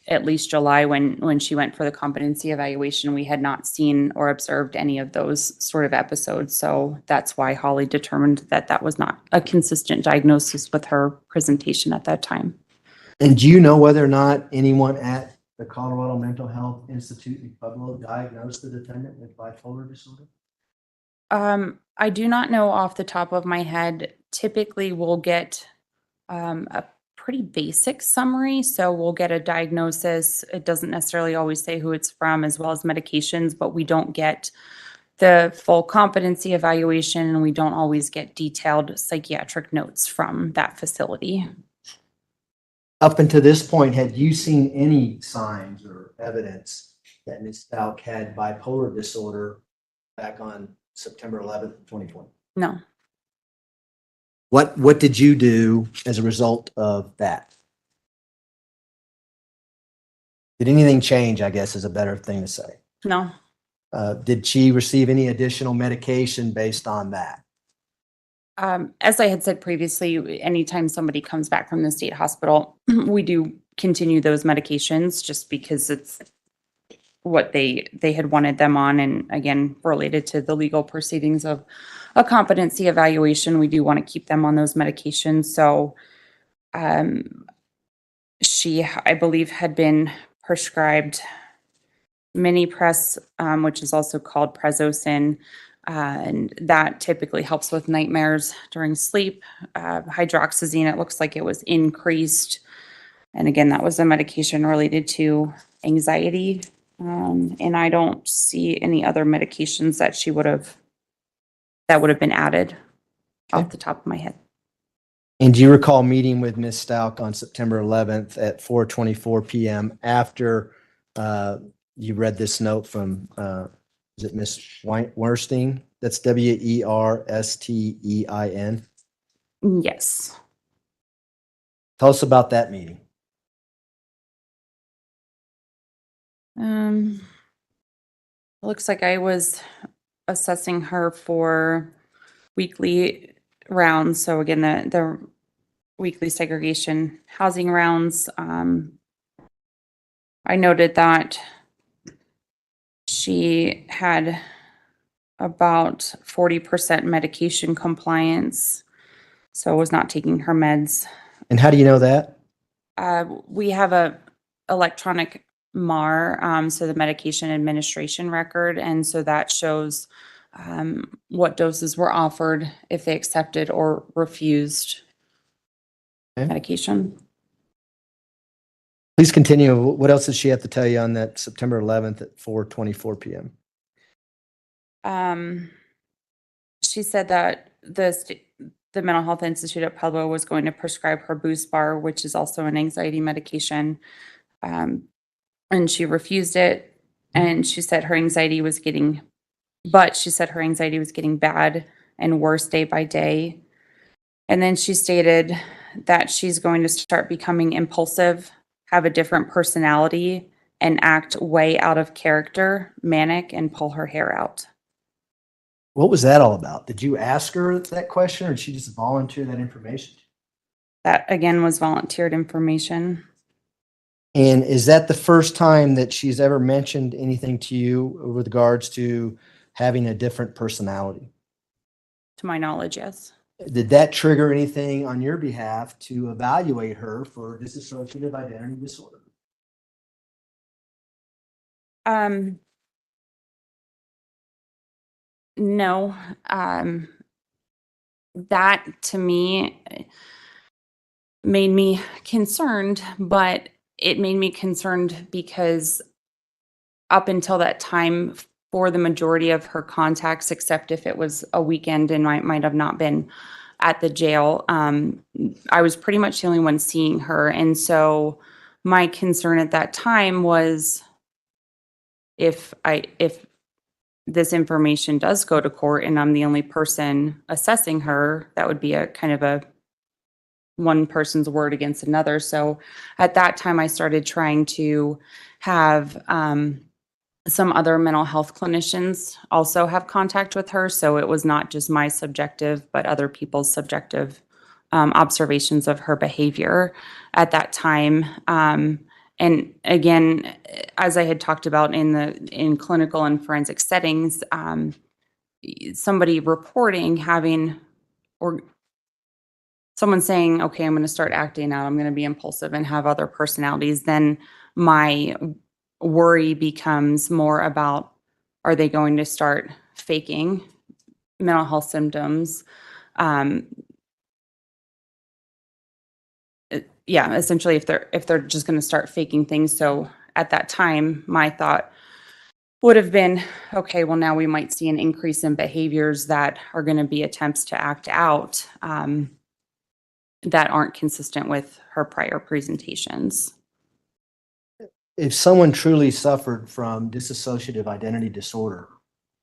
Speaker 7: at least July, when she went for the competency evaluation. We had not seen or observed any of those sort of episodes. So that's why Holly determined that that was not a consistent diagnosis with her presentation at that time.
Speaker 5: And do you know whether or not anyone at the Colorado Mental Health Institute in Pueblo diagnosed the defendant with bipolar disorder?
Speaker 7: I do not know off the top of my head. Typically, we'll get a pretty basic summary. So we'll get a diagnosis. It doesn't necessarily always say who it's from, as well as medications, but we don't get the full competency evaluation, and we don't always get detailed psychiatric notes from that facility.
Speaker 5: Up until this point, had you seen any signs or evidence that Ms. Stauch had bipolar disorder back on September 11th, 2020?
Speaker 7: No.
Speaker 5: What did you do as a result of that? Did anything change, I guess, is a better thing to say.
Speaker 7: No.
Speaker 5: Did she receive any additional medication based on that?
Speaker 7: As I had said previously, anytime somebody comes back from the state hospital, we do continue those medications just because it's what they had wanted them on. And again, related to the legal proceedings of a competency evaluation, we do want to keep them on those medications. So she, I believe, had been prescribed Minipress, which is also called Prazosin, and that typically helps with nightmares during sleep. Hydroxyzine, it looks like it was increased. And again, that was a medication related to anxiety. And I don't see any other medications that that would have been added off the top of my head.
Speaker 5: And do you recall meeting with Ms. Stauch on September 11th at 4:24 p.m. after you read this note from, is it Ms. Werstein? That's Werstein.
Speaker 7: Yes.
Speaker 5: Tell us about that meeting.
Speaker 7: It looks like I was assessing her for weekly rounds. So again, the weekly segregation housing rounds. I noted that she had about 40% medication compliance, so was not taking her meds.
Speaker 5: And how do you know that?
Speaker 7: We have a electronic MAR, so the medication administration record, and so that shows what doses were offered, if they accepted or refused medication.
Speaker 5: Please continue. What else did she have to tell you on that September 11th at 4:24 p.m.?
Speaker 7: She said that the Mental Health Institute at Pueblo was going to prescribe her Boost Bar, which is also an anxiety medication. And she refused it. And she said her anxiety was getting bad and worse day by day. And then she stated that she's going to start becoming impulsive, have a different personality, and act way out of character, manic, and pull her hair out.
Speaker 5: What was that all about? Did you ask her that question, or did she just volunteer that information?
Speaker 7: That, again, was volunteered information.
Speaker 5: And is that the first time that she's ever mentioned anything to you with regards to having a different personality?
Speaker 7: To my knowledge, yes.
Speaker 5: Did that trigger anything on your behalf to evaluate her for dissociative identity disorder?
Speaker 7: No. That to me made me concerned, but it made me concerned because up until that time, for the majority of her contacts, except if it was a weekend and might have not been at the jail, I was pretty much the only one seeing her. And so my concern at that time was if this information does go to court and I'm the only person assessing her, that would be a kind of a one person's word against another. So at that time, I started trying to have some other mental health clinicians also have contact with her. So it was not just my subjective, but other people's subjective observations of her behavior at that time. And again, as I had talked about in clinical and forensic settings, somebody reporting having or someone saying, okay, I'm going to start acting out, I'm going to be impulsive and have other personalities, then my worry becomes more about, are they going to start faking mental health symptoms? Yeah, essentially if they're just going to start faking things. So at that time, my thought would have been, okay, well, now we might see an increase in behaviors that are going to be attempts to act out that aren't consistent with her prior presentations.
Speaker 5: If someone truly suffered from dissociative identity disorder,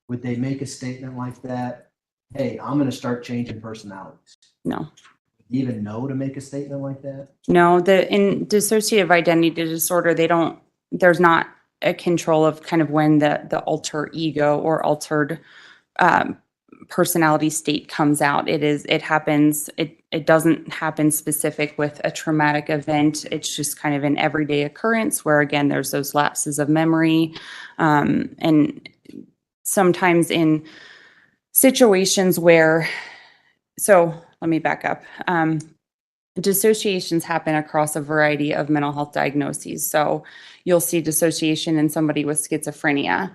Speaker 5: would they make a statement like that? Hey, I'm going to start changing personalities.
Speaker 7: No.
Speaker 5: Even know to make a statement like that?
Speaker 7: No, in dissociative identity disorder, there's not a control of kind of when the alter ego or altered personality state comes out. It happens, it doesn't happen specific with a traumatic event. It's just kind of an everyday occurrence where, again, there's those lapses of memory. And sometimes in situations where, so let me back up. Dissociations happen across a variety of mental health diagnoses. So you'll see dissociation in somebody with schizophrenia.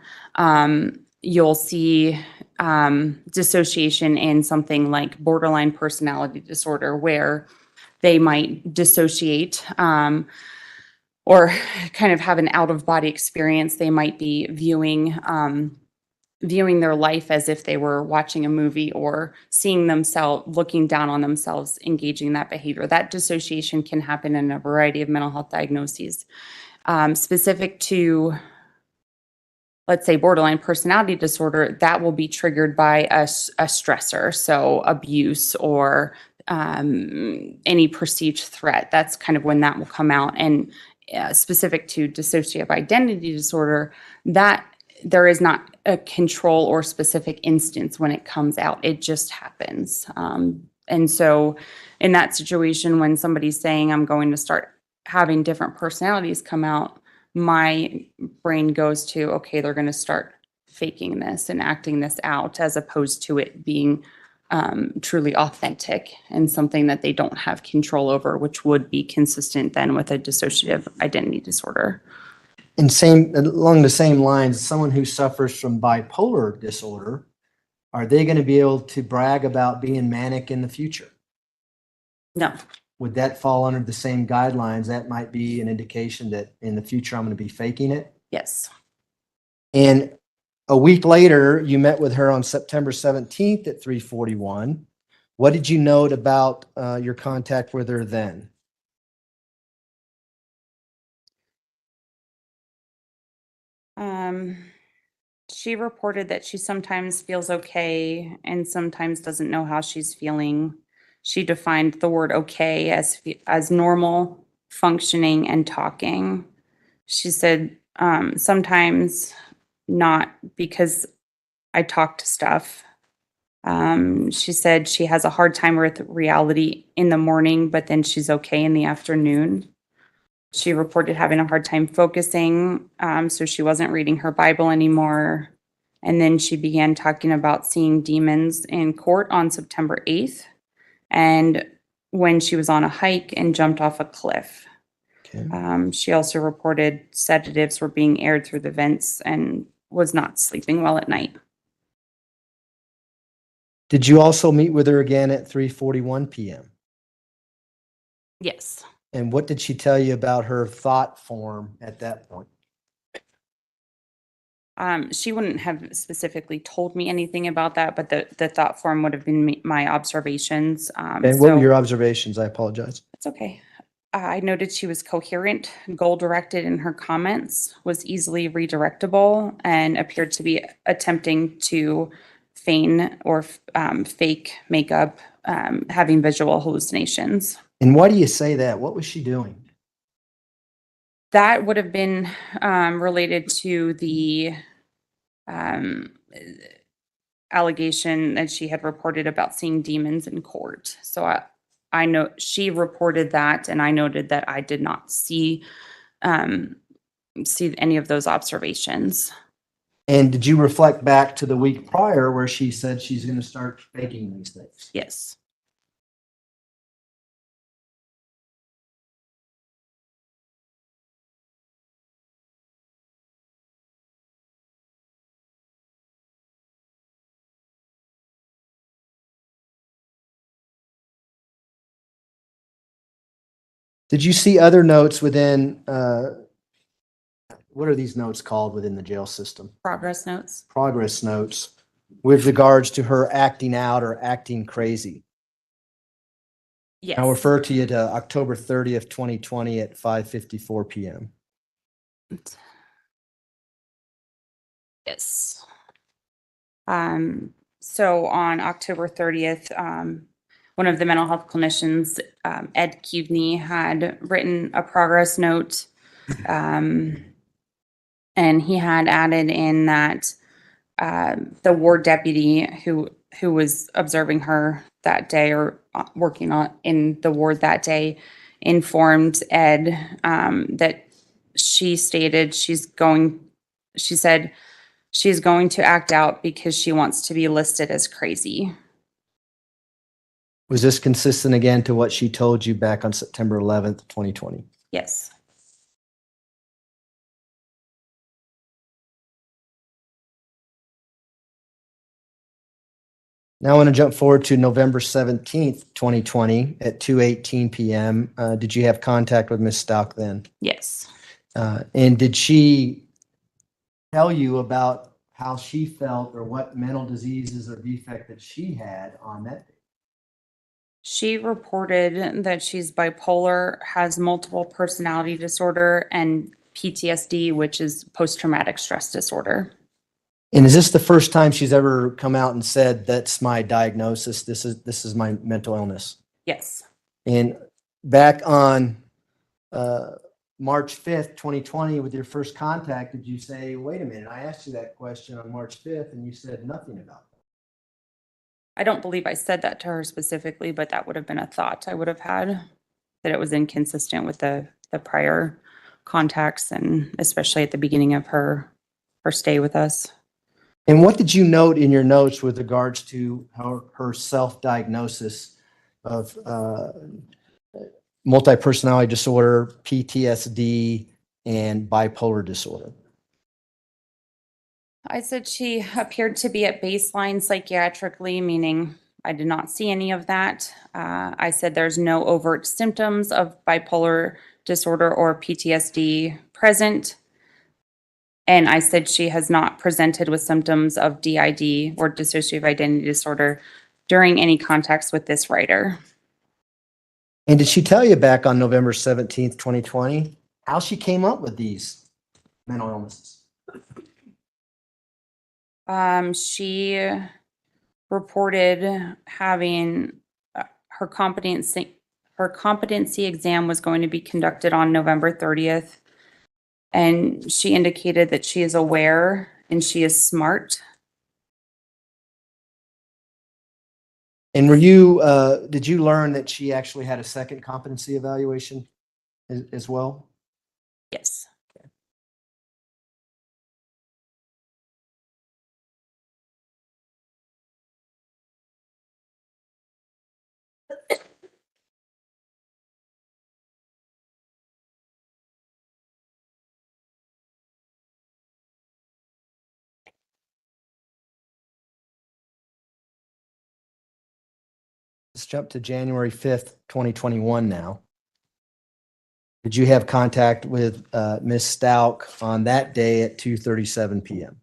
Speaker 7: You'll see dissociation in something like borderline personality disorder, where they might dissociate or kind of have an out-of-body experience. They might be viewing their life as if they were watching a movie, or seeing themselves, looking down on themselves, engaging in that behavior. That dissociation can happen in a variety of mental health diagnoses. Specific to, let's say, borderline personality disorder, that will be triggered by a stressor, so abuse or any perceived threat. That's kind of when that will come out. And specific to dissociative identity disorder, that there is not a control or specific instance when it comes out. It just happens. And so in that situation, when somebody's saying, I'm going to start having different personalities come out, my brain goes to, okay, they're going to start faking this and acting this out, as opposed to it being truly authentic and something that they don't have control over, which would be consistent then with a dissociative identity disorder.
Speaker 5: And along the same lines, someone who suffers from bipolar disorder, are they going to be able to brag about being manic in the future?
Speaker 7: No.
Speaker 5: Would that fall under the same guidelines? That might be an indication that in the future I'm going to be faking it.
Speaker 7: Yes.
Speaker 5: And a week later, you met with her on September 17th at 3:41. What did you note about your contact with her then?
Speaker 7: She reported that she sometimes feels okay and sometimes doesn't know how she's feeling. She defined the word okay as normal, functioning, and talking. She said sometimes not, because I talk to stuff. She said she has a hard time with reality in the morning, but then she's okay in the afternoon. She reported having a hard time focusing, so she wasn't reading her Bible anymore. And then she began talking about seeing demons in court on September 8th, and when she was on a hike and jumped off a cliff.
Speaker 5: Okay.
Speaker 7: She also reported sedatives were being aired through the vents and was not sleeping well at night.
Speaker 5: Did you also meet with her again at 3:41 p.m.?
Speaker 7: Yes.
Speaker 5: And what did she tell you about her thought form at that point?
Speaker 7: She wouldn't have specifically told me anything about that, but the thought form would have been my observations.
Speaker 5: And what were your observations? I apologize.
Speaker 7: It's okay. I noted she was coherent, goal-directed in her comments, was easily redirectable, and appeared to be attempting to feign or fake makeup, having visual hallucinations.
Speaker 5: And why do you say that? What was she doing?
Speaker 7: That would have been related to the allegation that she had reported about seeing demons in court. So I know she reported that, and I noted that I did not see any of those observations.
Speaker 5: And did you reflect back to the week prior where she said she's going to start faking these things?
Speaker 7: Yes.
Speaker 5: Did you see other notes within, what are these notes called within the jail system?
Speaker 7: Progress notes.
Speaker 5: Progress notes with regards to her acting out or acting crazy.
Speaker 7: Yes.
Speaker 5: I'll refer to you to October 30th, 2020 at 5:54 PM.
Speaker 7: Yes. So on October 30th, one of the mental health clinicians, Ed Cuveney, had written a progress note. And he had added in that the ward deputy who was observing her that day or working in the ward that day informed Ed that she stated she said she's going to act out because she wants to be listed as crazy.
Speaker 5: Was this consistent again to what she told you back on September 11th, 2020?
Speaker 7: Yes.
Speaker 5: Now I want to jump forward to November 17th, 2020 at 2:18 PM. Did you have contact with Ms. Stauch then?
Speaker 7: Yes.
Speaker 5: And did she tell you about how she felt or what mental diseases or defect that she had on that day?
Speaker 7: She reported that she's bipolar, has multiple personality disorder, and PTSD, which is post-traumatic stress disorder.
Speaker 5: And is this the first time she's ever come out and said, that's my diagnosis, this is my mental illness?
Speaker 7: Yes.
Speaker 5: And back on March 5th, 2020, with your first contact, did you say, wait a minute, I asked you that question on March 5th and you said nothing about it?
Speaker 7: I don't believe I said that to her specifically, but that would have been a thought I would have had, that it was inconsistent with the prior contacts, and especially at the beginning of her stay with us.
Speaker 5: And what did you note in your notes with regards to her self-diagnosis of multi-personality disorder, PTSD, and bipolar disorder?
Speaker 7: I said she appeared to be at baseline psychiatrically, meaning I did not see any of that. I said there's no overt symptoms of bipolar disorder or PTSD present. And I said she has not presented with symptoms of DID or dissociative identity disorder during any contacts with this writer.
Speaker 5: And did she tell you back on November 17th, 2020, how she came up with these mental illnesses?
Speaker 7: She reported having her competency exam was going to be conducted on November 30th. And she indicated that she is aware and she is smart.
Speaker 5: And were you, did you learn that she actually had a second competency evaluation as well?
Speaker 7: Yes.
Speaker 5: Let's jump to January 5th, 2021 now. Did you have contact with Ms. Stauch on that day at 2:37 PM?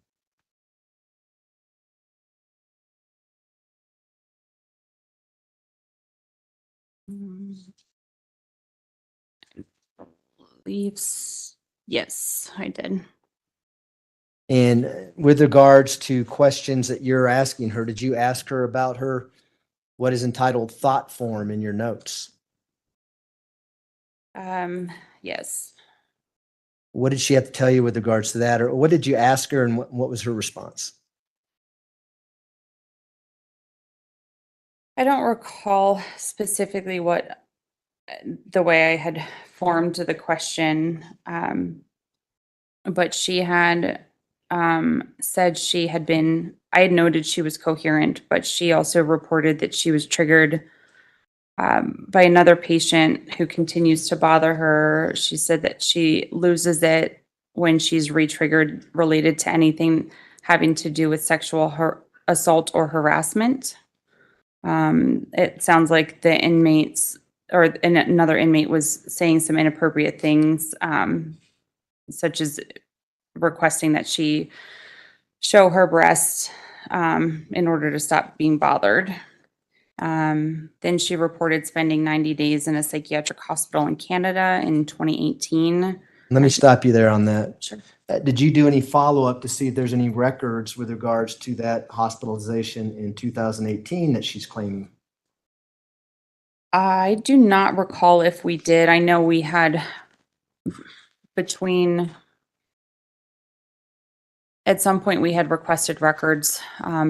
Speaker 7: Yes, I did.
Speaker 5: And with regards to questions that you're asking her, did you ask her about her, what is entitled thought form in your notes?
Speaker 7: Yes.
Speaker 5: What did she have to tell you with regards to that? Or what did you ask her and what was her response?
Speaker 7: I don't recall specifically what the way I had formed the question, but she had said she had been, I had noted she was coherent, but she also reported that she was triggered by another patient who continues to bother her. She said that she loses it when she's re-triggered related to anything having to do with sexual assault or harassment. It sounds like the inmates another inmate was saying some inappropriate things, such as requesting that she show her breasts in order to stop being bothered. Then she reported spending 90 days in a psychiatric hospital in Canada in 2018.
Speaker 5: Let me stop you there on that.
Speaker 7: Sure.
Speaker 5: Did you do any follow-up to see if there's any records with regards to that hospitalization in 2018 that she's claiming?
Speaker 7: I do not recall if we did. I know we had at some point we had requested records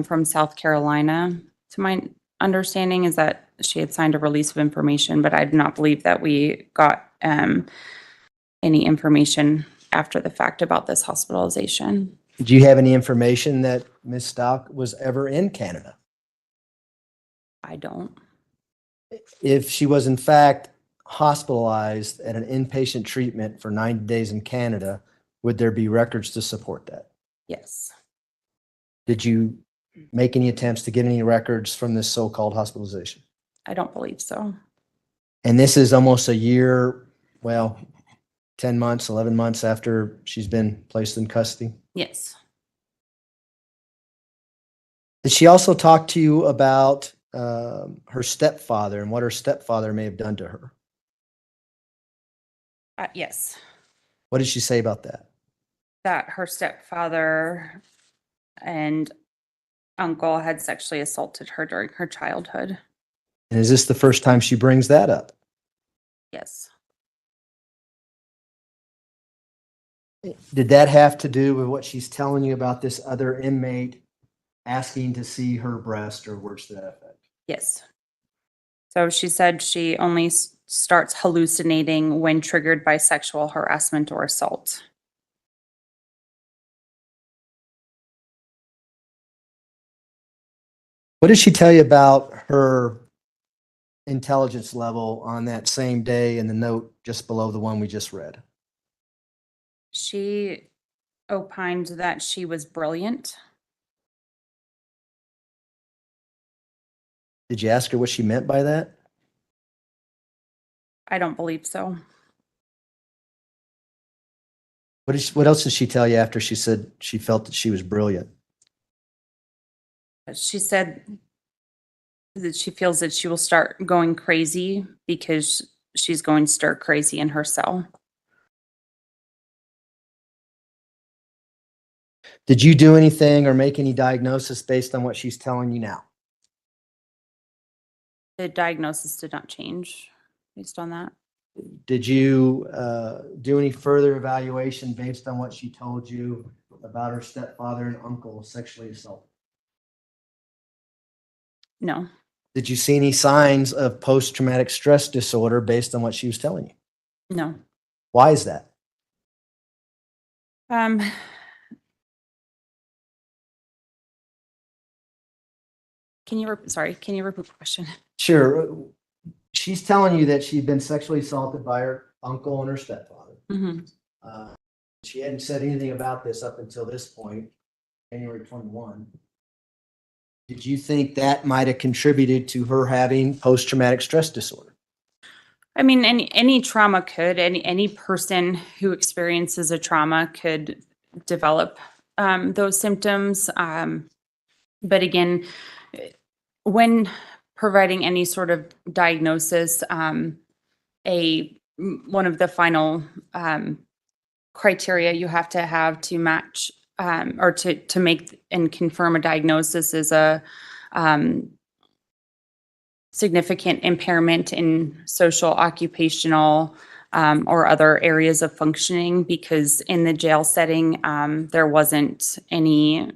Speaker 7: from South Carolina. To my understanding is that she had signed a release of information, but I do not believe that we got any information after the fact about this hospitalization.
Speaker 5: Do you have any information that Ms. Stauch was ever in Canada?
Speaker 7: I don't.
Speaker 5: If she was in fact hospitalized at an inpatient treatment for 90 days in Canada, would there be records to support that?
Speaker 7: Yes.
Speaker 5: Did you make any attempts to get any records from this so-called hospitalization?
Speaker 7: I don't believe so.
Speaker 5: And this is almost a year, well, 10 months, 11 months after she's been placed in custody.
Speaker 7: Yes.
Speaker 5: Did she also talk to you about her stepfather and what her stepfather may have done to her?
Speaker 7: Yes.
Speaker 5: What did she say about that?
Speaker 7: That her stepfather and uncle had sexually assaulted her during her childhood.
Speaker 5: And is this the first time she brings that up?
Speaker 7: Yes.
Speaker 5: Did that have to do with what she's telling you about this other inmate asking to see her breast or words to that effect?
Speaker 7: Yes. So she said she only starts hallucinating when triggered by sexual harassment or assault.
Speaker 5: What did she tell you about her intelligence level on that same day in the note just below the one we just read?
Speaker 7: She opined that she was brilliant.
Speaker 5: Did you ask her what she meant by that?
Speaker 7: I don't believe so.
Speaker 5: What else did she tell you after she said she felt that she was brilliant?
Speaker 7: She said that she feels that she will start going crazy because she's going stir crazy in her cell.
Speaker 5: Did you do anything or make any diagnosis based on what she's telling you now?
Speaker 7: The diagnosis did not change based on that.
Speaker 5: Did you do any further evaluation based on what she told you about her stepfather and uncle sexually assaulted?
Speaker 7: No.
Speaker 5: Did you see any signs of post-traumatic stress disorder based on what she was telling you?
Speaker 7: No.
Speaker 5: Why is that?
Speaker 7: Can you repeat the question?
Speaker 5: Sure. She's telling you that she'd been sexually assaulted by her uncle and her stepfather.
Speaker 7: Mm-hmm.
Speaker 5: She hadn't said anything about this up until this point, January 21. Did you think that might have contributed to her having post-traumatic stress disorder?
Speaker 7: I mean, any trauma could, any person who experiences a trauma could develop those symptoms. But again, when providing any sort of diagnosis, one of the final criteria you have to match or to make and confirm a diagnosis is a significant impairment in social, occupational, or other areas of functioning, because in the jail setting, there wasn't any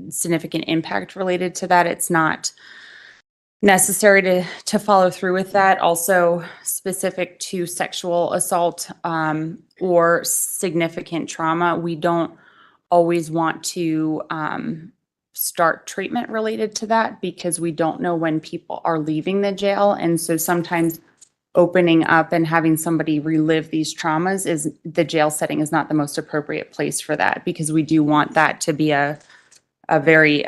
Speaker 7: significant impact related to that. It's not necessary to follow through with that. Also, specific to sexual assault or significant trauma, we don't always want to start treatment related to that because we don't know when people are leaving the jail. And so sometimes opening up and having somebody relive these traumas is the jail setting is not the most appropriate place for that, because we do want that to be a very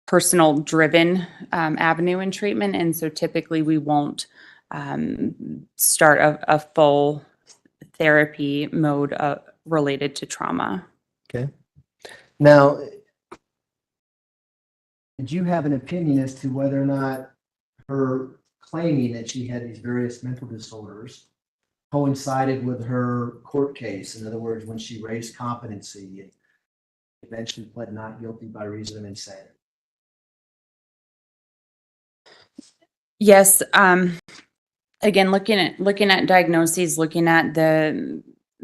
Speaker 7: personal driven avenue in treatment. And so typically we won't start a full therapy mode related to trauma.
Speaker 5: Okay. Now, did you have an opinion as to whether or not her claiming that she had these various mental disorders coincided with her court case? In other words, when she raised competency and eventually pled not guilty by reason of insanity?
Speaker 7: Yes. Again, looking at diagnoses, looking at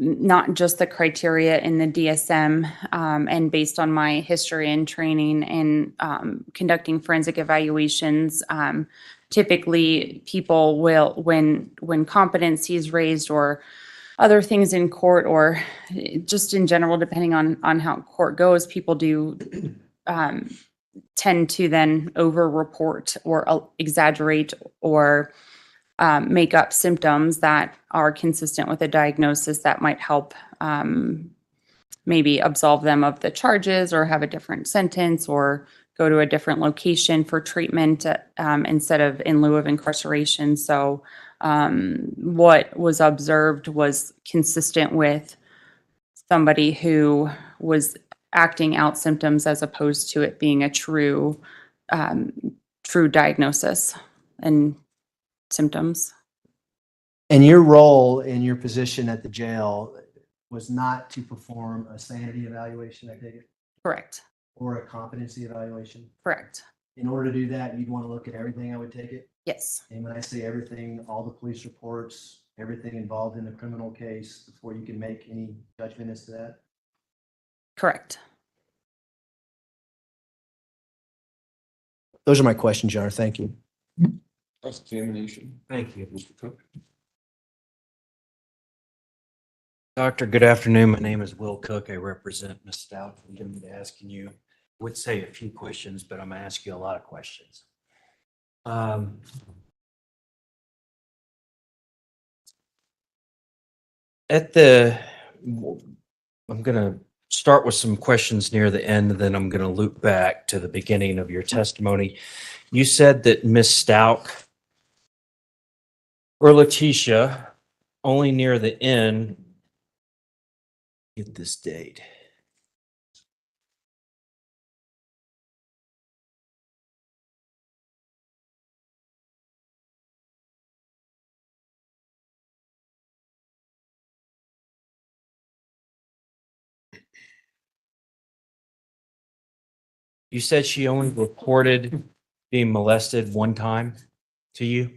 Speaker 7: not just the criteria in the DSM, and based on my history and training and conducting forensic evaluations, typically people will, when competency is raised or other things in court, or just in general, depending on how court goes, people do tend to then over-report or exaggerate or make up symptoms that are consistent with a diagnosis that might help maybe absolve them of the charges or have a different sentence or go to a different location for treatment instead of in lieu of incarceration. So what was observed was consistent with somebody who was acting out symptoms as opposed to it being a true diagnosis and symptoms.
Speaker 5: And your role in your position at the jail was not to perform a sanity evaluation, I take it,
Speaker 7: Correct.
Speaker 5: or a competency evaluation?
Speaker 7: Correct.
Speaker 5: In order to do that, you'd want to look at everything, I would take it?
Speaker 7: Yes.
Speaker 5: And when I say everything, all the police reports, everything involved in the criminal case before you can make any judgment as to that?
Speaker 7: Correct.
Speaker 5: Those are my questions, Your Honor. Thank you.
Speaker 1: Cross-examination.
Speaker 8: Thank you.
Speaker 1: Mr. Cook.
Speaker 8: Doctor, good afternoon. My name is Will Cook. I represent Ms. Stauch. I'm going to be asking you, I would say a few questions, but I'm going to ask you a lot of questions. I'm going to start with some questions near the end, and then I'm going to loop back to the beginning of your testimony. You said that Ms. Stauch or Letecia, only near the end, get this date. You said she only reported being molested one time to you?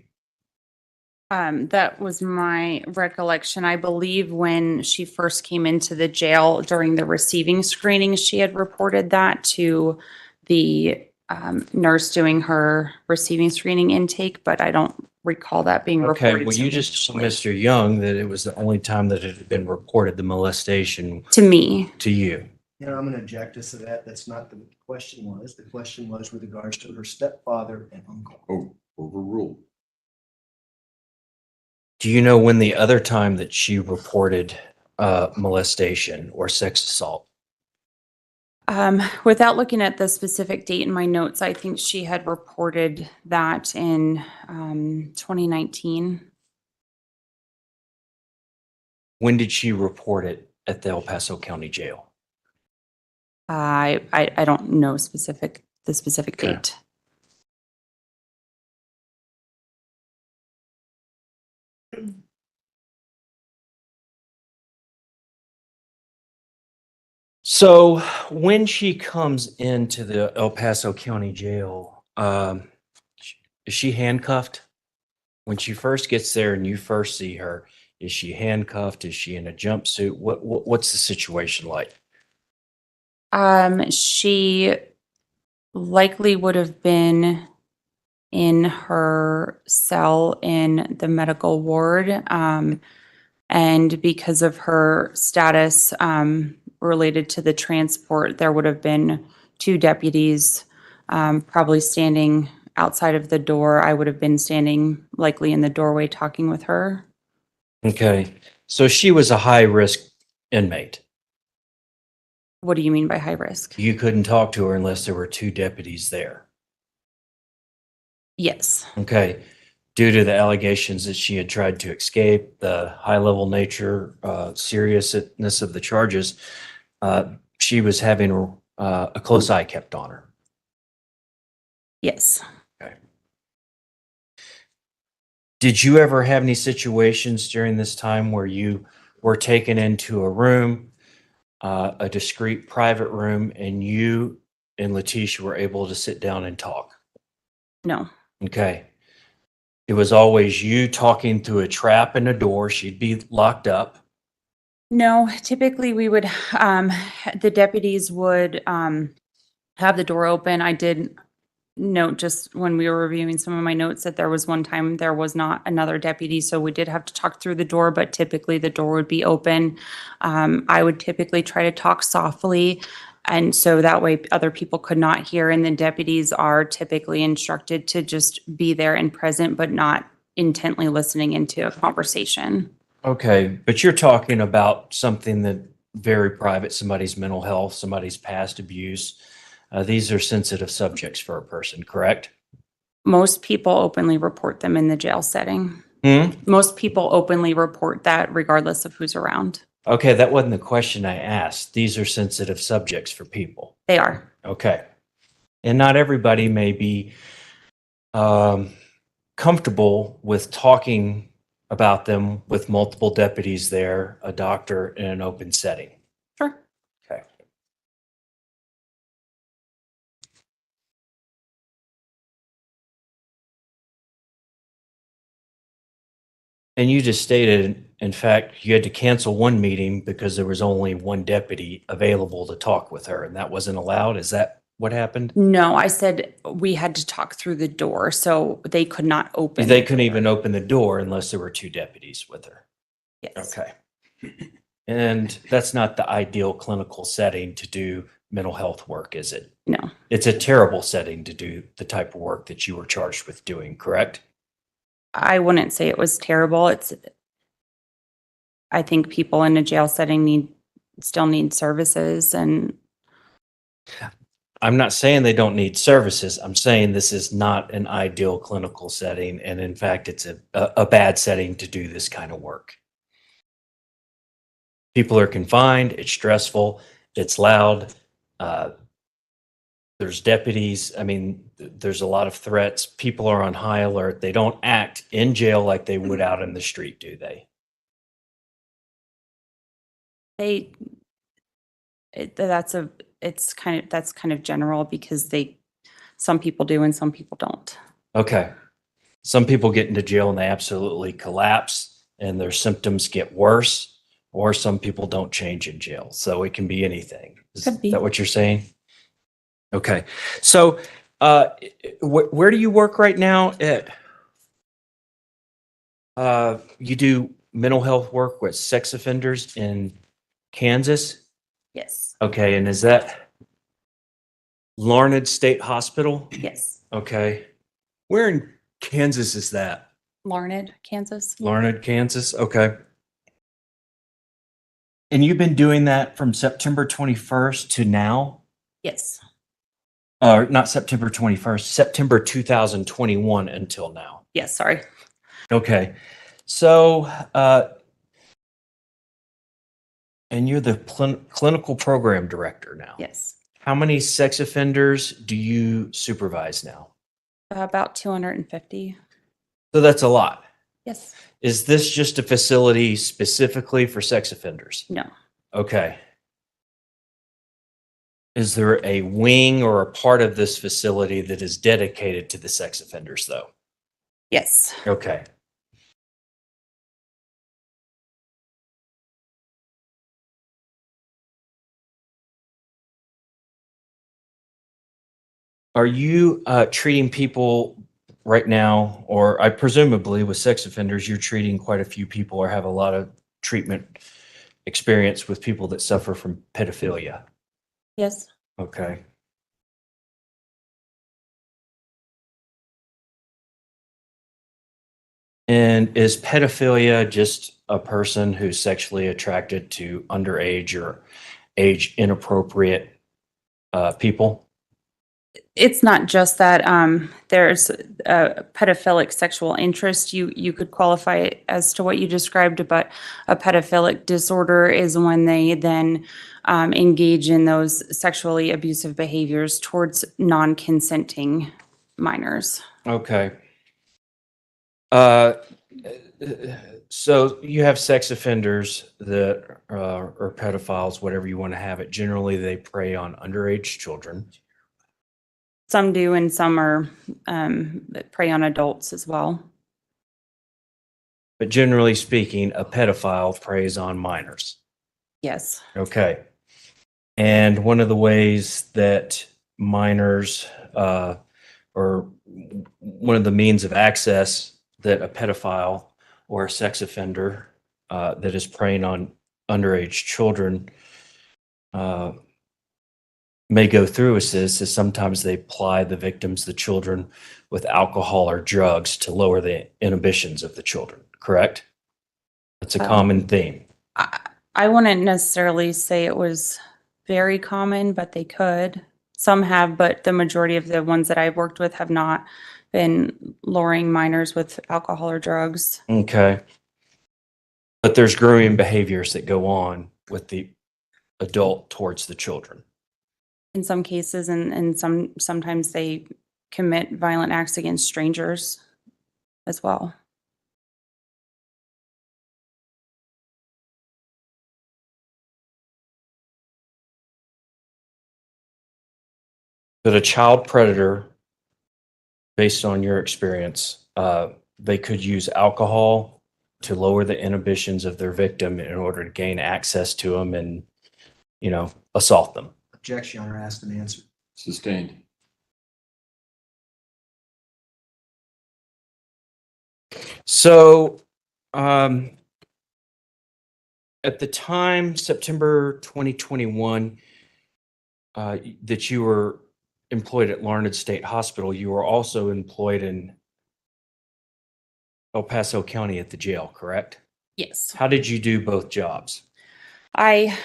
Speaker 7: That was my recollection. I believe when she first came into the jail during the receiving screening, she had reported that to the nurse doing her receiving screening intake, but I don't recall that being reported.
Speaker 8: Okay, well,
Speaker 7: to
Speaker 8: you
Speaker 7: me
Speaker 8: just told
Speaker 7: initially.
Speaker 8: Mr. Young that it was the only time that it had been reported, the molestation
Speaker 7: To me.
Speaker 8: to you.
Speaker 5: You know, I'm going to object us to that. That's not the question was. The question was with regards to her stepfather and uncle.
Speaker 1: Oh, overruled.
Speaker 8: Do you know when the other time that she reported molestation or sex assault?
Speaker 7: Without looking at the specific date in my notes, I think she had reported that in 2019.
Speaker 8: When did she report it at the El Paso County Jail?
Speaker 7: I don't know the specific
Speaker 8: Okay.
Speaker 7: date.
Speaker 8: So when she comes into the El Paso County Jail, is she handcuffed? When she first gets there and you first see her, is she handcuffed? Is she in a jumpsuit? What's the situation like?
Speaker 7: She likely would have been in her cell in the medical ward. And because of her status related to the transport, there would have been two deputies probably standing outside of the door. I would have been standing likely in the doorway talking with her.
Speaker 8: Okay, so she was a high-risk inmate.
Speaker 7: What do you mean by high risk?
Speaker 8: You couldn't talk to her unless there were two deputies there.
Speaker 7: Yes.
Speaker 8: Okay. due to the allegations that she had tried to escape, the high-level nature, seriousness of the charges, she was having a close eye kept on her.
Speaker 7: Yes.
Speaker 8: Did you ever have any situations during this time where you were taken into a room, a discreet private room, and you and Letecia were able to sit down and talk?
Speaker 7: No.
Speaker 8: Okay. It was always you talking through a trap in a door. She'd be locked up.
Speaker 7: No, typically we would, the deputies would have the door open. I did note just when we were reviewing some of my notes that there was one time there was not another deputy, so we did have to talk through the door, but typically the door would be open. I would typically try to talk softly, and so that way other people could not hear, and the deputies are typically instructed to just be there and present, but not intently listening into a conversation.
Speaker 8: Okay, but you're talking about something that very private, somebody's mental health, somebody's past abuse. These are sensitive subjects for a person, correct?
Speaker 7: Most people openly report them in the jail setting.
Speaker 8: Hmm?
Speaker 7: Most people openly report that regardless of who's around.
Speaker 8: Okay, that wasn't the question I asked. These are sensitive subjects for people.
Speaker 7: They are.
Speaker 8: Okay. And not everybody may be comfortable with talking about them with multiple deputies there, a doctor, in an open setting.
Speaker 7: Sure.
Speaker 8: Okay. And you just stated, in fact, you had to cancel one meeting because there was only one deputy available to talk with her, and that wasn't allowed. Is that what happened?
Speaker 7: No, I said we had to talk through the door, so they could not open.
Speaker 8: They
Speaker 7: the
Speaker 8: couldn't
Speaker 7: door.
Speaker 8: even open the door unless there were two deputies with her.
Speaker 7: Yes.
Speaker 8: Okay. And that's not the ideal clinical setting to do mental health work, is it?
Speaker 7: No.
Speaker 8: It's a terrible setting to do the type of work that you were charged with doing, correct?
Speaker 7: I wouldn't say it was terrible. I think people in a jail setting still need services, and
Speaker 8: I'm not saying they don't need services. I'm saying this is not an ideal clinical setting. And in fact, it's a bad setting to do this kind of work. People are confined. It's stressful. It's loud. There's deputies. I mean, there's a lot of threats. People are on high alert. They don't act in jail like they would out in the street, do they?
Speaker 7: that's kind of general because some people do and some people don't.
Speaker 8: Okay. Some people get into jail and they absolutely collapse and their symptoms get worse, or some people don't change in jail. So it can be anything. Is
Speaker 7: Could be.
Speaker 8: that what you're saying? Okay. So where do you work right now? You do mental health work with sex offenders in Kansas?
Speaker 7: Yes.
Speaker 8: Okay. And is that Larned State Hospital?
Speaker 7: Yes.
Speaker 8: Okay. Where in Kansas is that?
Speaker 7: Larned, Kansas.
Speaker 8: Larned, Kansas. Okay. And you've been doing that from September 21st to now?
Speaker 7: Yes.
Speaker 8: Not September 21st, September 2021 until now.
Speaker 7: Yes. Sorry.
Speaker 8: Okay. So, and you're the clinical program director now.
Speaker 7: Yes.
Speaker 8: How many sex offenders do you supervise now?
Speaker 7: About 250.
Speaker 8: So that's a lot.
Speaker 7: Yes.
Speaker 8: Is this just a facility specifically for sex offenders?
Speaker 7: No.
Speaker 8: Okay. Is there a wing or a part of this facility that is dedicated to the sex offenders, though?
Speaker 7: Yes.
Speaker 8: Okay. Are you treating people right now, or I presumably with sex offenders, you're treating quite a few people or have a lot of treatment experience with people that suffer from pedophilia?
Speaker 7: Yes.
Speaker 8: Okay. And is pedophilia just a person who's sexually attracted to underage or age inappropriate people?
Speaker 7: It's not just that, there's a pedophilic sexual interest. You could qualify it as to what you described, but a pedophilic disorder is when they then engage in those sexually abusive behaviors towards non-consenting minors.
Speaker 8: Okay. So you have sex offenders that or pedophiles, whatever you want to have it. Generally, they prey on underage children.
Speaker 7: Some do, and some are that prey on adults as well.
Speaker 8: But generally speaking, a pedophile preys on minors.
Speaker 7: Yes.
Speaker 8: Okay. And one of the ways that minors, or one of the means of access that a pedophile or a sex offender that is preying on underage children may go through is this, is sometimes they ply the victims, the children, with alcohol or drugs to lower the inhibitions of the children, correct? That's a common theme.
Speaker 7: I wouldn't necessarily say it was very common, but they could. Some have, but the majority of the ones that I've worked with have not been lowering minors with alcohol or drugs.
Speaker 8: Okay. But there's grooming behaviors that go on with the adult towards the children.
Speaker 7: In some cases, and sometimes they commit violent acts against strangers as well.
Speaker 8: But a child predator, based on your experience, they could use alcohol to lower the inhibitions of their victim in order to gain access to them and, assault them.
Speaker 5: Objection, Your Honor, asked and answered.
Speaker 1: Sustained.
Speaker 8: So, at the time, September 2021, that you were employed at Larned State Hospital, you were also employed in El Paso County at the jail, correct?
Speaker 7: Yes.
Speaker 8: How did you do both jobs?
Speaker 7: I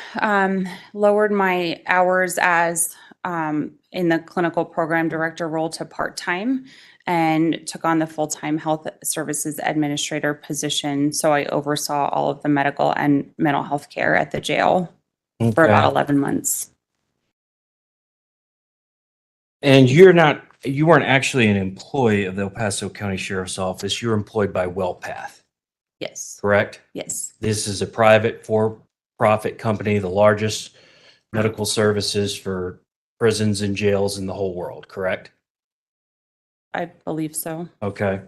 Speaker 7: lowered my hours as in the clinical program director role to part-time and took on the full-time health services administrator position. So I oversaw all of the medical and mental health care at the jail for about
Speaker 8: Okay.
Speaker 7: 11 months.
Speaker 8: And you weren't actually an employee of the El Paso County Sheriff's Office. You were employed by WellPath,
Speaker 7: Yes.
Speaker 8: correct?
Speaker 7: Yes.
Speaker 8: This is a private for-profit company, the largest medical services for prisons and jails in the whole world, correct?
Speaker 7: I believe so.
Speaker 8: Okay.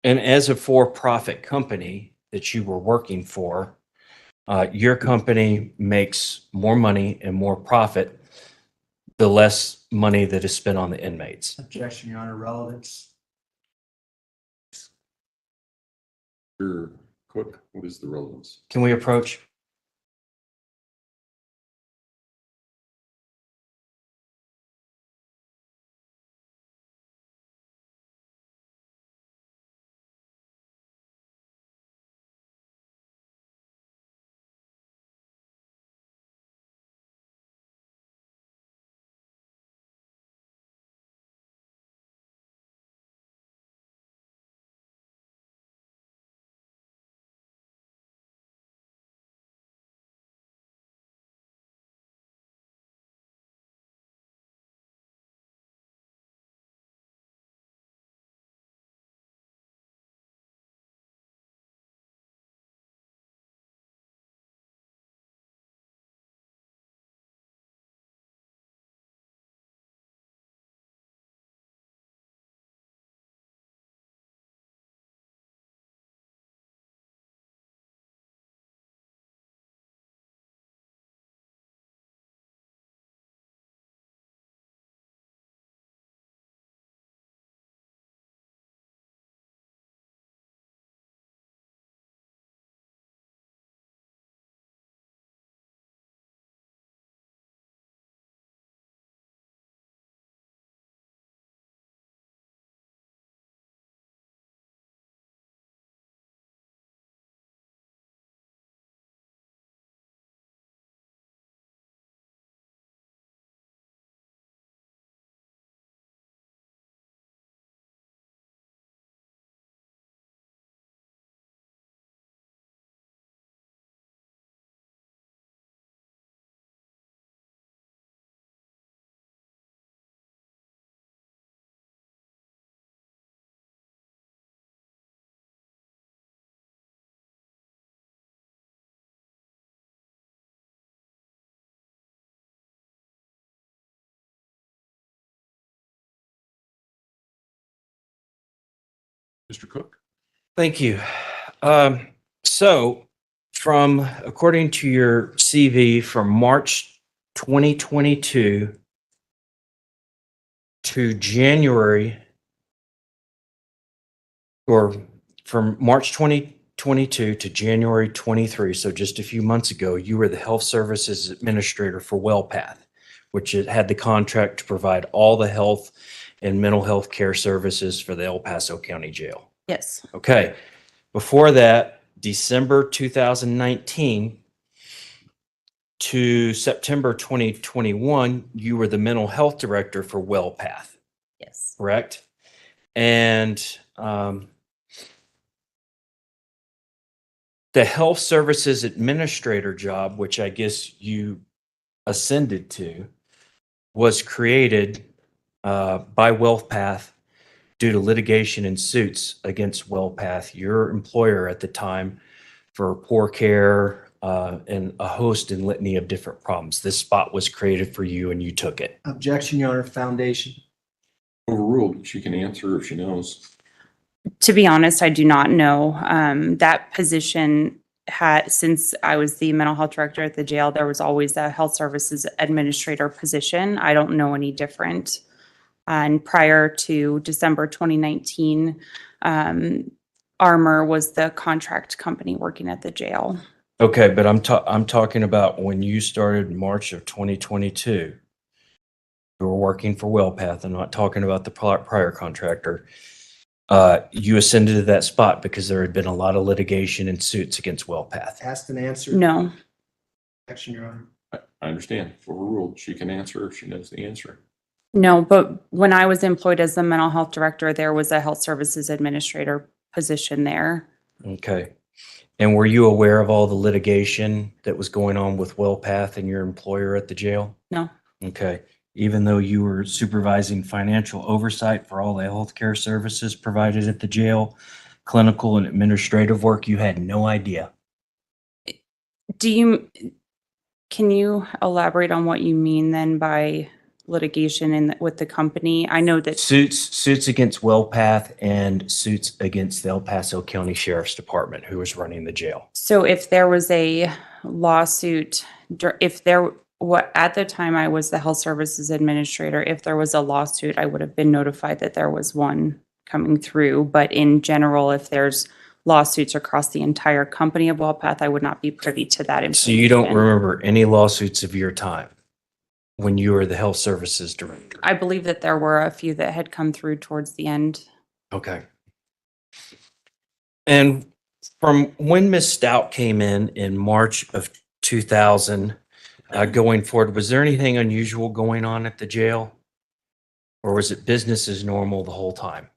Speaker 8: And as a for-profit company that you were working for, your company makes more money and more profit the less money that is spent on the inmates.
Speaker 5: Objection, Your Honor, relevance.
Speaker 1: Your Cook, what is the relevance?
Speaker 8: Can we approach?
Speaker 1: Mr. Cook?
Speaker 8: Thank you. So according to your CV from March 2022 to January, or from March 2022 to January 23, so just a few months ago, you were the Health Services Administrator for WellPath, which it had the contract to provide all the health and mental health care services for the El Paso County Jail.
Speaker 7: Yes,
Speaker 8: Okay. Before that, December 2019 to September 2021, you were the mental health director for WellPath,
Speaker 7: yes.
Speaker 8: correct? And the health services administrator job, which I guess you ascended to, was created by WellPath due to litigation and suits against WellPath, your employer at the time, for poor care and a host and litany of different problems. This spot was created for you and you took it.
Speaker 5: Objection, Your Honor, foundation.
Speaker 1: Overruled. She can answer if she knows.
Speaker 7: To be honest, I do not know. That position since I was the mental health director at the jail, there was always a health services administrator position. I don't know any different. And prior to December 2019, Armor was the contract company working at the jail.
Speaker 8: Okay, but I'm talking about when you started in March of 2022. You were working for WellPath. I'm not talking about the prior contractor. You ascended to that spot because there had been a lot of litigation and suits against WellPath.
Speaker 5: Asked and answered.
Speaker 7: No,
Speaker 5: Objection, Your Honor.
Speaker 1: I understand. Overruled. She can answer if she knows the answer.
Speaker 7: no, but when I was employed as the mental health director, there was a health services administrator position there.
Speaker 8: Okay. And were you aware of all the litigation that was going on with WellPath and your employer at the jail?
Speaker 7: No,
Speaker 8: Okay. Even though you were supervising financial oversight for all the healthcare services provided at the jail, clinical and administrative work, you had no idea.
Speaker 7: can you elaborate on what you mean then by litigation with the company? I know that,
Speaker 8: Suits against WellPath and suits against the El Paso County Sheriff's Department, who was running the jail.
Speaker 7: so if there was a lawsuit, at the time I was the health services administrator, if there was a lawsuit, I would have been notified that there was one coming through. But in general, if there's lawsuits across the entire company of WellPath, I would not be privy to that information.
Speaker 8: So you don't remember any lawsuits of your time when you were the health services director?
Speaker 7: I believe that there were a few that had come through towards the end.
Speaker 8: Okay. And from when Ms. Stout came in March of 2000, going forward, was there anything unusual going on at the jail? Or was it business as normal the whole time?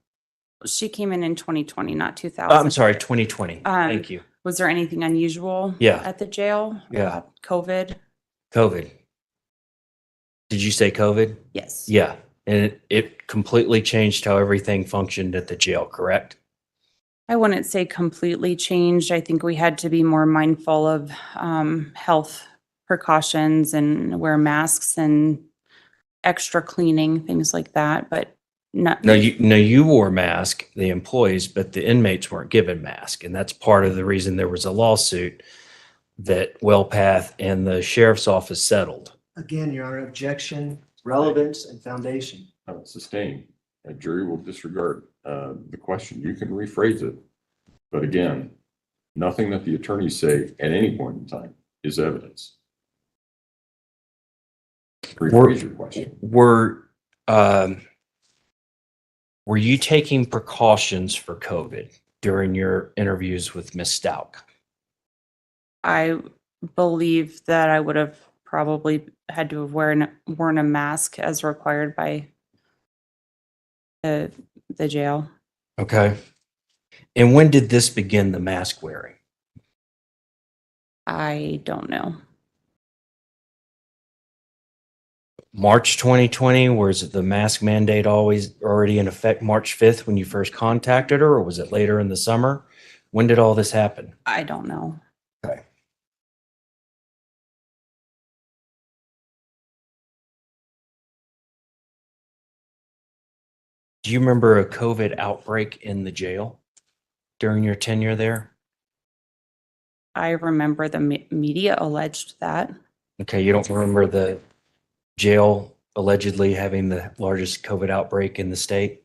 Speaker 7: She came in 2020, not 2000.
Speaker 8: I'm sorry, 2020. Thank you.
Speaker 7: Was there anything unusual
Speaker 8: Yeah.
Speaker 7: at the jail?
Speaker 8: Yeah.
Speaker 7: COVID?
Speaker 8: COVID. Did you say COVID?
Speaker 7: Yes.
Speaker 8: Yeah. And it completely changed how everything functioned at the jail, correct?
Speaker 7: I wouldn't say completely changed. I think we had to be more mindful of health precautions and wear masks and extra cleaning, things like that, but not.
Speaker 8: No, you wore a mask, the employees, but the inmates weren't given masks. And that's part of the reason there was a lawsuit that WellPath and the sheriff's office settled.
Speaker 5: Again, Your Honor, objection, relevance, and foundation.
Speaker 1: Sustained. A jury will disregard the question. You can rephrase it. But again, nothing that the attorneys say at any point in time is evidence. Rephrase your question.
Speaker 8: Were you taking precautions for COVID during your interviews with Ms. Stauch?
Speaker 7: I believe that I would have probably had to have worn a mask as required by the jail.
Speaker 8: Okay. And when did this begin, the mask wearing?
Speaker 7: I don't know.
Speaker 8: March 2020, was the mask mandate already in effect March 5th when you first contacted her, or was it later in the summer? When did all this happen?
Speaker 7: I don't know.
Speaker 8: Okay. Do you remember a COVID outbreak in the jail? during your tenure there?
Speaker 7: I remember the media alleged that.
Speaker 8: Okay, you don't remember the jail allegedly having the largest COVID outbreak in the state?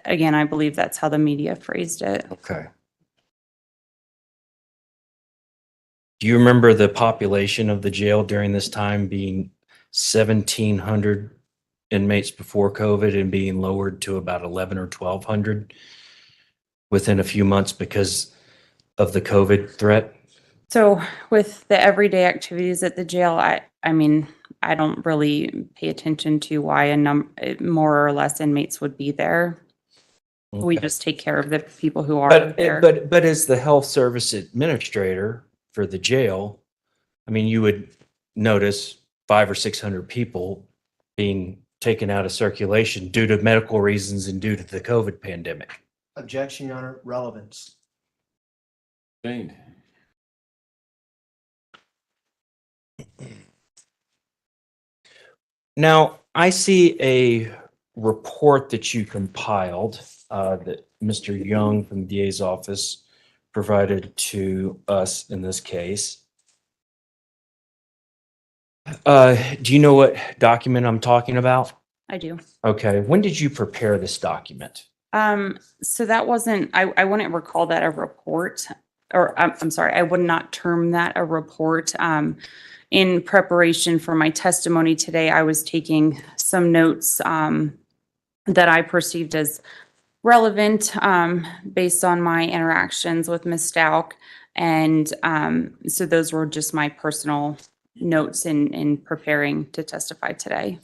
Speaker 7: Again, I believe that's how the media phrased it.
Speaker 8: Okay. Do you remember the population of the jail during this time being 1,700 inmates before COVID and being lowered to about 11 or 1,200 within a few months because of the COVID threat?
Speaker 7: So with the everyday activities at the jail, I mean, I don't really pay attention to why more or less inmates would be there. We
Speaker 8: Okay.
Speaker 7: just take care of the people who are there.
Speaker 8: But as the health service administrator for the jail, I mean, you would notice 500 or 600 people being taken out of circulation due to medical reasons and due to the COVID pandemic.
Speaker 5: Objection, Your Honor, relevance.
Speaker 1: Sustained.
Speaker 8: Now, I see a report that you compiled that Mr. Young from the DA's office provided to us in this case. Do you know what document I'm talking about?
Speaker 7: I do.
Speaker 8: Okay, when did you prepare this document?
Speaker 7: So that wasn't, I wouldn't recall that a report, or I'm sorry, I would not term that a report. In preparation for my testimony today, I was taking some notes that I perceived as relevant based on my interactions with Ms. Stauch. And so those were just my personal notes in preparing to testify today.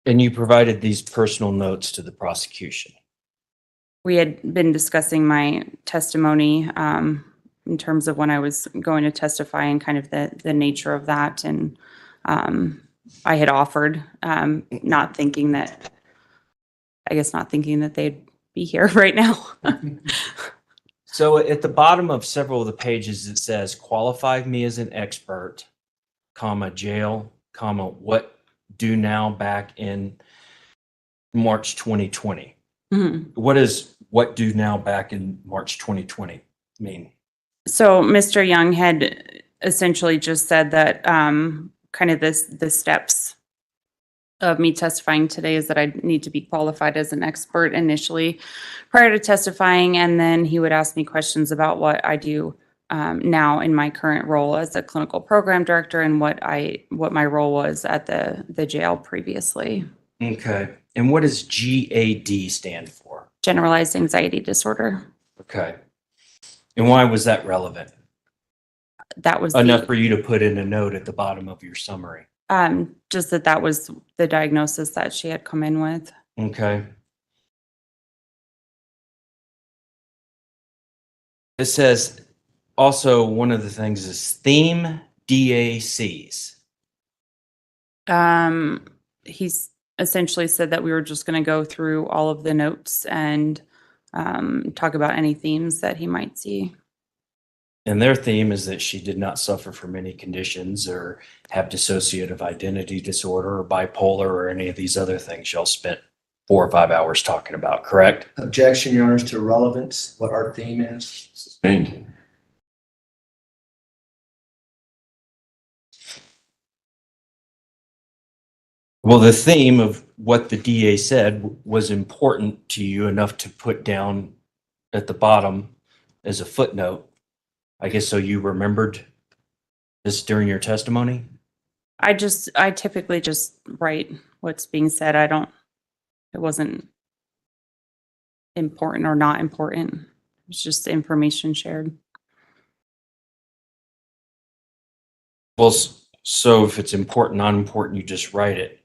Speaker 8: And you provided these personal notes to the prosecution.
Speaker 7: We had been discussing my testimony in terms of when I was going to testify and kind of the nature of that. And I had offered, not thinking that they'd be here right now.
Speaker 8: So at the bottom of several of the pages, it says, qualify me as an expert, comma, jail, comma, what do now back in March 2020.
Speaker 7: Mhm.
Speaker 8: What is what do now back in March 2020 mean?
Speaker 7: So Mr. Young had essentially just said that kind of the steps of me testifying today is that I need to be qualified as an expert initially prior to testifying, and then he would ask me questions about what I do now in my current role as a clinical program director and what my role was at the jail previously.
Speaker 8: Okay. And what does GAD stand for?
Speaker 7: Generalized anxiety disorder.
Speaker 8: Okay. And why was that relevant?
Speaker 7: That was
Speaker 8: Enough for you to put in a note at the bottom of your summary.
Speaker 7: just that was the diagnosis that she had come in with.
Speaker 8: Okay. It says also one of the things is theme DACs.
Speaker 7: He's essentially said that we were just going to go through all of the notes and talk about any themes that he might see.
Speaker 8: And their theme is that she did not suffer from any conditions or have dissociative identity disorder or bipolar or any of these other things y'all spent 4 or 5 hours talking about, correct?
Speaker 5: Objection, Your Honor, to relevance, what our theme is.
Speaker 1: Sustained.
Speaker 8: Well, the theme of what the DA said was important to you enough to put down at the bottom as a footnote. I guess so you remembered this during your testimony?
Speaker 7: I typically just write what's being said. It wasn't important or not important. It's just information shared.
Speaker 8: Well, so if it's important, not important, you just write it.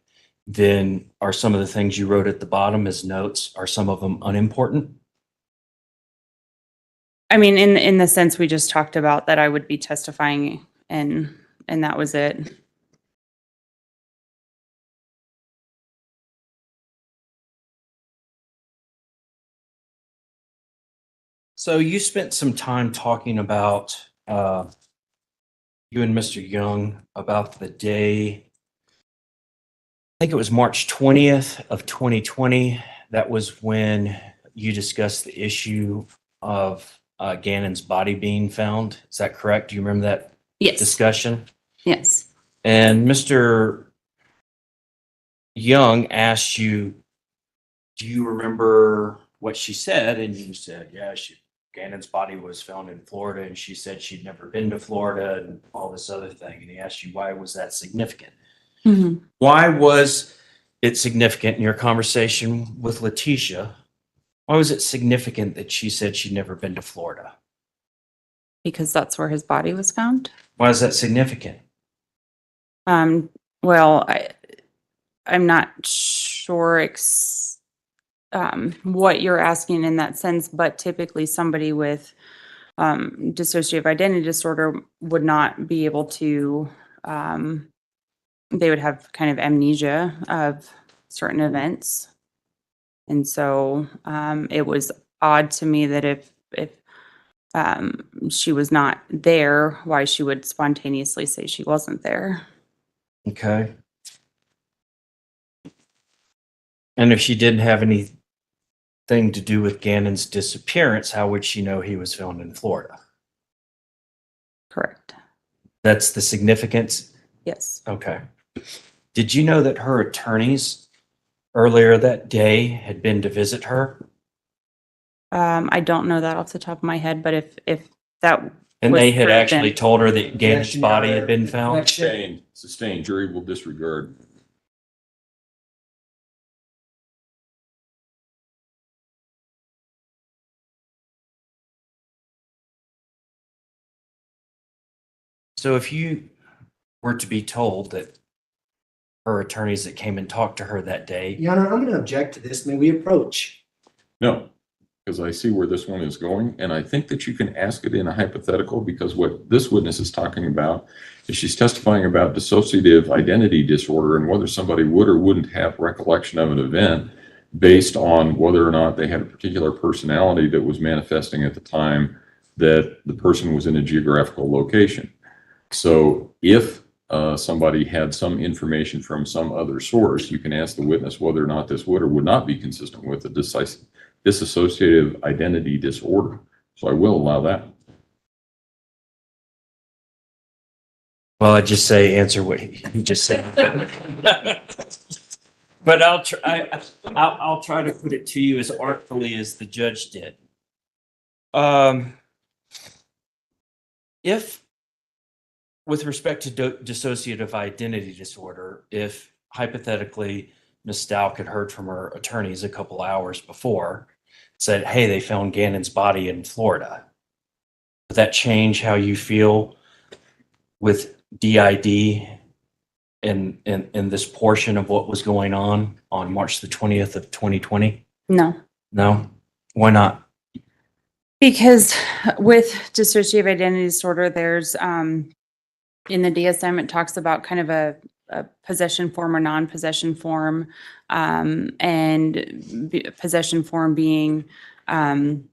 Speaker 8: Then are some of the things you wrote at the bottom as notes, are some of them unimportant?
Speaker 7: I mean, in the sense we just talked about that I would be testifying and that was it.
Speaker 8: So you spent some time talking about you and Mr. Young about the day, I think it was March 20th of 2020. That was when you discussed the issue of Gannon's body being found. Is that correct? Do you remember that
Speaker 7: Yes,
Speaker 8: discussion?
Speaker 7: yes.
Speaker 8: And Mr. Young asked you, do you remember what she said? And you said, yeah, Gannon's body was found in Florida, and she said she'd never been to Florida and all this other thing. And he asked you, why was that significant?
Speaker 7: Mhm.
Speaker 8: Why was it significant in your conversation with Letecia? Why was it significant that she said she'd never been to Florida?
Speaker 7: Because that's where his body was found.
Speaker 8: Why is that significant?
Speaker 7: Well, I'm not sure what you're asking in that sense, but typically somebody with dissociative identity disorder would not be able to, they would have kind of amnesia of certain events. And so it was odd to me that if she was not there, why she would spontaneously say she wasn't there.
Speaker 8: Okay. And if she didn't have anything to do with Gannon's disappearance, how would she know he was found in Florida?
Speaker 7: Correct.
Speaker 8: That's the significance?
Speaker 7: Yes.
Speaker 8: Okay. Did you know that her attorneys earlier that day had been to visit her?
Speaker 7: I don't know that off the top of my head, but if that
Speaker 8: And
Speaker 7: was
Speaker 8: they had
Speaker 7: true,
Speaker 8: actually
Speaker 7: then-
Speaker 8: told her that Gannon's body had been found?
Speaker 1: Sustained. Jury will disregard.
Speaker 8: So if you were to be told that her attorneys that came and talked to her that day,
Speaker 5: Your Honor, I'm going to object to this. May we approach?
Speaker 1: No, because I see where this one is going, and I think that you can ask it in a hypothetical, because what this witness is talking about is she's testifying about dissociative identity disorder and whether somebody would or wouldn't have recollection of an event based on whether or not they had a particular personality that was manifesting at the time that the person was in a geographical location. So if somebody had some information from some other source, you can ask the witness whether or not this would or would not be consistent with the dissociative identity disorder. So I will allow that.
Speaker 8: well, I just say answer what he just said. But I'll try to put it to you as artfully as the judge did. If, with respect to dissociative identity disorder, if hypothetically Ms. Stauch had heard from her attorneys a couple hours before, said, hey, they found Gannon's body in Florida, would that change how you feel with DID in this portion of what was going on March the 20th of 2020?
Speaker 7: No.
Speaker 8: No? Why not?
Speaker 7: Because with dissociative identity disorder, there's in the DSM, it talks about kind of a possession form or non-possession form, and possession form being, again,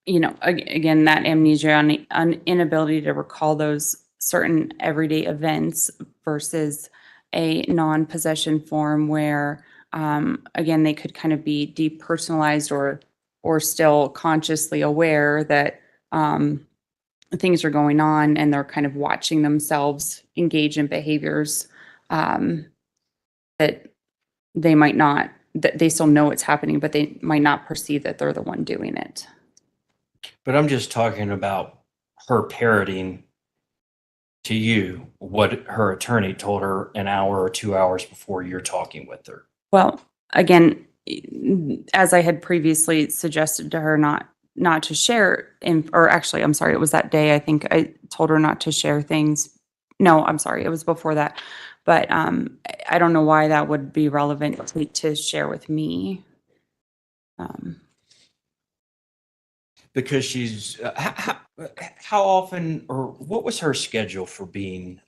Speaker 7: that amnesia on inability to recall those certain everyday events versus a non-possession form where, again, they could kind of be depersonalized or still consciously aware that things are going on and they're kind of watching themselves engage in behaviors that they might not, that they still know it's happening, but they might not perceive that they're the one doing it.
Speaker 8: But I'm just talking about her parroting to you what her attorney told her an hour or 2 hours before you're talking with her.
Speaker 7: Well, again, as I had previously suggested to her not to share, or actually, I'm sorry, it was that day, I think I told her not to share things. No, I'm sorry, it was before that. But I don't know why that would be relevant to share with me.
Speaker 8: Because she's, how often, or what was her schedule for being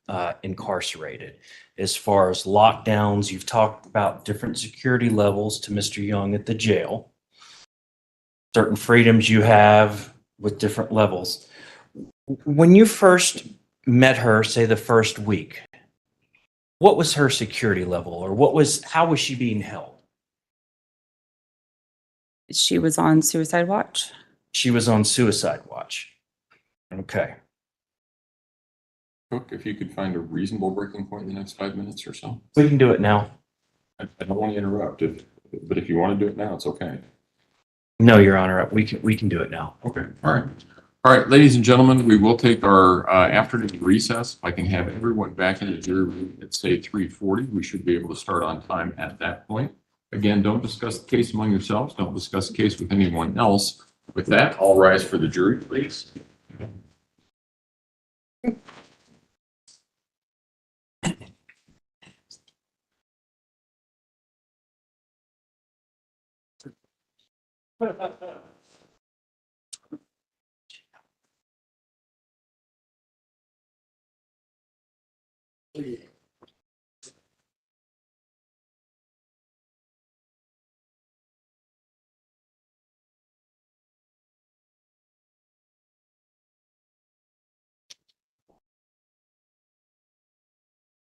Speaker 8: incarcerated? As far as lockdowns, you've talked about different security levels to Mr. Young at the jail. Certain freedoms you have with different levels. When you first met her, say the first week, what was her security level, or how was she being held?
Speaker 7: She was on suicide watch.
Speaker 8: She was on suicide watch. Okay.
Speaker 1: Cook, if you could find a reasonable breaking point in the next 5 minutes or so.
Speaker 8: We can do it now.
Speaker 1: I don't want to interrupt, but if you want to do it now, it's okay.
Speaker 8: No, Your Honor, we can do it now.
Speaker 1: Okay, all right. All right, ladies and gentlemen, we will take our afternoon recess. If I can have everyone back in the jury room at say 3:40, we should be able to start on time at that point. Again, don't discuss the case among yourselves. Don't discuss the case with anyone else. With that, all rise for the jury, please.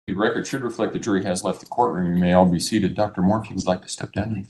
Speaker 1: The record should reflect the jury has left the courtroom. You may all be seated. Dr. Moore, if you would like to step down.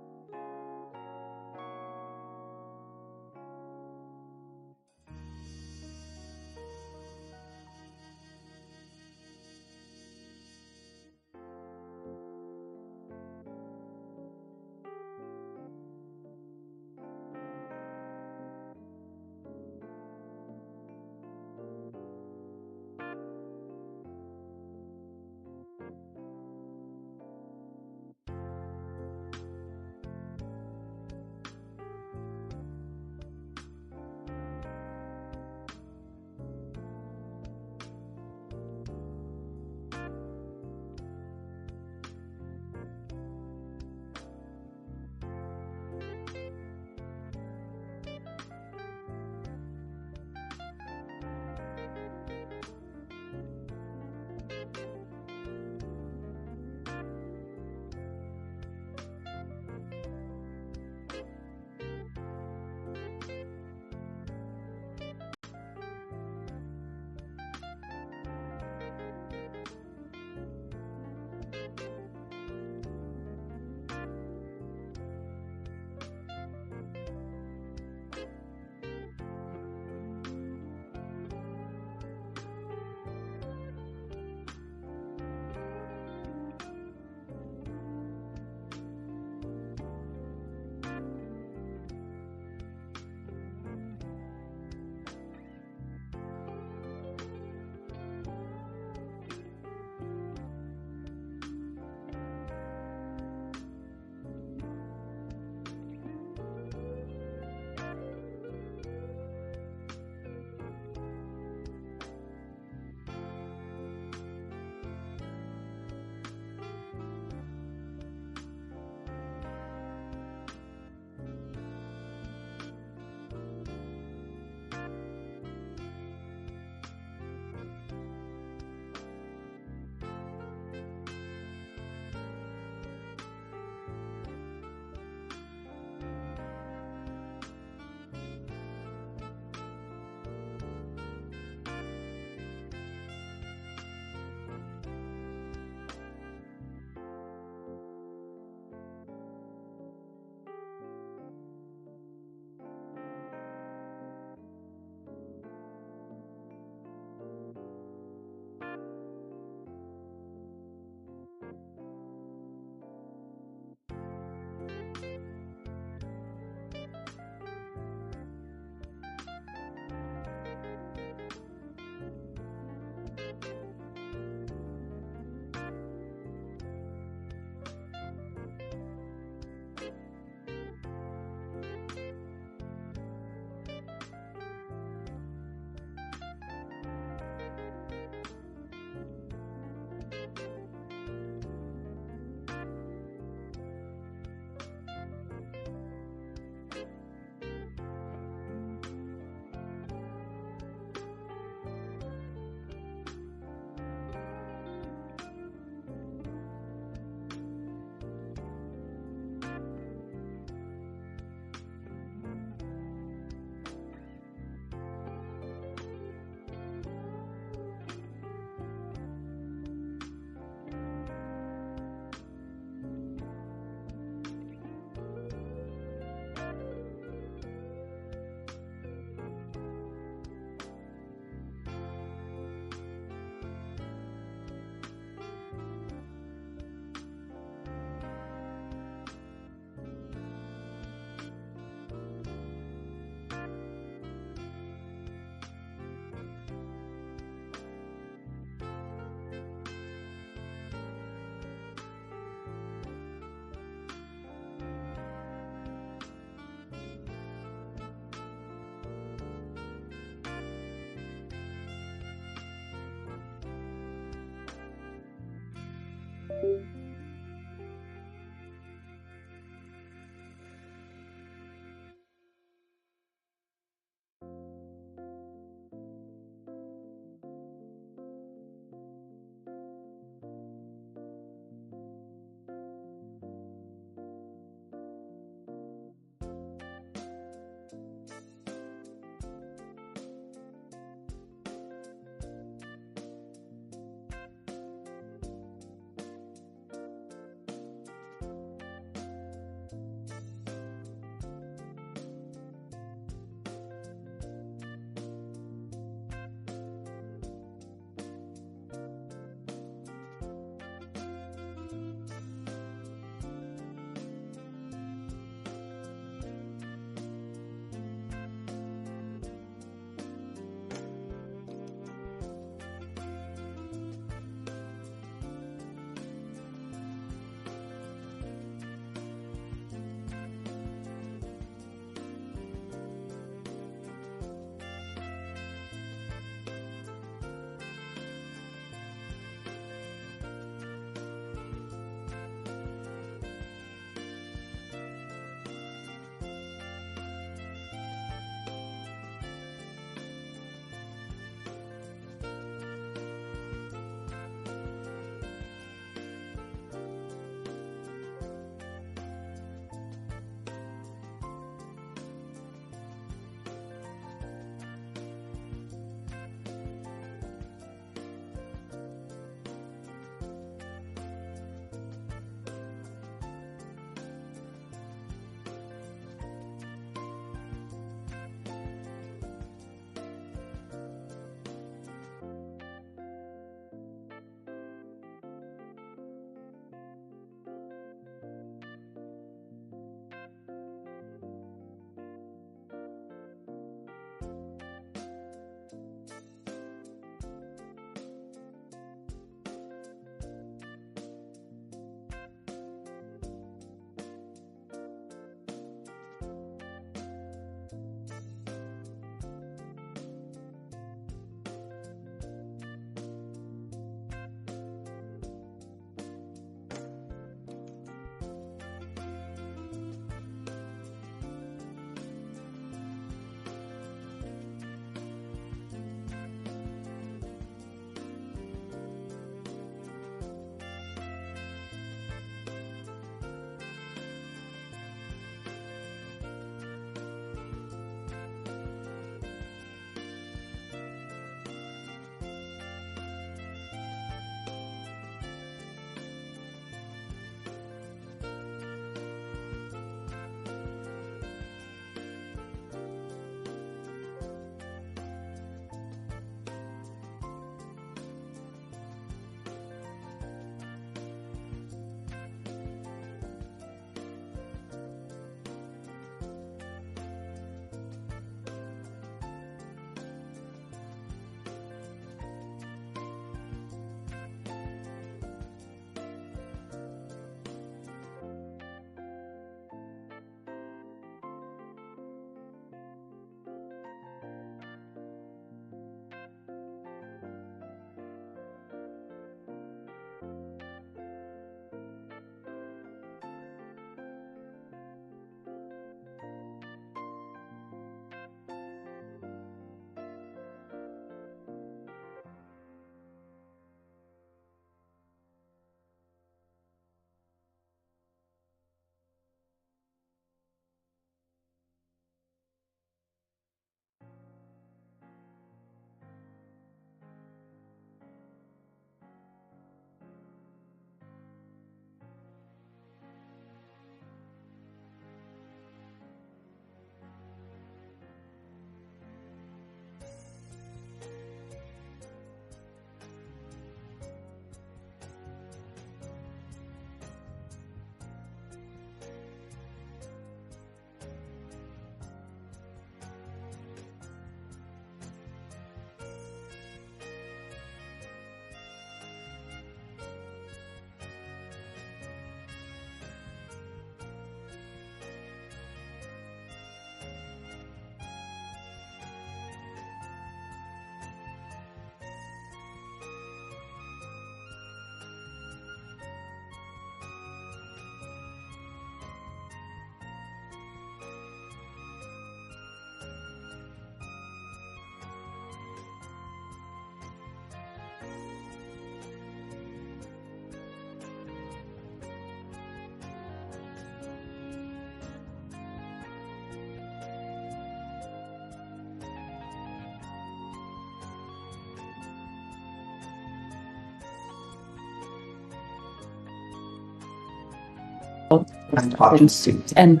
Speaker 7: And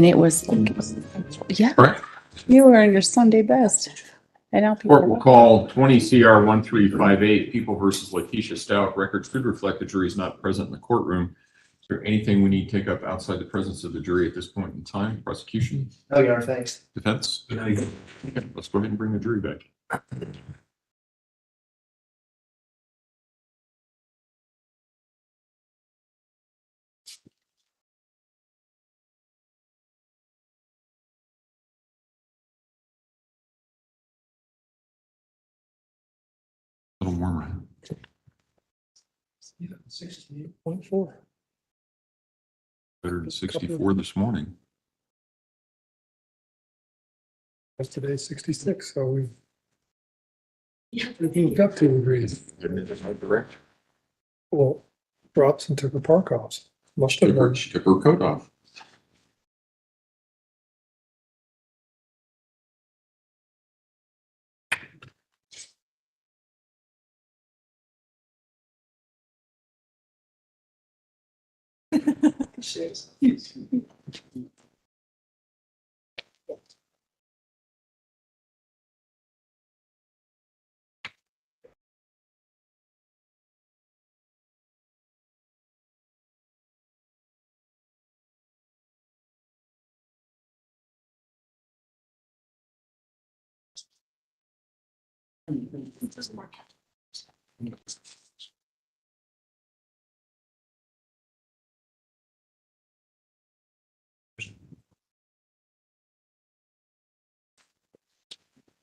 Speaker 7: it was, yeah,
Speaker 1: All right.
Speaker 7: you were in your Sunday best. And now
Speaker 1: Court will
Speaker 7: people.
Speaker 1: call 20 CR 1358, People versus Letecia Stauch. Records could reflect the jury is not present in the courtroom. Is there anything we need to take up outside the presence of the jury at this point in time? Prosecution?
Speaker 5: Oh, Your Honor, thanks.
Speaker 1: Defense? Okay, let's go ahead and bring the jury back. A little warmer.
Speaker 4: 68.4.
Speaker 1: Better than 64 this morning.
Speaker 10: That's today's 66, so we've moved up 2 degrees.
Speaker 1: Correct.
Speaker 10: Well, Robson took her park off. Must have been.
Speaker 1: She took her coat off.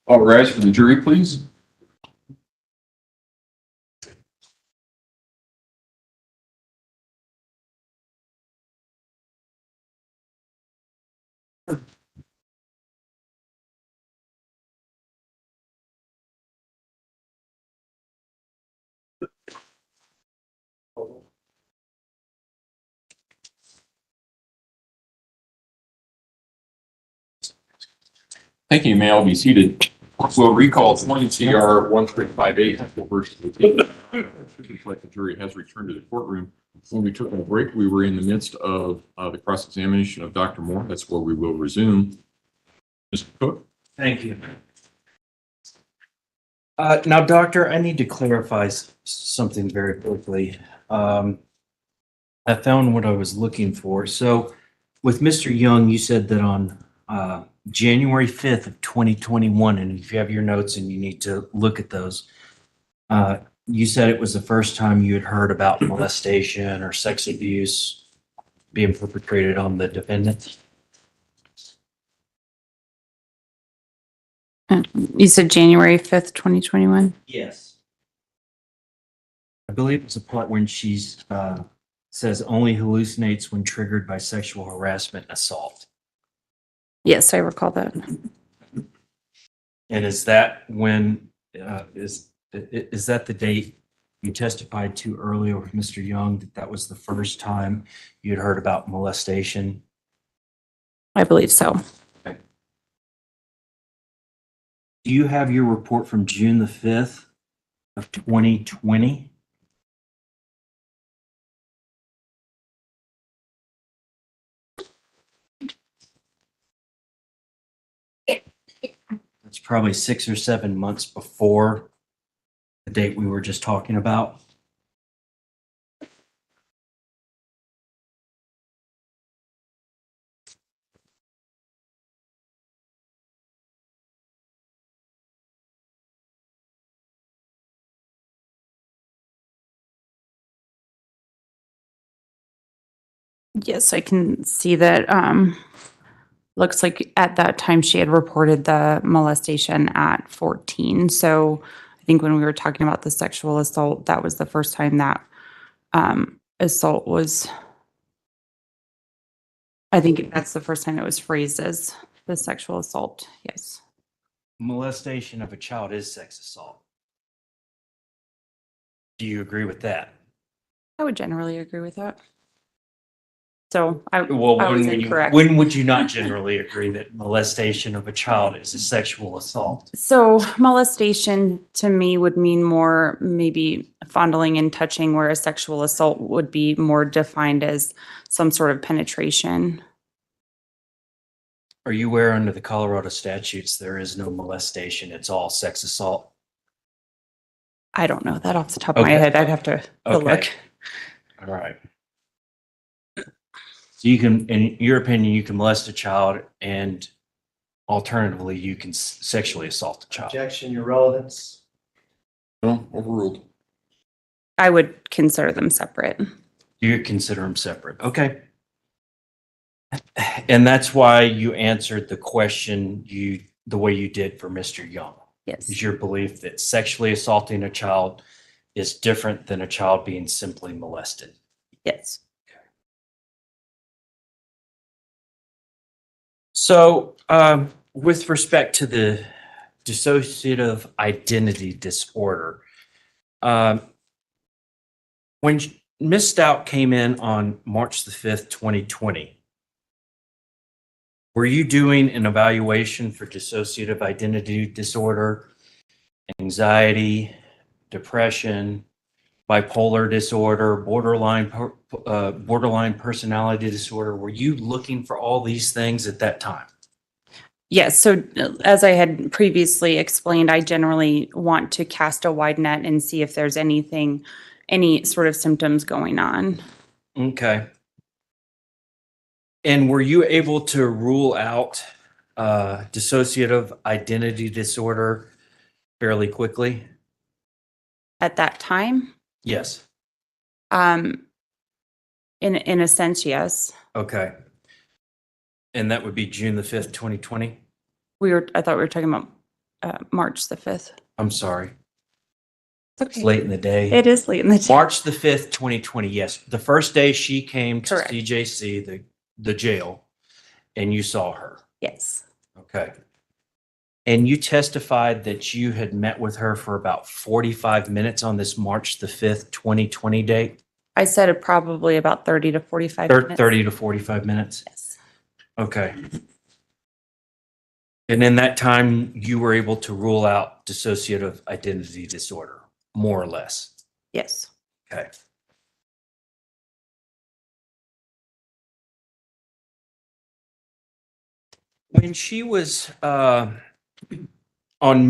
Speaker 1: All rise for the jury, please. Thank you. You may all be seated. We'll recall 20 CR 1358. Like the jury has returned to the courtroom. When we took a break, we were in the midst of the cross-examination of Dr. Moore. That's where we will resume. Mr. Cook?
Speaker 8: Thank you. Now, doctor, I need to clarify something very quickly. I found what I was looking for. So with Mr. Young, you said that on January 5th of 2021, and if you have your notes and you need to look at those, you said it was the first time you had heard about molestation or sex abuse being perpetrated on the defendant.
Speaker 7: You said January 5th, 2021?
Speaker 8: Yes. I believe it's a part when she says only hallucinates when triggered by sexual harassment and assault.
Speaker 7: Yes, I recall that.
Speaker 8: And is that when, is that the date you testified to earlier with Mr. Young, that that was the first time you'd heard about molestation?
Speaker 7: I believe so.
Speaker 8: Do you have your report from June the 5th of 2020? It's probably 6 or 7 months before the date we were just talking about.
Speaker 7: Yes, I can see that. Looks like at that time she had reported the molestation at 14. So I think when we were talking about the sexual assault, that was the first time that assault was, I think that's the first time it was phrased as the sexual assault. Yes.
Speaker 8: Molestation of a child is sex assault. Do you agree with that?
Speaker 7: I would generally agree with that. So I
Speaker 8: Well,
Speaker 7: was
Speaker 8: when
Speaker 7: incorrect.
Speaker 8: when would you not generally agree that molestation of a child is a sexual assault?
Speaker 7: So molestation to me would mean more maybe fondling and touching, whereas sexual assault would be more defined as some sort of penetration.
Speaker 8: Are you aware under the Colorado statutes, there is no molestation, it's all sex assault?
Speaker 7: I don't know that off the top of my
Speaker 8: Okay.
Speaker 7: head. I'd have to
Speaker 8: Okay.
Speaker 7: look.
Speaker 8: All right. So you can, in your opinion, you can molest a child and alternatively, you can sexually assault a child.
Speaker 5: Objection, your relevance.
Speaker 1: No, overruled.
Speaker 7: I would consider them separate.
Speaker 8: You consider them separate. Okay. And that's why you answered the question the way you did for Mr. Young.
Speaker 7: Yes.
Speaker 8: Is your belief that sexually assaulting a child is different than a child being simply molested?
Speaker 7: Yes.
Speaker 8: So, with respect to the dissociative identity disorder, when Ms. Stout came in on March the 5th, 2020, were you doing an evaluation for dissociative identity disorder, anxiety, depression, bipolar disorder, borderline personality disorder? Were you looking for all these things at that time?
Speaker 7: Yes. So as I had previously explained, I generally want to cast a wide net and see if there's any sort of symptoms going on.
Speaker 8: Okay. And were you able to rule out dissociative identity disorder fairly quickly?
Speaker 7: At that time,
Speaker 8: Yes.
Speaker 7: in a sense, yes.
Speaker 8: Okay. And that would be June the 5th, 2020?
Speaker 7: I thought we were talking about March the 5th.
Speaker 8: I'm sorry.
Speaker 7: It's
Speaker 8: It's
Speaker 7: okay.
Speaker 8: late in the day.
Speaker 7: It is late in the day.
Speaker 8: March the 5th, 2020. Yes. The first day she came to
Speaker 7: Correct.
Speaker 8: CJC, the jail, and you saw her.
Speaker 7: Yes.
Speaker 8: Okay. And you testified that you had met with her for about 45 minutes on this March the 5th, 2020 date?
Speaker 7: I said it probably about 30 to 45 minutes.
Speaker 8: 30 to 45 minutes?
Speaker 7: Yes.
Speaker 8: Okay. And in that time, you were able to rule out dissociative identity disorder, more or less?
Speaker 7: Yes.
Speaker 8: Okay. When she was on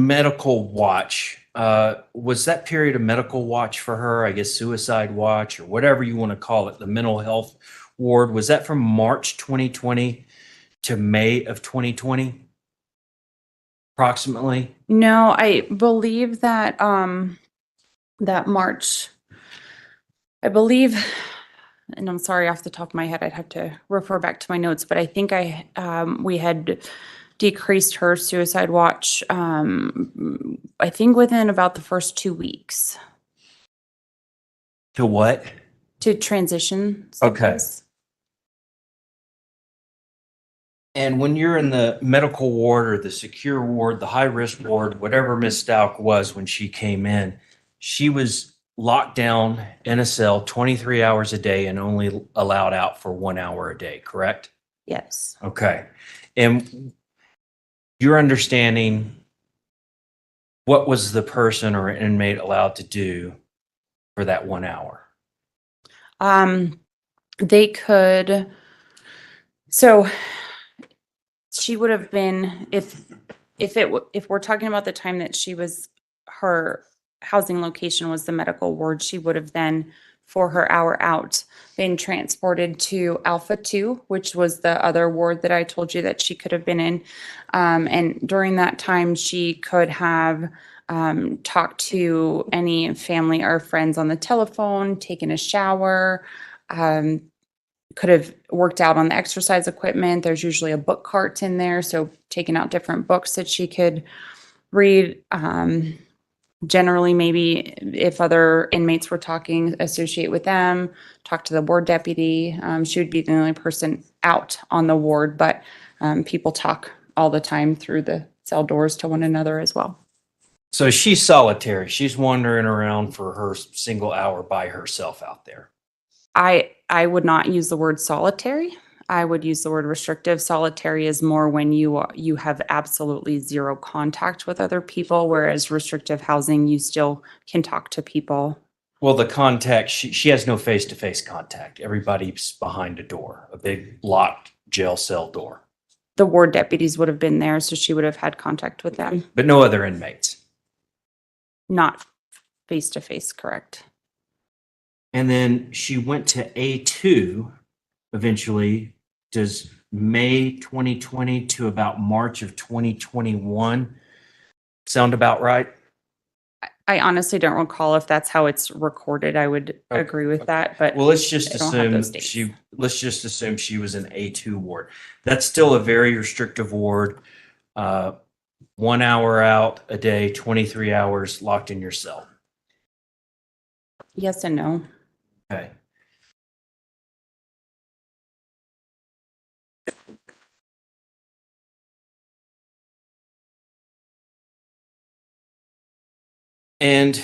Speaker 8: medical watch, was that period of medical watch for her, I guess suicide watch or whatever you want to call it, the mental health ward, was that from March 2020 to May of 2020? Approximately?
Speaker 7: No, I believe that that March, I believe, and I'm sorry off the top of my head, I'd have to refer back to my notes, but I think we had decreased her suicide watch, I think within about the first 2 weeks
Speaker 8: To what?
Speaker 7: to transition.
Speaker 8: Okay.
Speaker 7: symptoms.
Speaker 8: And when you're in the medical ward or the secure ward, the high risk ward, whatever Ms. Stauch was when she came in, she was locked down in a cell 23 hours a day and only allowed out for 1 hour a day, correct?
Speaker 7: Yes.
Speaker 8: Okay. And your understanding, what was the person or inmate allowed to do for that 1 hour?
Speaker 7: They could, so she would have been, if we're talking about the time that her housing location was the medical ward, she would have then, for her hour out, been transported to Alpha 2, which was the other ward that I told you that she could have been in. And during that time, she could have talked to any family or friends on the telephone, taken a shower, could have worked out on the exercise equipment. There's usually a book cart in there, so taking out different books that she could read. Generally, maybe if other inmates were talking, associate with them, talk to the ward deputy. She would be the only person out on the ward, but people talk all the time through the cell doors to one another as well.
Speaker 8: So she's solitary. She's wandering around for her single hour by herself out there.
Speaker 7: I would not use the word solitary. I would use the word restrictive. Solitary is more when you have absolutely zero contact with other people, whereas restrictive housing, you still can talk to people.
Speaker 8: Well, the contact, she has no face-to-face contact. Everybody's behind a door, a big locked jail cell door,
Speaker 7: The ward deputies would have been there, so she would have had contact with them.
Speaker 8: but no other inmates.
Speaker 7: Not face to face, correct?
Speaker 8: And then she went to A2 eventually. Does May 2020 to about March of 2021 sound about right?
Speaker 7: I honestly don't recall if that's how it's recorded. I would
Speaker 8: Okay,
Speaker 7: agree with that, but
Speaker 8: Well, let's just
Speaker 7: I don't have those
Speaker 8: assume
Speaker 7: dates.
Speaker 8: let's just assume she was an A2 ward. That's still a very restrictive ward. 1 hour out a day, 23 hours locked in your cell.
Speaker 7: yes and no.
Speaker 8: Okay. And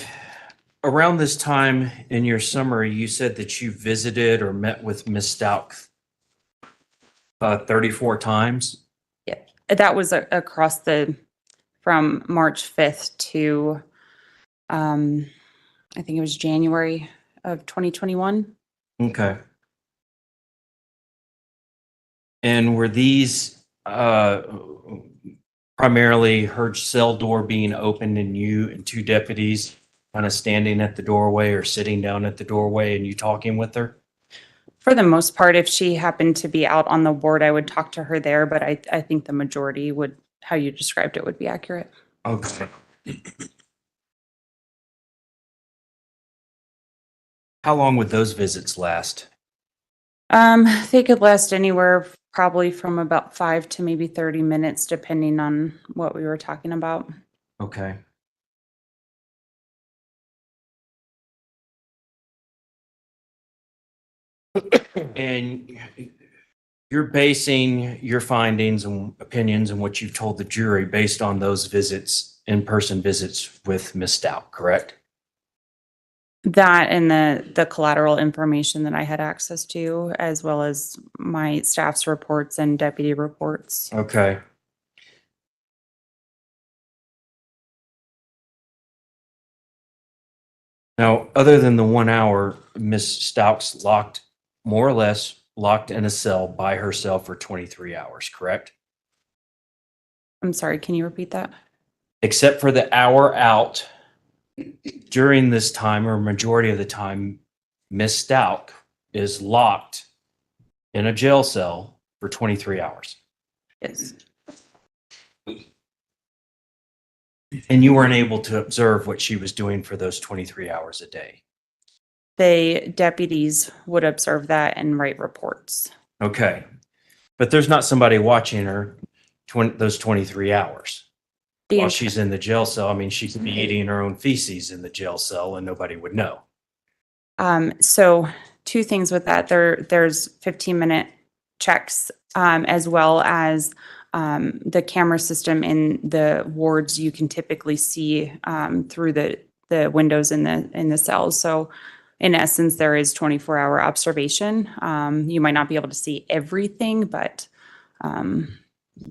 Speaker 8: around this time in your summary, you said that you visited or met with Miss Stauch 34 times.
Speaker 7: That was across from March 5th to, I think it was January of 2021.
Speaker 8: Okay. And were these primarily her cell door being opened and you and two deputies kind of standing at the doorway or sitting down at the doorway and you talking with her?
Speaker 7: For the most part, if she happened to be out on the ward, I would talk to her there, but I think the majority would, how you described it would be accurate.
Speaker 8: Okay. How long would those visits last?
Speaker 7: They could last anywhere probably from about 5 to maybe 30 minutes, depending on what we were talking about.
Speaker 8: Okay. And you're basing your findings and opinions and what you've told the jury based on those visits, in-person visits with Ms. Stauch, correct?
Speaker 7: That and the collateral information that I had access to, as well as my staff's reports and deputy reports.
Speaker 8: Okay. Now, other than the 1 hour, Ms. Stauch's more or less locked in a cell by herself for 23 hours, correct?
Speaker 7: I'm sorry, can you repeat that?
Speaker 8: Except for the hour out during this time, or majority of the time, Ms. Stauch is locked in a jail cell for 23 hours.
Speaker 7: Yes.
Speaker 8: And you weren't able to observe what she was doing for those 23 hours a day.
Speaker 7: The deputies would observe that and write reports.
Speaker 8: Okay. But there's not somebody watching her those 23 hours
Speaker 7: The
Speaker 8: while
Speaker 7: ent-
Speaker 8: she's in the jail cell. I mean, she could be eating her own feces in the jail cell and nobody would know.
Speaker 7: So two things with that. There's 15-minute checks, as well as the camera system in the wards. You can typically see through the windows in the cells. So in essence, there is 24-hour observation. You might not be able to see everything, but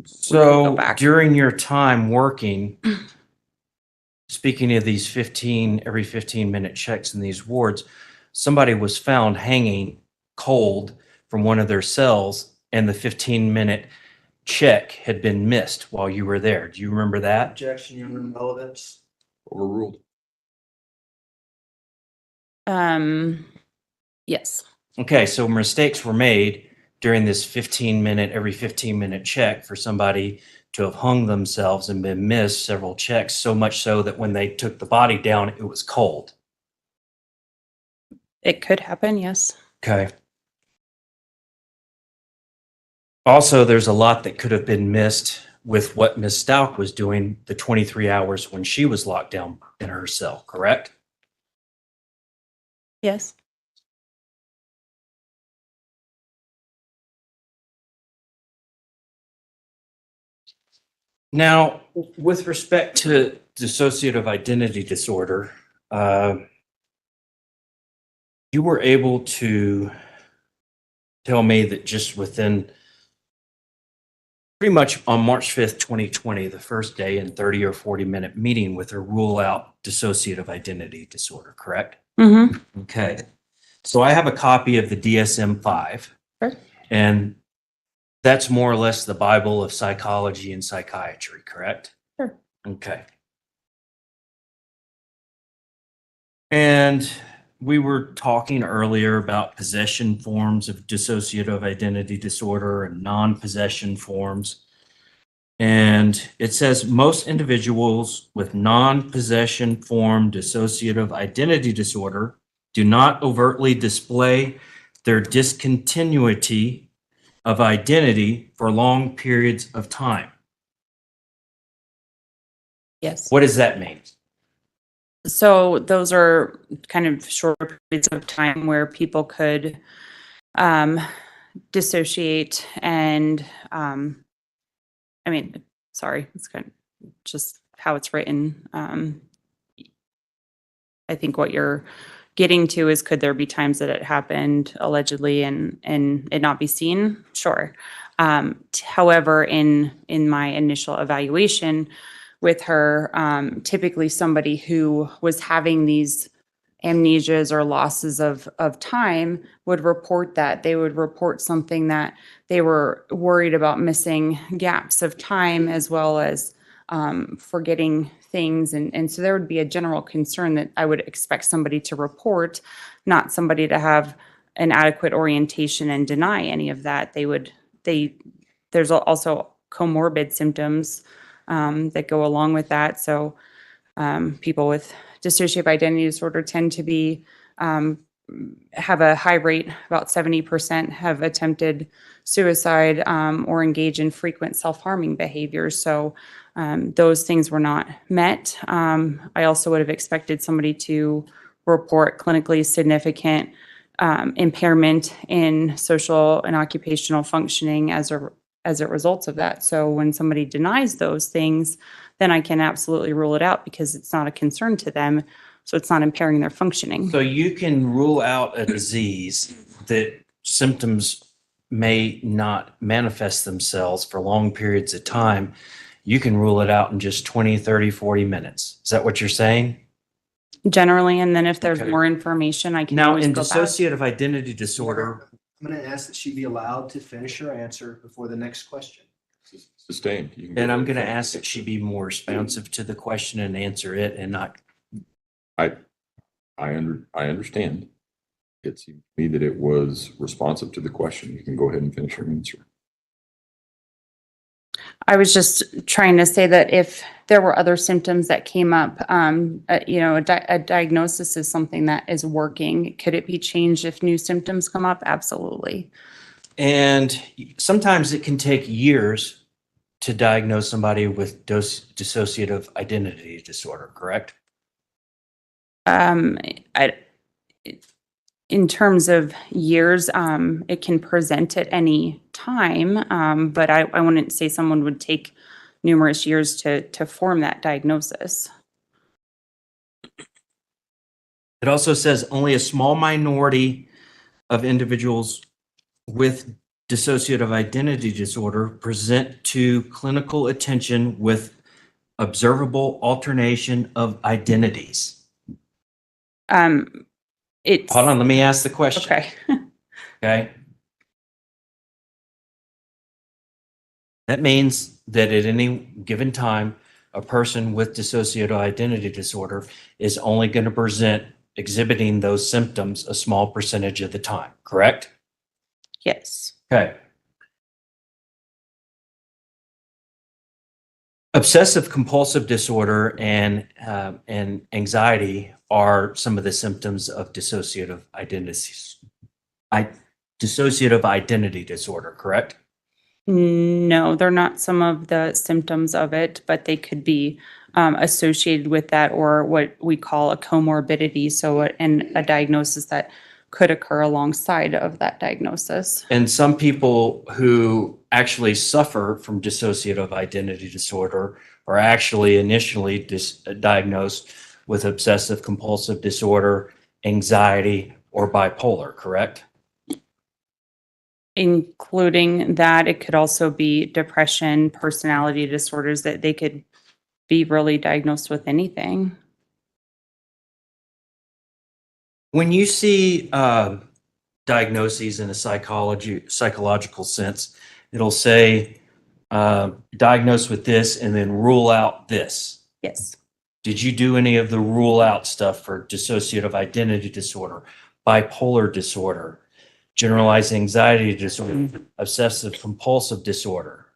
Speaker 8: So
Speaker 7: back.
Speaker 8: during your time working, speaking of these every 15-minute checks in these wards, somebody was found hanging cold from one of their cells and the 15-minute check had been missed while you were there. Do you remember that?
Speaker 5: Objection, your relevance.
Speaker 1: Overruled.
Speaker 7: Yes.
Speaker 8: Okay, so mistakes were made during this every 15-minute check for somebody to have hung themselves and been missed several checks, so much so that when they took the body down, it was cold.
Speaker 7: It could happen, yes.
Speaker 8: Okay. Also, there's a lot that could have been missed with what Ms. Stauch was doing the 23 hours when she was locked down in her cell, correct?
Speaker 7: Yes.
Speaker 8: Now, with respect to dissociative identity disorder, you were able to tell me that just within pretty much on March 5th, 2020, the first day in 30 or 40-minute meeting with her, rule out dissociative identity disorder, correct?
Speaker 7: Mm-hmm.
Speaker 8: Okay. So I have a copy of the DSM-5.
Speaker 7: Sure.
Speaker 8: And that's more or less the Bible of psychology and psychiatry, correct?
Speaker 7: Sure.
Speaker 8: Okay. And we were talking earlier about possession forms of dissociative identity disorder and non-possession forms. And it says most individuals with non-possession form dissociative identity disorder do not overtly display their discontinuity of identity for long periods of time.
Speaker 7: Yes.
Speaker 8: What does that mean?
Speaker 7: So those are kind of short periods of time where people could dissociate and, I mean, sorry, it's kind of just how it's written. I think what you're getting to is, could there be times that it happened allegedly and it not be seen? Sure. However, in my initial evaluation with her, typically somebody who was having these amnesias or losses of time would report that. They would report something that they were worried about missing gaps of time, as well as forgetting things. And so there would be a general concern that I would expect somebody to report, not somebody to have an adequate orientation and deny any of that. There's also comorbid symptoms that go along with that. So people with dissociative identity disorder tend to be have a high rate, about 70% have attempted suicide or engage in frequent self-harming behaviors. So those things were not met. I also would have expected somebody to report clinically significant impairment in social and occupational functioning as a result of that. So when somebody denies those things, then I can absolutely rule it out because it's not a concern to them. So it's not impairing their functioning.
Speaker 8: So you can rule out a disease that symptoms may not manifest themselves for long periods of time. You can rule it out in just 20, 30, 40 minutes. Is that what you're saying?
Speaker 7: Generally, and then if there's
Speaker 8: Okay.
Speaker 7: more information, I can
Speaker 8: Now,
Speaker 7: always
Speaker 8: in
Speaker 7: go back.
Speaker 8: dissociative identity disorder,
Speaker 5: I'm going to ask that she be allowed to finish her answer before the next question.
Speaker 1: Sustained. You can go
Speaker 8: and I'm
Speaker 1: ahead
Speaker 8: going to
Speaker 1: and
Speaker 8: ask that she be more responsive to the question and answer it and not.
Speaker 1: I understand. It seemed to me that it was responsive to the question. You can go ahead and finish your answer.
Speaker 7: I was just trying to say that if there were other symptoms that came up, a diagnosis is something that is working. Could it be changed if new symptoms come up? Absolutely.
Speaker 8: And sometimes it can take years to diagnose somebody with dissociative identity disorder, correct?
Speaker 7: In terms of years, it can present at any time, but I wouldn't say someone would take numerous years to form that diagnosis.
Speaker 8: It also says only a small minority of individuals with dissociative identity disorder present to clinical attention with observable alternation of identities.
Speaker 7: It's
Speaker 8: Hold on, let me ask the question.
Speaker 7: okay.
Speaker 8: Okay. That means that at any given time, a person with dissociative identity disorder is only going to present exhibiting those symptoms a small percentage of the time, correct?
Speaker 7: Yes.
Speaker 8: Okay. Obsessive compulsive disorder and anxiety are some of the symptoms of dissociative identity disorder, correct?
Speaker 7: No, they're not some of the symptoms of it, but they could be associated with that, or what we call a comorbidity. So a diagnosis that could occur alongside of that diagnosis.
Speaker 8: And some people who actually suffer from dissociative identity disorder are actually initially diagnosed with obsessive compulsive disorder, anxiety, or bipolar, correct?
Speaker 7: Including that, it could also be depression, personality disorders, that they could be really diagnosed with anything.
Speaker 8: When you see diagnoses in a psychological sense, it'll say diagnosed with this and then rule out this.
Speaker 7: Yes.
Speaker 8: Did you do any of the rule out stuff for dissociative identity disorder, bipolar disorder, generalized anxiety disorder, obsessive compulsive disorder?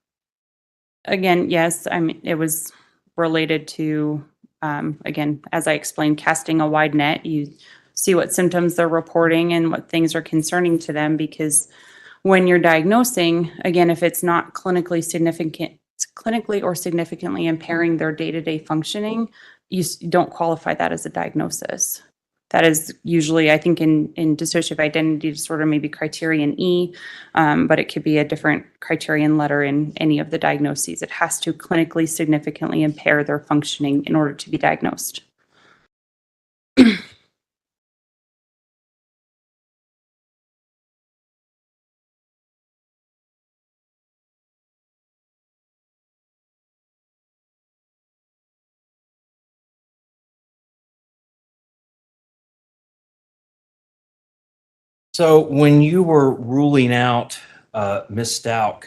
Speaker 7: Again, yes, I mean, it was related to, again, as I explained, casting a wide net. You see what symptoms they're reporting and what things are concerning to them, because when you're diagnosing, again, if it's not clinically or significantly impairing their day-to-day functioning, you don't qualify that as a diagnosis. That is usually, I think, in dissociative identity disorder, maybe criterion E, but it could be a different criterion letter in any of the diagnoses. It has to clinically significantly impair their functioning in order to be diagnosed.
Speaker 8: So when you were ruling out Ms. Stauch,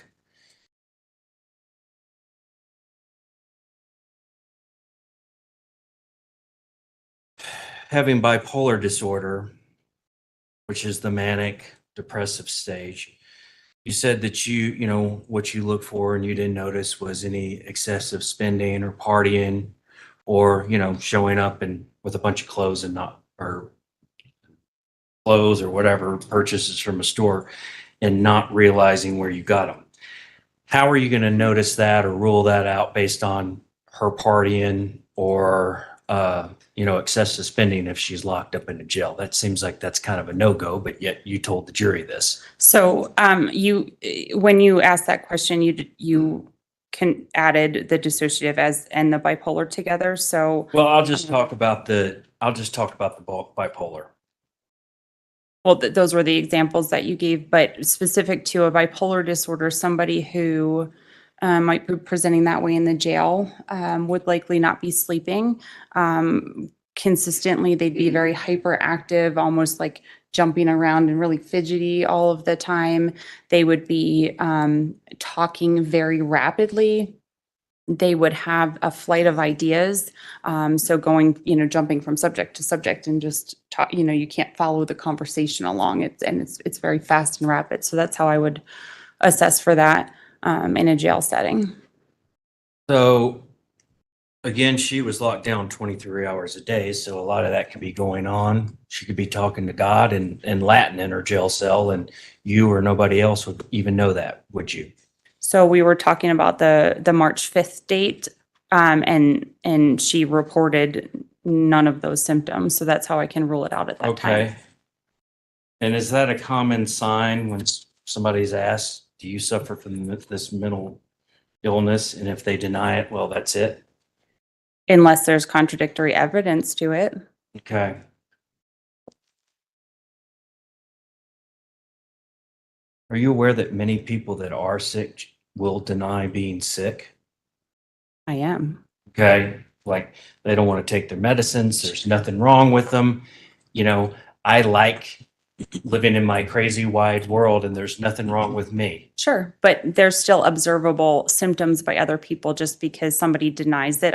Speaker 8: having bipolar disorder, which is the manic depressive stage, you said that you know, what you look for and you didn't notice was any excessive spending or partying or, you know, showing up and with a bunch of clothes and not, or clothes or whatever purchases from a store and not realizing where you got them. How are you going to notice that or rule that out based on her partying or, you know, excessive spending if she's locked up in a jail? That seems like that's kind of a no-go, but yet you told the jury this.
Speaker 7: So when you asked that question, you added the dissociative and the bipolar together. So
Speaker 8: Well, I'll just talk about the bipolar.
Speaker 7: well, those were the examples that you gave, but specific to a bipolar disorder, somebody who might be presenting that way in the jail would likely not be sleeping consistently. They'd be very hyperactive, almost like jumping around and really fidgety all of the time. They would be talking very rapidly. They would have a flight of ideas. So going, jumping from subject to subject and just talk, you can't follow the conversation along. It's very fast and rapid. So that's how I would assess for that in a jail setting.
Speaker 8: So again, she was locked down 23 hours a day. So a lot of that could be going on. She could be talking to God in Latin in her jail cell, and you or nobody else would even know that, would you?
Speaker 7: So we were talking about the March 5th date, and she reported none of those symptoms. So that's how I can rule it out at that time.
Speaker 8: Okay. And is that a common sign when somebody's asked, do you suffer from this mental illness? And if they deny it, well, that's it.
Speaker 7: Unless there's contradictory evidence to it.
Speaker 8: Okay. Are you aware that many people that are sick will deny being sick?
Speaker 7: I am.
Speaker 8: Okay. Like they don't want to take their medicines. There's nothing wrong with them. I like living in my crazy wide world and there's nothing wrong with me.
Speaker 7: Sure, but there's still observable symptoms by other people just because somebody denies it.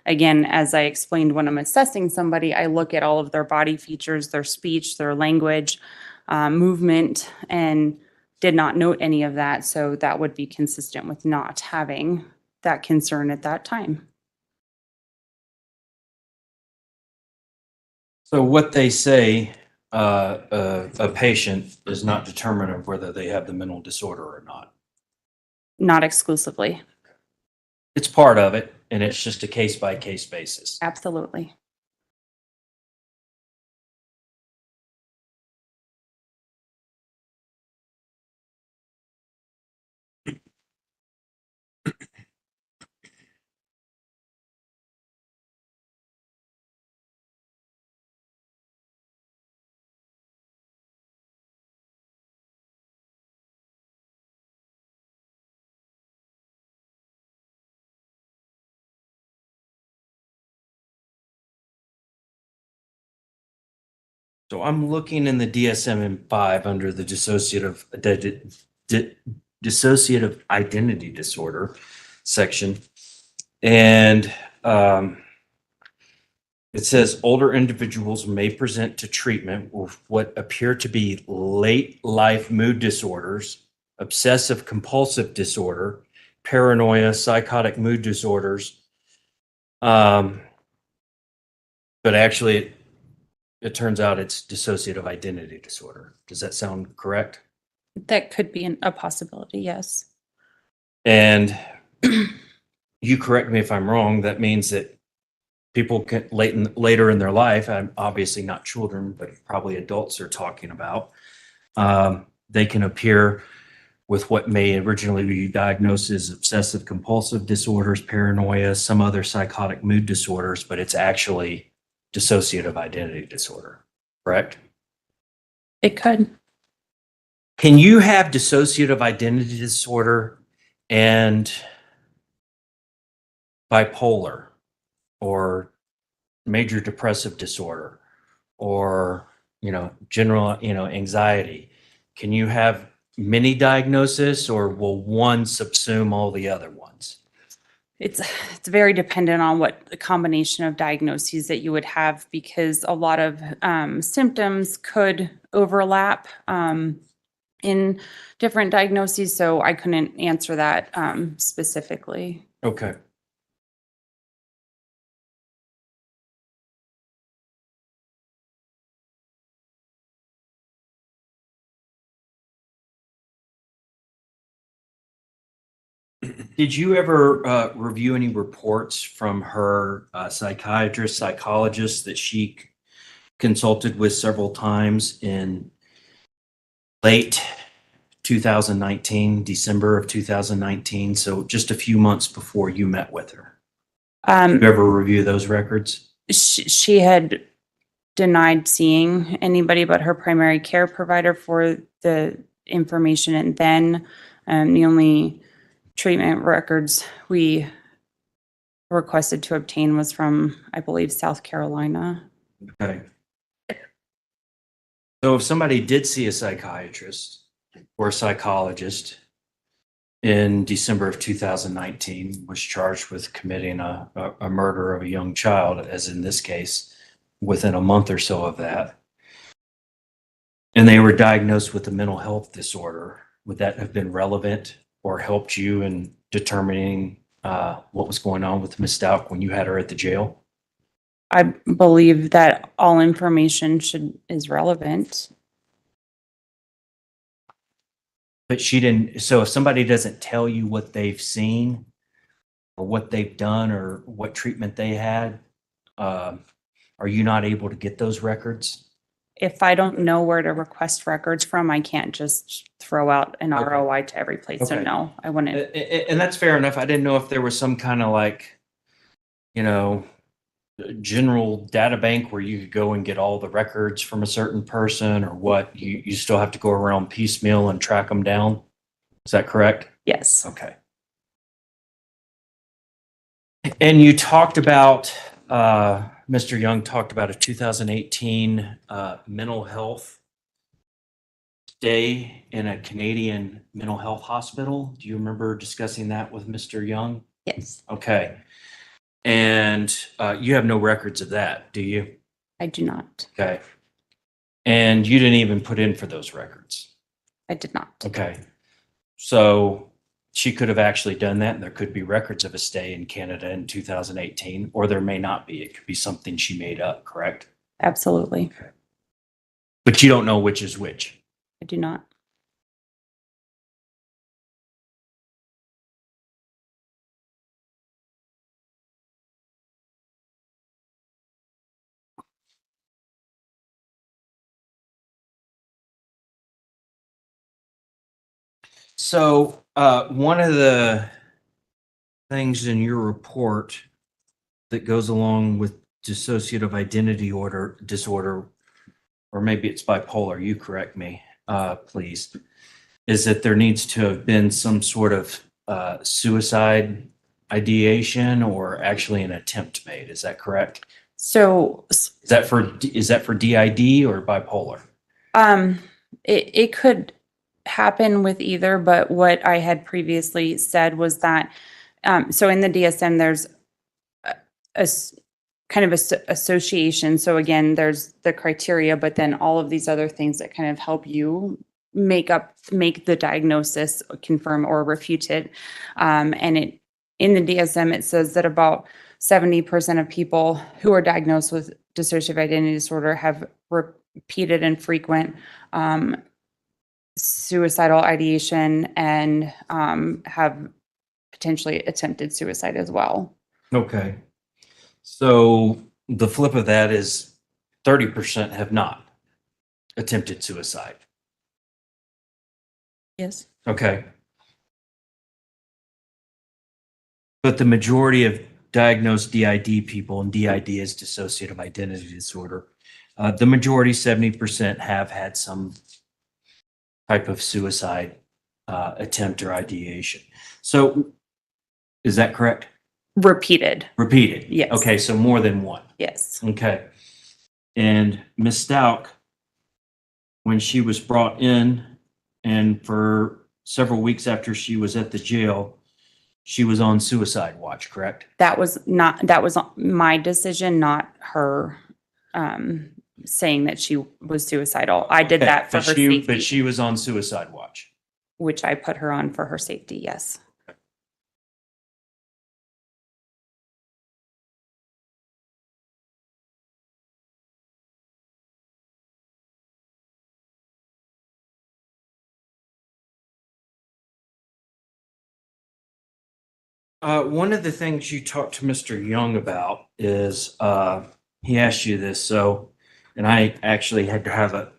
Speaker 7: Again, as I explained, when I'm assessing somebody, I look at all of their body features, their speech, their language, movement, and did not note any of that. So that would be consistent with not having that concern at that time.
Speaker 8: So what they say, a patient is not determinant of whether they have the mental disorder or not.
Speaker 7: Not exclusively.
Speaker 8: It's part of it, and it's just a case-by-case basis.
Speaker 7: Absolutely.
Speaker 8: So I'm looking in the DSM-5 under the dissociative identity disorder section. And it says older individuals may present to treatment with what appear to be late life mood disorders, obsessive compulsive disorder, paranoia, psychotic mood disorders. But actually, it turns out it's dissociative identity disorder. Does that sound correct?
Speaker 7: That could be a possibility, yes.
Speaker 8: And you correct me if I'm wrong, that means that people can later in their life, I'm obviously not children, but probably adults are talking about, they can appear with what may originally be diagnosed as obsessive compulsive disorders, paranoia, some other psychotic mood disorders, but it's actually dissociative identity disorder, correct?
Speaker 7: It could.
Speaker 8: Can you have dissociative identity disorder and bipolar or major depressive disorder or, general, anxiety? Can you have many diagnoses, or will one subsume all the other ones?
Speaker 7: It's very dependent on what the combination of diagnoses that you would have, because a lot of symptoms could overlap in different diagnoses. So I couldn't answer that specifically.
Speaker 8: Okay. Did you ever review any reports from her psychiatrist, psychologist that she consulted with several times in late 2019, December of 2019? So just a few months before you met with her. Did you ever review those records?
Speaker 7: She had denied seeing anybody but her primary care provider for the information. And then the only treatment records we requested to obtain was from, I believe, South Carolina.
Speaker 8: Okay. So if somebody did see a psychiatrist or a psychologist in December of 2019, was charged with committing a murder of a young child, as in this case, within a month or so of that, and they were diagnosed with a mental health disorder, would that have been relevant or helped you in determining what was going on with Ms. Stauch when you had her at the jail?
Speaker 7: I believe that all information is relevant.
Speaker 8: But she didn't. So if somebody doesn't tell you what they've seen or what they've done or what treatment they had, are you not able to get those records?
Speaker 7: If I don't know where to request records from, I can't just throw out an
Speaker 8: Okay.
Speaker 7: ROI to every place. So
Speaker 8: Okay.
Speaker 7: no, I wouldn't.
Speaker 8: And that's fair enough. I didn't know if there was some kind of general data bank where you could go and get all the records from a certain person, or what. You still have to go around piecemeal and track them down. Is that correct?
Speaker 7: Yes.
Speaker 8: Okay. And you talked about, Mr. Young talked about a 2018 mental health stay in a Canadian mental health hospital. Do you remember discussing that with Mr. Young?
Speaker 7: Yes.
Speaker 8: Okay. And you have no records of that, do you?
Speaker 7: I do not.
Speaker 8: Okay. And you didn't even put in for those records?
Speaker 7: I did not.
Speaker 8: Okay. So she could have actually done that, and there could be records of a stay in Canada in 2018, or there may not be. It could be something she made up, correct?
Speaker 7: Absolutely.
Speaker 8: But you don't know which is which.
Speaker 7: I do not.
Speaker 8: So one of the things in your report that goes along with dissociative identity disorder, or maybe it's bipolar, you correct me, please, is that there needs to have been some sort of suicide ideation or actually an attempt made. Is that correct?
Speaker 7: So,
Speaker 8: Is that for DID or bipolar?
Speaker 7: it could happen with either, but what I had previously said was that, so in the DSM, there's a kind of association. So again, there's the criteria, but then all of these other things that kind of help you make the diagnosis, confirm or refute it. And in the DSM, it says that about 70% of people who are diagnosed with dissociative identity disorder have repeated and frequent suicidal ideation and have potentially attempted suicide as well.
Speaker 8: Okay. So the flip of that is 30% have not attempted suicide.
Speaker 7: Yes.
Speaker 8: Okay. But the majority of diagnosed DID people, and DID is dissociative identity disorder, the majority, 70%, have had some type of suicide attempt or ideation. So is that correct?
Speaker 7: Repeated.
Speaker 8: Repeated?
Speaker 7: Yes.
Speaker 8: Okay, so more than one.
Speaker 7: Yes.
Speaker 8: Okay. And Ms. Stauch, when she was brought in and for several weeks after she was at the jail, she was on suicide watch, correct?
Speaker 7: That was my decision, not her saying that she was suicidal. I did
Speaker 8: Okay,
Speaker 7: that for
Speaker 8: but
Speaker 7: her
Speaker 8: she-
Speaker 7: safety,
Speaker 8: But she was on suicide watch.
Speaker 7: which I put her on for her safety. Yes.
Speaker 8: One of the things you talked to Mr. Young about is he asked you this, so, and I actually had to have a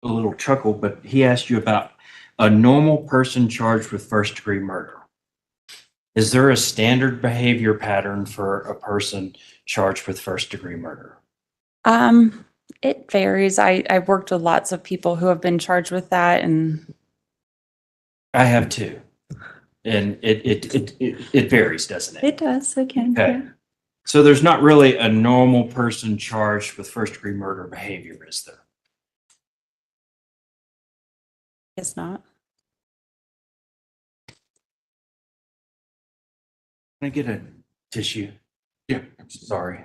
Speaker 8: little chuckle, but he asked you about a normal person charged with first-degree murder. Is there a standard behavior pattern for a person charged with first-degree murder?
Speaker 7: It varies. I've worked with lots of people who have been charged with that, and
Speaker 8: I have too. And it varies, doesn't it?
Speaker 7: it does again.
Speaker 8: Okay.
Speaker 7: Yeah.
Speaker 8: So there's not really a normal person charged with first-degree murder behavior, is there?
Speaker 7: It's not.
Speaker 8: Can I get a tissue?
Speaker 1: Yeah.
Speaker 8: Sorry.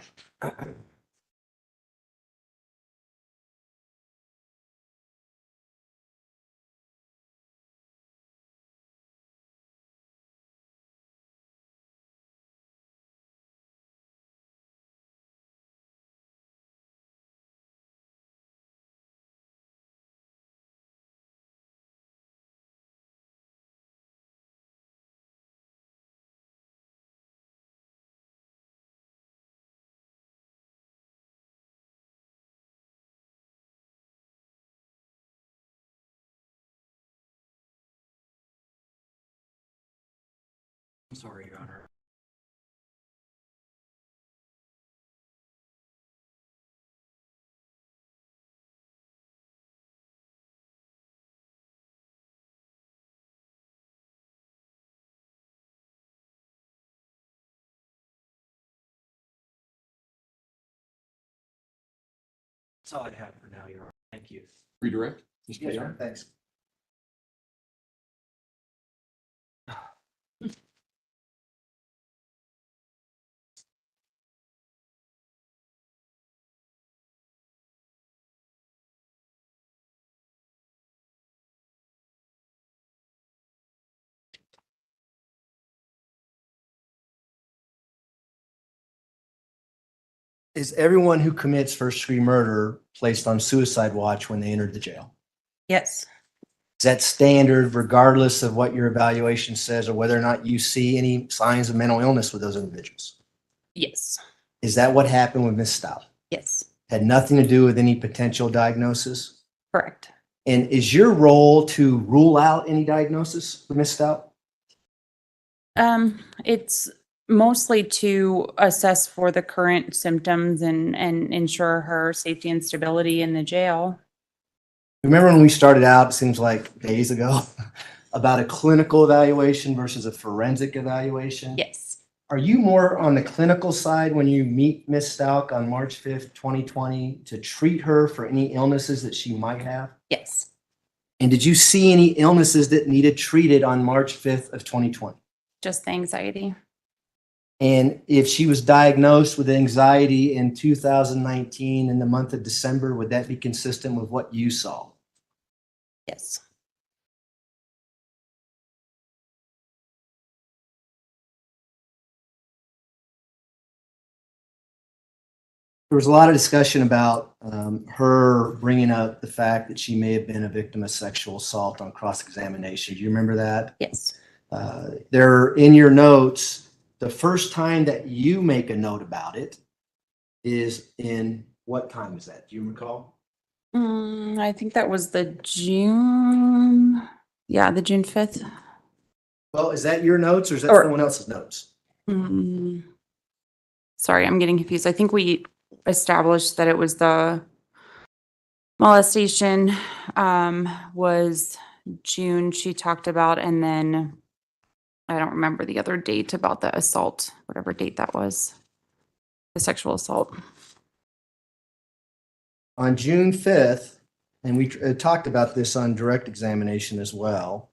Speaker 8: I'm sorry, Your Honor. That's all I have for now, Your Honor. Thank you.
Speaker 1: Redirect?
Speaker 5: Yes, sir. Thanks. Is everyone who commits first-degree murder placed on suicide watch when they entered the jail?
Speaker 7: Yes.
Speaker 5: Is that standard regardless of what your evaluation says or whether or not you see any signs of mental illness with those individuals?
Speaker 7: Yes.
Speaker 5: Is that what happened with Ms. Stauch?
Speaker 7: Yes.
Speaker 5: Had nothing to do with any potential diagnosis?
Speaker 7: Correct.
Speaker 5: And is your role to rule out any diagnosis with Ms. Stauch?
Speaker 7: It's mostly to assess for the current symptoms and ensure her safety and stability in the jail.
Speaker 5: Remember when we started out, it seems like days ago, about a clinical evaluation versus a forensic evaluation?
Speaker 7: Yes.
Speaker 5: are you more on the clinical side when you meet Ms. Stauch on March 5th, 2020 to treat her for any illnesses that she might have?
Speaker 7: Yes.
Speaker 5: And did you see any illnesses that needed treated on March 5th of 2020?
Speaker 7: Just the anxiety.
Speaker 5: And if she was diagnosed with anxiety in 2019 in the month of December, would that be consistent with what you saw?
Speaker 7: Yes.
Speaker 5: There was a lot of discussion about her bringing up the fact that she may have been a victim of sexual assault on cross-examination. Do you remember that?
Speaker 7: Yes.
Speaker 5: There in your notes, the first time that you make a note about it is in what time is that? Do you recall?
Speaker 7: I think that was the June. Yeah, the June 5th.
Speaker 5: Well, is that your notes or is that
Speaker 7: Or-
Speaker 5: someone else's notes?
Speaker 7: Sorry, I'm getting confused. I think we established that it was the molestation was June she talked about, and then I don't remember the other date about the assault, whatever date that was, the sexual assault.
Speaker 5: On June 5th, and we talked about this on direct examination as well.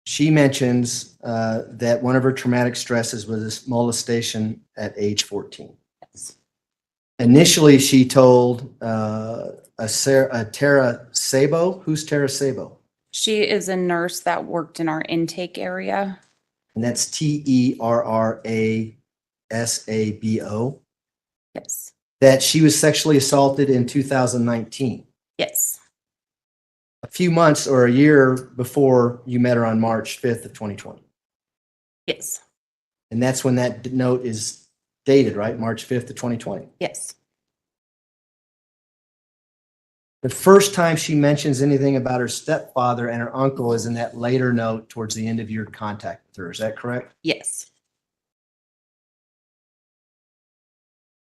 Speaker 5: She mentions that one of her traumatic stresses was molestation at age 14.
Speaker 7: Yes.
Speaker 5: Initially, she told Tara Sabo. Who's Tara Sabo?
Speaker 7: She is a nurse that worked in our intake area.
Speaker 5: And that's TERRASABO.
Speaker 7: Yes.
Speaker 5: That she was sexually assaulted in 2019.
Speaker 7: Yes.
Speaker 5: A few months or a year before you met her on March 5th of 2020.
Speaker 7: Yes.
Speaker 5: And that's when that note is dated, right? March 5th of 2020.
Speaker 7: Yes.
Speaker 5: The first time she mentions anything about her stepfather and her uncle is in that later note towards the end of your contact with her. Is that correct?
Speaker 7: Yes.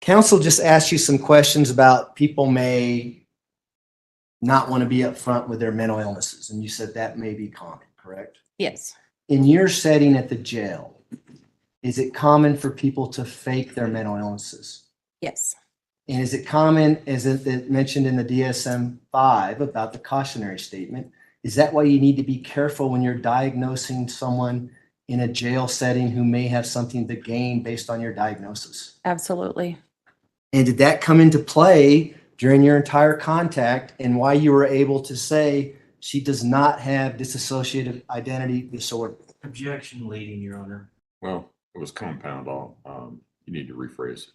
Speaker 5: Counsel just asked you some questions about people may not want to be upfront with their mental illnesses. And you said that may be common, correct?
Speaker 7: Yes.
Speaker 5: In your setting at the jail, is it common for people to fake their mental illnesses?
Speaker 7: Yes.
Speaker 5: And is it common, as it mentioned in the DSM-5 about the cautionary statement, is that why you need to be careful when you're diagnosing someone in a jail setting who may have something to gain based on your diagnosis?
Speaker 7: Absolutely.
Speaker 5: And did that come into play during your entire contact and why you were able to say she does not have dissociative identity disorder?
Speaker 8: Objection leading, Your Honor.
Speaker 1: Well, it was compound all. You need to rephrase it.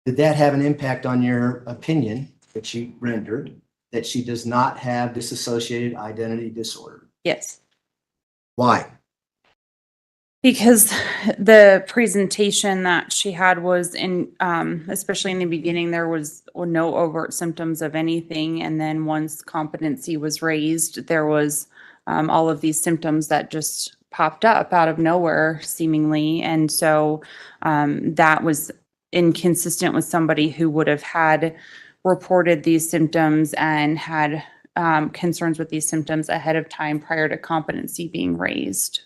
Speaker 5: Did that have an impact on your opinion that she rendered that she does not have dissociative identity disorder?
Speaker 7: Yes.
Speaker 5: Why?
Speaker 7: Because the presentation that she had was in, especially in the beginning, there was no overt symptoms of anything. And then once competency was raised, there was all of these symptoms that just popped up out of nowhere seemingly. And so that was inconsistent with somebody who would have had reported these symptoms and had concerns with these symptoms ahead of time prior to competency being raised.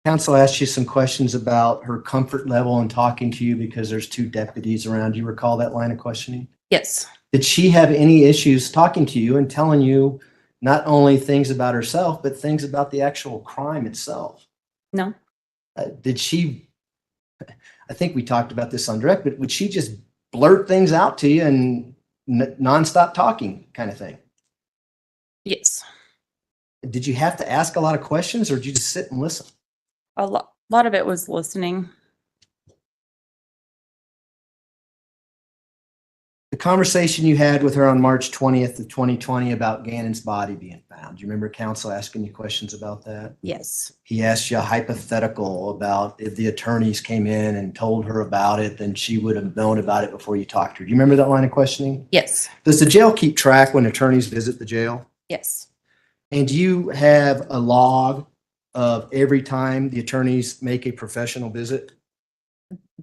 Speaker 5: Counsel asked you some questions about her comfort level in talking to you because there's two deputies around. Do you recall that line of questioning?
Speaker 7: Yes.
Speaker 5: Did she have any issues talking to you and telling you not only things about herself, but things about the actual crime itself?
Speaker 7: No.
Speaker 5: Did she, I think we talked about this on direct, but would she just blurt things out to you and nonstop talking kind of thing?
Speaker 7: Yes.
Speaker 5: Did you have to ask a lot of questions or did you just sit and listen?
Speaker 7: A lot of it was listening.
Speaker 5: The conversation you had with her on March 20th of 2020 about Gannon's body being found. Do you remember counsel asking you questions about that?
Speaker 7: Yes.
Speaker 5: He asked you a hypothetical about if the attorneys came in and told her about it, then she would have known about it before you talked to her. Do you remember that line of questioning?
Speaker 7: Yes.
Speaker 5: Does the jail keep track when attorneys visit the jail?
Speaker 7: Yes.
Speaker 5: And do you have a log of every time the attorneys make a professional visit?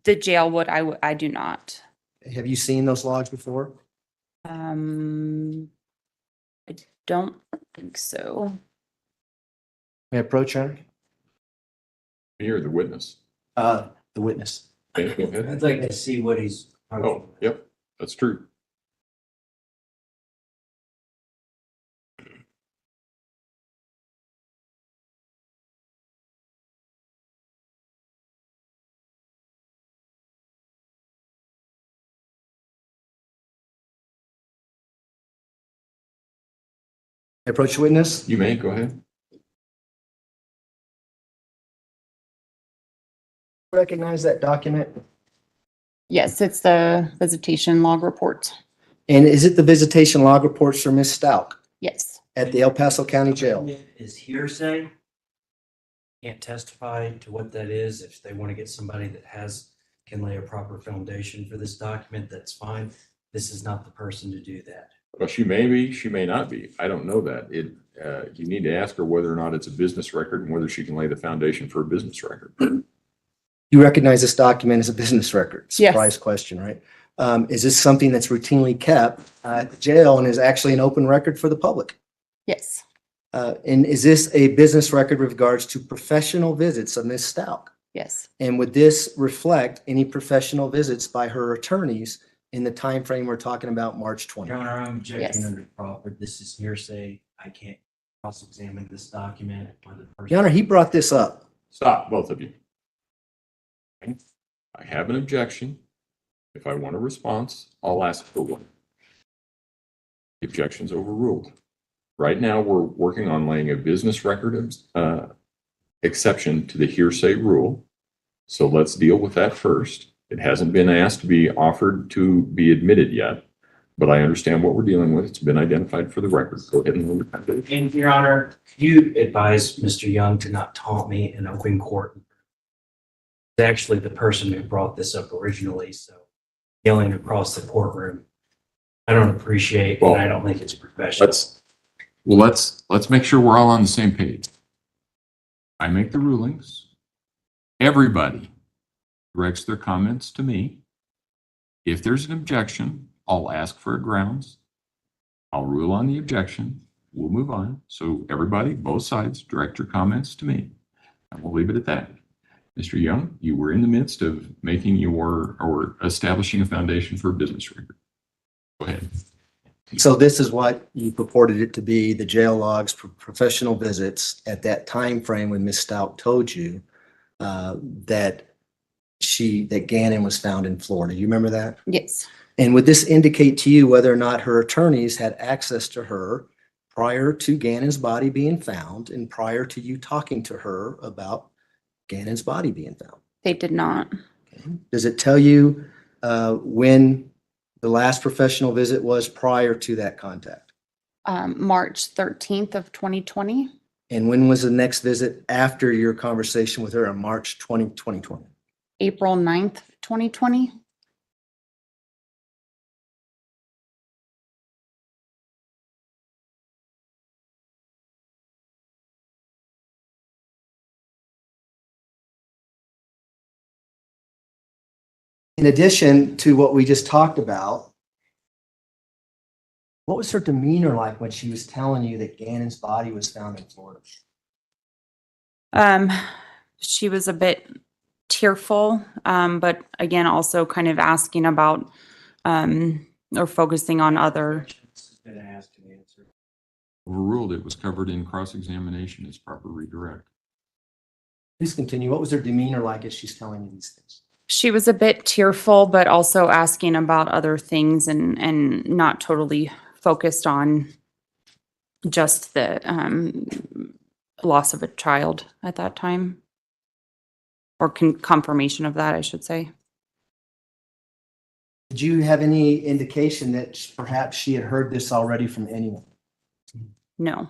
Speaker 7: The jail would, I do not.
Speaker 5: Have you seen those logs before?
Speaker 7: I don't think so.
Speaker 5: May I approach, Your Honor?
Speaker 1: You're the witness.
Speaker 5: The witness.
Speaker 1: Okay, go ahead.
Speaker 8: I'd like to see what he's.
Speaker 1: Oh, yep, that's true.
Speaker 5: May I approach the witness?
Speaker 1: You may, go ahead.
Speaker 5: Recognize that document?
Speaker 7: Yes, it's the visitation log report.
Speaker 5: And is it the visitation log reports for Ms. Stauch
Speaker 7: Yes.
Speaker 5: at the El Paso County Jail?
Speaker 8: Is hearsay. Can't testify to what that is. If they want to get somebody that can lay a proper foundation for this document, that's fine. This is not the person to do that.
Speaker 1: Well, she may be, she may not be. I don't know that. You need to ask her whether or not it's a business record and whether she can lay the foundation for a business record.
Speaker 5: You recognize this document as a business record?
Speaker 7: Yes.
Speaker 5: Surprise question, right? Is this something that's routinely kept at the jail and is actually an open record for the public?
Speaker 7: Yes.
Speaker 5: And is this a business record with regards to professional visits of Ms. Stauch?
Speaker 7: Yes.
Speaker 5: And would this reflect any professional visits by her attorneys in the time frame we're talking about, March 20?
Speaker 8: Your Honor, I'm objecting
Speaker 7: Yes.
Speaker 8: under Crawford. This is hearsay. I can't cross-examine this document. Or the person.
Speaker 5: Your Honor, he brought this up.
Speaker 1: Stop, both of you. I have an objection. If I want a response, I'll ask for one. The objection's overruled. Right now, we're working on laying a business record exception to the hearsay rule. So let's deal with that first. It hasn't been asked to be offered to be admitted yet, but I understand what we're dealing with. It's been identified for the record. Go ahead and.
Speaker 8: And Your Honor, you advised Mr. Young to not taunt me in open court. It's actually the person who brought this up originally, so yelling across the courtroom, I don't appreciate, and I don't think it's professional.
Speaker 1: Let's make sure we're all on the same page. I make the rulings. Everybody directs their comments to me. If there's an objection, I'll ask for grounds. I'll rule on the objection. We'll move on. So everybody, both sides, direct your comments to me. And we'll leave it at that. Mr. Young, you were in the midst of making or establishing a foundation for a business record. Go ahead.
Speaker 5: So this is what you purported it to be, the jail logs for professional visits at that time frame when Ms. Stauch told you that Gannon was found in Florida. You remember that?
Speaker 7: Yes.
Speaker 5: And would this indicate to you whether or not her attorneys had access to her prior to Gannon's body being found and prior to you talking to her about Gannon's body being found?
Speaker 7: They did not.
Speaker 5: Okay. Does it tell you when the last professional visit was prior to that contact?
Speaker 7: March 13th of 2020.
Speaker 5: And when was the next visit after your conversation with her on March 2020?
Speaker 7: April 9th, 2020.
Speaker 5: In addition to what we just talked about, what was her demeanor like when she was telling you that Gannon's body was found in Florida?
Speaker 7: She was a bit tearful, but again, also kind of asking about or focusing on other.
Speaker 8: Been asked and answered.
Speaker 1: Overruled. It was covered in cross-examination as proper redirect.
Speaker 5: Please continue. What was her demeanor like as she's telling you these things?
Speaker 7: She was a bit tearful, but also asking about other things and not totally focused on just the loss of a child at that time, or confirmation of that, I should say.
Speaker 5: Did you have any indication that perhaps she had heard this already from anyone?
Speaker 7: No.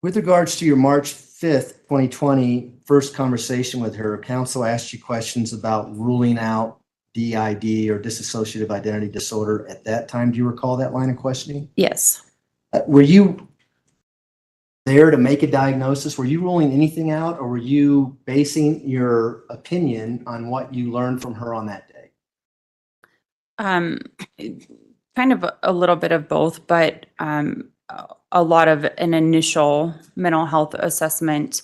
Speaker 5: With regards to your March 5th, 2020 first conversation with her, counsel asked you questions about ruling out DID or dissociative identity disorder at that time. Do you recall that line of questioning?
Speaker 7: Yes.
Speaker 5: Were you there to make a diagnosis? Were you ruling anything out, or were you basing your opinion on what you learned from her on that day?
Speaker 7: Kind of a little bit of both, but a lot of an initial mental health assessment,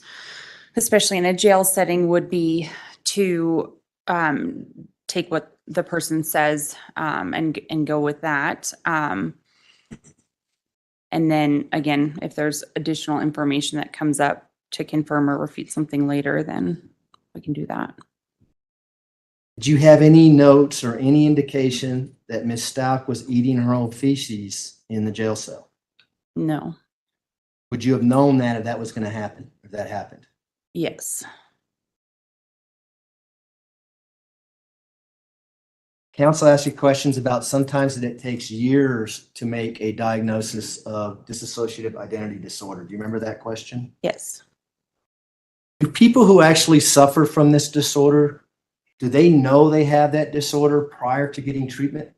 Speaker 7: especially in a jail setting, would be to take what the person says and go with that. And then again, if there's additional information that comes up to confirm or refute something later, then we can do that.
Speaker 5: Did you have any notes or any indication that Ms. Stauch was eating her own feces in the jail cell?
Speaker 7: No.
Speaker 5: Would you have known that if that was going to happen, if that happened?
Speaker 7: Yes.
Speaker 5: Counsel asked you questions about sometimes that it takes years to make a diagnosis of dissociative identity disorder. Do you remember that question?
Speaker 7: Yes.
Speaker 5: Do people who actually suffer from this disorder, do they know they have that disorder prior to getting treatment?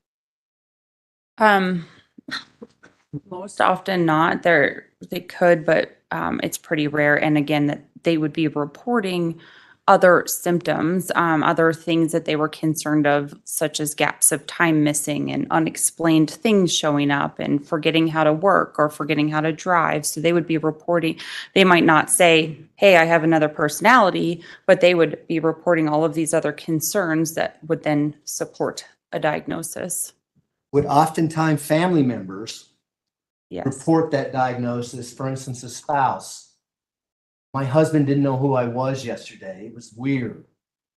Speaker 7: Most often not. They could, but it's pretty rare. And again, that they would be reporting other symptoms, other things that they were concerned of, such as gaps of time missing and unexplained things showing up and forgetting how to work or forgetting how to drive. So they would be reporting, they might not say, hey, I have another personality, but they would be reporting all of these other concerns that would then support a diagnosis.
Speaker 5: Would oftentimes family members
Speaker 7: Yes.
Speaker 5: report that diagnosis? For instance, a spouse. My husband didn't know who I was yesterday. It was weird.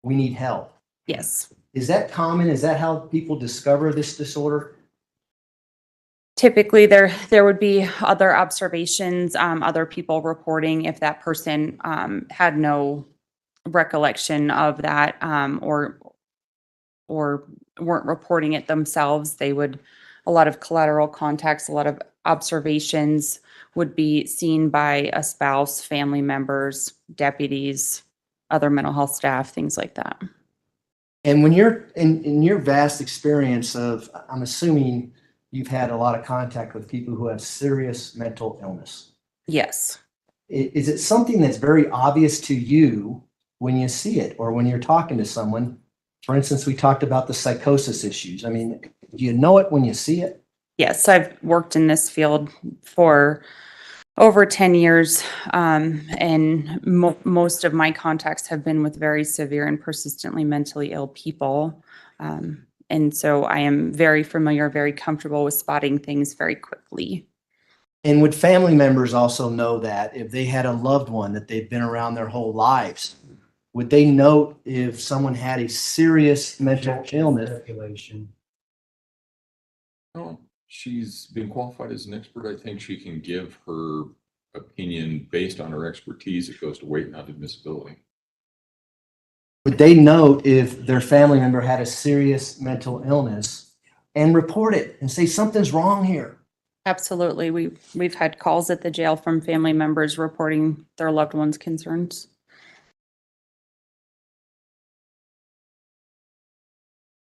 Speaker 5: We need help.
Speaker 7: Yes.
Speaker 5: Is that common? Is that how people discover this disorder?
Speaker 7: Typically, there would be other observations, other people reporting if that person had no recollection of that, or weren't reporting it themselves. They would, a lot of collateral contacts, a lot of observations would be seen by a spouse, family members, deputies, other mental health staff, things like that.
Speaker 5: And when you're in your vast experience of, I'm assuming you've had a lot of contact with people who have serious mental illness.
Speaker 7: Yes.
Speaker 5: Is it something that's very obvious to you when you see it or when you're talking to someone? For instance, we talked about the psychosis issues. I mean, do you know it when you see it?
Speaker 7: Yes, I've worked in this field for over 10 years, and most of my contacts have been with very severe and persistently mentally ill people. And so I am very familiar, very comfortable with spotting things very quickly.
Speaker 5: And would family members also know that if they had a loved one that they've been around their whole lives? Would they note if someone had a serious mental illness?
Speaker 1: Well, she's been qualified as an expert. I think she can give her opinion based on her expertise. It goes to weight, not admissibility.
Speaker 5: Would they note if their family member had a serious mental illness and report it and say something's wrong here?
Speaker 7: Absolutely. We've had calls at the jail from family members reporting their loved ones' concerns.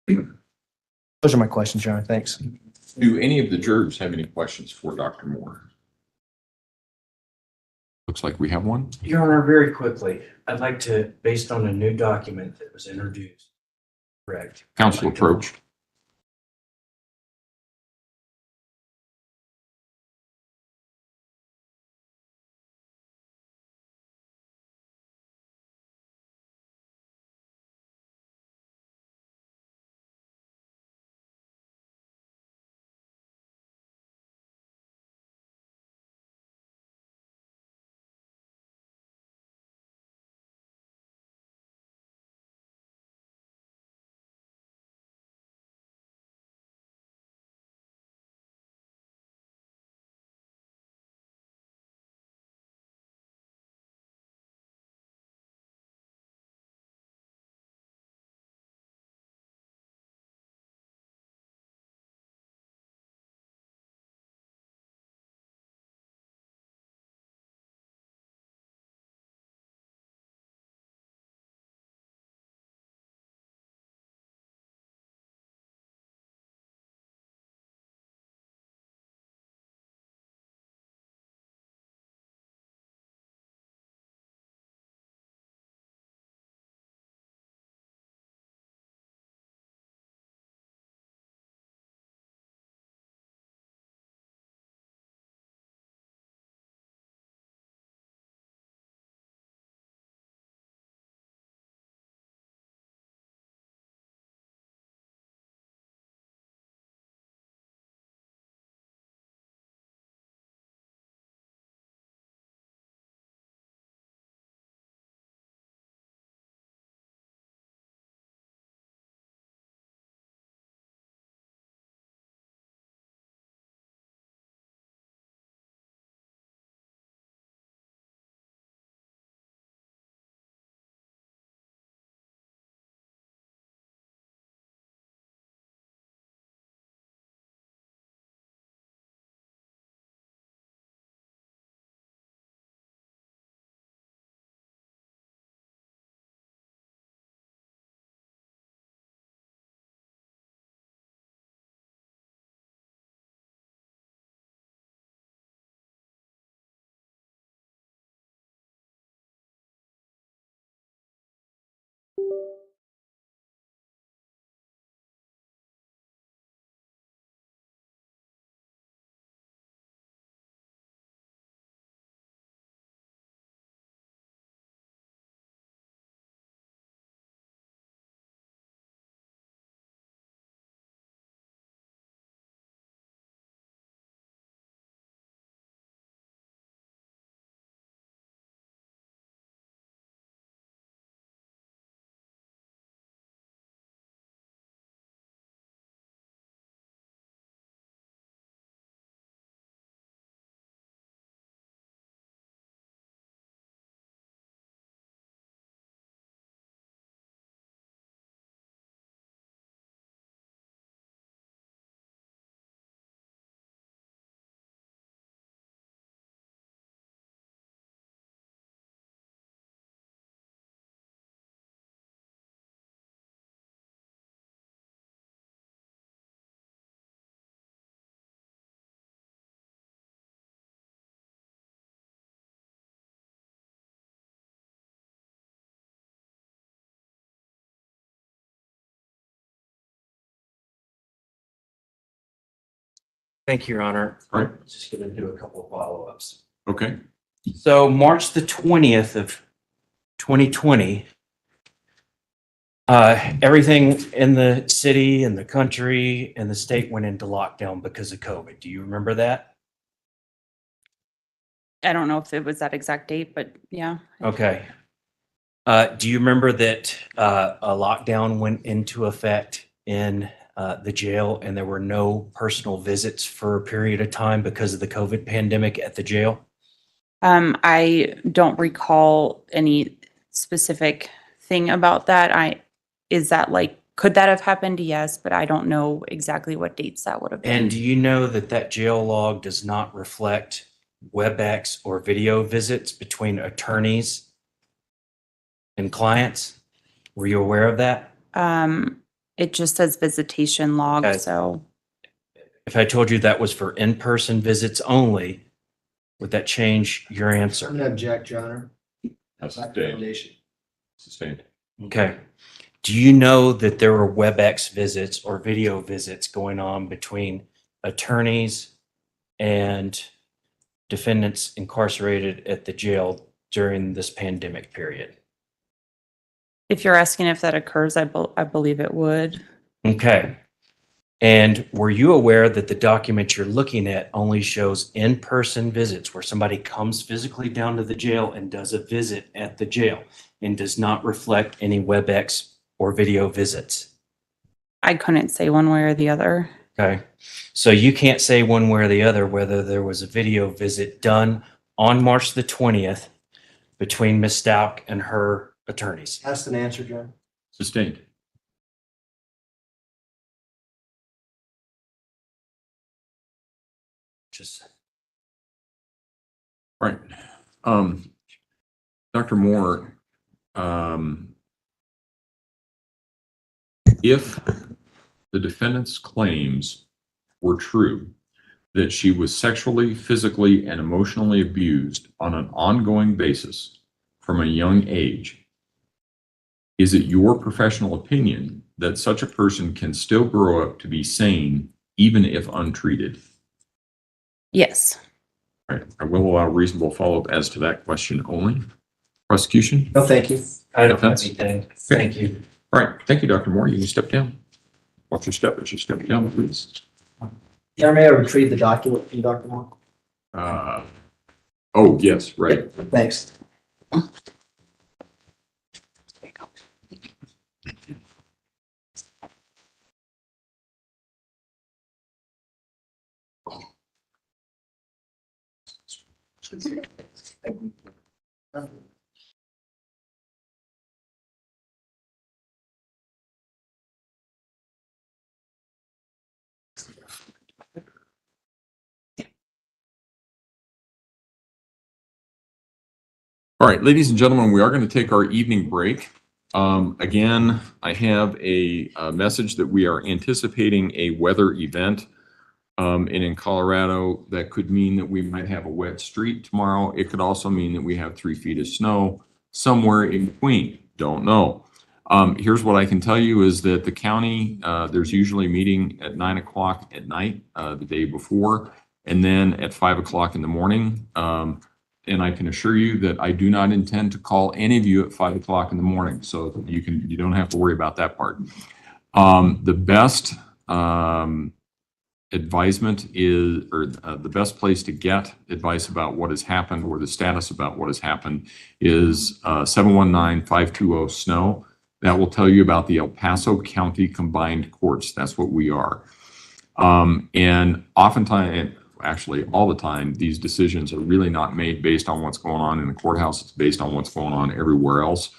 Speaker 5: Those are my questions, Your Honor. Thanks.
Speaker 1: Do any of the jurors have any questions for Dr. Moore? Looks like we have one.
Speaker 8: Your Honor, very quickly, I'd like to, based on a new document that was introduced. Correct.
Speaker 1: Counsel approach.
Speaker 8: Thank you, Your Honor.
Speaker 1: Right.
Speaker 8: I'm just going to do a couple of follow-ups.
Speaker 1: Okay.
Speaker 8: So March the 20th of 2020, everything in the city and the country and the state went into lockdown because of COVID. Do you remember that?
Speaker 7: I don't know if it was that exact date, but yeah.
Speaker 8: Okay. Do you remember that a lockdown went into effect in the jail and there were no personal visits for a period of time because of the COVID pandemic at the jail?
Speaker 7: I don't recall any specific thing about that. Is that like, could that have happened? Yes, but I don't know exactly what dates that would have been.
Speaker 8: And do you know that that jail log does not reflect WebEx or video visits between attorneys and clients? Were you aware of that?
Speaker 7: It just says visitation log,
Speaker 8: Okay.
Speaker 7: so
Speaker 8: If I told you that was for in-person visits only, would that change your
Speaker 5: I'm
Speaker 8: answer?
Speaker 5: going to object, Your Honor.
Speaker 1: That's
Speaker 5: My
Speaker 1: sustained.
Speaker 5: recommendation.
Speaker 1: Sustained.
Speaker 8: Okay. Do you know that there were WebEx visits or video visits going on between attorneys and defendants incarcerated at the jail during this pandemic period?
Speaker 7: if you're asking if that occurs, I believe it would.
Speaker 8: Okay. And were you aware that the document you're looking at only shows in-person visits where somebody comes physically down to the jail and does a visit at the jail and does not reflect any WebEx or video visits?
Speaker 7: I couldn't say one way or the other.
Speaker 8: Okay. So you can't say one way or the other whether there was a video visit done on March the 20th between Ms. Stauch and her attorneys.
Speaker 5: Asked and answered, Your Honor.
Speaker 1: Sustained.
Speaker 8: Just
Speaker 1: Right. Dr. Moore, if the defendant's claims were true, that she was sexually, physically, and emotionally abused on an ongoing basis from a young age, is it your professional opinion that such a person can still grow up to be sane even if untreated?
Speaker 7: Yes.
Speaker 1: All right. I will allow reasonable follow-up as to that question only. Prosecution?
Speaker 5: No, thank you.
Speaker 8: I don't have
Speaker 1: Defense?
Speaker 8: anything. Thank you.
Speaker 1: All right. Thank you, Dr. Moore. You can step down. Watch your step as you step down, please.
Speaker 5: Your Honor, may I retrieve the document from Dr. Moore?
Speaker 1: Oh, yes, right.
Speaker 5: Thanks.
Speaker 1: All right, ladies and gentlemen, we are going to take our evening break. Again, I have a message that we are anticipating a weather event in Colorado that could mean that we might have a wet street tomorrow. It could also mean that we have 3 feet of snow somewhere in between. Don't know. Here's what I can tell you is that the county, there's usually a meeting at 9 o'clock at night the day before, and then at 5 o'clock in the morning. And I can assure you that I do not intend to call any of you at 5 o'clock in the morning, so you don't have to worry about that part. The best advisement is, or the best place to get advice about what has happened or the status about what has happened is 719-520-SNOW. That will tell you about the El Paso County Combined Courts. That's what we are. And oftentimes, actually all the time, these decisions are really not made based on what's going on in the courthouse. It's based on what's going on everywhere else.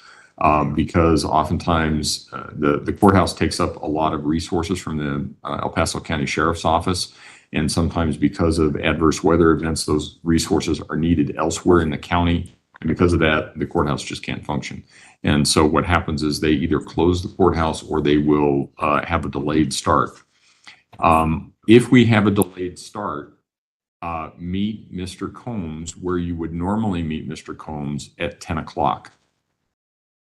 Speaker 1: Because oftentimes the courthouse takes up a lot of resources from the El Paso County Sheriff's Office. And sometimes because of adverse weather events, those resources are needed elsewhere in the county. And because of that, the courthouse just can't function. And so what happens is they either close the courthouse or they will have a delayed start. If we have a delayed start, meet Mr. Combs where you would normally meet Mr. Combs at 10 o'clock.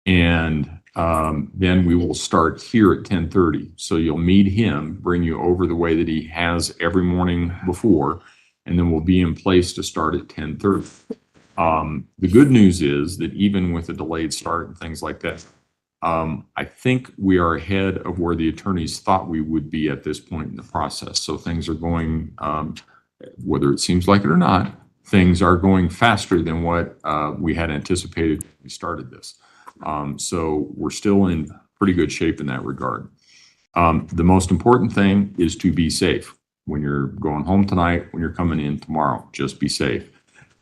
Speaker 1: And then we will start here at 10:30. So you'll meet him, bring you over the way that he has every morning before, and then we'll be in place to start at 10:30. The good news is that even with a delayed start and things like that, I think we are ahead of where the attorneys thought we would be at this point in the process. So things are going, whether it seems like it or not, things are going faster than what we had anticipated when we started this. So we're still in pretty good shape in that regard. The most important thing is to be safe. When you're going home tonight, when you're coming in tomorrow, just be safe.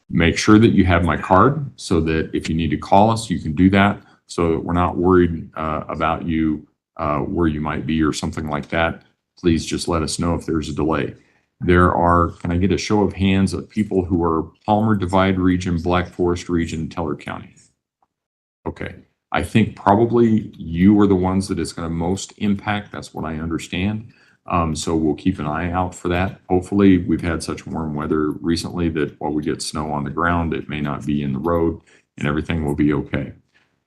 Speaker 1: Make sure that you have my card so that if you need to call us, you can do that, so that we're not worried about you, where you might be or something like that. Please just let us know if there's a delay. There are, can I get a show of hands of people who are Palmer Divide region, Black Forest region, Teller County? Okay. I think probably you are the ones that it's going to most impact. That's what I understand. So we'll keep an eye out for that. Hopefully, we've had such warm weather recently that while we get snow on the ground, it may not be in the road and everything will be okay.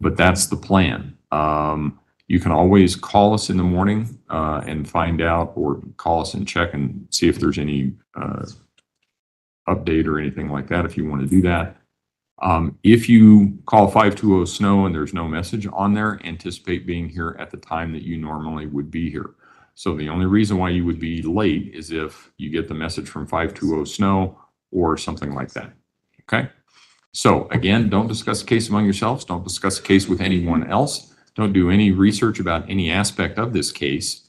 Speaker 1: But that's the plan. You can always call us in the morning and find out, or call us and check and see if there's any update or anything like that if you want to do that. If you call 520 SNOW and there's no message on there, anticipate being here at the time that you normally would be here. So the only reason why you would be late is if you get the message from 520 SNOW or something like that. Okay? So again, don't discuss the case among yourselves. Don't discuss the case with anyone else. Don't do any research about any aspect of this case